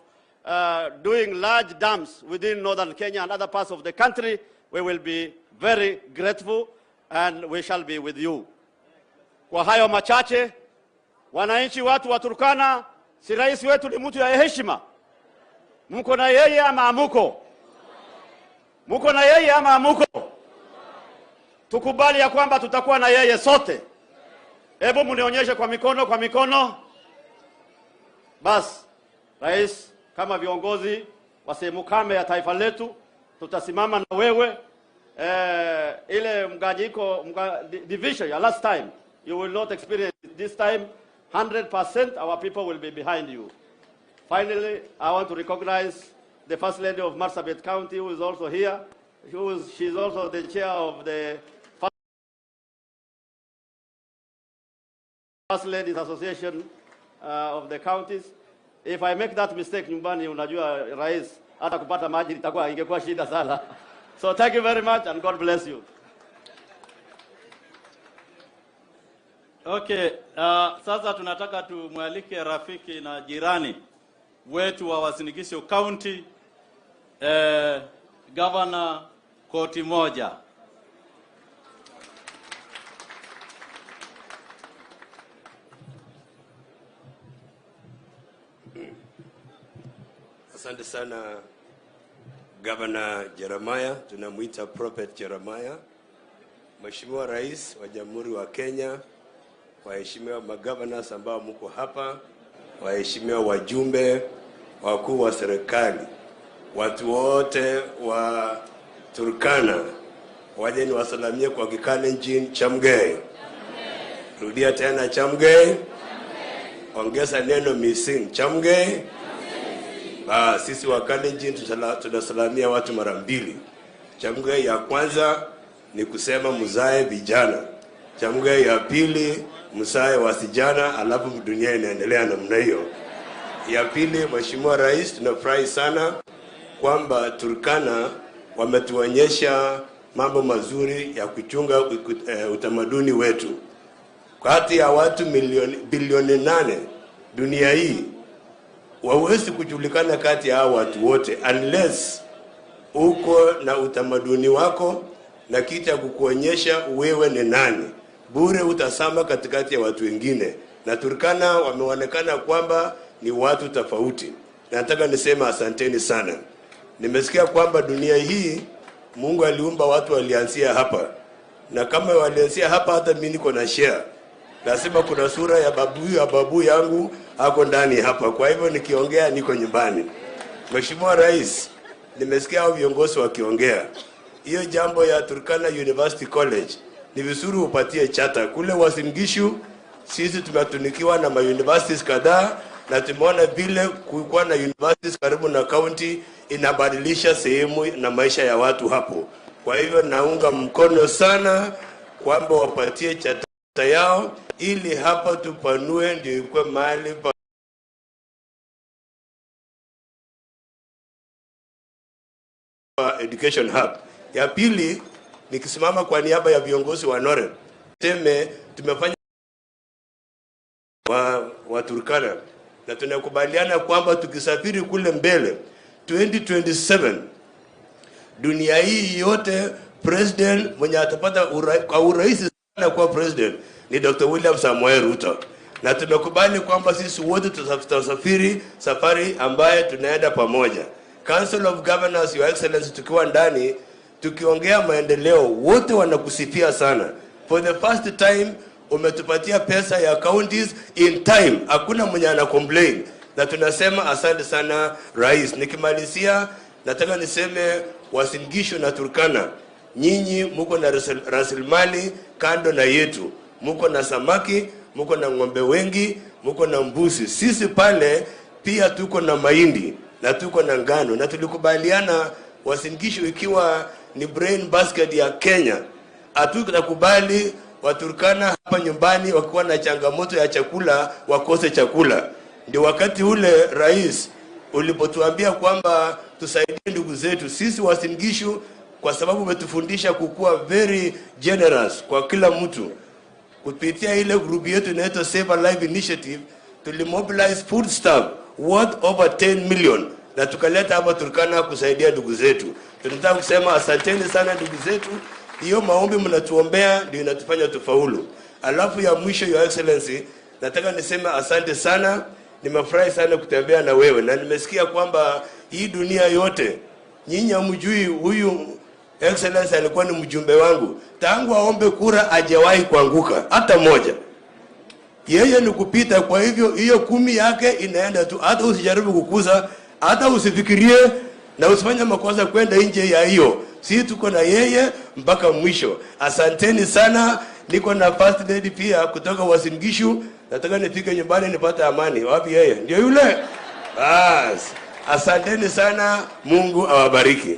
doing large dams within Northern Kenya and other parts of the country, we will be very grateful and we shall be with you. Kwa hayo machache, wananchi watu wa Turkana, si rais wetu ni mtu ya heshima. Mko na yeye ama amuko? Mko na yeye ama amuko? Tukubali ya kwamba tutakuwa na yeye sote. Hebu mnionyeshe kwa mikono. Bas, rais, kama viongozi wa sehemu kame ya taifa letu, tutasimama na wewe. Ile mgawanyiko, division ya last time, you will not experience it this time. 100% our people will be behind you. Finally, I want to recognize the First Lady of Marsabit County, who is also here. She's also the chair of the First Ladies Association of the counties. If I make that mistake nyumbani, unajua rais, hata kupata maji ingekuwa shida sana. So thank you very much and God bless you. Okay, sasa tunataka tumwalike rafiki na jirani wetu wa Uasin Gishu County, Governor koti moja. Asante sana Governor Jeremiah, tunamuita Prophet Jeremiah. Mheshimiwa Rais wa Jamhuri wa Kenya, waheshimiwa magovernors ambao mko hapa, waheshimiwa wajumbe, wakuu wa serikali, watu wote wa Turkana, wajeni wasalamie kwa Kikalenjin Chamgei. Rudia tena Chamgei. Ongeza neno missing Chamgei. Sisi wa Kalenjin tunasalamia watu mara mbili. Chamgei ya kwanza ni kusema mzae vijana. Chamgei ya pili mzae wasijana, alafu dunia inaendelea namna hiyo. Ya pili, Mheshimiwa Rais, tunafurahi sana kwamba Turkana wametuonyesha mambo mazuri ya kuchunga utamaduni wetu. Kati ya watu bilioni 8 dunia hii, wawezi kujulikana kati ya watu wote unless uko na utamaduni wako na kitu ya kukuonyesha wewe ni nani. Bure utasama katikati ya watu wengine, na Turkana wameonekana kwamba ni watu tofauti. Nataka nisema asanteni sana. Nimesikia kwamba dunia hii Mungu aliumba watu walianzia hapa, na kama walianzia hapa, hata mimi niko na share. Lazima kuna sura ya babu yangu hako ndani hapa, kwa hivyo nikiongea niko nyumbani. Mheshimiwa Rais, nimesikia hao viongozi wakiongea hiyo jambo ya Turkana University College. Ni vizuri upatie chata. Kule Uasin Gishu sisi tumetunikiwa na universities kadhaa, na tumeona vile kulikuwa na universities karibu na county inabadilisha sehemu na maisha ya watu hapo. Kwa hivyo naunga mkono sana kwamba wapatie chata yao ili hapa tupanue, ndio ikuwe mahali pa education hub. Ya pili, nikisimama kwa niaba ya viongozi wa Nore, tumefanya wa Turkana, na tunakubaliana kwamba tukisafiri kule mbele 2027 dunia hii yote, president mwenye atapata kwa urahisi sana kwa president ni Dr. William Samoei Ruto, na tumekubali kwamba sisi wote tutasafiri safari ambaye tunaenda pamoja. Council of Governors, Your Excellency, tukiwa ndani tukiongea maendeleo, wote wanakusifia sana. For the first time umetupatia pesa ya counties in time, hakuna mwenye ana complain, na tunasema asante sana Rais. Nikimalizia nataka niseme Uasin Gishu na Turkana, nyinyi mko na rasilimali kando na yetu. Mko na samaki, mko na ng'ombe wengi, mko na mbuzi. Sisi pale pia tuko na mahindi na tuko na ngano, na tulikubaliana Uasin Gishu ikiwa ni brain basket ya Kenya, hatutakubali Waturkana hapa nyumbani wakiwa na changamoto ya chakula wakose chakula. Ndio wakati ule Rais ulipotuambia kwamba tusaidie ndugu zetu. Sisi Uasin Gishu, kwa sababu umetufundisha kukua very generous kwa kila mtu, kupitia ile group yetu inaitwa Save a Life Initiative, tulimobilize food stamp worth over 10 million na tukaleta hapa Turkana kusaidia ndugu zetu. Tunataka kusema asanteni sana ndugu zetu. Hiyo maombi mnatuombea ndio inatufanya tufaulu. Alafu ya mwisho, Your Excellency, nataka niseme asante sana. Nimefurahi sana kutembea na wewe, na nimesikia kwamba hii dunia yote nyinyi hamjui huyu Excellency alikuwa ni mjumbe wangu. Tangu aombe kura hajawahi kuanguka hata moja. Yeye ni kupita, kwa hivyo hiyo 10 yake inaenda tu. Hata usijaribu kukuza, hata usifikirie na usifanye makosa kwenda nje ya hiyo. Sisi tuko na yeye mpaka mwisho. Asanteni sana. Niko na first lady pia kutoka Uasin Gishu. Nataka nifike nyumbani nipate amani. Wapi yeye? Ndio yule? Bas. Asanteni sana. Mungu awabariki.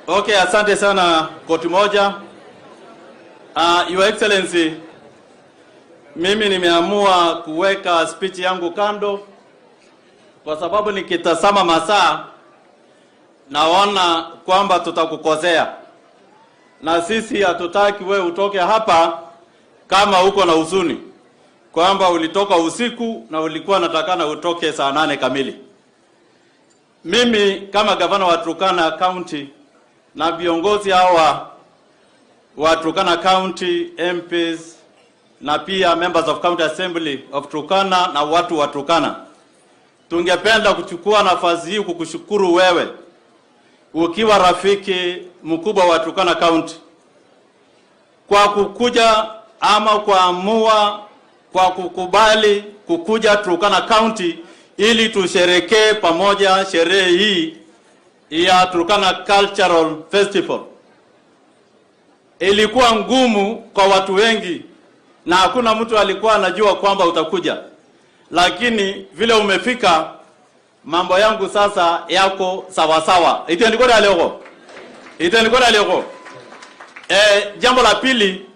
Okay, asante sana koti moja. Your Excellency, mimi nimeamua kuweka speech yangu kando kwa sababu nikitazama masaa naona kwamba tutakukosea, na sisi hatutaki we utoke hapa kama uko na huzuni kwamba ulitoka usiku na ulikuwa natakana utoke saa 8 kamili. Mimi kama gavana wa Turkana County na viongozi hawa wa Turkana County MPs na pia members of County Assembly of Turkana na watu wa Turkana, tungependa kuchukua nafasi hii kukushukuru wewe ukiwa rafiki mkubwa wa Turkana County kwa kukuja ama kuamua kwa kukubali kukuja Turkana County ili tusherekee pamoja sherehe hii ya Turkana Cultural Festival. Ilikuwa ngumu kwa watu wengi na hakuna mtu alikuwa anajua kwamba utakuja, lakini vile umefika, mambo yangu sasa yako sawa sawa. Itenikoda leo. Jambo la pili,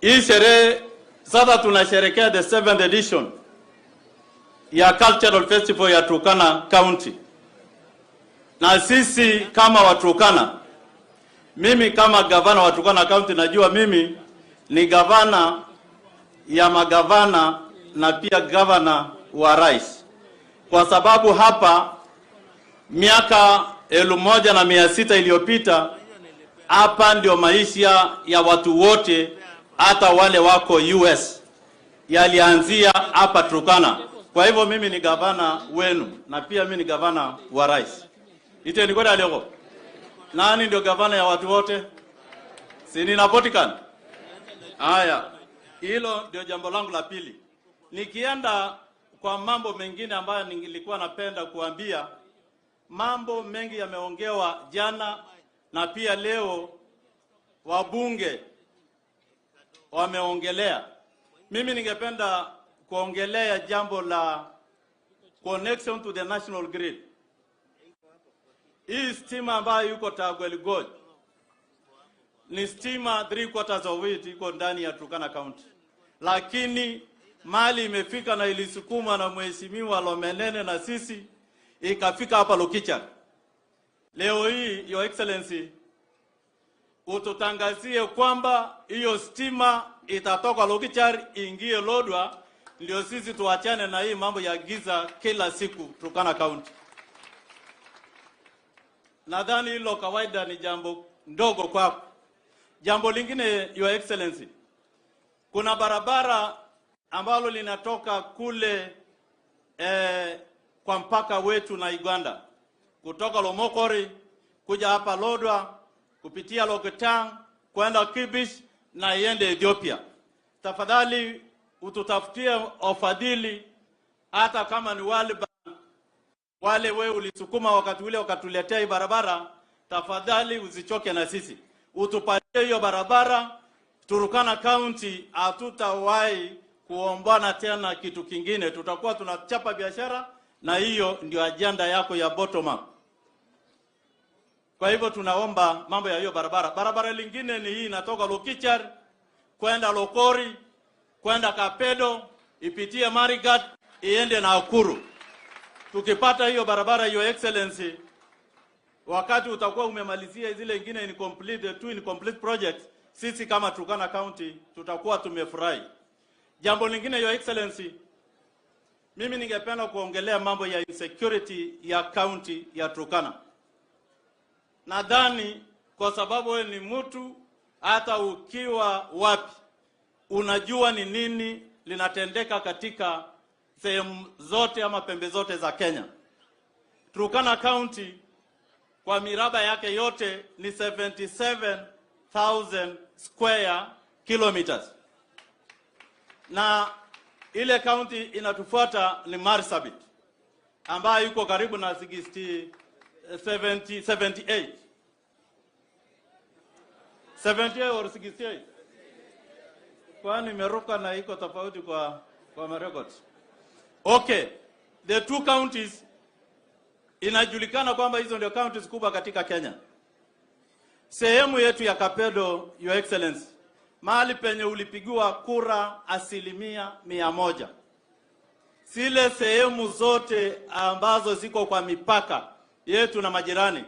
hii sherehe sasa tunasherekea the 7th edition ya Cultural Festival ya Turkana County. Na sisi kama wa Turkana, mimi kama gavana wa Turkana County, najua mimi ni gavana ya magavana na pia gavana wa rais, kwa sababu hapa miaka 1600 iliyopita hapa ndio maisha ya watu wote, hata wale wako US, yalianzia hapa Turkana. Kwa hivyo mimi ni gavana wenu na pia mimi ni gavana wa rais. Itenikoda leo. Nani ndio gavana ya watu wote? Si ninapatikana? Haya, hilo ndio jambo langu la pili. Nikienda kwa mambo mengine ambayo nilikuwa napenda kuambia, mambo mengi yameongewa jana na pia leo wabunge wameongelea. Mimi ningependa kuongelea jambo la connection to the national grid. Hii stima ambayo yuko Tagweli Gorge ni stima 3/4 of it iko ndani ya Turkana County, lakini mali imefika na ilisukuma na mheshimiwa Lomenene na sisi ikafika hapa Lokichar. Leo hii Your Excellency ututangazie kwamba hiyo stima itatoka Lokichar ingie Lodwa, ndio sisi tuachane na hii mambo ya giza kila siku Turkana County. Nadhani hilo kawaida ni jambo ndogo kwako. Jambo lingine Your Excellency, kuna barabara ambalo linatoka kule kwa mpaka wetu na Uganda, kutoka Lomokori kuja hapa Lodwa kupitia Loketang kwenda Kibish na iende Ethiopia. Tafadhali ututafutie ufadhili, hata kama ni wale wewe ulisukuma wakati ule wakatuletea hii barabara, tafadhali usichoke na sisi. Utupatie hiyo barabara. Turkana County hatutawahi kuombana tena kitu kingine, tutakuwa tunachapa biashara, na hiyo ndio ajenda yako ya bottom up. Kwa hivyo tunaomba mambo ya hiyo barabara. Barabara lingine ni hii inatoka Lokichar kwenda Lokori kwenda Kapedo ipitie Marigat iende Nakuru. Tukipata hiyo barabara Your Excellency, wakati utakuwa umemalizia zile nyingine incomplete, two incomplete projects, sisi kama Turkana County tutakuwa tumefurahi. Jambo lingine Your Excellency, mimi ningependa kuongelea mambo ya insecurity ya county ya Turkana. Nadhani kwa sababu wewe ni mtu, hata ukiwa wapi unajua ni nini linatendeka katika sehemu zote ama pembe zote za Kenya. Turkana County kwa miraba yake yote ni 77,000 square kilometers. Na ile county inatufuata ni Marsabit ambayo yuko karibu na 78 or 68. Kwani meruka na iko tofauti kwa records. Okay, the two counties inajulikana kwamba hizo ndio counties kubwa katika Kenya. Sehemu yetu ya Kapedo, Your Excellency, mahali penye ulipigiwa kura 100%. Zile sehemu zote ambazo ziko kwa mipaka yetu na majirani.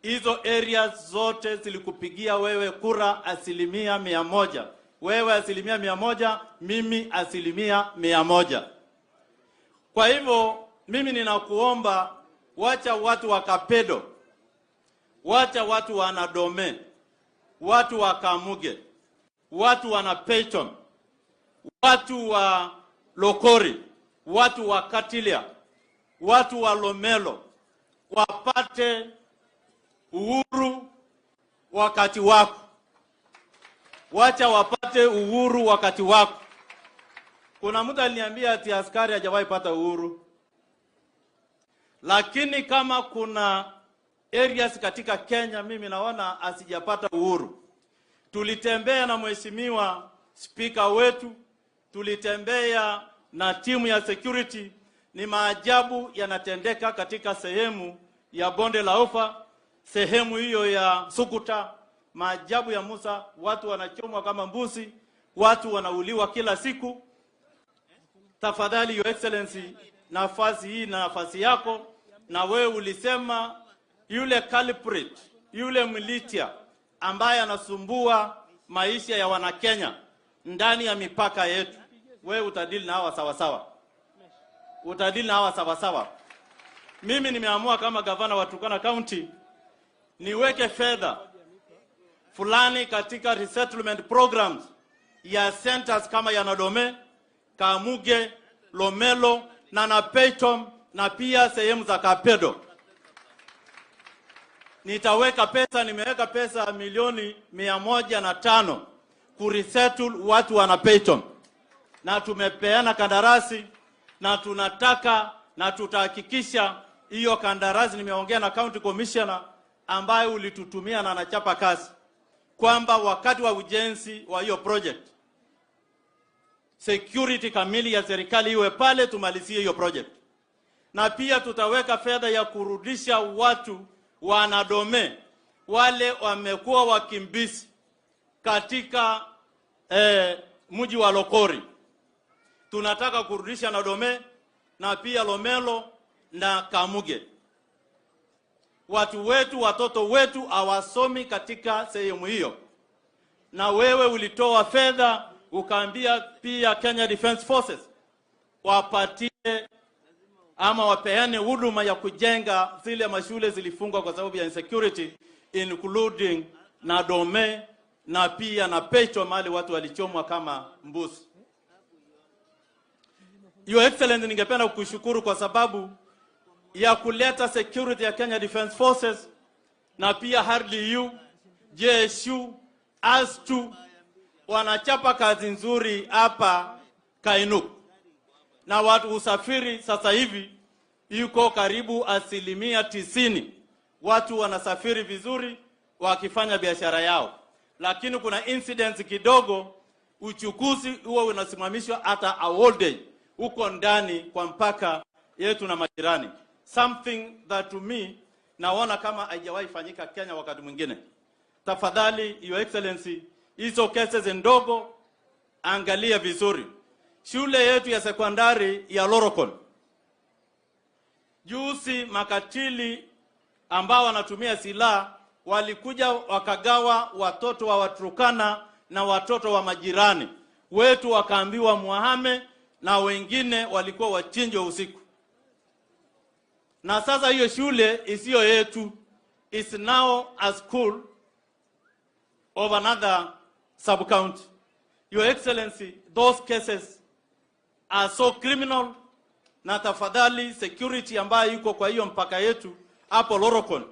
Hizo areas zote zilikupigia wewe kura 100%. Wewe 100%, mimi 100%. Kwa hivyo mimi ninakuomba, wacha watu wa Kapedo, wacha watu wa Nadome, watu wa Kamuge, watu wa Napechon, watu wa Lokori, watu wa Katilia, watu wa Lomelo wapate uhuru wakati wako. Wacha wapate uhuru wakati wako. Kuna mtu aliniambia ati askari hajawahi pata uhuru. Lakini kama kuna areas katika Kenya mimi naona asijapata uhuru. Tulitembea na mheshimiwa speaker wetu, tulitembea na timu ya security. Ni maajabu yanatendeka katika sehemu ya Bonde la Ufa, sehemu hiyo ya Sukuta, maajabu ya Musa, watu wanachomwa kama mbuzi, watu wanauliwa kila siku. Tafadhali Your Excellency, nafasi hii na nafasi yako, na wewe ulisema yule culprit, yule militia ambaye anasumbua maisha ya Wanakenya ndani ya mipaka yetu, wewe utadili na hawa sawa sawa. Utadili na hawa sawa sawa. Mimi nimeamua kama gavana wa Turkana County niweke fedha fulani katika resettlement programs ya centers kama ya Nadome, Kamuge, Lomelo na Napechon na pia sehemu za Kapedo. Nitaweka pesa, nimeweka pesa milioni 105 kuresettle watu wa Napechon. Na tumepeana kandarasi na tunataka na tutahakikisha hiyo kandarasi, nimeongea na county commissioner ambaye ulitutumia na anachapa kazi, kwamba wakati wa ujenzi wa hiyo project security kamili ya serikali iwe pale, tumalizie hiyo project. Na pia tutaweka fedha ya kurudisha watu wa Nadome wale wamekuwa wakimbizi katika mji wa Lokori. Tunataka kurudisha Nadome na pia Lomelo na Kamuge. Watu wetu, watoto wetu hawasomi katika sehemu hiyo. Na wewe ulitoa fedha ukaambia pia Kenya Defence Forces wapatie ama wapeane huduma ya kujenga zile mashule zilifungwa kwa sababu ya insecurity, including Nadome na pia na Pecho mahali watu walichomwa kama mbuzi. Your Excellency, ningependa kukushukuru kwa sababu ya kuleta security ya Kenya Defence Forces na pia RDU, JSU, ASTU wanachapa kazi nzuri hapa Kainuk. Na watu usafiri sasa hivi yuko karibu 90%. Watu wanasafiri vizuri wakifanya biashara yao. Lakini kuna incidents kidogo, uchukuzi huo unasimamishwa hata a whole day uko ndani kwa mpaka yetu na majirani. Something that to me naona kama haijawahi fanyika Kenya wakati mwingine. Tafadhali Your Excellency, hizo cases ndogo angalia vizuri. Shule yetu ya sekondari ya Lorokon, juzi makatili ambao wanatumia silaha walikuja wakagawa watoto wa Turkana na watoto wa majirani wetu, wakaambiwa muhame na wengine walikuwa wachinjwe usiku. Na sasa hiyo shule isiyo yetu is now a school of another sub-county. Your Excellency, those cases are so criminal, na tafadhali security ambayo yuko kwa hiyo mpaka yetu hapo Lorokon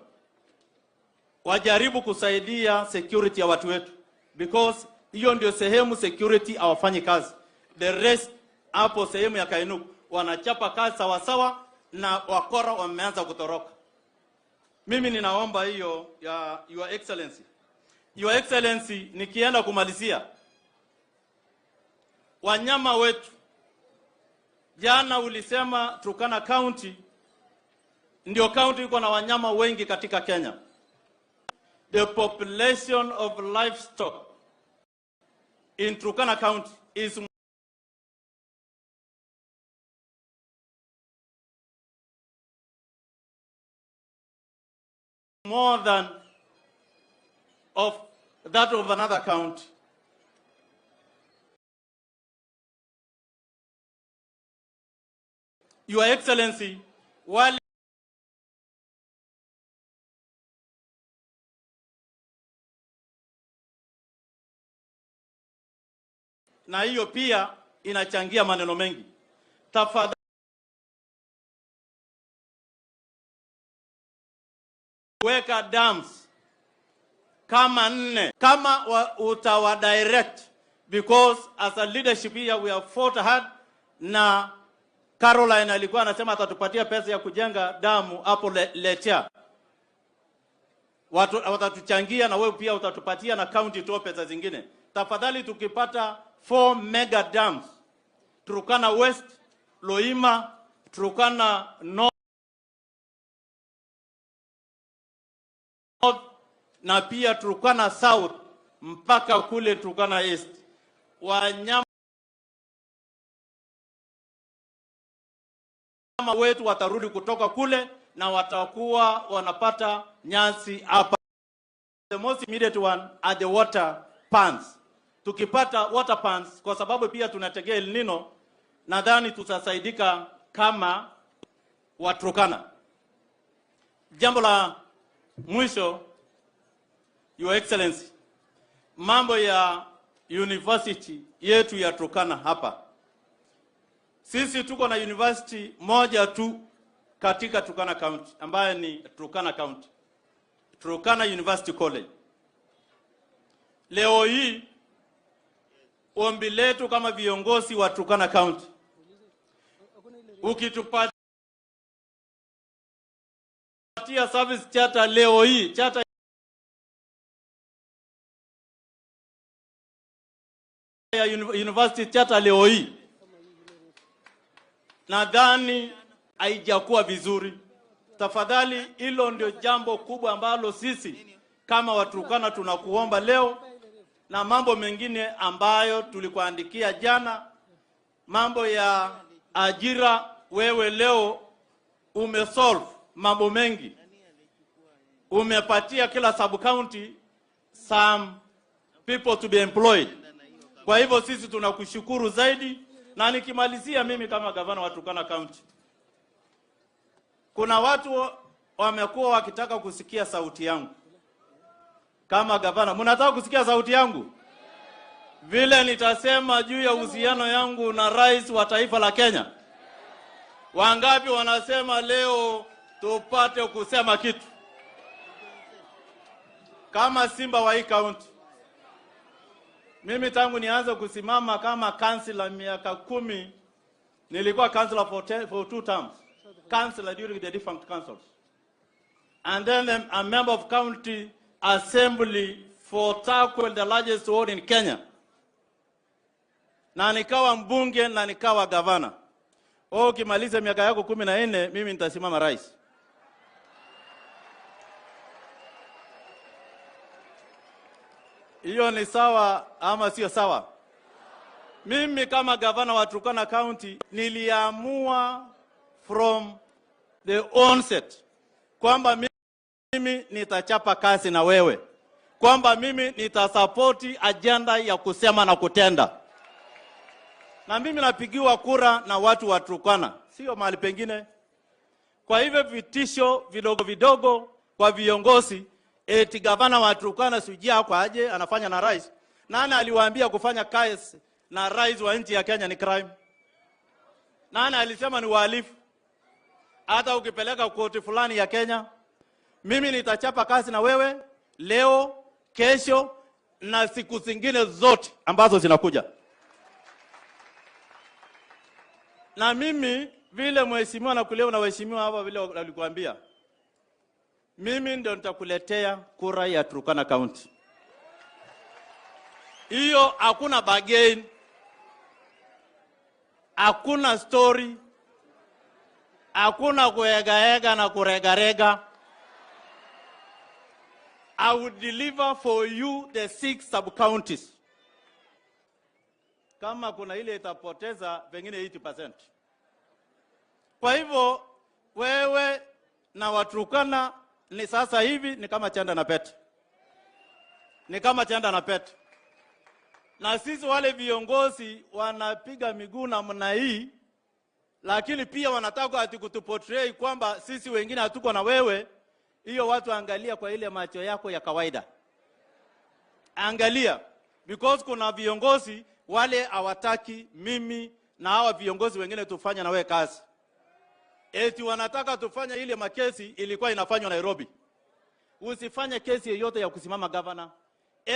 wajaribu kusaidia security ya watu wetu, because hiyo ndio sehemu security hawafanyi kazi. The rest hapo sehemu ya Kainuk wanachapa kazi sawa sawa na wakora wameanza kutoroka. Mimi ninaomba hiyo ya Your Excellency. Your Excellency, nikienda kumalizia, wanyama wetu, jana ulisema Turkana County ndio county iko na wanyama wengi katika Kenya. The population of livestock in Turkana County is more than of that of another county. Your Excellency, while na hiyo pia inachangia maneno mengi. Tafadhali weka dams kama 4 kama utawa direct, because as a leadership here we have fought hard, na Caroline alikuwa anasema atatupatia pesa ya kujenga damu hapo Letia. Watu watatuchangia na wewe pia utatupatia na county to pesa zingine. Tafadhali tukipata 4 mega dams, Turkana West, Loima, Turkana North na pia Turkana South mpaka kule Turkana East. Wanyama wetu watarudi kutoka kule na watakuwa wanapata nyasi hapa. The most immediate one are the water pans. Tukipata water pans, kwa sababu pia tunategea El Nino, nadhani tutasaidika kama Waturkana. Jambo la mwisho, Your Excellency, mambo ya university yetu ya Turkana hapa. Sisi tuko na university moja tu katika Turkana County, ambayo ni Turkana County, Turkana University College. Leo hii ombi letu kama viongozi wa Turkana County, ukitupatia service charter leo hii, charter ya university charter leo hii, nadhani haijakuwa vizuri. Tafadhali, hilo ndio jambo kubwa ambalo sisi kama Waturkana tunakuomba leo, na mambo mengine ambayo tulikuandikia jana, mambo ya ajira. Wewe leo umesolve mambo mengi, umepatia kila sub county some people to be employed. Kwa hivyo sisi tunakushukuru zaidi, na nikimalizia mimi kama gavana wa Turkana County, kuna watu wamekuwa wakitaka kusikia sauti yangu kama gavana. Mnataka kusikia sauti yangu vile nitasema juu ya uhusiano yangu na rais wa taifa la Kenya? Wangapi wanasema leo tupate kusema kitu kama simba wa hii county? Mimi tangu nianze kusimama kama councillor miaka 10, nilikuwa councillor for 2 terms, councillor during the different councils, and then a member of county assembly for Turkana, the largest ward in Kenya, na nikawa mbunge na nikawa gavana. Ukimaliza miaka yako 14, mimi nitasimama rais. Hiyo ni sawa ama sio sawa? Mimi kama gavana wa Turkana County niliamua from the onset kwamba mimi nitachapa kazi na wewe, kwamba mimi nitasapoti agenda ya kusema na kutenda. Na mimi napigiwa kura na watu wa Turkana, sio mahali pengine. Kwa hivyo vitisho vidogo vidogo kwa viongozi, eti gavana wa Turkana sijia kwa aje anafanya na rais. Nani aliwaambia kufanya kazi na rais wa nchi ya Kenya ni crime? Nani alisema ni uhalifu? Hata ukipeleka koti fulani ya Kenya, mimi nitachapa kazi na wewe leo, kesho na siku zingine zote ambazo zinakuja. Na mimi vile mheshimiwa na kuleo na waheshimiwa hapa vile walikuambia, mimi ndio nitakuletea kura ya Turkana County. Hiyo hakuna bargain, hakuna story, hakuna kuegaega na kuregarega. I will deliver for you the 6 sub-counties. Kama kuna ile itapoteza pengine 80%. Kwa hivyo wewe na Waturkana ni sasa hivi ni kama chanda na pete. Ni kama chanda na pete. Na sisi wale viongozi wanapiga miguu namna hii, lakini pia wanataka ati kutuportray kwamba sisi wengine hatuko na wewe. Hiyo watu angalia kwa ile macho yako ya kawaida. Angalia, because kuna viongozi wale hawataki mimi na hawa viongozi wengine tufanye na wewe kazi. Eti wanataka tufanye ile makesi ilikuwa inafanywa Nairobi. Usifanye kesi yoyote ya kusimama governor.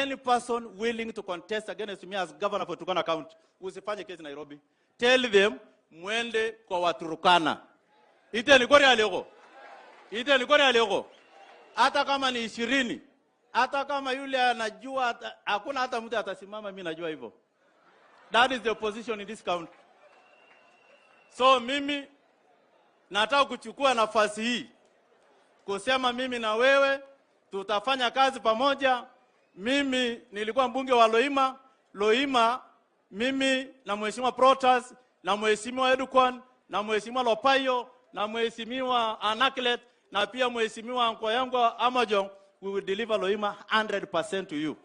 Any person willing to contest against me as governor for Turkana County, usifanye kesi Nairobi. Tell them mwende kwa Waturkana. Ite ni kore alego. Ite ni kore alego. Hata kama ni 20, hata kama yule anajua, hakuna hata mtu atasimama, mimi najua hivyo. That is the position in this county. So mimi nataka kuchukua nafasi hii kusema mimi na wewe tutafanya kazi pamoja. Mimi nilikuwa mbunge wa Loima, mimi na Mheshimiwa Protas, na Mheshimiwa Edukon, na Mheshimiwa Lopayo, na Mheshimiwa Anaklet, na pia Mheshimiwa Nkoyango Amajong, we will deliver Loima 100% to you.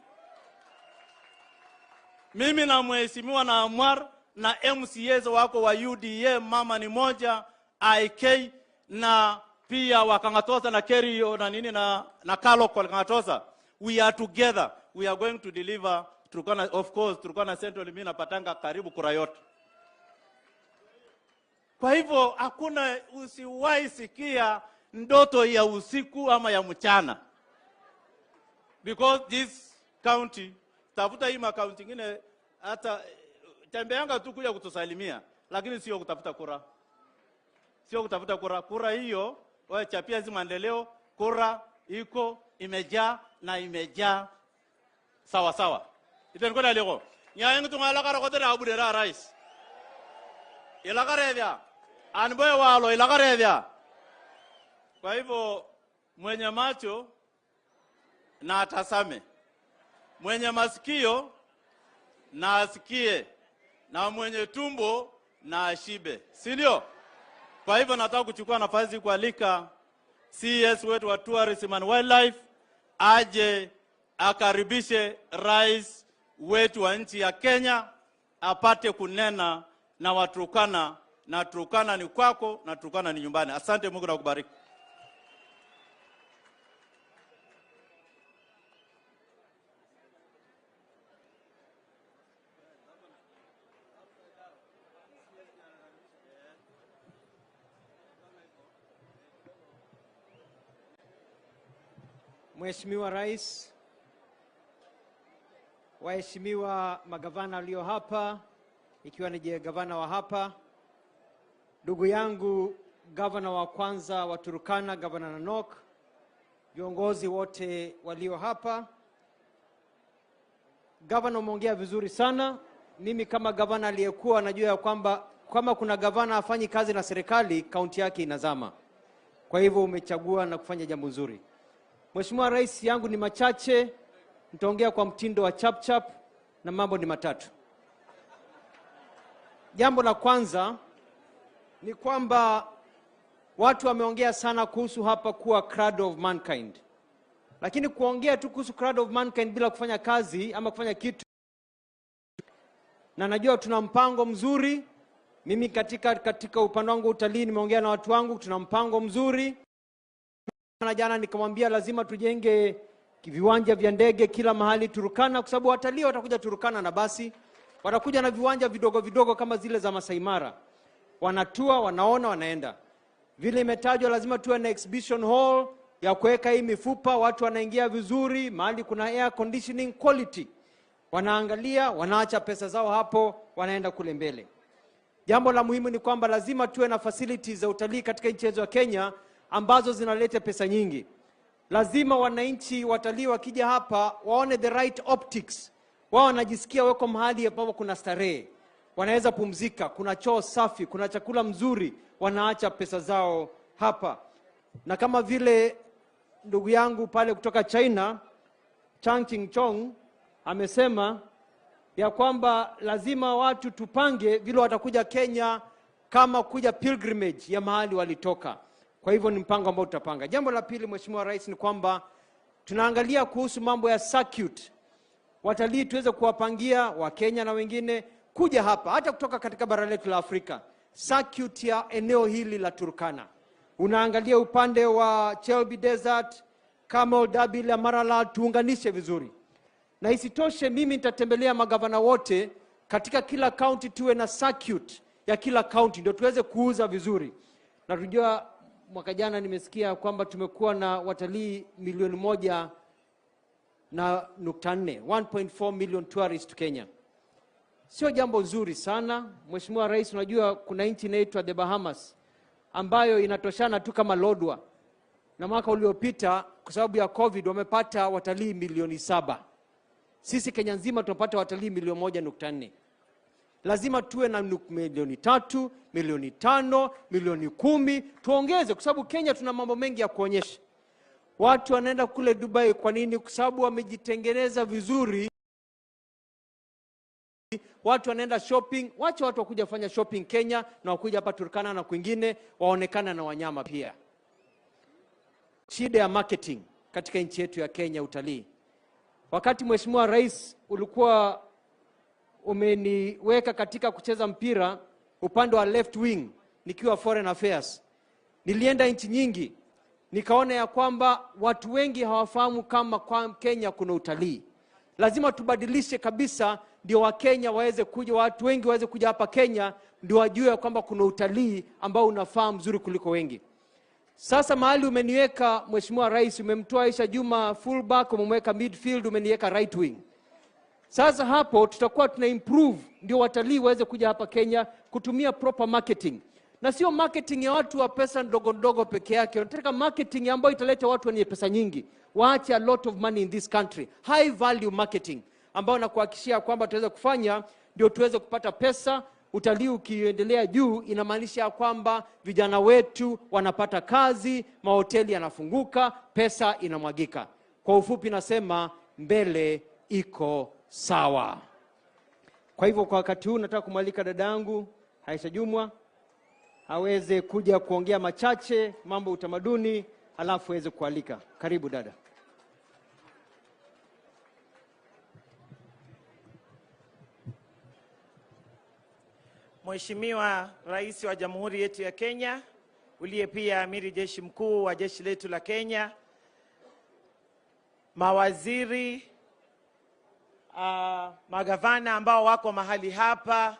Mimi na Mheshimiwa na Amwar na MCAs wako wa UDA, mama ni moja, IK, na pia wakangatosa na Kerio na nini na Kalo kwa Kangatosa. We are together. We are going to deliver Turkana, of course, Turkana Central mimi napatanga karibu kura yote. Kwa hivyo hakuna, usiwahi sikia ndoto ya usiku ama ya mchana. Because this county, tafuta hii makaunti ingine hata tembeanga tu kuja kutusalimia, lakini sio kutafuta kura. Sio kutafuta kura. Kura hiyo wewe chapia hizi maendeleo, kura iko imejaa na imejaa sawa sawa. Itengola leo. Nyayengu tungala kara kote na abudera rais. Ilakarevya. Anboye walo ilakarevya. Kwa hivyo mwenye macho na atasame. Mwenye masikio na asikie. Na mwenye tumbo na ashibe. Si ndio? Kwa hivyo nataka kuchukua nafasi kualika CS wetu wa Tourism and Wildlife aje akaribishe rais wetu wa nchi ya Kenya apate kunena na Waturkana, na Turkana ni kwako na Turkana ni nyumbani. Asante, Mungu na kubariki. Mheshimiwa Rais, waheshimiwa magavana walio hapa, ikiwa ni gavana wa hapa, ndugu yangu gavana wa kwanza wa Turkana, gavana Nanok, viongozi wote walio hapa. Gavana umeongea vizuri sana. Mimi kama gavana aliyekuwa najua ya kwamba kama kuna gavana afanyi kazi na serikali, kaunti yake inazama. Kwa hivyo umechagua na kufanya jambo nzuri. Mheshimiwa Rais, yangu ni machache, nitaongea kwa mtindo wa chap chap na mambo ni matatu. Jambo la kwanza ni kwamba watu wameongea sana kuhusu hapa kuwa cradle of mankind. Lakini kuongea tu kuhusu cradle of mankind bila kufanya kazi ama kufanya kitu. Na najua tuna mpango mzuri. Mimi katika upande wangu utalii nimeongea na watu wangu, tuna mpango mzuri. Na jana nikamwambia lazima tujenge viwanja vya ndege kila mahali Turkana, kwa sababu watalii watakuja Turkana na basi watakuja na viwanja vidogo vidogo kama zile za Masai Mara. Wanatua, wanaona, wanaenda. Vile imetajwa lazima tuwe na exhibition hall ya kuweka hii mifupa, watu wanaingia vizuri, mahali kuna air conditioning quality. Wanaangalia, wanaacha pesa zao hapo, wanaenda kule mbele. Jambo la muhimu ni kwamba lazima tuwe na facilities za utalii katika nchi yetu ya Kenya ambazo zinaleta pesa nyingi. Lazima wananchi watalii wakija hapa waone the right optics. Wao wanajisikia wako mahali ambapo kuna starehe. Wanaweza pumzika, kuna choo safi, kuna chakula mzuri, wanaacha pesa zao hapa. Na kama vile ndugu yangu pale kutoka China, Chang Ching-chong, amesema ya kwamba lazima watu tupange vile watakuja Kenya kama kuja pilgrimage ya mahali walitoka. Kwa hivyo ni mpango ambao tutapanga. Jambo la pili, Mheshimiwa Rais, ni kwamba tunaangalia kuhusu mambo ya circuit. Watalii tuweze kuwapangia Wakenya na wengine kuja hapa hata kutoka katika bara letu la Afrika. Circuit ya eneo hili la Turkana. Unaangalia upande wa Chelbi Desert, Camel, Dabi la Marala, tuunganishe vizuri. Na isitoshe, mimi nitatembelea magavana wote katika kila county, tuwe na circuit ya kila county ndio tuweze kuuza vizuri. Na tunajua mwaka jana nimesikia kwamba tumekuwa na watalii 1.4 1.4 million tourists to Kenya. Sio jambo nzuri sana. Mheshimiwa Rais, unajua kuna nchi inaitwa The Bahamas ambayo inatoshana tu kama Lodwa. Na mwaka uliopita kwa sababu ya COVID wamepata watalii 7,000,000. Sisi Kenya nzima tunapata watalii 1.4. Lazima tuwe na 3 milioni, 5 milioni, 10 tuongeze, kwa sababu Kenya tuna mambo mengi ya kuonyesha. Watu wanaenda kule Dubai kwa nini? Kwa sababu wamejitengeneza vizuri. Watu wanaenda shopping, wacha watu wakuja kufanya shopping Kenya na wakuja hapa Turkana na kwingine waonekana na wanyama pia. Shida ya marketing katika nchi yetu ya Kenya, utalii. Wakati Mheshimiwa Rais ulikuwa umeniweka katika kucheza mpira upande wa left wing nikiwa foreign affairs, nilienda nchi nyingi, nikaona ya kwamba watu wengi hawafahamu kama kwa Kenya kuna utalii. Lazima tubadilishe kabisa ndio Wakenya waweze kuja, watu wengi waweze kuja hapa Kenya ndio wajue kwamba kuna utalii ambao unafahamu mzuri kuliko wengi. Sasa mahali umeniweka Mheshimiwa Rais, umemtoa Aisha Juma fullback, umemweka midfield, umeniweka right wing. Sasa hapo tutakuwa tuna improve ndio watalii waweze kuja hapa Kenya kutumia proper marketing. Na sio marketing ya watu wa pesa ndogo ndogo peke yake. Tunataka marketing ambayo italeta watu wenye pesa nyingi. Waache a lot of money in this country. High value marketing ambayo nakuhakikishia kwamba tuweze kufanya ndio tuweze kupata pesa. Utalii ukiendelea juu inamaanisha kwamba vijana wetu wanapata kazi, mahoteli yanafunguka, pesa inamwagika. Kwa ufupi nasema mbele iko sawa. Kwa hivyo kwa wakati huu nataka kumwalika dadangu Aisha Juma aweze kuja kuongea machache mambo utamaduni, alafu aweze kualika. Karibu dada. Mheshimiwa Rais wa Jamhuri yetu ya Kenya, uliye pia amiri jeshi mkuu wa jeshi letu la Kenya, mawaziri, magavana ambao wako mahali hapa,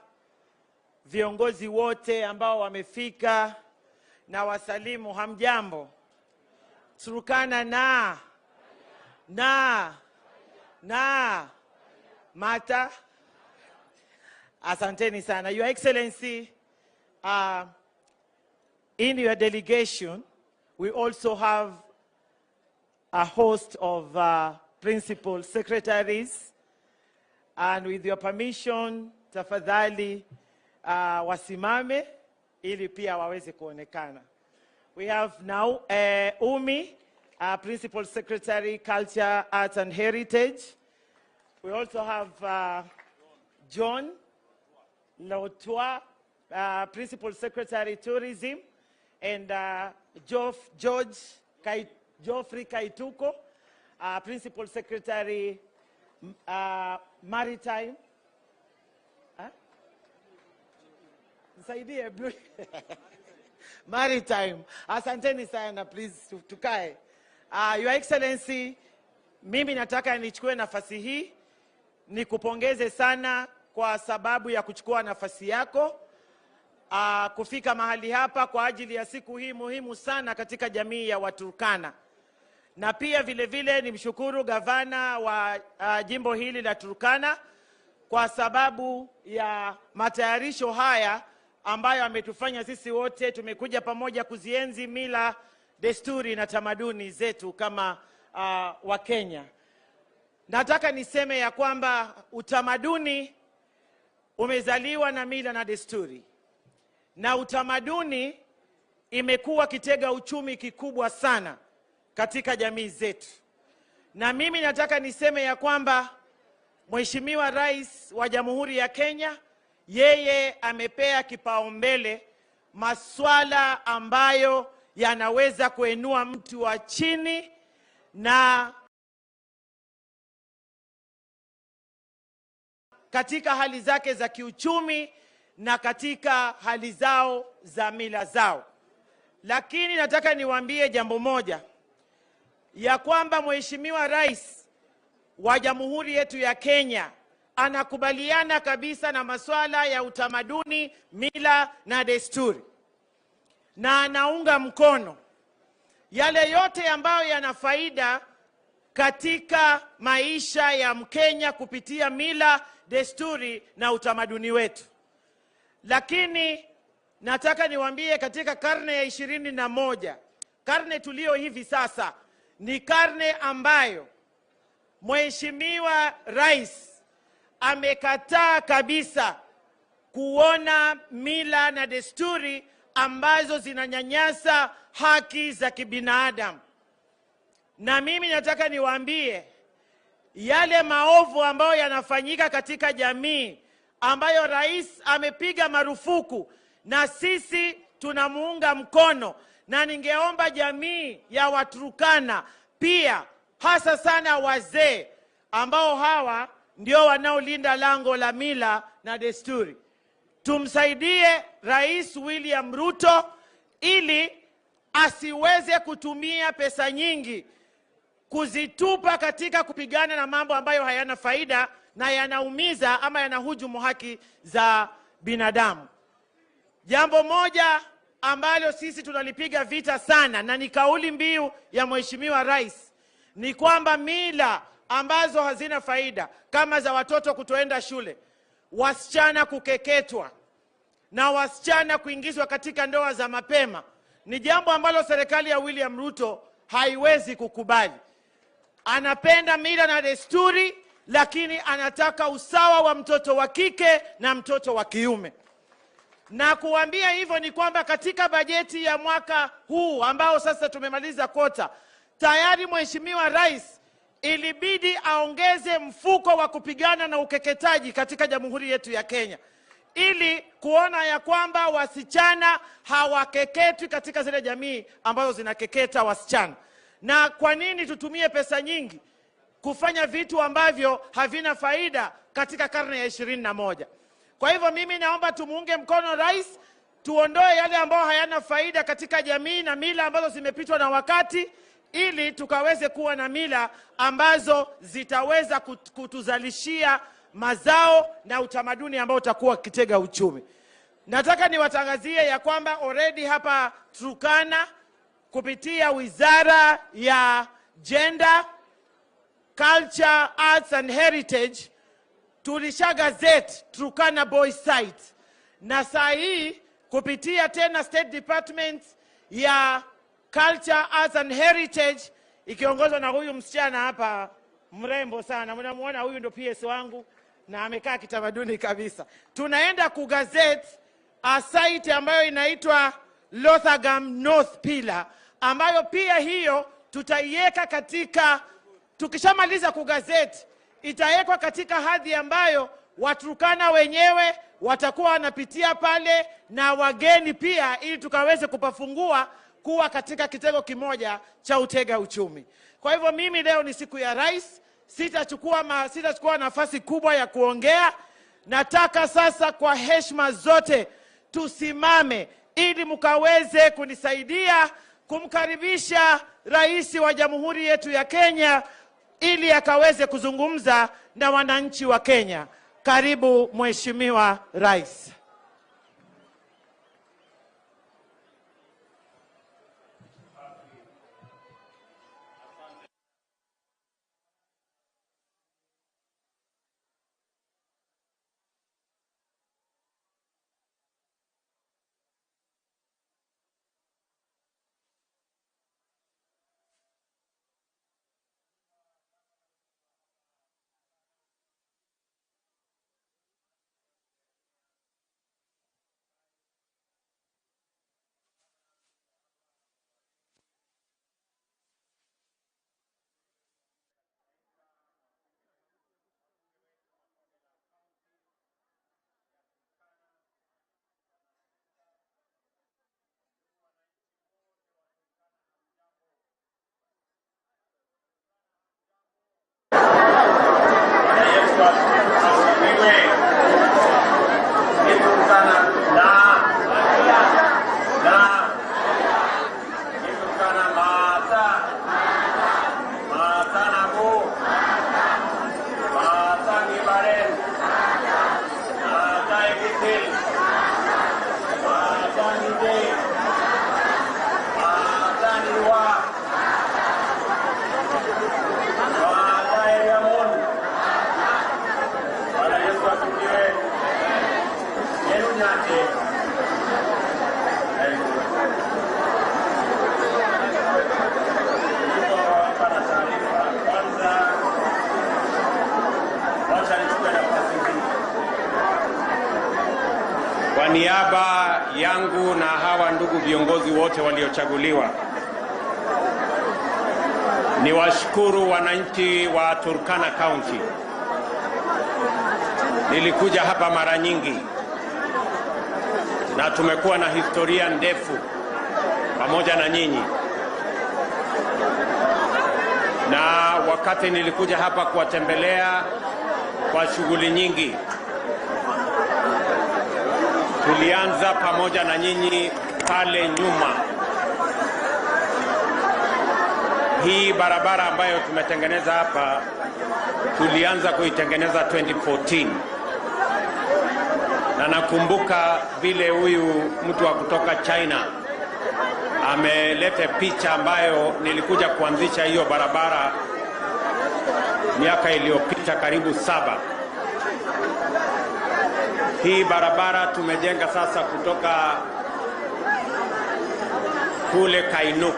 viongozi wote ambao wamefika, na wasalimu, hamjambo. Turkana na mata. Asanteni sana. Your Excellency, in your delegation, we also have a host of principal secretaries, and with your permission, tafadhali wasimame ili pia waweze kuonekana. We have now Umi, Principal Secretary, Culture, Arts and Heritage. We also have John Lautua, Principal Secretary, Tourism, and Geoffrey Kaituko, Principal Secretary, Maritime. Maritime. Asanteni sana, please tukae. Your Excellency, mimi nataka nichukue nafasi hii nikupongeze sana kwa sababu ya kuchukua nafasi yako kufika mahali hapa kwa ajili ya siku hii muhimu sana katika jamii ya Waturkana. Na pia vile vile nimshukuru gavana wa jimbo hili la Turkana kwa sababu ya matayarisho haya ambayo ametufanya sisi wote tumekuja pamoja kuzienzi mila, desturi na tamaduni zetu kama wa Kenya. Nataka niseme ya kwamba utamaduni umezaliwa na mila na desturi, na utamaduni imekuwa kitega uchumi kikubwa sana katika jamii zetu. Na mimi nataka niseme ya kwamba Mheshimiwa Rais wa Jamhuri ya Kenya, yeye amepea kipaumbele masuala ambayo yanaweza kuinua mtu wa chini na katika hali zake za kiuchumi na katika hali zao za mila zao. Lakini nataka niwaambie jambo moja, ya kwamba Mheshimiwa Rais wa Jamhuri yetu ya Kenya anakubaliana kabisa na masuala ya utamaduni, mila na desturi, na anaunga mkono yale yote ambayo yana faida katika maisha ya Mkenya kupitia mila, desturi na utamaduni wetu. Lakini nataka niwaambie, katika karne ya 21, karne tulio hivi sasa, ni karne ambayo Mheshimiwa Rais amekataa kabisa kuona mila na desturi ambazo zinanyanyasa haki za kibinadamu. Na mimi nataka niwaambie yale maovu ambayo yanafanyika katika jamii, ambayo rais amepiga marufuku, na sisi tunamuunga mkono, na ningeomba jamii ya Waturkana pia, hasa sana wazee ambao hawa ndio wanaolinda lango la mila na desturi, tumsaidie Rais William Ruto ili asiweze kutumia pesa nyingi kuzitupa katika kupigana na mambo ambayo hayana faida na yanaumiza ama yanahujumu haki za binadamu. Jambo moja ambalo sisi tunalipiga vita sana, na ni kauli mbiu ya Mheshimiwa Rais, ni kwamba mila ambazo hazina faida kama za watoto kutoenda shule, wasichana kukeketwa na wasichana kuingizwa katika ndoa za mapema, ni jambo ambalo serikali ya William Ruto haiwezi kukubali. Anapenda mila na desturi, lakini anataka usawa wa mtoto wa kike na mtoto wa kiume. Na kuambia hivyo ni kwamba katika bajeti ya mwaka huu ambao sasa tumemaliza kota, tayari Mheshimiwa Rais ilibidi aongeze mfuko wa kupigana na ukeketaji katika Jamhuri yetu ya Kenya, ili kuona ya kwamba wasichana hawakeketwi katika zile jamii ambazo zinakeketa wasichana. Na kwa nini tutumie pesa nyingi kufanya vitu ambavyo havina faida katika karne ya 21? Kwa hivyo mimi naomba tumuunge mkono rais, tuondoe yale ambayo hayana faida katika jamii na mila ambazo zimepitwa na wakati, ili tukaweze kuwa na mila ambazo zitaweza kutuzalishia mazao na utamaduni ambao utakuwa kitega uchumi. Nataka niwatangazie ya kwamba already hapa Turkana kupitia Wizara ya Gender, Culture, Arts and Heritage tulisha gazette Turkana Boy Site, na saa hii kupitia tena State Department ya Culture, Arts and Heritage ikiongozwa na huyu msichana hapa mrembo sana, mnamuona huyu ndo PS wangu na amekaa kitamaduni kabisa. Tunaenda kugazette a site ambayo inaitwa Lothagam North Pillar, ambayo pia hiyo tutaiweka katika, tukishamaliza kugazette itawekwa katika hadhi ambayo Waturkana wenyewe watakuwa wanapitia pale na wageni pia, ili tukaweze kupafungua kuwa katika kitego kimoja cha utega uchumi. Kwa hivyo mimi leo ni siku ya rais, sitachukua nafasi kubwa ya kuongea. Nataka sasa kwa heshima zote tusimame ili mkaweze kunisaidia kumkaribisha rais wa Jamhuri yetu ya Kenya ili akaweze kuzungumza na wananchi wa Kenya. Karibu Mheshimiwa Rais. niaba yangu na hawa ndugu viongozi wote waliochaguliwa, niwashukuru wananchi wa Turkana County. Nilikuja hapa mara nyingi na tumekuwa na historia ndefu pamoja na nyinyi. Na wakati nilikuja hapa kuwatembelea kwa shughuli nyingi, tulianza pamoja na nyinyi pale nyuma. Hii barabara ambayo tumetengeneza hapa, tulianza kuitengeneza 2014. Na nakumbuka vile huyu mtu wa kutoka China ameleta picha ambayo nilikuja kuanzisha hiyo barabara miaka iliyopita karibu 7. Hii barabara tumejenga sasa kutoka kule Kainuk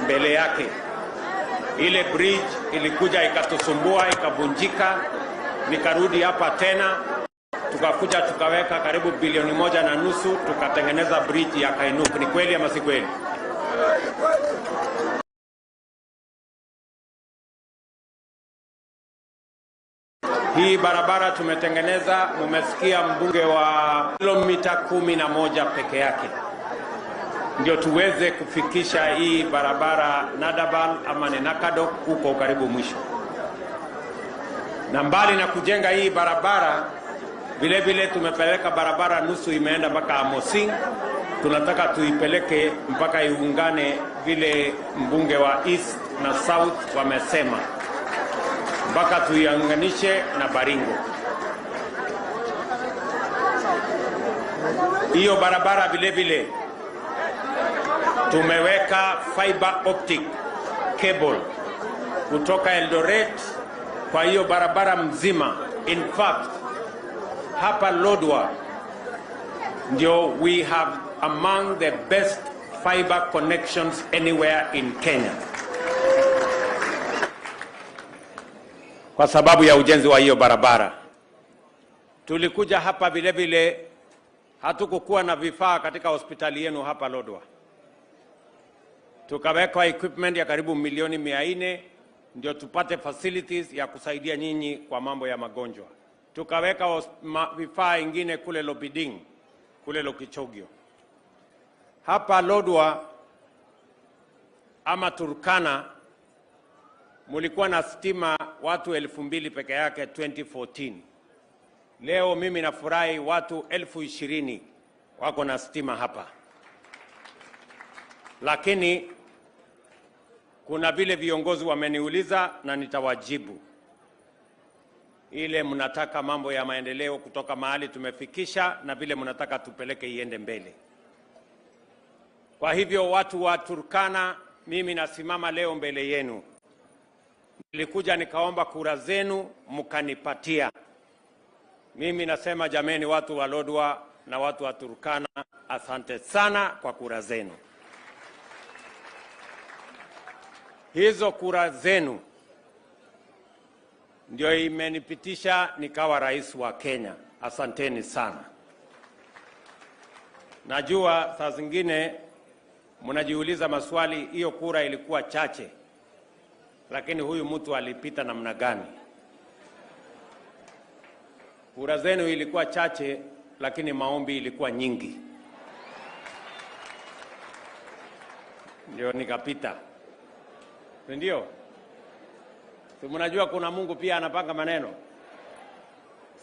mbele yake. Ile bridge ilikuja ikatusumbua, ikavunjika, nikarudi hapa tena, tukakuja tukaweka karibu bilioni 1.5 tukatengeneza bridge ya Kainuk. Ni kweli ama si kweli? Hii barabara tumetengeneza, mumesikia mbunge wa kilomita 11 peke yake, ndio tuweze kufikisha hii barabara Nadabal ama Nenakado huko karibu mwisho. Na mbali na kujenga hii barabara, vile vile tumepeleka barabara nusu imeenda mpaka Amosing. Tunataka tuipeleke mpaka iungane vile mbunge wa East na South wamesema, mpaka tuiunganishe na Baringo. Hiyo barabara vile vile tumeweka fiber optic cable kutoka Eldoret kwa hiyo barabara mzima. In fact, hapa Lodwar ndio we have among the best fiber connections anywhere in Kenya, kwa sababu ya ujenzi wa hiyo barabara. Tulikuja hapa vile vile, hatukukuwa na vifaa katika hospitali yenu hapa Lodwar. Tukaweka equipment ya karibu milioni 400 ndio tupate facilities ya kusaidia nyinyi kwa mambo ya magonjwa. Tukaweka vifaa ingine kule Lopiding, kule Lokichogio. Hapa Lodwar ama Turkana mulikuwa na stima watu 2,000 peke yake 2014. Leo mimi nafurahi watu 20,000 wako na stima hapa. Lakini kuna vile viongozi wameniuliza na nitawajibu. Ile mnataka mambo ya maendeleo kutoka mahali tumefikisha na vile mnataka tupeleke iende mbele. Kwa hivyo watu wa Turkana, mimi nasimama leo mbele yenu. Nilikuja nikaomba kura zenu, mkanipatia. Mimi nasema jameni, watu wa Lodwar na watu wa Turkana, asante sana kwa kura zenu. Hizo kura zenu ndio imenipitisha nikawa rais wa Kenya. Asanteni sana. Najua saa zingine mnajiuliza maswali, hiyo kura ilikuwa chache, lakini huyu mtu alipita namna gani? Kura zenu ilikuwa chache, lakini maombi ilikuwa nyingi, ndio nikapita. Ndio? Si mnajua kuna Mungu pia anapanga maneno.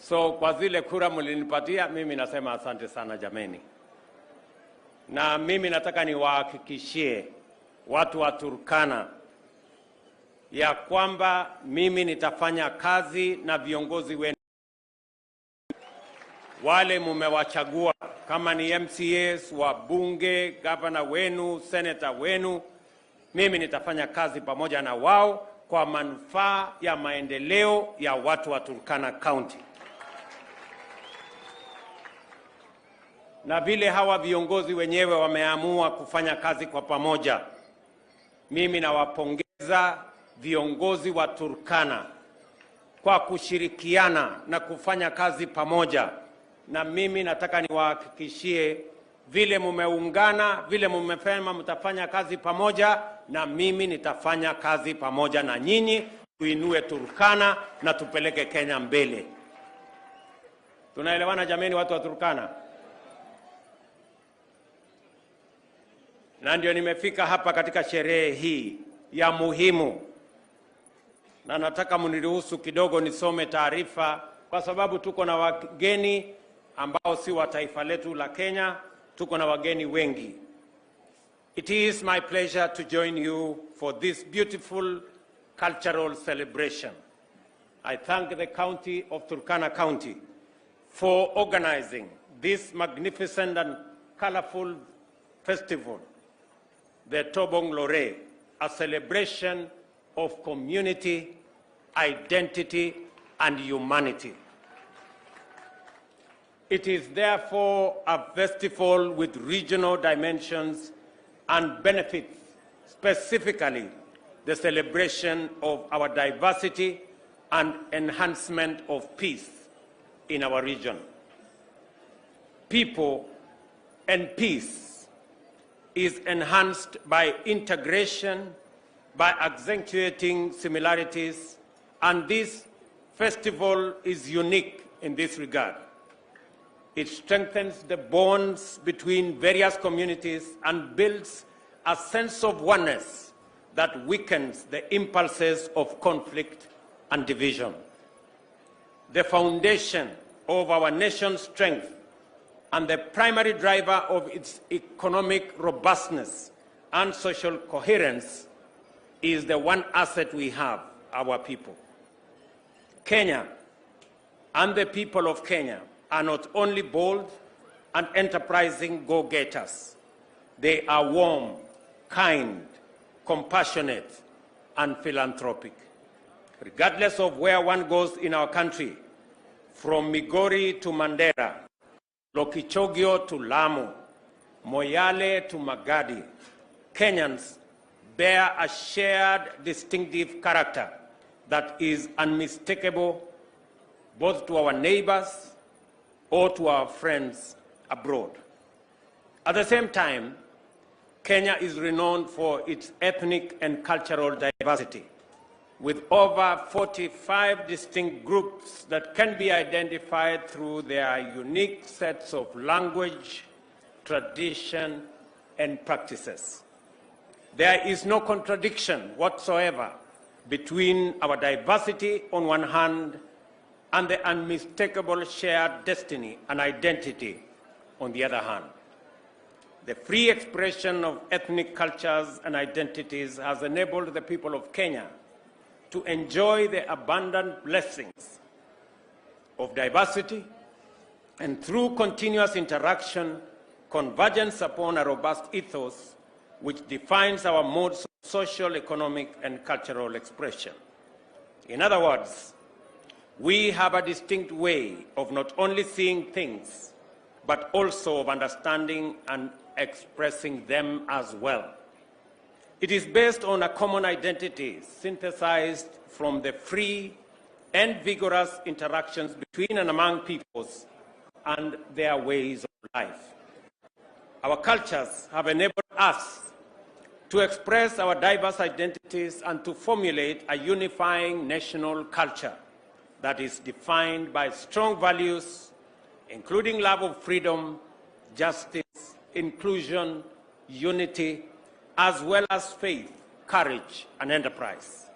So kwa zile kura mlinipatia, mimi nasema asante sana jameni. Na mimi nataka niwahakikishie watu wa Turkana ya kwamba mimi nitafanya kazi na viongozi wenu wale mumewachagua, kama ni MCAs, wabunge, gavana wenu, senator wenu. Mimi nitafanya kazi pamoja na wao kwa manufaa ya maendeleo ya watu wa Turkana County. Na vile hawa viongozi wenyewe wameamua kufanya kazi kwa pamoja, mimi nawapongeza viongozi wa Turkana kwa kushirikiana na kufanya kazi pamoja. na mimi nataka niwahakikishie vile mumeungana, vile mumefema mtafanya kazi pamoja, na mimi nitafanya kazi pamoja na nyinyi, tuinue Turkana na tupeleke Kenya mbele. Tunaelewana jameni, watu wa Turkana? Na ndio nimefika hapa katika sherehe hii ya muhimu, na nataka mniruhusu kidogo nisome taarifa, kwa sababu tuko na wageni ambao si wa taifa letu la Kenya. Tuko na wageni wengi. It is my pleasure to join you for this beautiful cultural celebration. I thank the county of Turkana County for organizing this magnificent and colorful festival, the Tobong Lore, a celebration of community, identity, and humanity. It is therefore a festival with regional dimensions and benefits, specifically the celebration of our diversity and enhancement of peace in our region. People and peace is enhanced by integration, by accentuating similarities, and this festival is unique in this regard. It strengthens the bonds between various communities and builds a sense of oneness that weakens the impulses of conflict and division. The foundation of our nation's strength and the primary driver of its economic robustness and social coherence is the one asset we have, our people. Kenya and the people of Kenya are not only bold and enterprising go-getters, they are warm, kind, compassionate, and philanthropic. Regardless of where one goes in our country, from Migori to Mandera, Lokichogio to Lamu, Moyale to Magadi, Kenyans bear a shared distinctive character that is unmistakable both to our neighbors or to our friends abroad. At the same time, Kenya is renowned for its ethnic and cultural diversity, with over 45 distinct groups that can be identified through their unique sets of language, tradition, and practices. There is no contradiction whatsoever between our diversity on one hand and the unmistakable shared destiny and identity on the other hand. The free expression of ethnic cultures and identities has enabled the people of Kenya to enjoy the abundant blessings of diversity, and through continuous interaction, convergence upon a robust ethos which defines our modes of social, economic, and cultural expression. In other words, we have a distinct way of not only seeing things, but also of understanding and expressing them as well. It is based on a common identity synthesized from the free and vigorous interactions between and among peoples and their ways of life. Our cultures have enabled us to express our diverse identities and to formulate a unifying national culture that is defined by strong values, including love of freedom, justice, inclusion, unity, as well as faith, courage, and enterprise.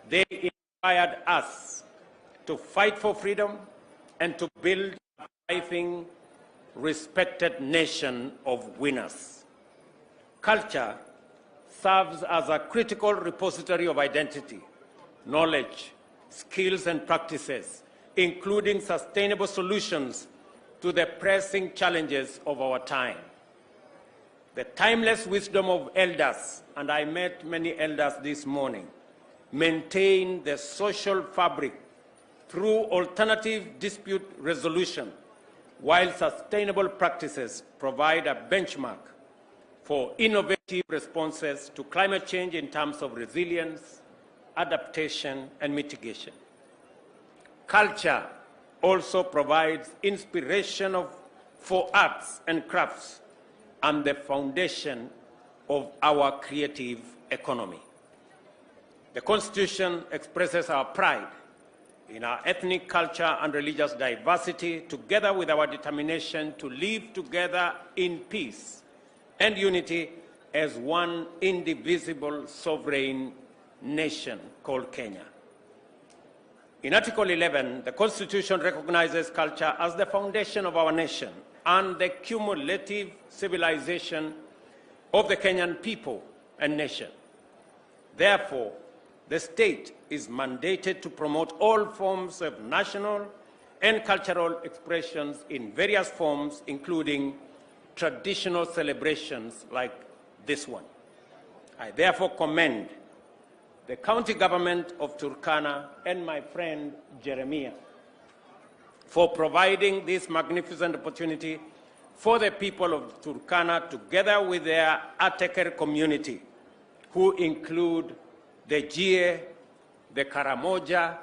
They inspired us to fight for freedom and to build a thriving, respected nation of winners. Culture serves as a critical repository of identity, knowledge, skills, and practices, including sustainable solutions to the pressing challenges of our time. The timeless wisdom of elders, and I met many elders this morning, maintain the social fabric through alternative dispute resolution, while sustainable practices provide a benchmark for innovative responses to climate change in terms of resilience, adaptation, and mitigation. Culture also provides inspiration for arts and crafts and the foundation of our creative economy. The Constitution expresses our pride in our ethnic, culture, and religious diversity, together with our determination to live together in peace and unity as one indivisible sovereign nation called Kenya. In Article 11, the Constitution recognizes culture as the foundation of our nation and the cumulative civilization of the Kenyan people and nation. Therefore, the state is mandated to promote all forms of national and cultural expressions in various forms, including traditional celebrations like this one. I therefore commend the county government of Turkana and my friend Jeremiah for providing this magnificent opportunity for the people of Turkana, together with their Ateker community, who include the Jie, the Karamoja,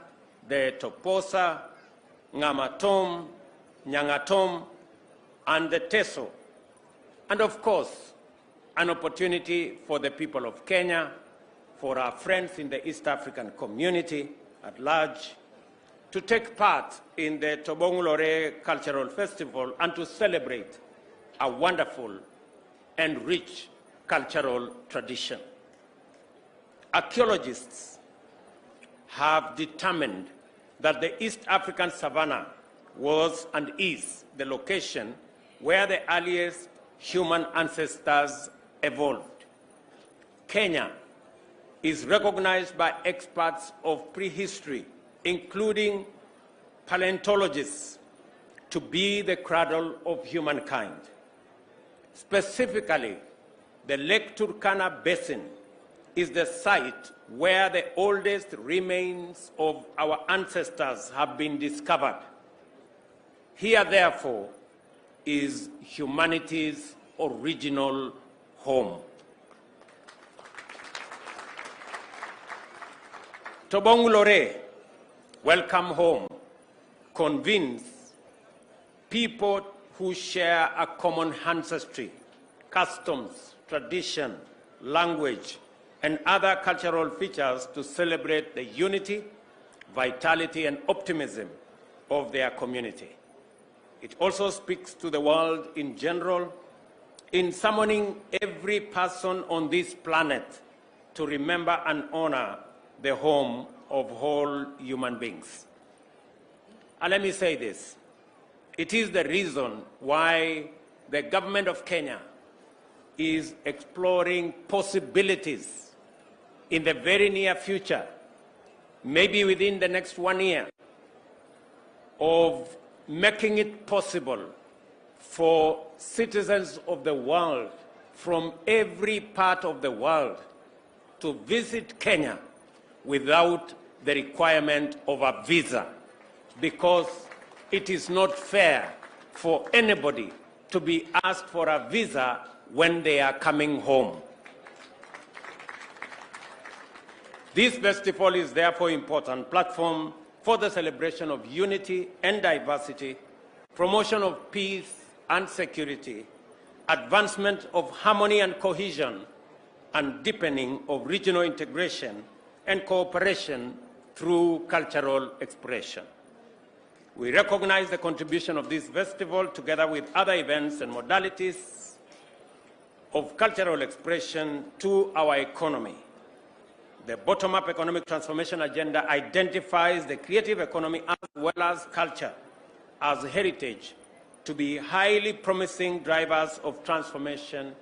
the Toposa, Ngamatom, Nyangatom, and the Teso. And of course, an opportunity for the people of Kenya, for our friends in the East African community at large, to take part in the Tobongulore Cultural Festival and to celebrate a wonderful and rich cultural tradition. Archaeologists have determined that the East African savanna was and is the location where the earliest human ancestors evolved. Kenya is recognized by experts of prehistory, including paleontologists, to be the cradle of humankind. Specifically, the Lake Turkana Basin is the site where the oldest remains of our ancestors have been discovered. Here, therefore, is humanity's original home. Tobongulore, welcome home, convenes people who share a common ancestry, customs, tradition, language, and other cultural features to celebrate the unity, vitality, and optimism of their community. It also speaks to the world in general in summoning every person on this planet to remember and honor the home of all human beings. And let me say this. It is the reason why the government of Kenya is exploring possibilities in the very near future, maybe within the next 1 year, of making it possible for citizens of the world from every part of the world to visit Kenya without the requirement of a visa, because it is not fair for anybody to be asked for a visa when they are coming home. This festival is therefore an important platform for the celebration of unity and diversity, promotion of peace and security, advancement of harmony and cohesion, and deepening of regional integration and cooperation through cultural expression. We recognize the contribution of this festival, together with other events and modalities of cultural expression, to our economy. The bottom-up economic transformation agenda identifies the creative economy as well as culture as heritage to be highly promising drivers of transformation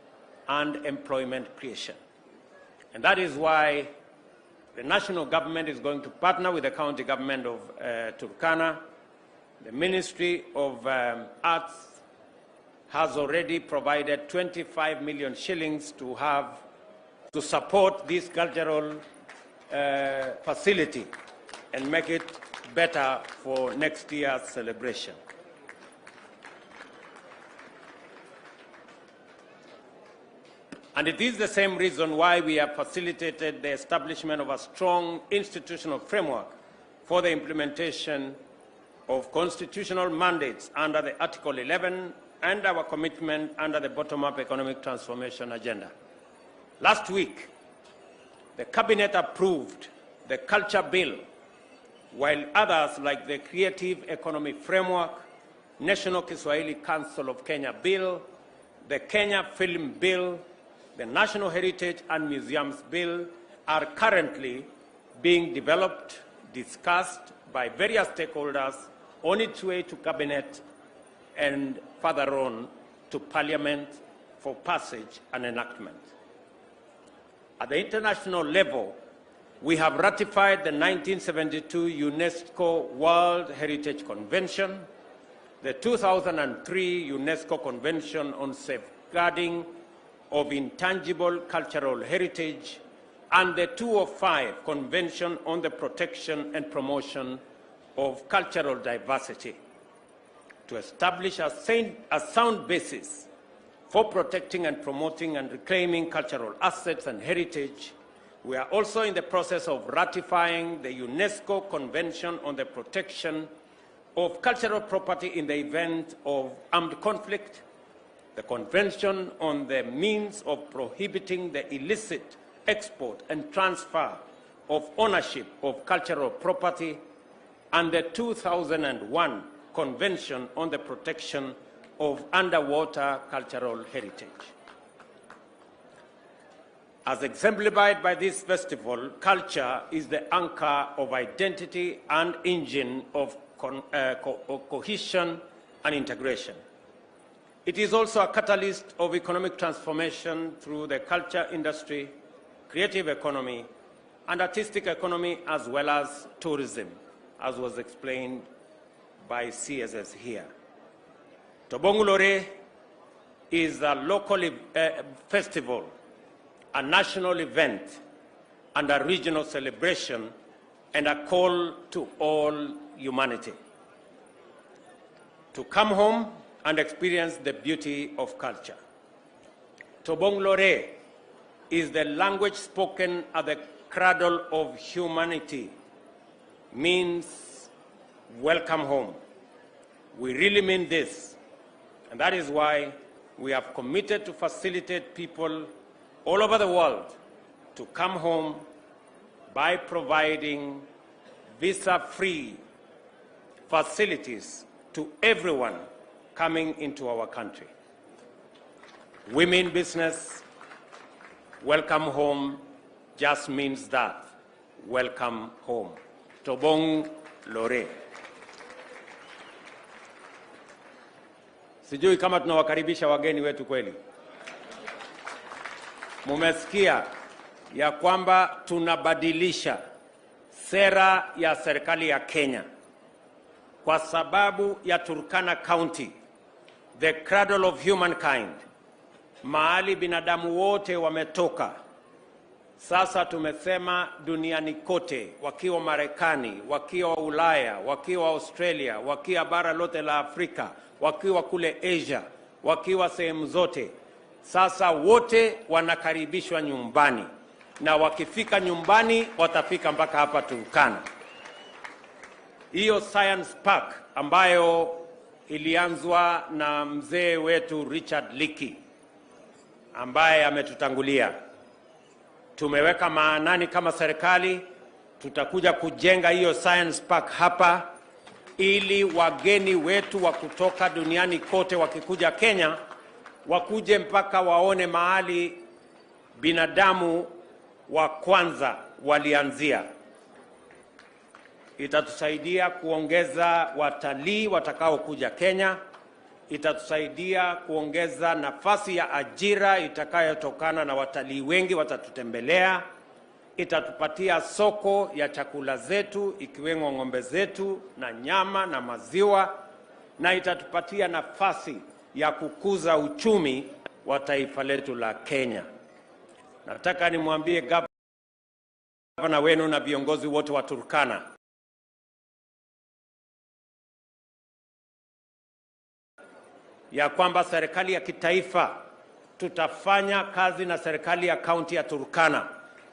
and employment creation. And that is why the national government is going to partner with the county government of Turkana. The Ministry of Arts has already provided 25 million shillings to support this cultural facility and make it better for next year's celebration. And it is the same reason why we have facilitated the establishment of a strong institutional framework for the implementation of constitutional mandates under the Article 11 and our commitment under the bottom-up economic transformation agenda. Last week, the Cabinet approved the Culture Bill, while others like the Creative Economy Framework, National Kiswahili Council of Kenya Bill, the Kenya Film Bill, the National Heritage and Museums Bill are currently being developed, discussed by various stakeholders on its way to Cabinet and further on to Parliament for passage and enactment. At the international level, we have ratified the 1972 UNESCO World Heritage Convention, the 2003 UNESCO Convention on Safeguarding of Intangible Cultural Heritage, and the 2005 Convention on the Protection and Promotion of Cultural Diversity, to establish a sound basis for protecting and promoting and reclaiming cultural assets and heritage. We are also in the process of ratifying the UNESCO Convention on the Protection of Cultural Property in the event of armed conflict, the Convention on the means of prohibiting the illicit export and transfer of ownership of cultural property, and the 2001 Convention on the Protection of Underwater Cultural Heritage. As exemplified by this festival, culture is the anchor of identity and engine of cohesion and integration. It is also a catalyst of economic transformation through the culture industry, creative economy, and artistic economy, as well as tourism, as was explained by CSS here. Tobongulore is a local festival, a national event, and a regional celebration, and a call to all humanity to come home and experience the beauty of culture. Tobongulore is the language spoken at the cradle of humanity, means welcome home. We really mean this, and that is why we have committed to facilitate people all over the world to come home by providing visa-free facilities to everyone coming into our country. We mean business. Welcome home just means that. Welcome home. Tobong Lore. Sijui kama tunawakaribisha wageni wetu kweli. Mumesikia ya kwamba tunabadilisha sera ya serikali ya Kenya kwa sababu ya Turkana County, the cradle of humankind, mahali binadamu wote wametoka. Sasa tumesema duniani kote, wakiwa Marekani, wakiwa Ulaya, wakiwa Australia, wakiwa bara lote la Afrika, wakiwa kule Asia, wakiwa sehemu zote, sasa wote wanakaribishwa nyumbani, na wakifika nyumbani watafika mpaka hapa Turkana. Hiyo Science Park ambayo ilianzwa na mzee wetu Richard Leakey ambaye ametutangulia, tumeweka maanani kama serikali, tutakuja kujenga hiyo Science Park hapa ili wageni wetu wa kutoka duniani kote wakikuja Kenya wakuje mpaka waone mahali binadamu wa kwanza walianzia. Itatusaidia kuongeza watalii watakao kuja Kenya, itatusaidia kuongeza nafasi ya ajira itakayotokana na watalii wengi watatutembelea, itatupatia soko ya chakula zetu ikiwemo ng'ombe zetu na nyama na maziwa, na itatupatia nafasi ya kukuza uchumi wa taifa letu la Kenya. Nataka nimwambie gavana wenu na viongozi wote wa Turkana ya kwamba serikali ya kitaifa tutafanya kazi na serikali ya kaunti ya Turkana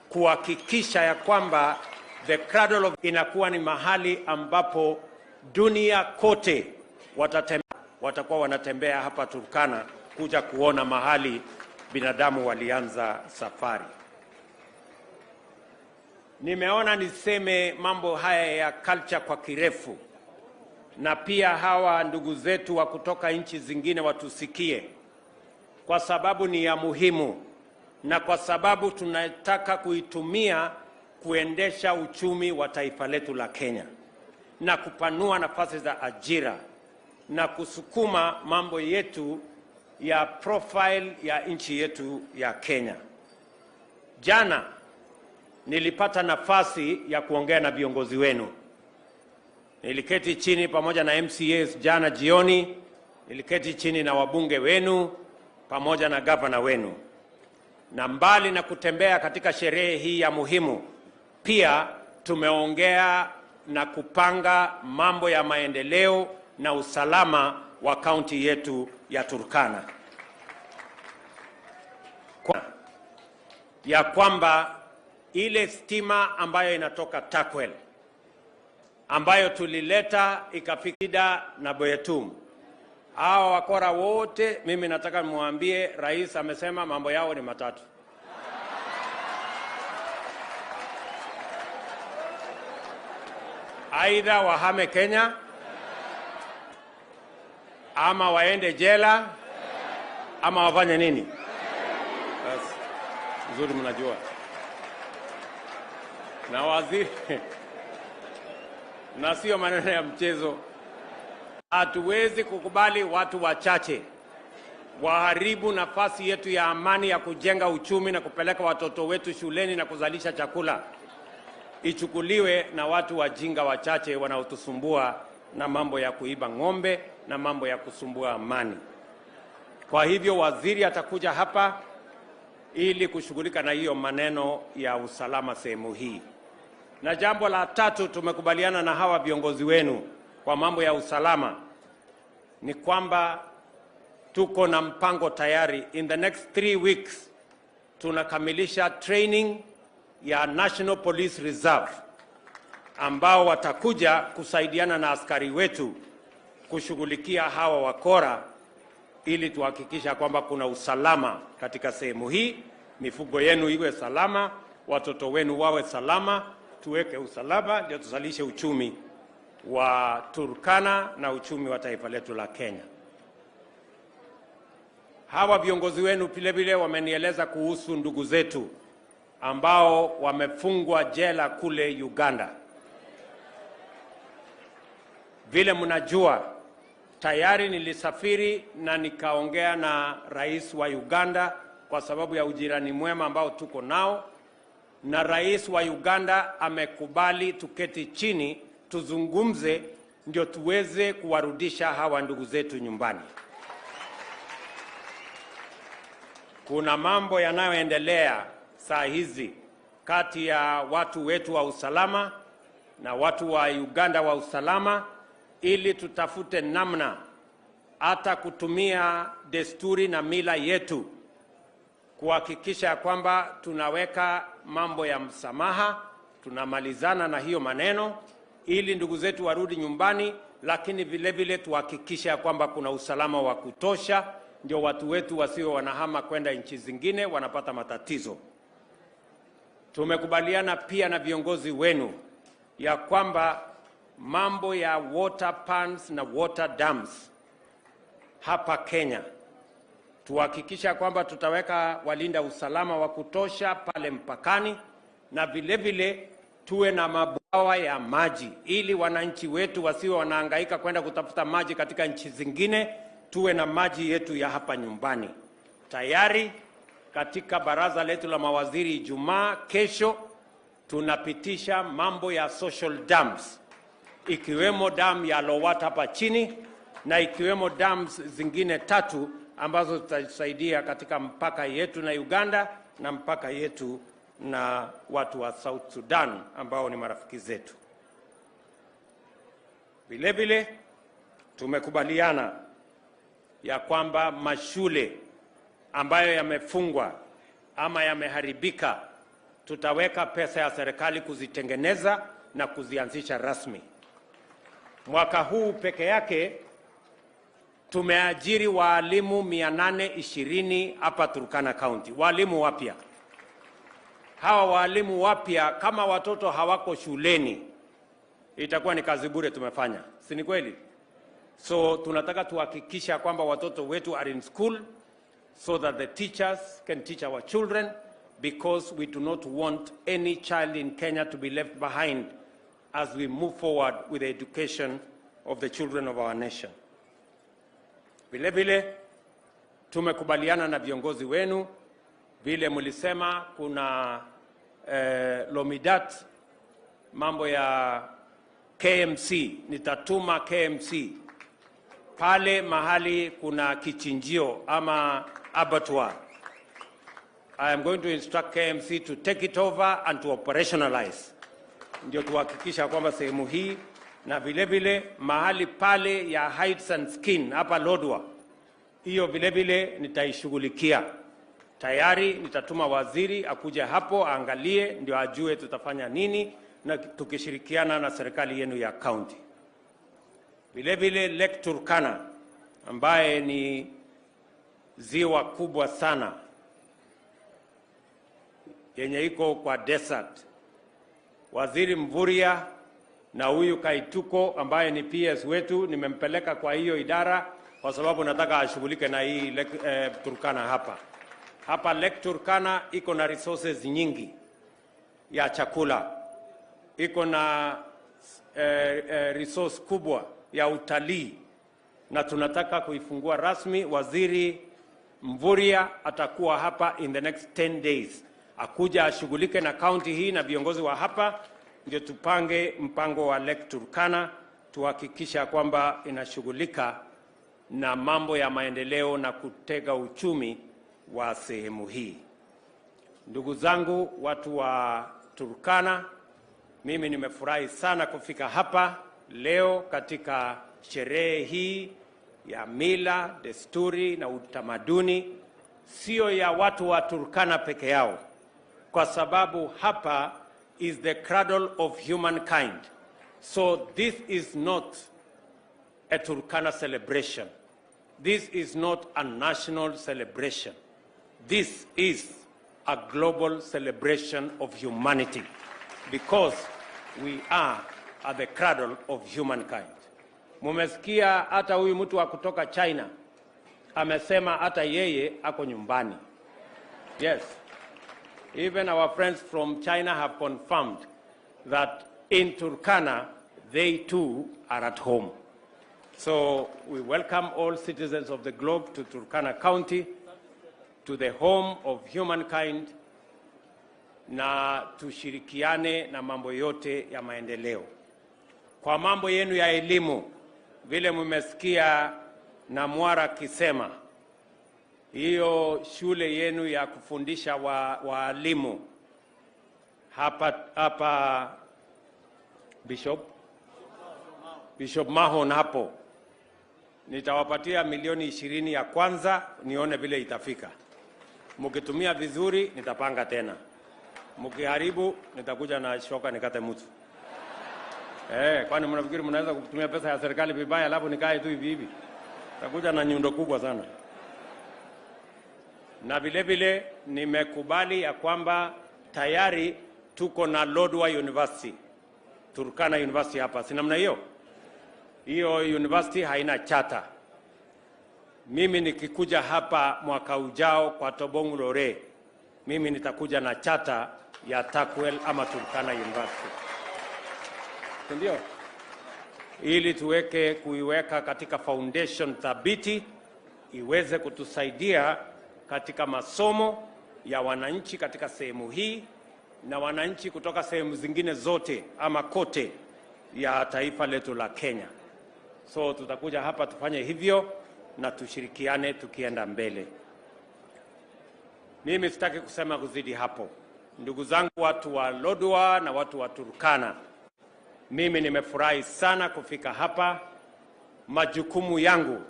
kuhakikisha ya kwamba the cradle of inakuwa ni mahali ambapo dunia kote watakuwa wanatembea hapa Turkana kuja kuona mahali binadamu walianza safari. Nimeona niseme mambo haya ya culture kwa kirefu, na pia hawa ndugu zetu wa kutoka nchi zingine watusikie, kwa sababu ni ya muhimu na kwa sababu tunataka kuitumia kuendesha uchumi wa taifa letu la Kenya na kupanua nafasi za ajira na kusukuma mambo yetu ya profile ya nchi yetu ya Kenya. Jana nilipata nafasi ya kuongea na viongozi wenu. Niliketi chini pamoja na MCAs jana jioni, niliketi chini na wabunge wenu pamoja na gavana wenu. Na mbali na kutembea katika sherehe hii ya muhimu, pia tumeongea na kupanga mambo ya maendeleo na usalama wa kaunti yetu ya Turkana. Ya kwamba ile stima ambayo inatoka Takwel, ambayo tulileta ikafika na Boyetum, hawa wakora wote, mimi nataka muambie rais amesema mambo yao ni matatu. Aidha wahame Kenya, ama waende jela, ama wafanye nini? Basi, nzuri mnajua. Na waziri, na sio maneno ya mchezo. Hatuwezi kukubali watu wachache waharibu nafasi yetu ya amani ya kujenga uchumi na kupeleka watoto wetu shuleni na kuzalisha chakula, ichukuliwe na watu wajinga wachache wanaotusumbua na mambo ya kuiba ng'ombe na mambo ya kusumbua amani. Kwa hivyo waziri atakuja hapa ili kushughulika na hiyo maneno ya usalama sehemu hii. Na jambo la tatu, tumekubaliana na hawa viongozi wenu kwa mambo ya usalama ni kwamba tuko na mpango tayari. In the next 3 weeks tunakamilisha training ya National Police Reserve ambao watakuja kusaidiana na askari wetu kushughulikia hawa wakora, ili tuhakikisha kwamba kuna usalama katika sehemu hii, mifugo yenu iwe salama, watoto wenu wawe salama, tuweke usalama ndio tuzalishe uchumi wa Turkana na uchumi wa taifa letu la Kenya. Hawa viongozi wenu vile vile wamenieleza kuhusu ndugu zetu ambao wamefungwa jela kule Uganda. Vile mnajua, tayari nilisafiri na nikaongea na rais wa Uganda kwa sababu ya ujirani mwema ambao tuko nao, na rais wa Uganda amekubali tuketi chini tuzungumze ndio tuweze kuwarudisha hawa ndugu zetu nyumbani. Kuna mambo yanayoendelea saa hizi kati ya watu wetu wa usalama na watu wa Uganda wa usalama, ili tutafute namna hata kutumia desturi na mila yetu kuhakikisha kwamba tunaweka mambo ya msamaha, tunamalizana na hiyo maneno ili ndugu zetu warudi nyumbani, lakini vile vile tuhakikisha kwamba kuna usalama wa kutosha ndio watu wetu wasio wanahama kwenda nchi zingine wanapata matatizo. Tumekubaliana pia na viongozi wenu ya kwamba mambo ya water pans na water dams hapa Kenya, tuhakikisha kwamba tutaweka walinda usalama wa kutosha pale mpakani, na vile vile tuwe na mabwawa ya maji ili wananchi wetu wasiwe wanahangaika kwenda kutafuta maji katika nchi zingine, tuwe na maji yetu ya hapa nyumbani. Tayari katika baraza letu la mawaziri Ijumaa kesho tunapitisha mambo ya social dams, ikiwemo dam ya Lowat hapa chini na ikiwemo dams zingine 3 ambazo zitasaidia katika mpaka yetu na Uganda na mpaka yetu na watu wa South Sudan ambao ni marafiki zetu. Vile vile tumekubaliana ya kwamba mashule ambayo yamefungwa ama yameharibika, tutaweka pesa ya serikali kuzitengeneza na kuzianzisha rasmi. Mwaka huu peke yake tumeajiri walimu 820 hapa Turkana County, walimu wapya. Hawa walimu wapya kama watoto hawako shuleni itakuwa ni kazi bure tumefanya, si ni kweli? So tunataka tuhakikisha kwamba watoto wetu are in school so that the teachers can teach our children, because we do not want any child in Kenya to be left behind as we move forward with the education of the children of our nation. Vile vile tumekubaliana na viongozi wenu vile mlisema kuna Lomidat mambo ya KMC, nitatuma KMC pale mahali kuna kichinjio ama abattoir. I am going to instruct KMC to take it over and to operationalize. Ndio tuhakikisha kwamba sehemu hii na vile vile mahali pale ya Heights and Skin hapa Lodwar, hiyo vile vile nitaishughulikia. Tayari nitatuma waziri akuja hapo aangalie ndio ajue tutafanya nini, na tukishirikiana na serikali yenu ya county. Vile vile Lake Turkana ambaye ni ziwa kubwa sana yenye iko kwa desert. Waziri Mvurya na huyu Kaituko ambaye ni PS wetu nimempeleka kwa hiyo idara kwa sababu nataka ashughulike na hii Turkana hapa. Hapa Lake Turkana iko na resources nyingi ya chakula. Iko na resource kubwa ya utalii na tunataka kuifungua rasmi. Waziri Mvurya atakuwa hapa in the next 10 days. Akuja ashughulike na county hii na viongozi wa hapa ndio tupange mpango wa Lake Turkana, tuhakikisha kwamba inashughulika na mambo ya maendeleo na kutega uchumi wa sehemu hii. Ndugu zangu watu wa Turkana, mimi nimefurahi sana kufika hapa leo katika sherehe hii ya mila, desturi na utamaduni, sio ya watu wa Turkana peke yao, kwa sababu hapa is the cradle of humankind. So this is not a Turkana celebration. This is not a national celebration. This is a global celebration of humanity, because we are at the cradle of humankind. Mumesikia hata huyu mtu wa kutoka China amesema hata yeye ako nyumbani. Yes. Even our friends from China have confirmed that in Turkana they too are at home. So we welcome all citizens of the globe to Turkana County, to the home of humankind, na tushirikiane na mambo yote ya maendeleo. Kwa mambo yenu ya elimu, vile mmesikia na Mwara kisema, hiyo shule yenu ya kufundisha walimu hapa Bishop Mahon hapo, nitawapatia milioni 20 ya kwanza, nione vile itafika. Mkitumia vizuri nitapanga tena, mkiharibu nitakuja na shoka nikate mtu. Kwani mnafikiri mnaweza kutumia pesa ya serikali vibaya alafu nikae tu hivi hivi? Nitakuja na nyundo kubwa sana. Na vile vile nimekubali ya kwamba tayari tuko na Lodwar University, Turkana University hapa. Si namna hiyo? Hiyo university haina charter. Mimi nikikuja hapa mwaka ujao kwa Tobong Lore, mimi nitakuja na charter ya Takwel ama Turkana University. Ndio? Ili kuiweka katika foundation thabiti iweze kutusaidia katika masomo ya wananchi katika sehemu hii na wananchi kutoka sehemu zingine zote ama kote ya taifa letu la Kenya. So tutakuja hapa tufanye hivyo na tushirikiane tukienda mbele. Mimi sitaki kusema kuzidi hapo. Ndugu zangu watu wa Lodwar na watu wa Turkana, mimi nimefurahi sana kufika hapa. Majukumu yangu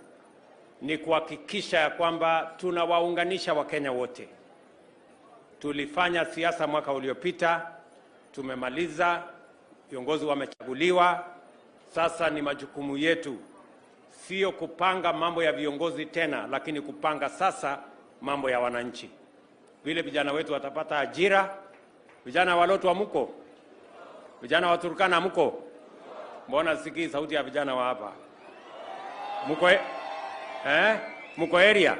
ni kuhakikisha ya kwamba tunawaunganisha Wakenya wote. Tulifanya siasa mwaka uliopita, tumemaliza, viongozi wamechaguliwa. Sasa ni majukumu yetu, sio kupanga mambo ya viongozi tena, lakini kupanga sasa mambo ya wananchi. Vile vijana wetu watapata ajira. Vijana wa Lotu mko? Vijana wa Turkana mko? Mbona sikii sauti ya vijana wa hapa? Mko mko area?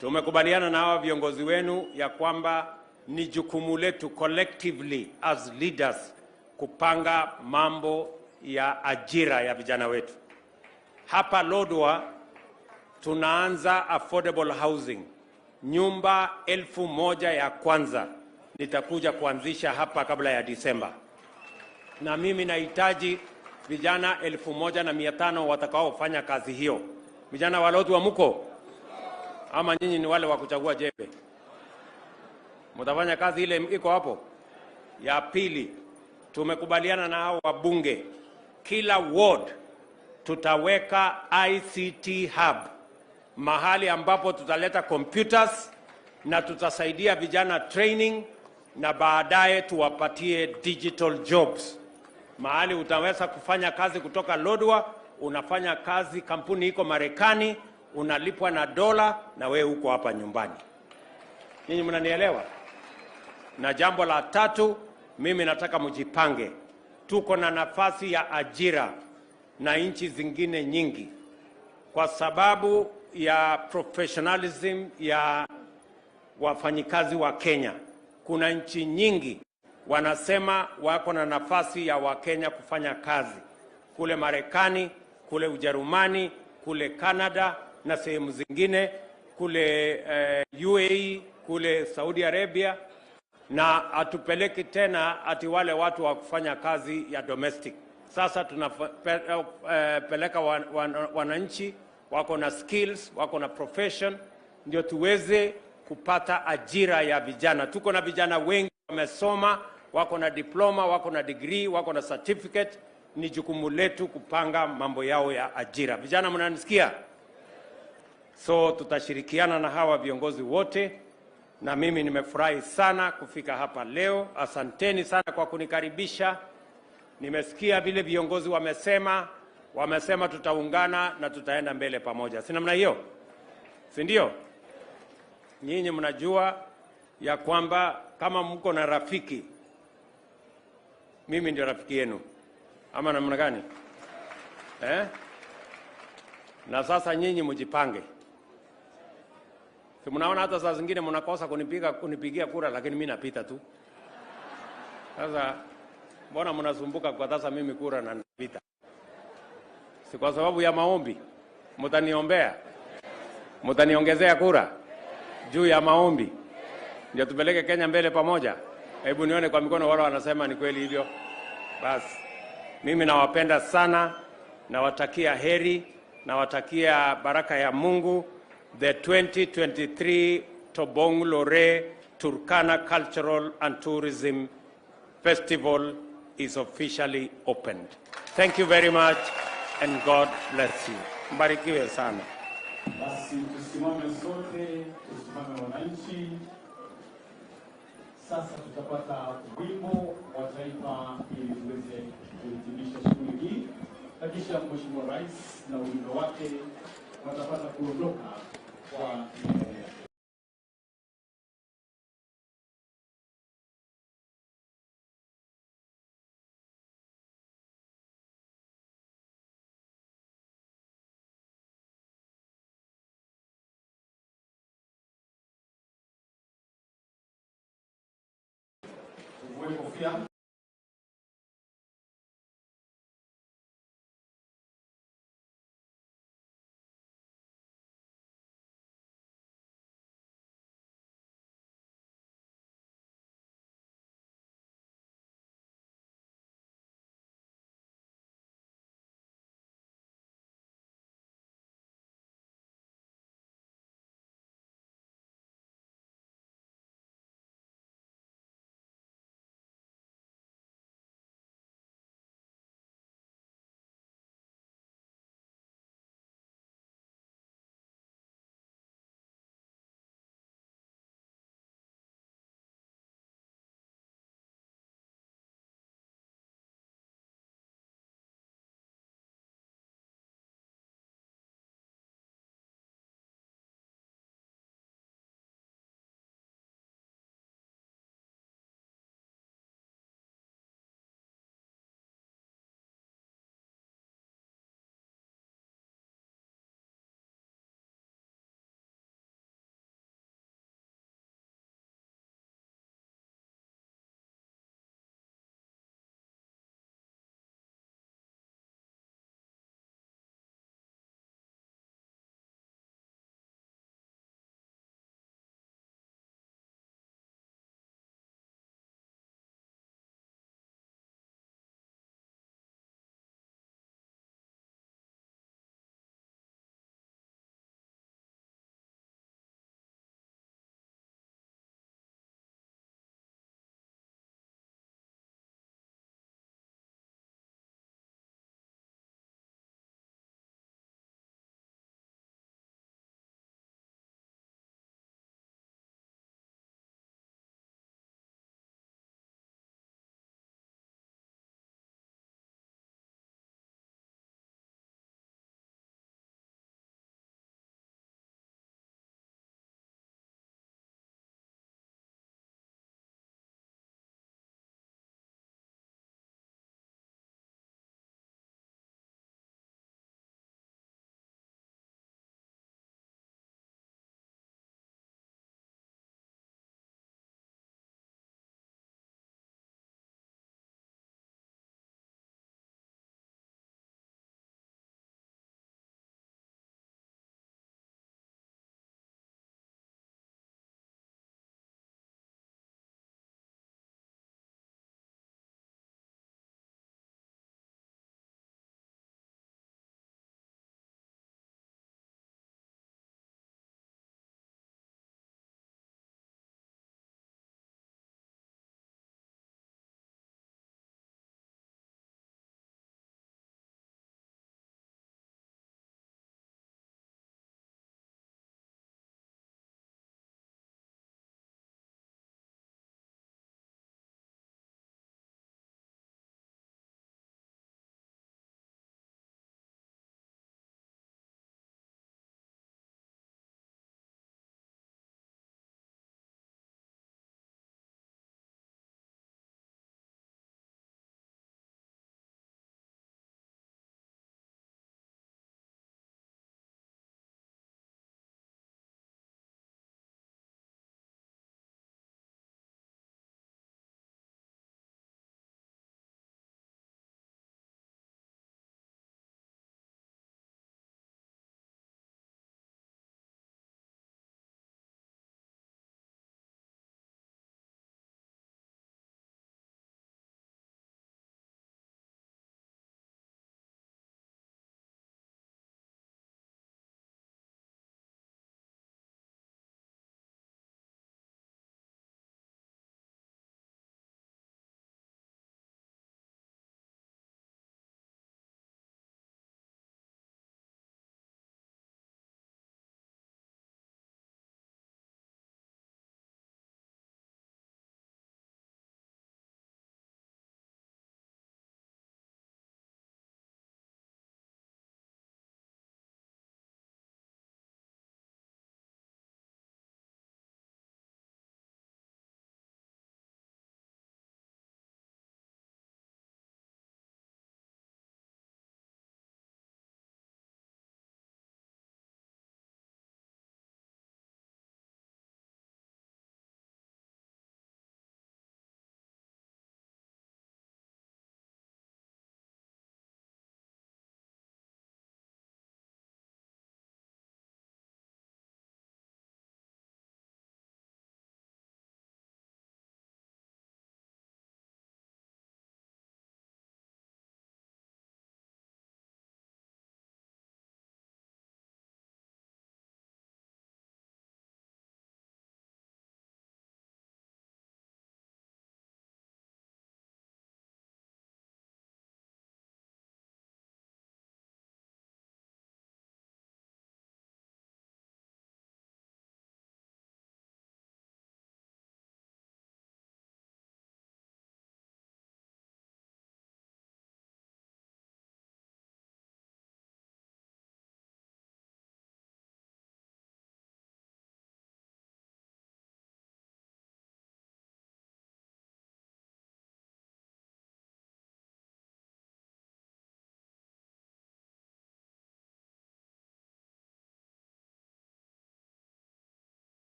Tumekubaliana na hawa viongozi wenu ya kwamba ni jukumu letu collectively as leaders kupanga mambo ya ajira ya vijana wetu. Hapa Lodwar tunaanza affordable housing. Nyumba 1,000 ya kwanza nitakuja kuanzisha hapa kabla ya Disemba. Na mimi nahitaji vijana 1,500 watakaofanya kazi hiyo. Vijana wa Lodwar mko? Ama nyinyi ni wale wa kuchagua jembe? Mtafanya kazi ile iko hapo? Ya pili, tumekubaliana na hao wabunge, kila ward tutaweka ICT hub, mahali ambapo tutaleta computers na tutasaidia vijana training, na baadaye tuwapatie digital jobs. Mahali utaweza kufanya kazi kutoka Lodwar, unafanya kazi, kampuni iko Marekani, unalipwa na dola na wewe uko hapa nyumbani. Ninyi mnanielewa? Na jambo la tatu, mimi nataka mjipange. Tuko na nafasi ya ajira na nchi zingine nyingi kwa sababu ya professionalism ya wafanyikazi wa Kenya. Kuna nchi nyingi wanasema wako na nafasi ya Wakenya kufanya kazi kule Marekani, kule Ujerumani, kule Canada na sehemu zingine, kule UAE, kule Saudi Arabia, na atupeleki tena ati wale watu wa kufanya kazi ya domestic. Sasa tunapeleka wananchi wako na skills, wako na profession, ndio tuweze kupata ajira ya vijana. Tuko na vijana wengi wamesoma, wako na diploma, wako na degree, wako na certificate. Ni jukumu letu kupanga mambo yao ya ajira. Vijana mnanisikia? So tutashirikiana na hawa viongozi wote, na mimi nimefurahi sana kufika hapa leo. Asanteni sana kwa kunikaribisha. Nimesikia vile viongozi wamesema tutaungana na tutaenda mbele pamoja. Si namna hiyo? Si ndio? Nyinyi mnajua ya kwamba kama mko na rafiki, mimi ndio rafiki yenu. Ama namna gani? Na sasa nyinyi mjipange. Si mnaona hata saa zingine mnakosa kunipigia kura, lakini mimi napita tu. Sasa mbona mnasumbuka kwa sasa mimi kura na napita? Si kwa sababu ya maombi? Mtaniombea? Mtaniongezea kura juu ya maombi ndio tupeleke Kenya mbele pamoja? Hebu nione kwa mikono wale wanasema ni kweli hivyo. Basi mimi nawapenda sana, nawatakia heri, nawatakia baraka ya Mungu. The 2023 Tobong Lore Turkana Cultural and Tourism Festival is officially opened. Thank you very much and God bless you. Mbarikiwe sana. Basi tusimame sote, tusimame wananchi. Sasa tutapata wimbo wa taifa ili tuweze kuhitimisha shughuli hii. Na kisha Mheshimiwa Rais na ujumbe wake watapata kuondoka kwa kofia.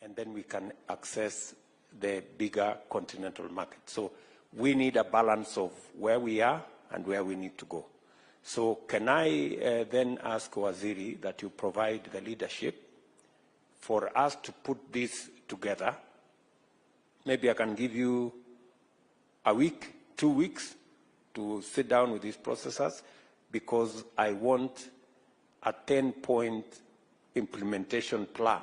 and then we can access the bigger continental market. So we need a balance of where we are and where we need to go. So can I then ask Waziri that you provide the leadership for us to put this together? Maybe I can give you a week, 2 weeks to sit down with these processors, because I want a 10-point implementation plan,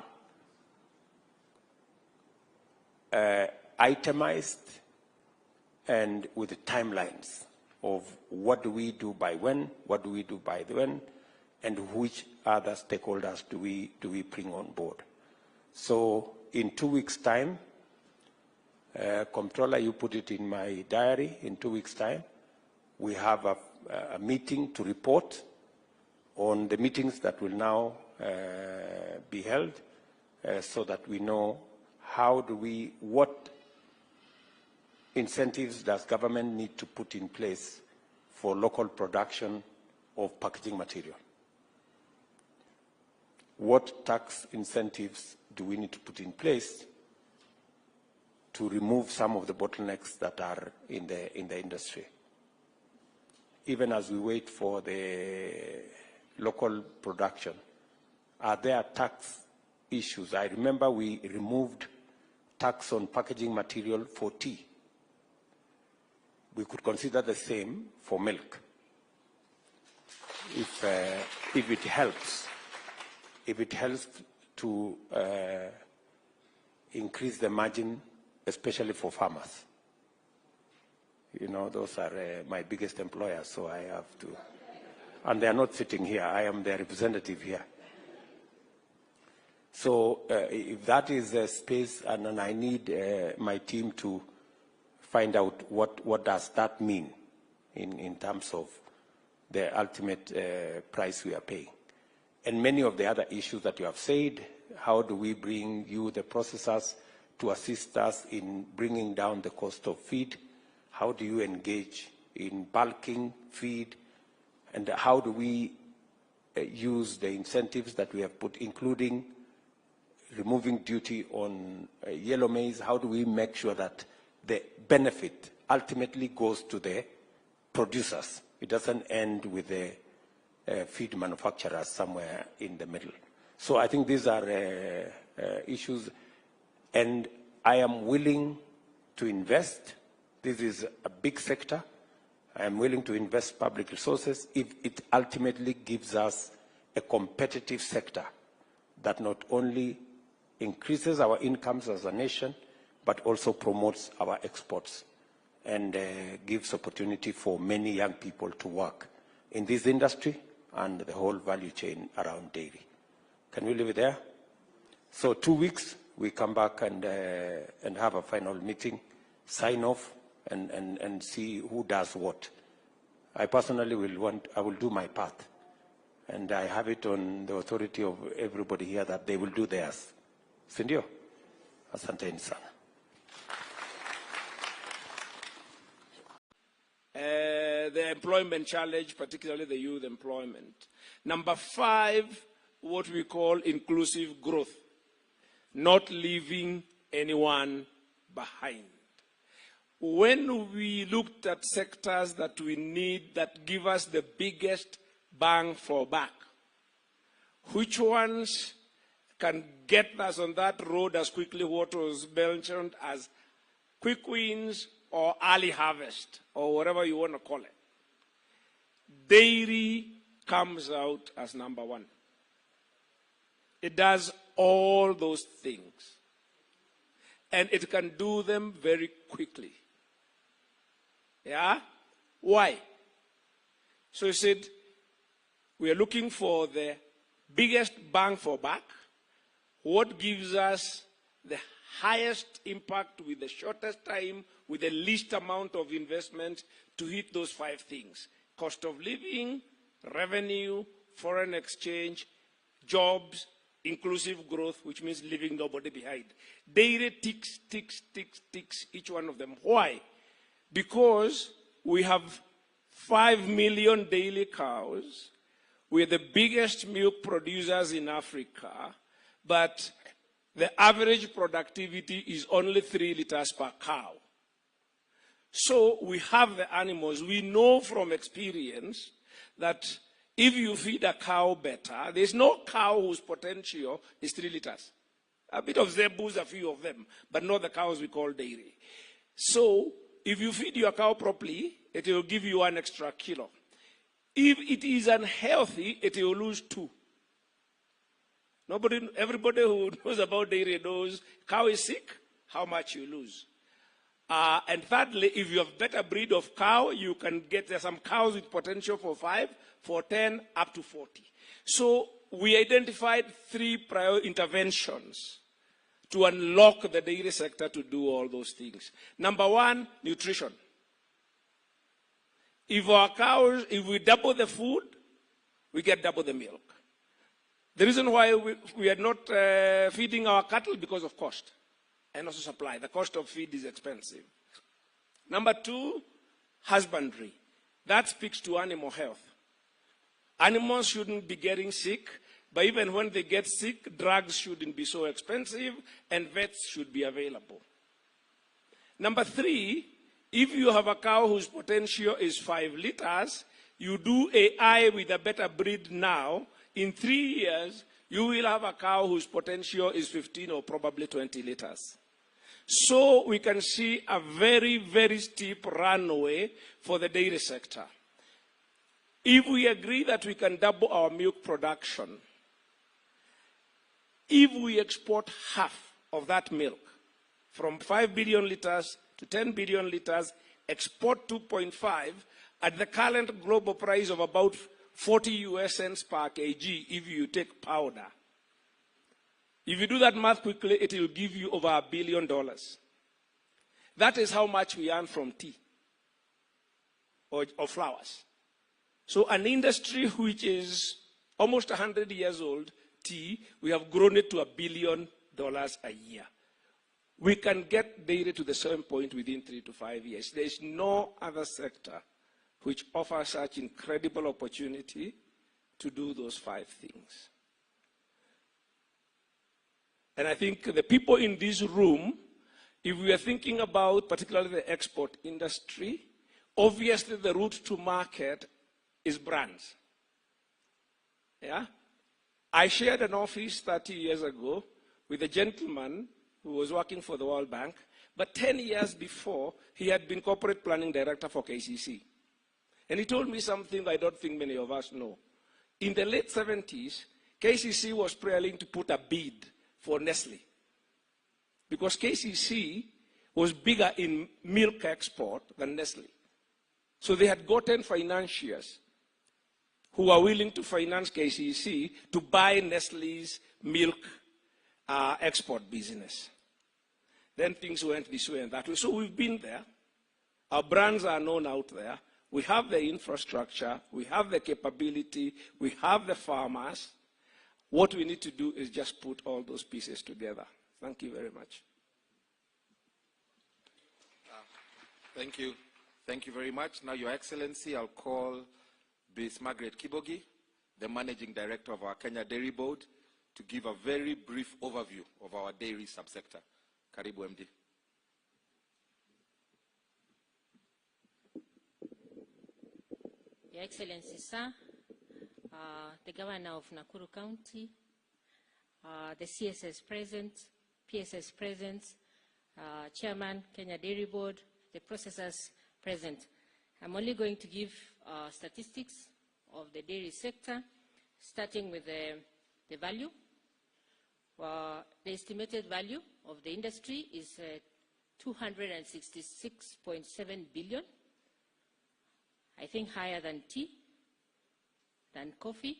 itemized and with timelines of what do we do by when, what do we do by when, and which other stakeholders do we bring on board. So in 2 weeks' time, Comptroller, you put it in my diary, in 2 weeks' time, we have a meeting to report on the meetings that will now be held, so that we know what incentives does government need to put in place for local production of packaging material? What tax incentives do we need to put in place to remove some of the bottlenecks that are in the industry? Even as we wait for the local production, are there tax issues? I remember we removed tax on packaging material for tea. We could consider the same for milk, if it helps. If it helps to increase the margin, especially for farmers. You know, those are my biggest employers, so I have to. And they are not sitting here. I am their representative here. So if that is a space, and then I need my team to find out what does that mean in terms of the ultimate price we are paying. And many of the other issues that you have said, how do we bring you, the processors, to assist us in bringing down the cost of feed? How do you engage in bulking feed? And how do we use the incentives that we have put, including removing duty on yellow maize? How do we make sure that the benefit ultimately goes to the producers? It doesn't end with the feed manufacturers somewhere in the middle. So I think these are issues, and I am willing to invest. This is a big sector. I am willing to invest public resources if it ultimately gives us a competitive sector that not only increases our incomes as a nation, but also promotes our exports and gives opportunity for many young people to work in this industry and the whole value chain around dairy. Can we leave it there? So 2 weeks, we come back and have a final meeting, sign off, and see who does what. I personally will do my part. And I have it on the authority of everybody here that they will do theirs. Sindio? Asanteni sana. The employment challenge, particularly the youth employment. Number 5, what we call inclusive growth, not leaving anyone behind. When we looked at sectors that we need that give us the biggest bang for buck, which ones can get us on that road as quickly, what was mentioned as quick wins or early harvest, or whatever you want to call it. Dairy comes out as number 1. It does all those things. And it can do them very quickly. Yeah? Why? So he said, we are looking for the biggest bang for buck, what gives us the highest impact with the shortest time, with the least amount of investment to hit those 5 things. Cost of living, revenue, foreign exchange, jobs, inclusive growth, which means leaving nobody behind. Dairy ticks, each one of them. Why? Because we have 5 million daily cows. We're the biggest milk producers in Africa, but the average productivity is only 3 liters per cow. So we have the animals. We know from experience that if you feed a cow better, there's no cow whose potential is 3 liters. A bit of zebus, a few of them, but not the cows we call dairy. So if you feed your cow properly, it will give you 1 extra kilo. If it is unhealthy, it will lose 2. Everybody who knows about dairy knows cow is sick, how much you lose. And thirdly, if you have better breed of cow, you can get some cows with potential for 5, for 10, up to 40. So we identified 3 prior interventions to unlock the dairy sector to do all those things. Number 1, nutrition. If our cows, if we double the food, we get double the milk. The reason why we are not feeding our cattle because of cost and also supply. The cost of feed is expensive. Number 2, husbandry. That speaks to animal health. Animals shouldn't be getting sick, but even when they get sick, drugs shouldn't be so expensive and vets should be available. Number 3, if you have a cow whose potential is 5 liters, you do AI with a better breed now, in 3 years, you will have a cow whose potential is 15 or probably 20 liters. So we can see a very, very steep runway for the dairy sector. If we agree that we can double our milk production, if we export half of that milk, from 5 billion liters to 10 billion liters, export 2.5 at the current global price of about 40 US cents per kg if you take powder. If you do that math quickly, it will give you over $1 billion. That is how much we earn from tea or flowers. So an industry which is almost 100 years old, tea, we have grown it to $1 billion a year. We can get dairy to the same point within 3 to 5 years. There is no other sector which offers such incredible opportunity to do those 5 things. And I think the people in this room, if we are thinking about particularly the export industry, obviously the route to market is brands. Yeah? I shared an office 30 years ago with a gentleman who was working for the World Bank, but 10 years before, he had been corporate planning director for KCC. And he told me something I don't think many of us know. In the late 70s, KCC was preparing to put a bid for Nestle, because KCC was bigger in milk export than Nestle. So they had gotten financiers who were willing to finance KCC to buy Nestle's milk export business. Then things went this way and that way. So we've been there. Our brands are known out there. We have the infrastructure. We have the capability. We have the farmers. What we need to do is just put all those pieces together. Thank you very much. Thank you. Thank you very much. Now, Your Excellency, I'll call Ms. Margaret Kibogi, the Managing Director of our Kenya Dairy Board, to give a very brief overview of our dairy subsector. Karibu, MD. Your Excellency, sir, the Governor of Nakuru County, the CSS present, PSS present, Chairman, Kenya Dairy Board, the processors present. I'm only going to give statistics of the dairy sector, starting with the value. The estimated value of the industry is 266.7 billion. I think higher than tea, than coffee,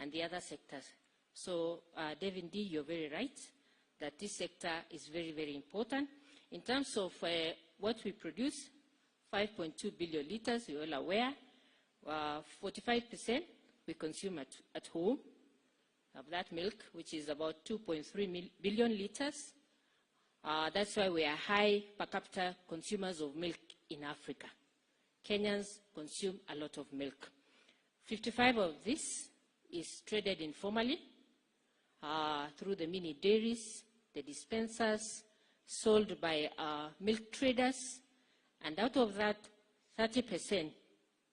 and the other sectors. So, David D., you're very right that this sector is very, very important. In terms of what we produce, 5.2 billion liters, you're all aware. 45% we consume at home of that milk, which is about 2.3 billion liters. That's why we are high per capita consumers of milk in Africa. Kenyans consume a lot of milk. 55% of this is traded informally. through the mini dairies, the dispensers, sold by milk traders, and out of that, 30%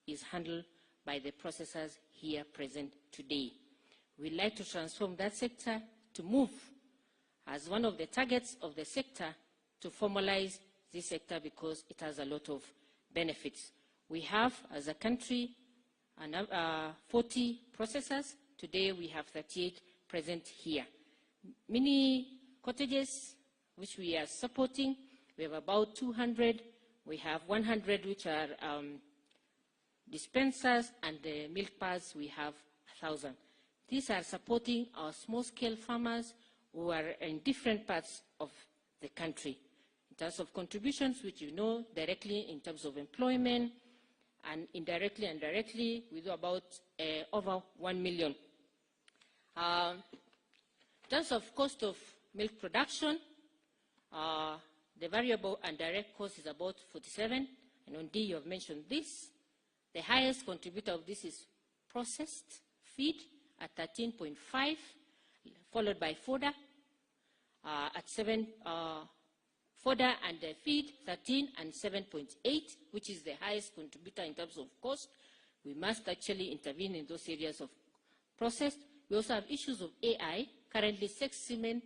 is handled by the processors here present today. We'd like to transform that sector to move as one of the targets of the sector to formalize this sector because it has a lot of benefits. We have, as a country, 40 processors. Today we have 38 present here. Mini cottages, which we are supporting, we have about 200. We have 100 which are dispensers, and the milk bars we have 1,000. These are supporting our small-scale farmers who are in different parts of the country. In terms of contributions, which you know directly in terms of employment, and indirectly and directly, we do about over 1 million. In terms of cost of milk production, the variable and direct cost is about 47, and on D you have mentioned this. The highest contributor of this is processed feed at 13.5, followed by fodder at 7, fodder and feed 13 and 7.8, which is the highest contributor in terms of cost. We must actually intervene in those areas of processed. We also have issues of AI. Currently, sex semen,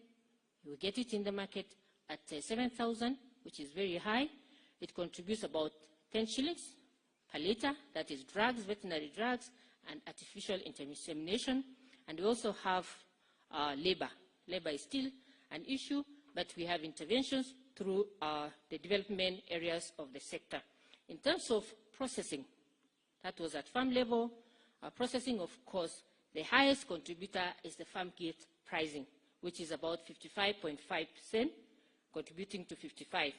you get it in the market at 7,000, which is very high. It contributes about 10 shillings per liter. That is drugs, veterinary drugs, and artificial insemination. And we also have labor. Labor is still an issue, but we have interventions through the development areas of the sector. In terms of processing, that was at farm level. Processing, of course, the highest contributor is the farm gate pricing, which is about 55.5%, contributing to 55.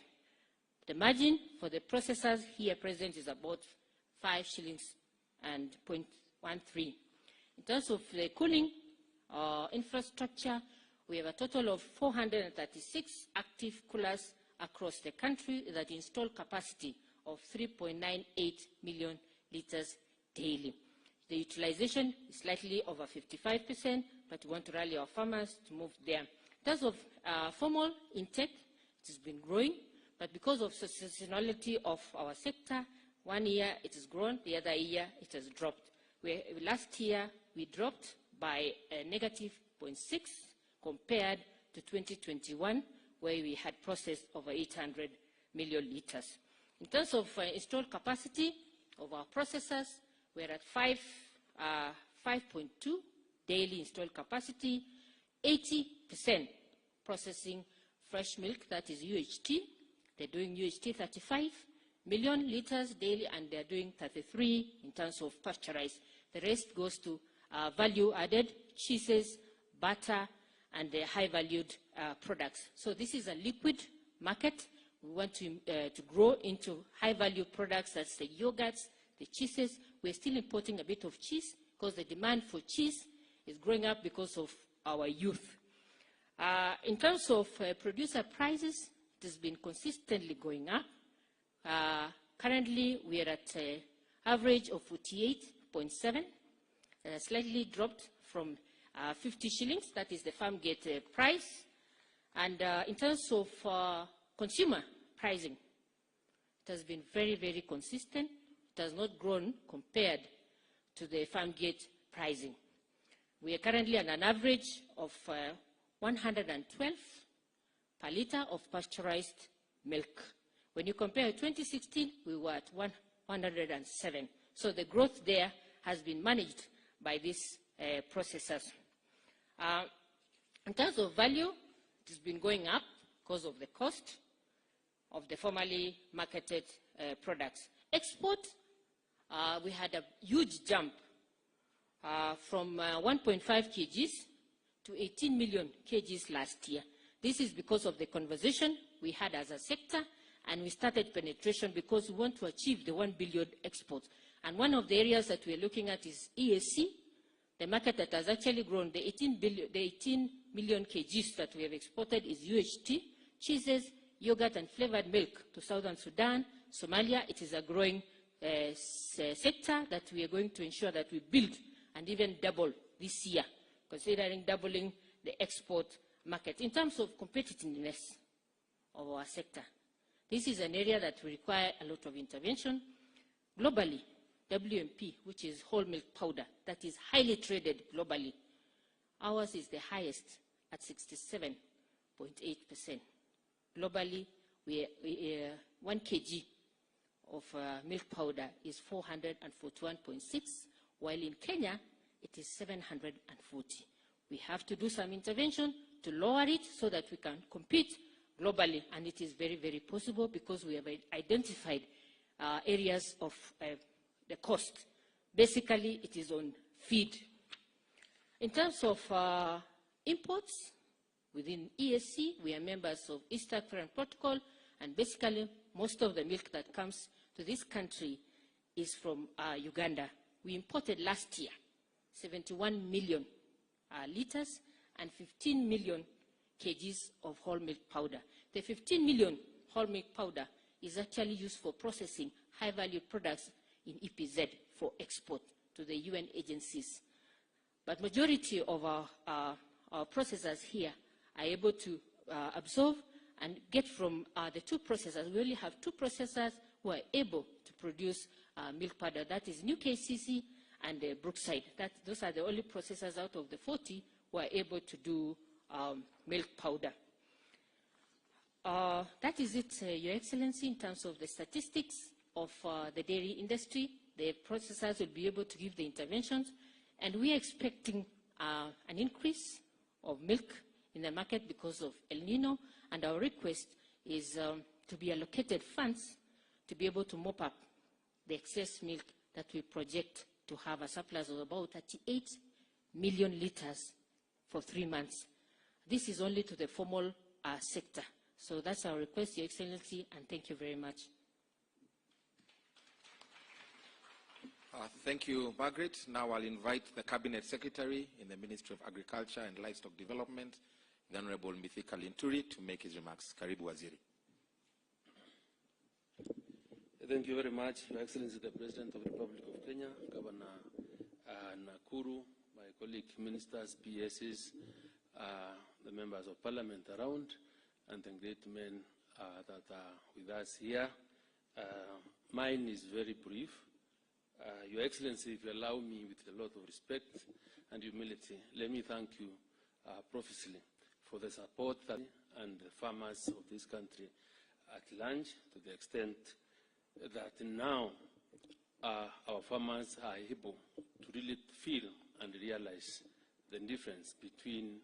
The margin for the processors here present is about 5 shillings and 0.13. In terms of the cooling infrastructure, we have a total of 436 active coolers across the country that install capacity of 3.98 million liters daily. The utilization is slightly over 55%, but we want to rally our farmers to move there. In terms of formal intake, it has been growing, but because of seasonality of our sector, one year it has grown, the other year it has dropped. Last year, we dropped by a negative 0.6 compared to 2021, where we had processed over 800 million liters. In terms of installed capacity of our processors, we're at 5.2 daily installed capacity, 80% processing fresh milk, that is UHT. They're doing UHT 35 million liters daily, and they're doing 33 in terms of pasteurized. The rest goes to value-added cheeses, butter, and the high-valued products. So this is a liquid market. We want to grow into high-value products, that's the yogurts, the cheeses. We're still importing a bit of cheese because the demand for cheese is growing up because of our youth. In terms of producer prices, it has been consistently going up. Currently, we are at an average of 48.7, slightly dropped from 50 shillings, that is the farm gate price. And in terms of consumer pricing, it has been very, very consistent. It has not grown compared to the farm gate pricing. We are currently at an average of 112 per liter of pasteurized milk. When you compare 2016, we were at 107. So the growth there has been managed by these processors. In terms of value, it has been going up because of the cost of the formally marketed products. Export, we had a huge jump from 1.5 kgs to 18 million kgs last year. This is because of the conversation we had as a sector, and we started penetration because we want to achieve the 1 billion exports. And one of the areas that we're looking at is EAC, the market that has actually grown. The 18 million kgs that we have exported is UHT, cheeses, yogurt, and flavored milk to Southern Sudan, Somalia. It is a growing sector that we are going to ensure that we build and even double this year, considering doubling the export market. In terms of competitiveness of our sector, this is an area that will require a lot of intervention. Globally, WMP, which is whole milk powder, that is highly traded globally, ours is the highest at 67.8%. Globally, 1 kg of milk powder is 441.6, while in Kenya, it is 740. We have to do some intervention to lower it so that we can compete globally, and it is very, very possible because we have identified areas of the cost. Basically, it is on feed. In terms of imports, within ESC, we are members of East African Protocol, and basically, most of the milk that comes to this country is from Uganda. We imported last year 71 million liters and 15 million kgs of whole milk powder. The 15 million whole milk powder is actually used for processing high-value products in EPZ for export to the UN agencies. But majority of our processors here are able to absorb and get from the two processors. We only have two processors who are able to produce milk powder. That is New KCC and Brookside. Those are the only processors out of the 40 who are able to do milk powder. That is it, Your Excellency, in terms of the statistics of the dairy industry. The processors will be able to give the interventions, and we are expecting an increase of milk in the market because of El Nino, and our request is to be allocated funds to be able to mop up the excess milk that we project to have a surplus of about 38 million liters for 3 months. This is only to the formal sector. So that's our request, Your Excellency, and thank you very much. Thank you, Margaret. Now I'll invite the Cabinet Secretary in the Ministry of Agriculture and Livestock Development, the Honorable Mithika Linturi, to make his remarks. Karibu Waziri. Thank you very much, Your Excellency, the President of the Republic of Kenya, Governor Nakuru, my colleague ministers, PSs, the members of Parliament around, and the great men that are with us here. Mine is very brief. Your Excellency, if you allow me, with a lot of respect and humility, let me thank you profusely for the support and the farmers of this country at large, to the extent that now our farmers are able to really feel and realize the difference between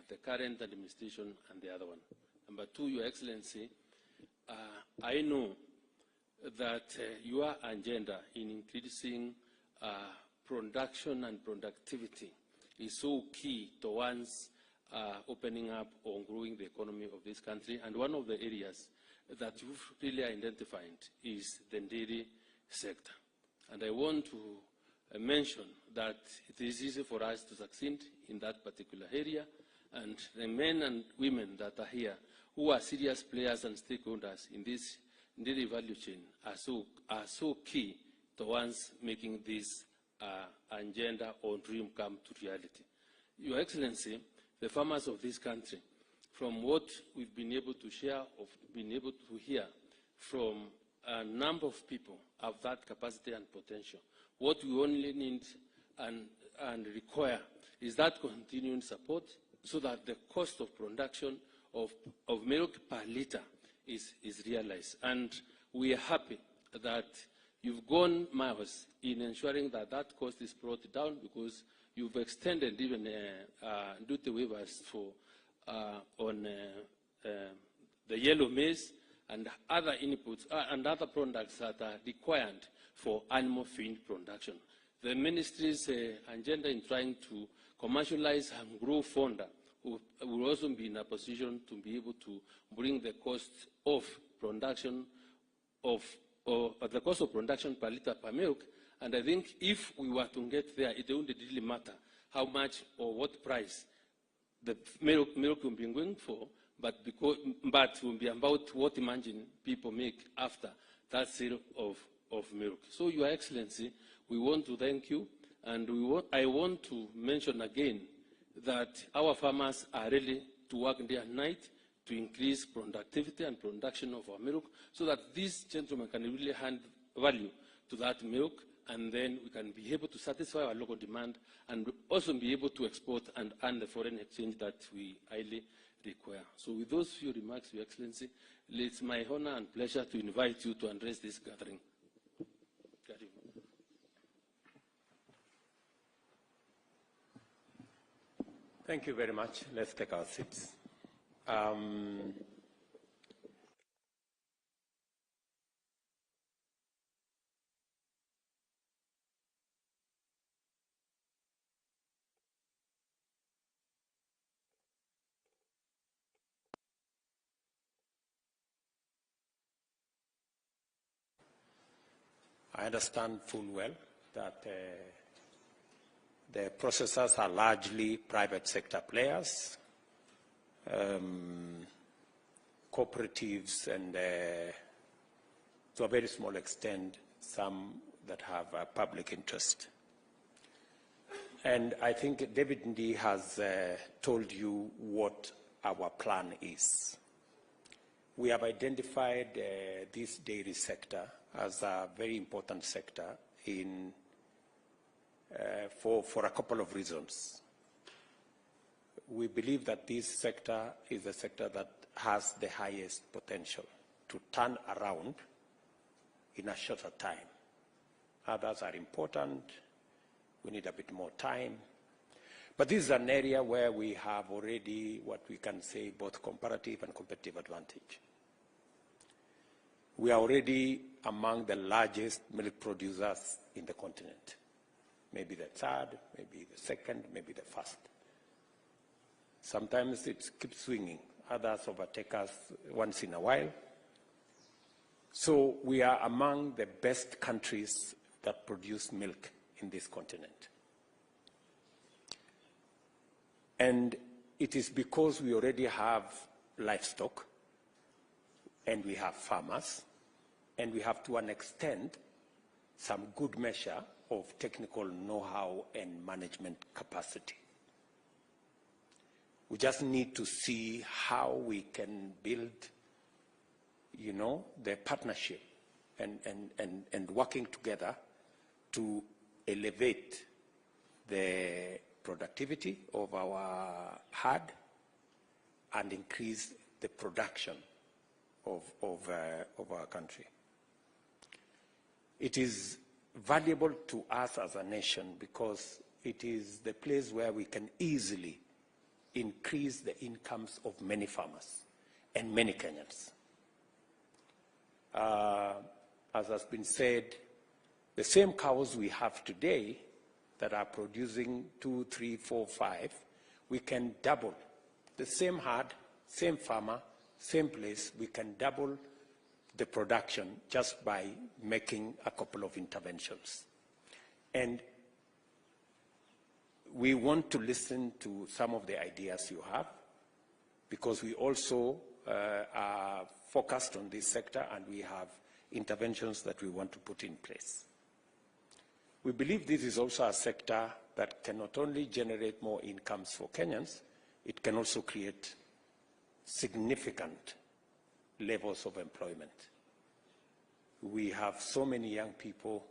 the current administration and the other one. Number two, Your Excellency, I know that your agenda in increasing production and productivity is so key towards opening up or growing the economy of this country. And one of the areas that you've really identified is the dairy sector. And I want to mention that it is easy for us to succeed in that particular area, and the men and women that are here who are serious players and stakeholders in this dairy value chain are so key towards making this agenda or dream come to reality. Your Excellency, the farmers of this country, from what we've been able to share, or been able to hear from a number of people, have that capacity and potential. What we only need and require is that continuing support so that the cost of production of milk per liter is realized. And we are happy that you've gone miles in ensuring that that cost is brought down, because you've extended even duty waivers for on the yellow maize and other inputs and other products that are required for animal feed production. The ministry's agenda in trying to commercialize and grow fonder will also be in a position to be able to bring the cost of production the cost of production per liter per milk. And I think if we were to get there, it wouldn't really matter how much or what price the milk will be going for, but it will be about what margin people make after that sale of milk. So, Your Excellency, we want to thank you, and I want to mention again that our farmers are ready to work day and night to increase productivity and production of our milk, so that these gentlemen can really hand value to that milk, and then we can be able to satisfy our local demand and also be able to export and earn the foreign exchange that we highly require. So with those few remarks, Your Excellency, it's my honor and pleasure to invite you to address this gathering. Thank you very much. Let's take our seats. I understand full well that the processors are largely private sector players, cooperatives, and to a very small extent, some that have a public interest. And I think David Ndii has told you what our plan is. We have identified this dairy sector as a very important sector for a couple of reasons. We believe that this sector is a sector that has the highest potential to turn around in a shorter time. Others are important. We need a bit more time. But this is an area where we have already what we can say both comparative and competitive advantage. We are already among the largest milk producers in the continent. Maybe the third, maybe the second, maybe the first. Sometimes it keeps swinging. Others overtake us once in a while. So we are among the best countries that produce milk in this continent. And it is because we already have livestock, and we have farmers, and we have, to an extent, some good measure of technical know-how and management capacity. We just need to see how we can build, the partnership and working together to elevate the productivity of our herd and increase the production of our country. It is valuable to us as a nation because it is the place where we can easily increase the incomes of many farmers and many Kenyans. As has been said, the same cows we have today that are producing 2, 3, 4, 5, we can double. The same herd, same farmer, same place, we can double the production just by making a couple of interventions. And we want to listen to some of the ideas you have, because we also are focused on this sector and we have interventions that we want to put in place. We believe this is also a sector that can not only generate more incomes for Kenyans, it can also create significant levels of employment. We have so many young people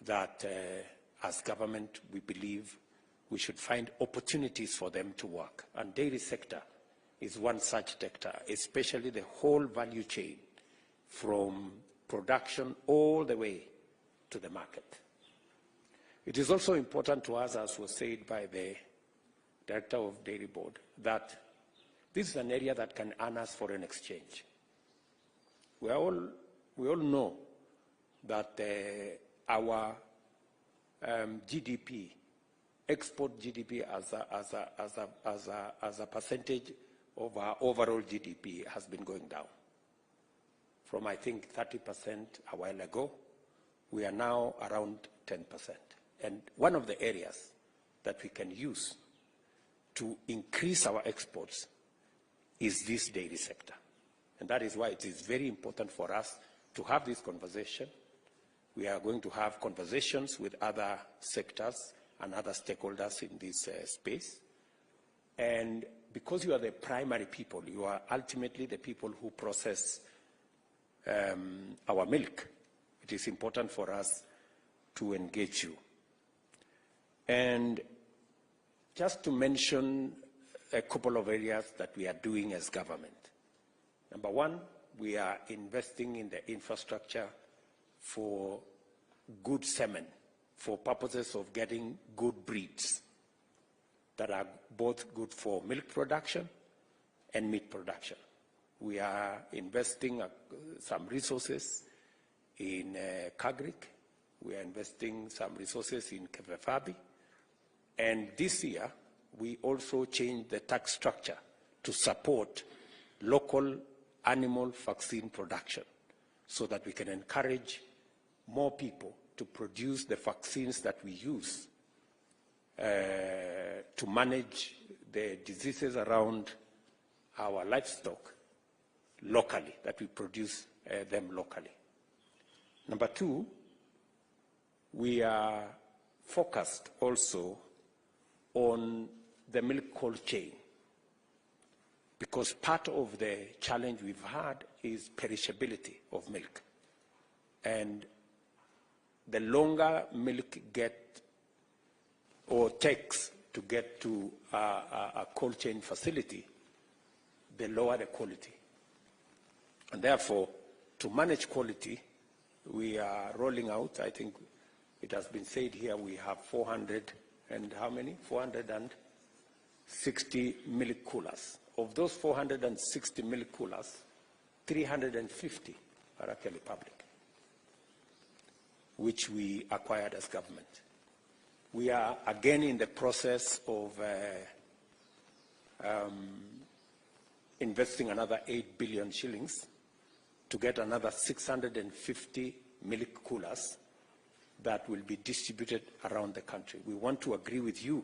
that as government, we believe we should find opportunities for them to work. And dairy sector is one such sector, especially the whole value chain from production all the way to the market. It is also important to us, as was said by the Director of Dairy Board, that this is an area that can earn us foreign exchange. We all know that our GDP, export GDP as a percentage of our overall GDP has been going down. From, I think, 30% a while ago, we are now around 10%. And one of the areas that we can use to increase our exports is this dairy sector. And that is why it is very important for us to have this conversation. We are going to have conversations with other sectors and other stakeholders in this space. And because you are the primary people, you are ultimately the people who process our milk, it is important for us to engage you. And just to mention a couple of areas that we are doing as government. Number one, we are investing in the infrastructure for good semen, for purposes of getting good breeds that are both good for milk production and meat production. We are investing some resources in Kagrik. We are investing some resources in Kevefabi. And this year, we also changed the tax structure to support local animal vaccine production so that we can encourage more people to produce the vaccines that we use to manage the diseases around our livestock locally, that we produce them locally. Number two, we are focused also on the milk cold chain, because part of the challenge we've had is perishability of milk. And the longer milk takes to get to a cold chain facility, the lower the quality. And therefore, to manage quality, we are rolling out, I think it has been said here, we have 400 and how many? 460 milk coolers. Of those 460 milk coolers, 350 are actually public, which we acquired as government. We are again in the process of investing another 8 billion shillings to get another 650 milk coolers that will be distributed around the country. We want to agree with you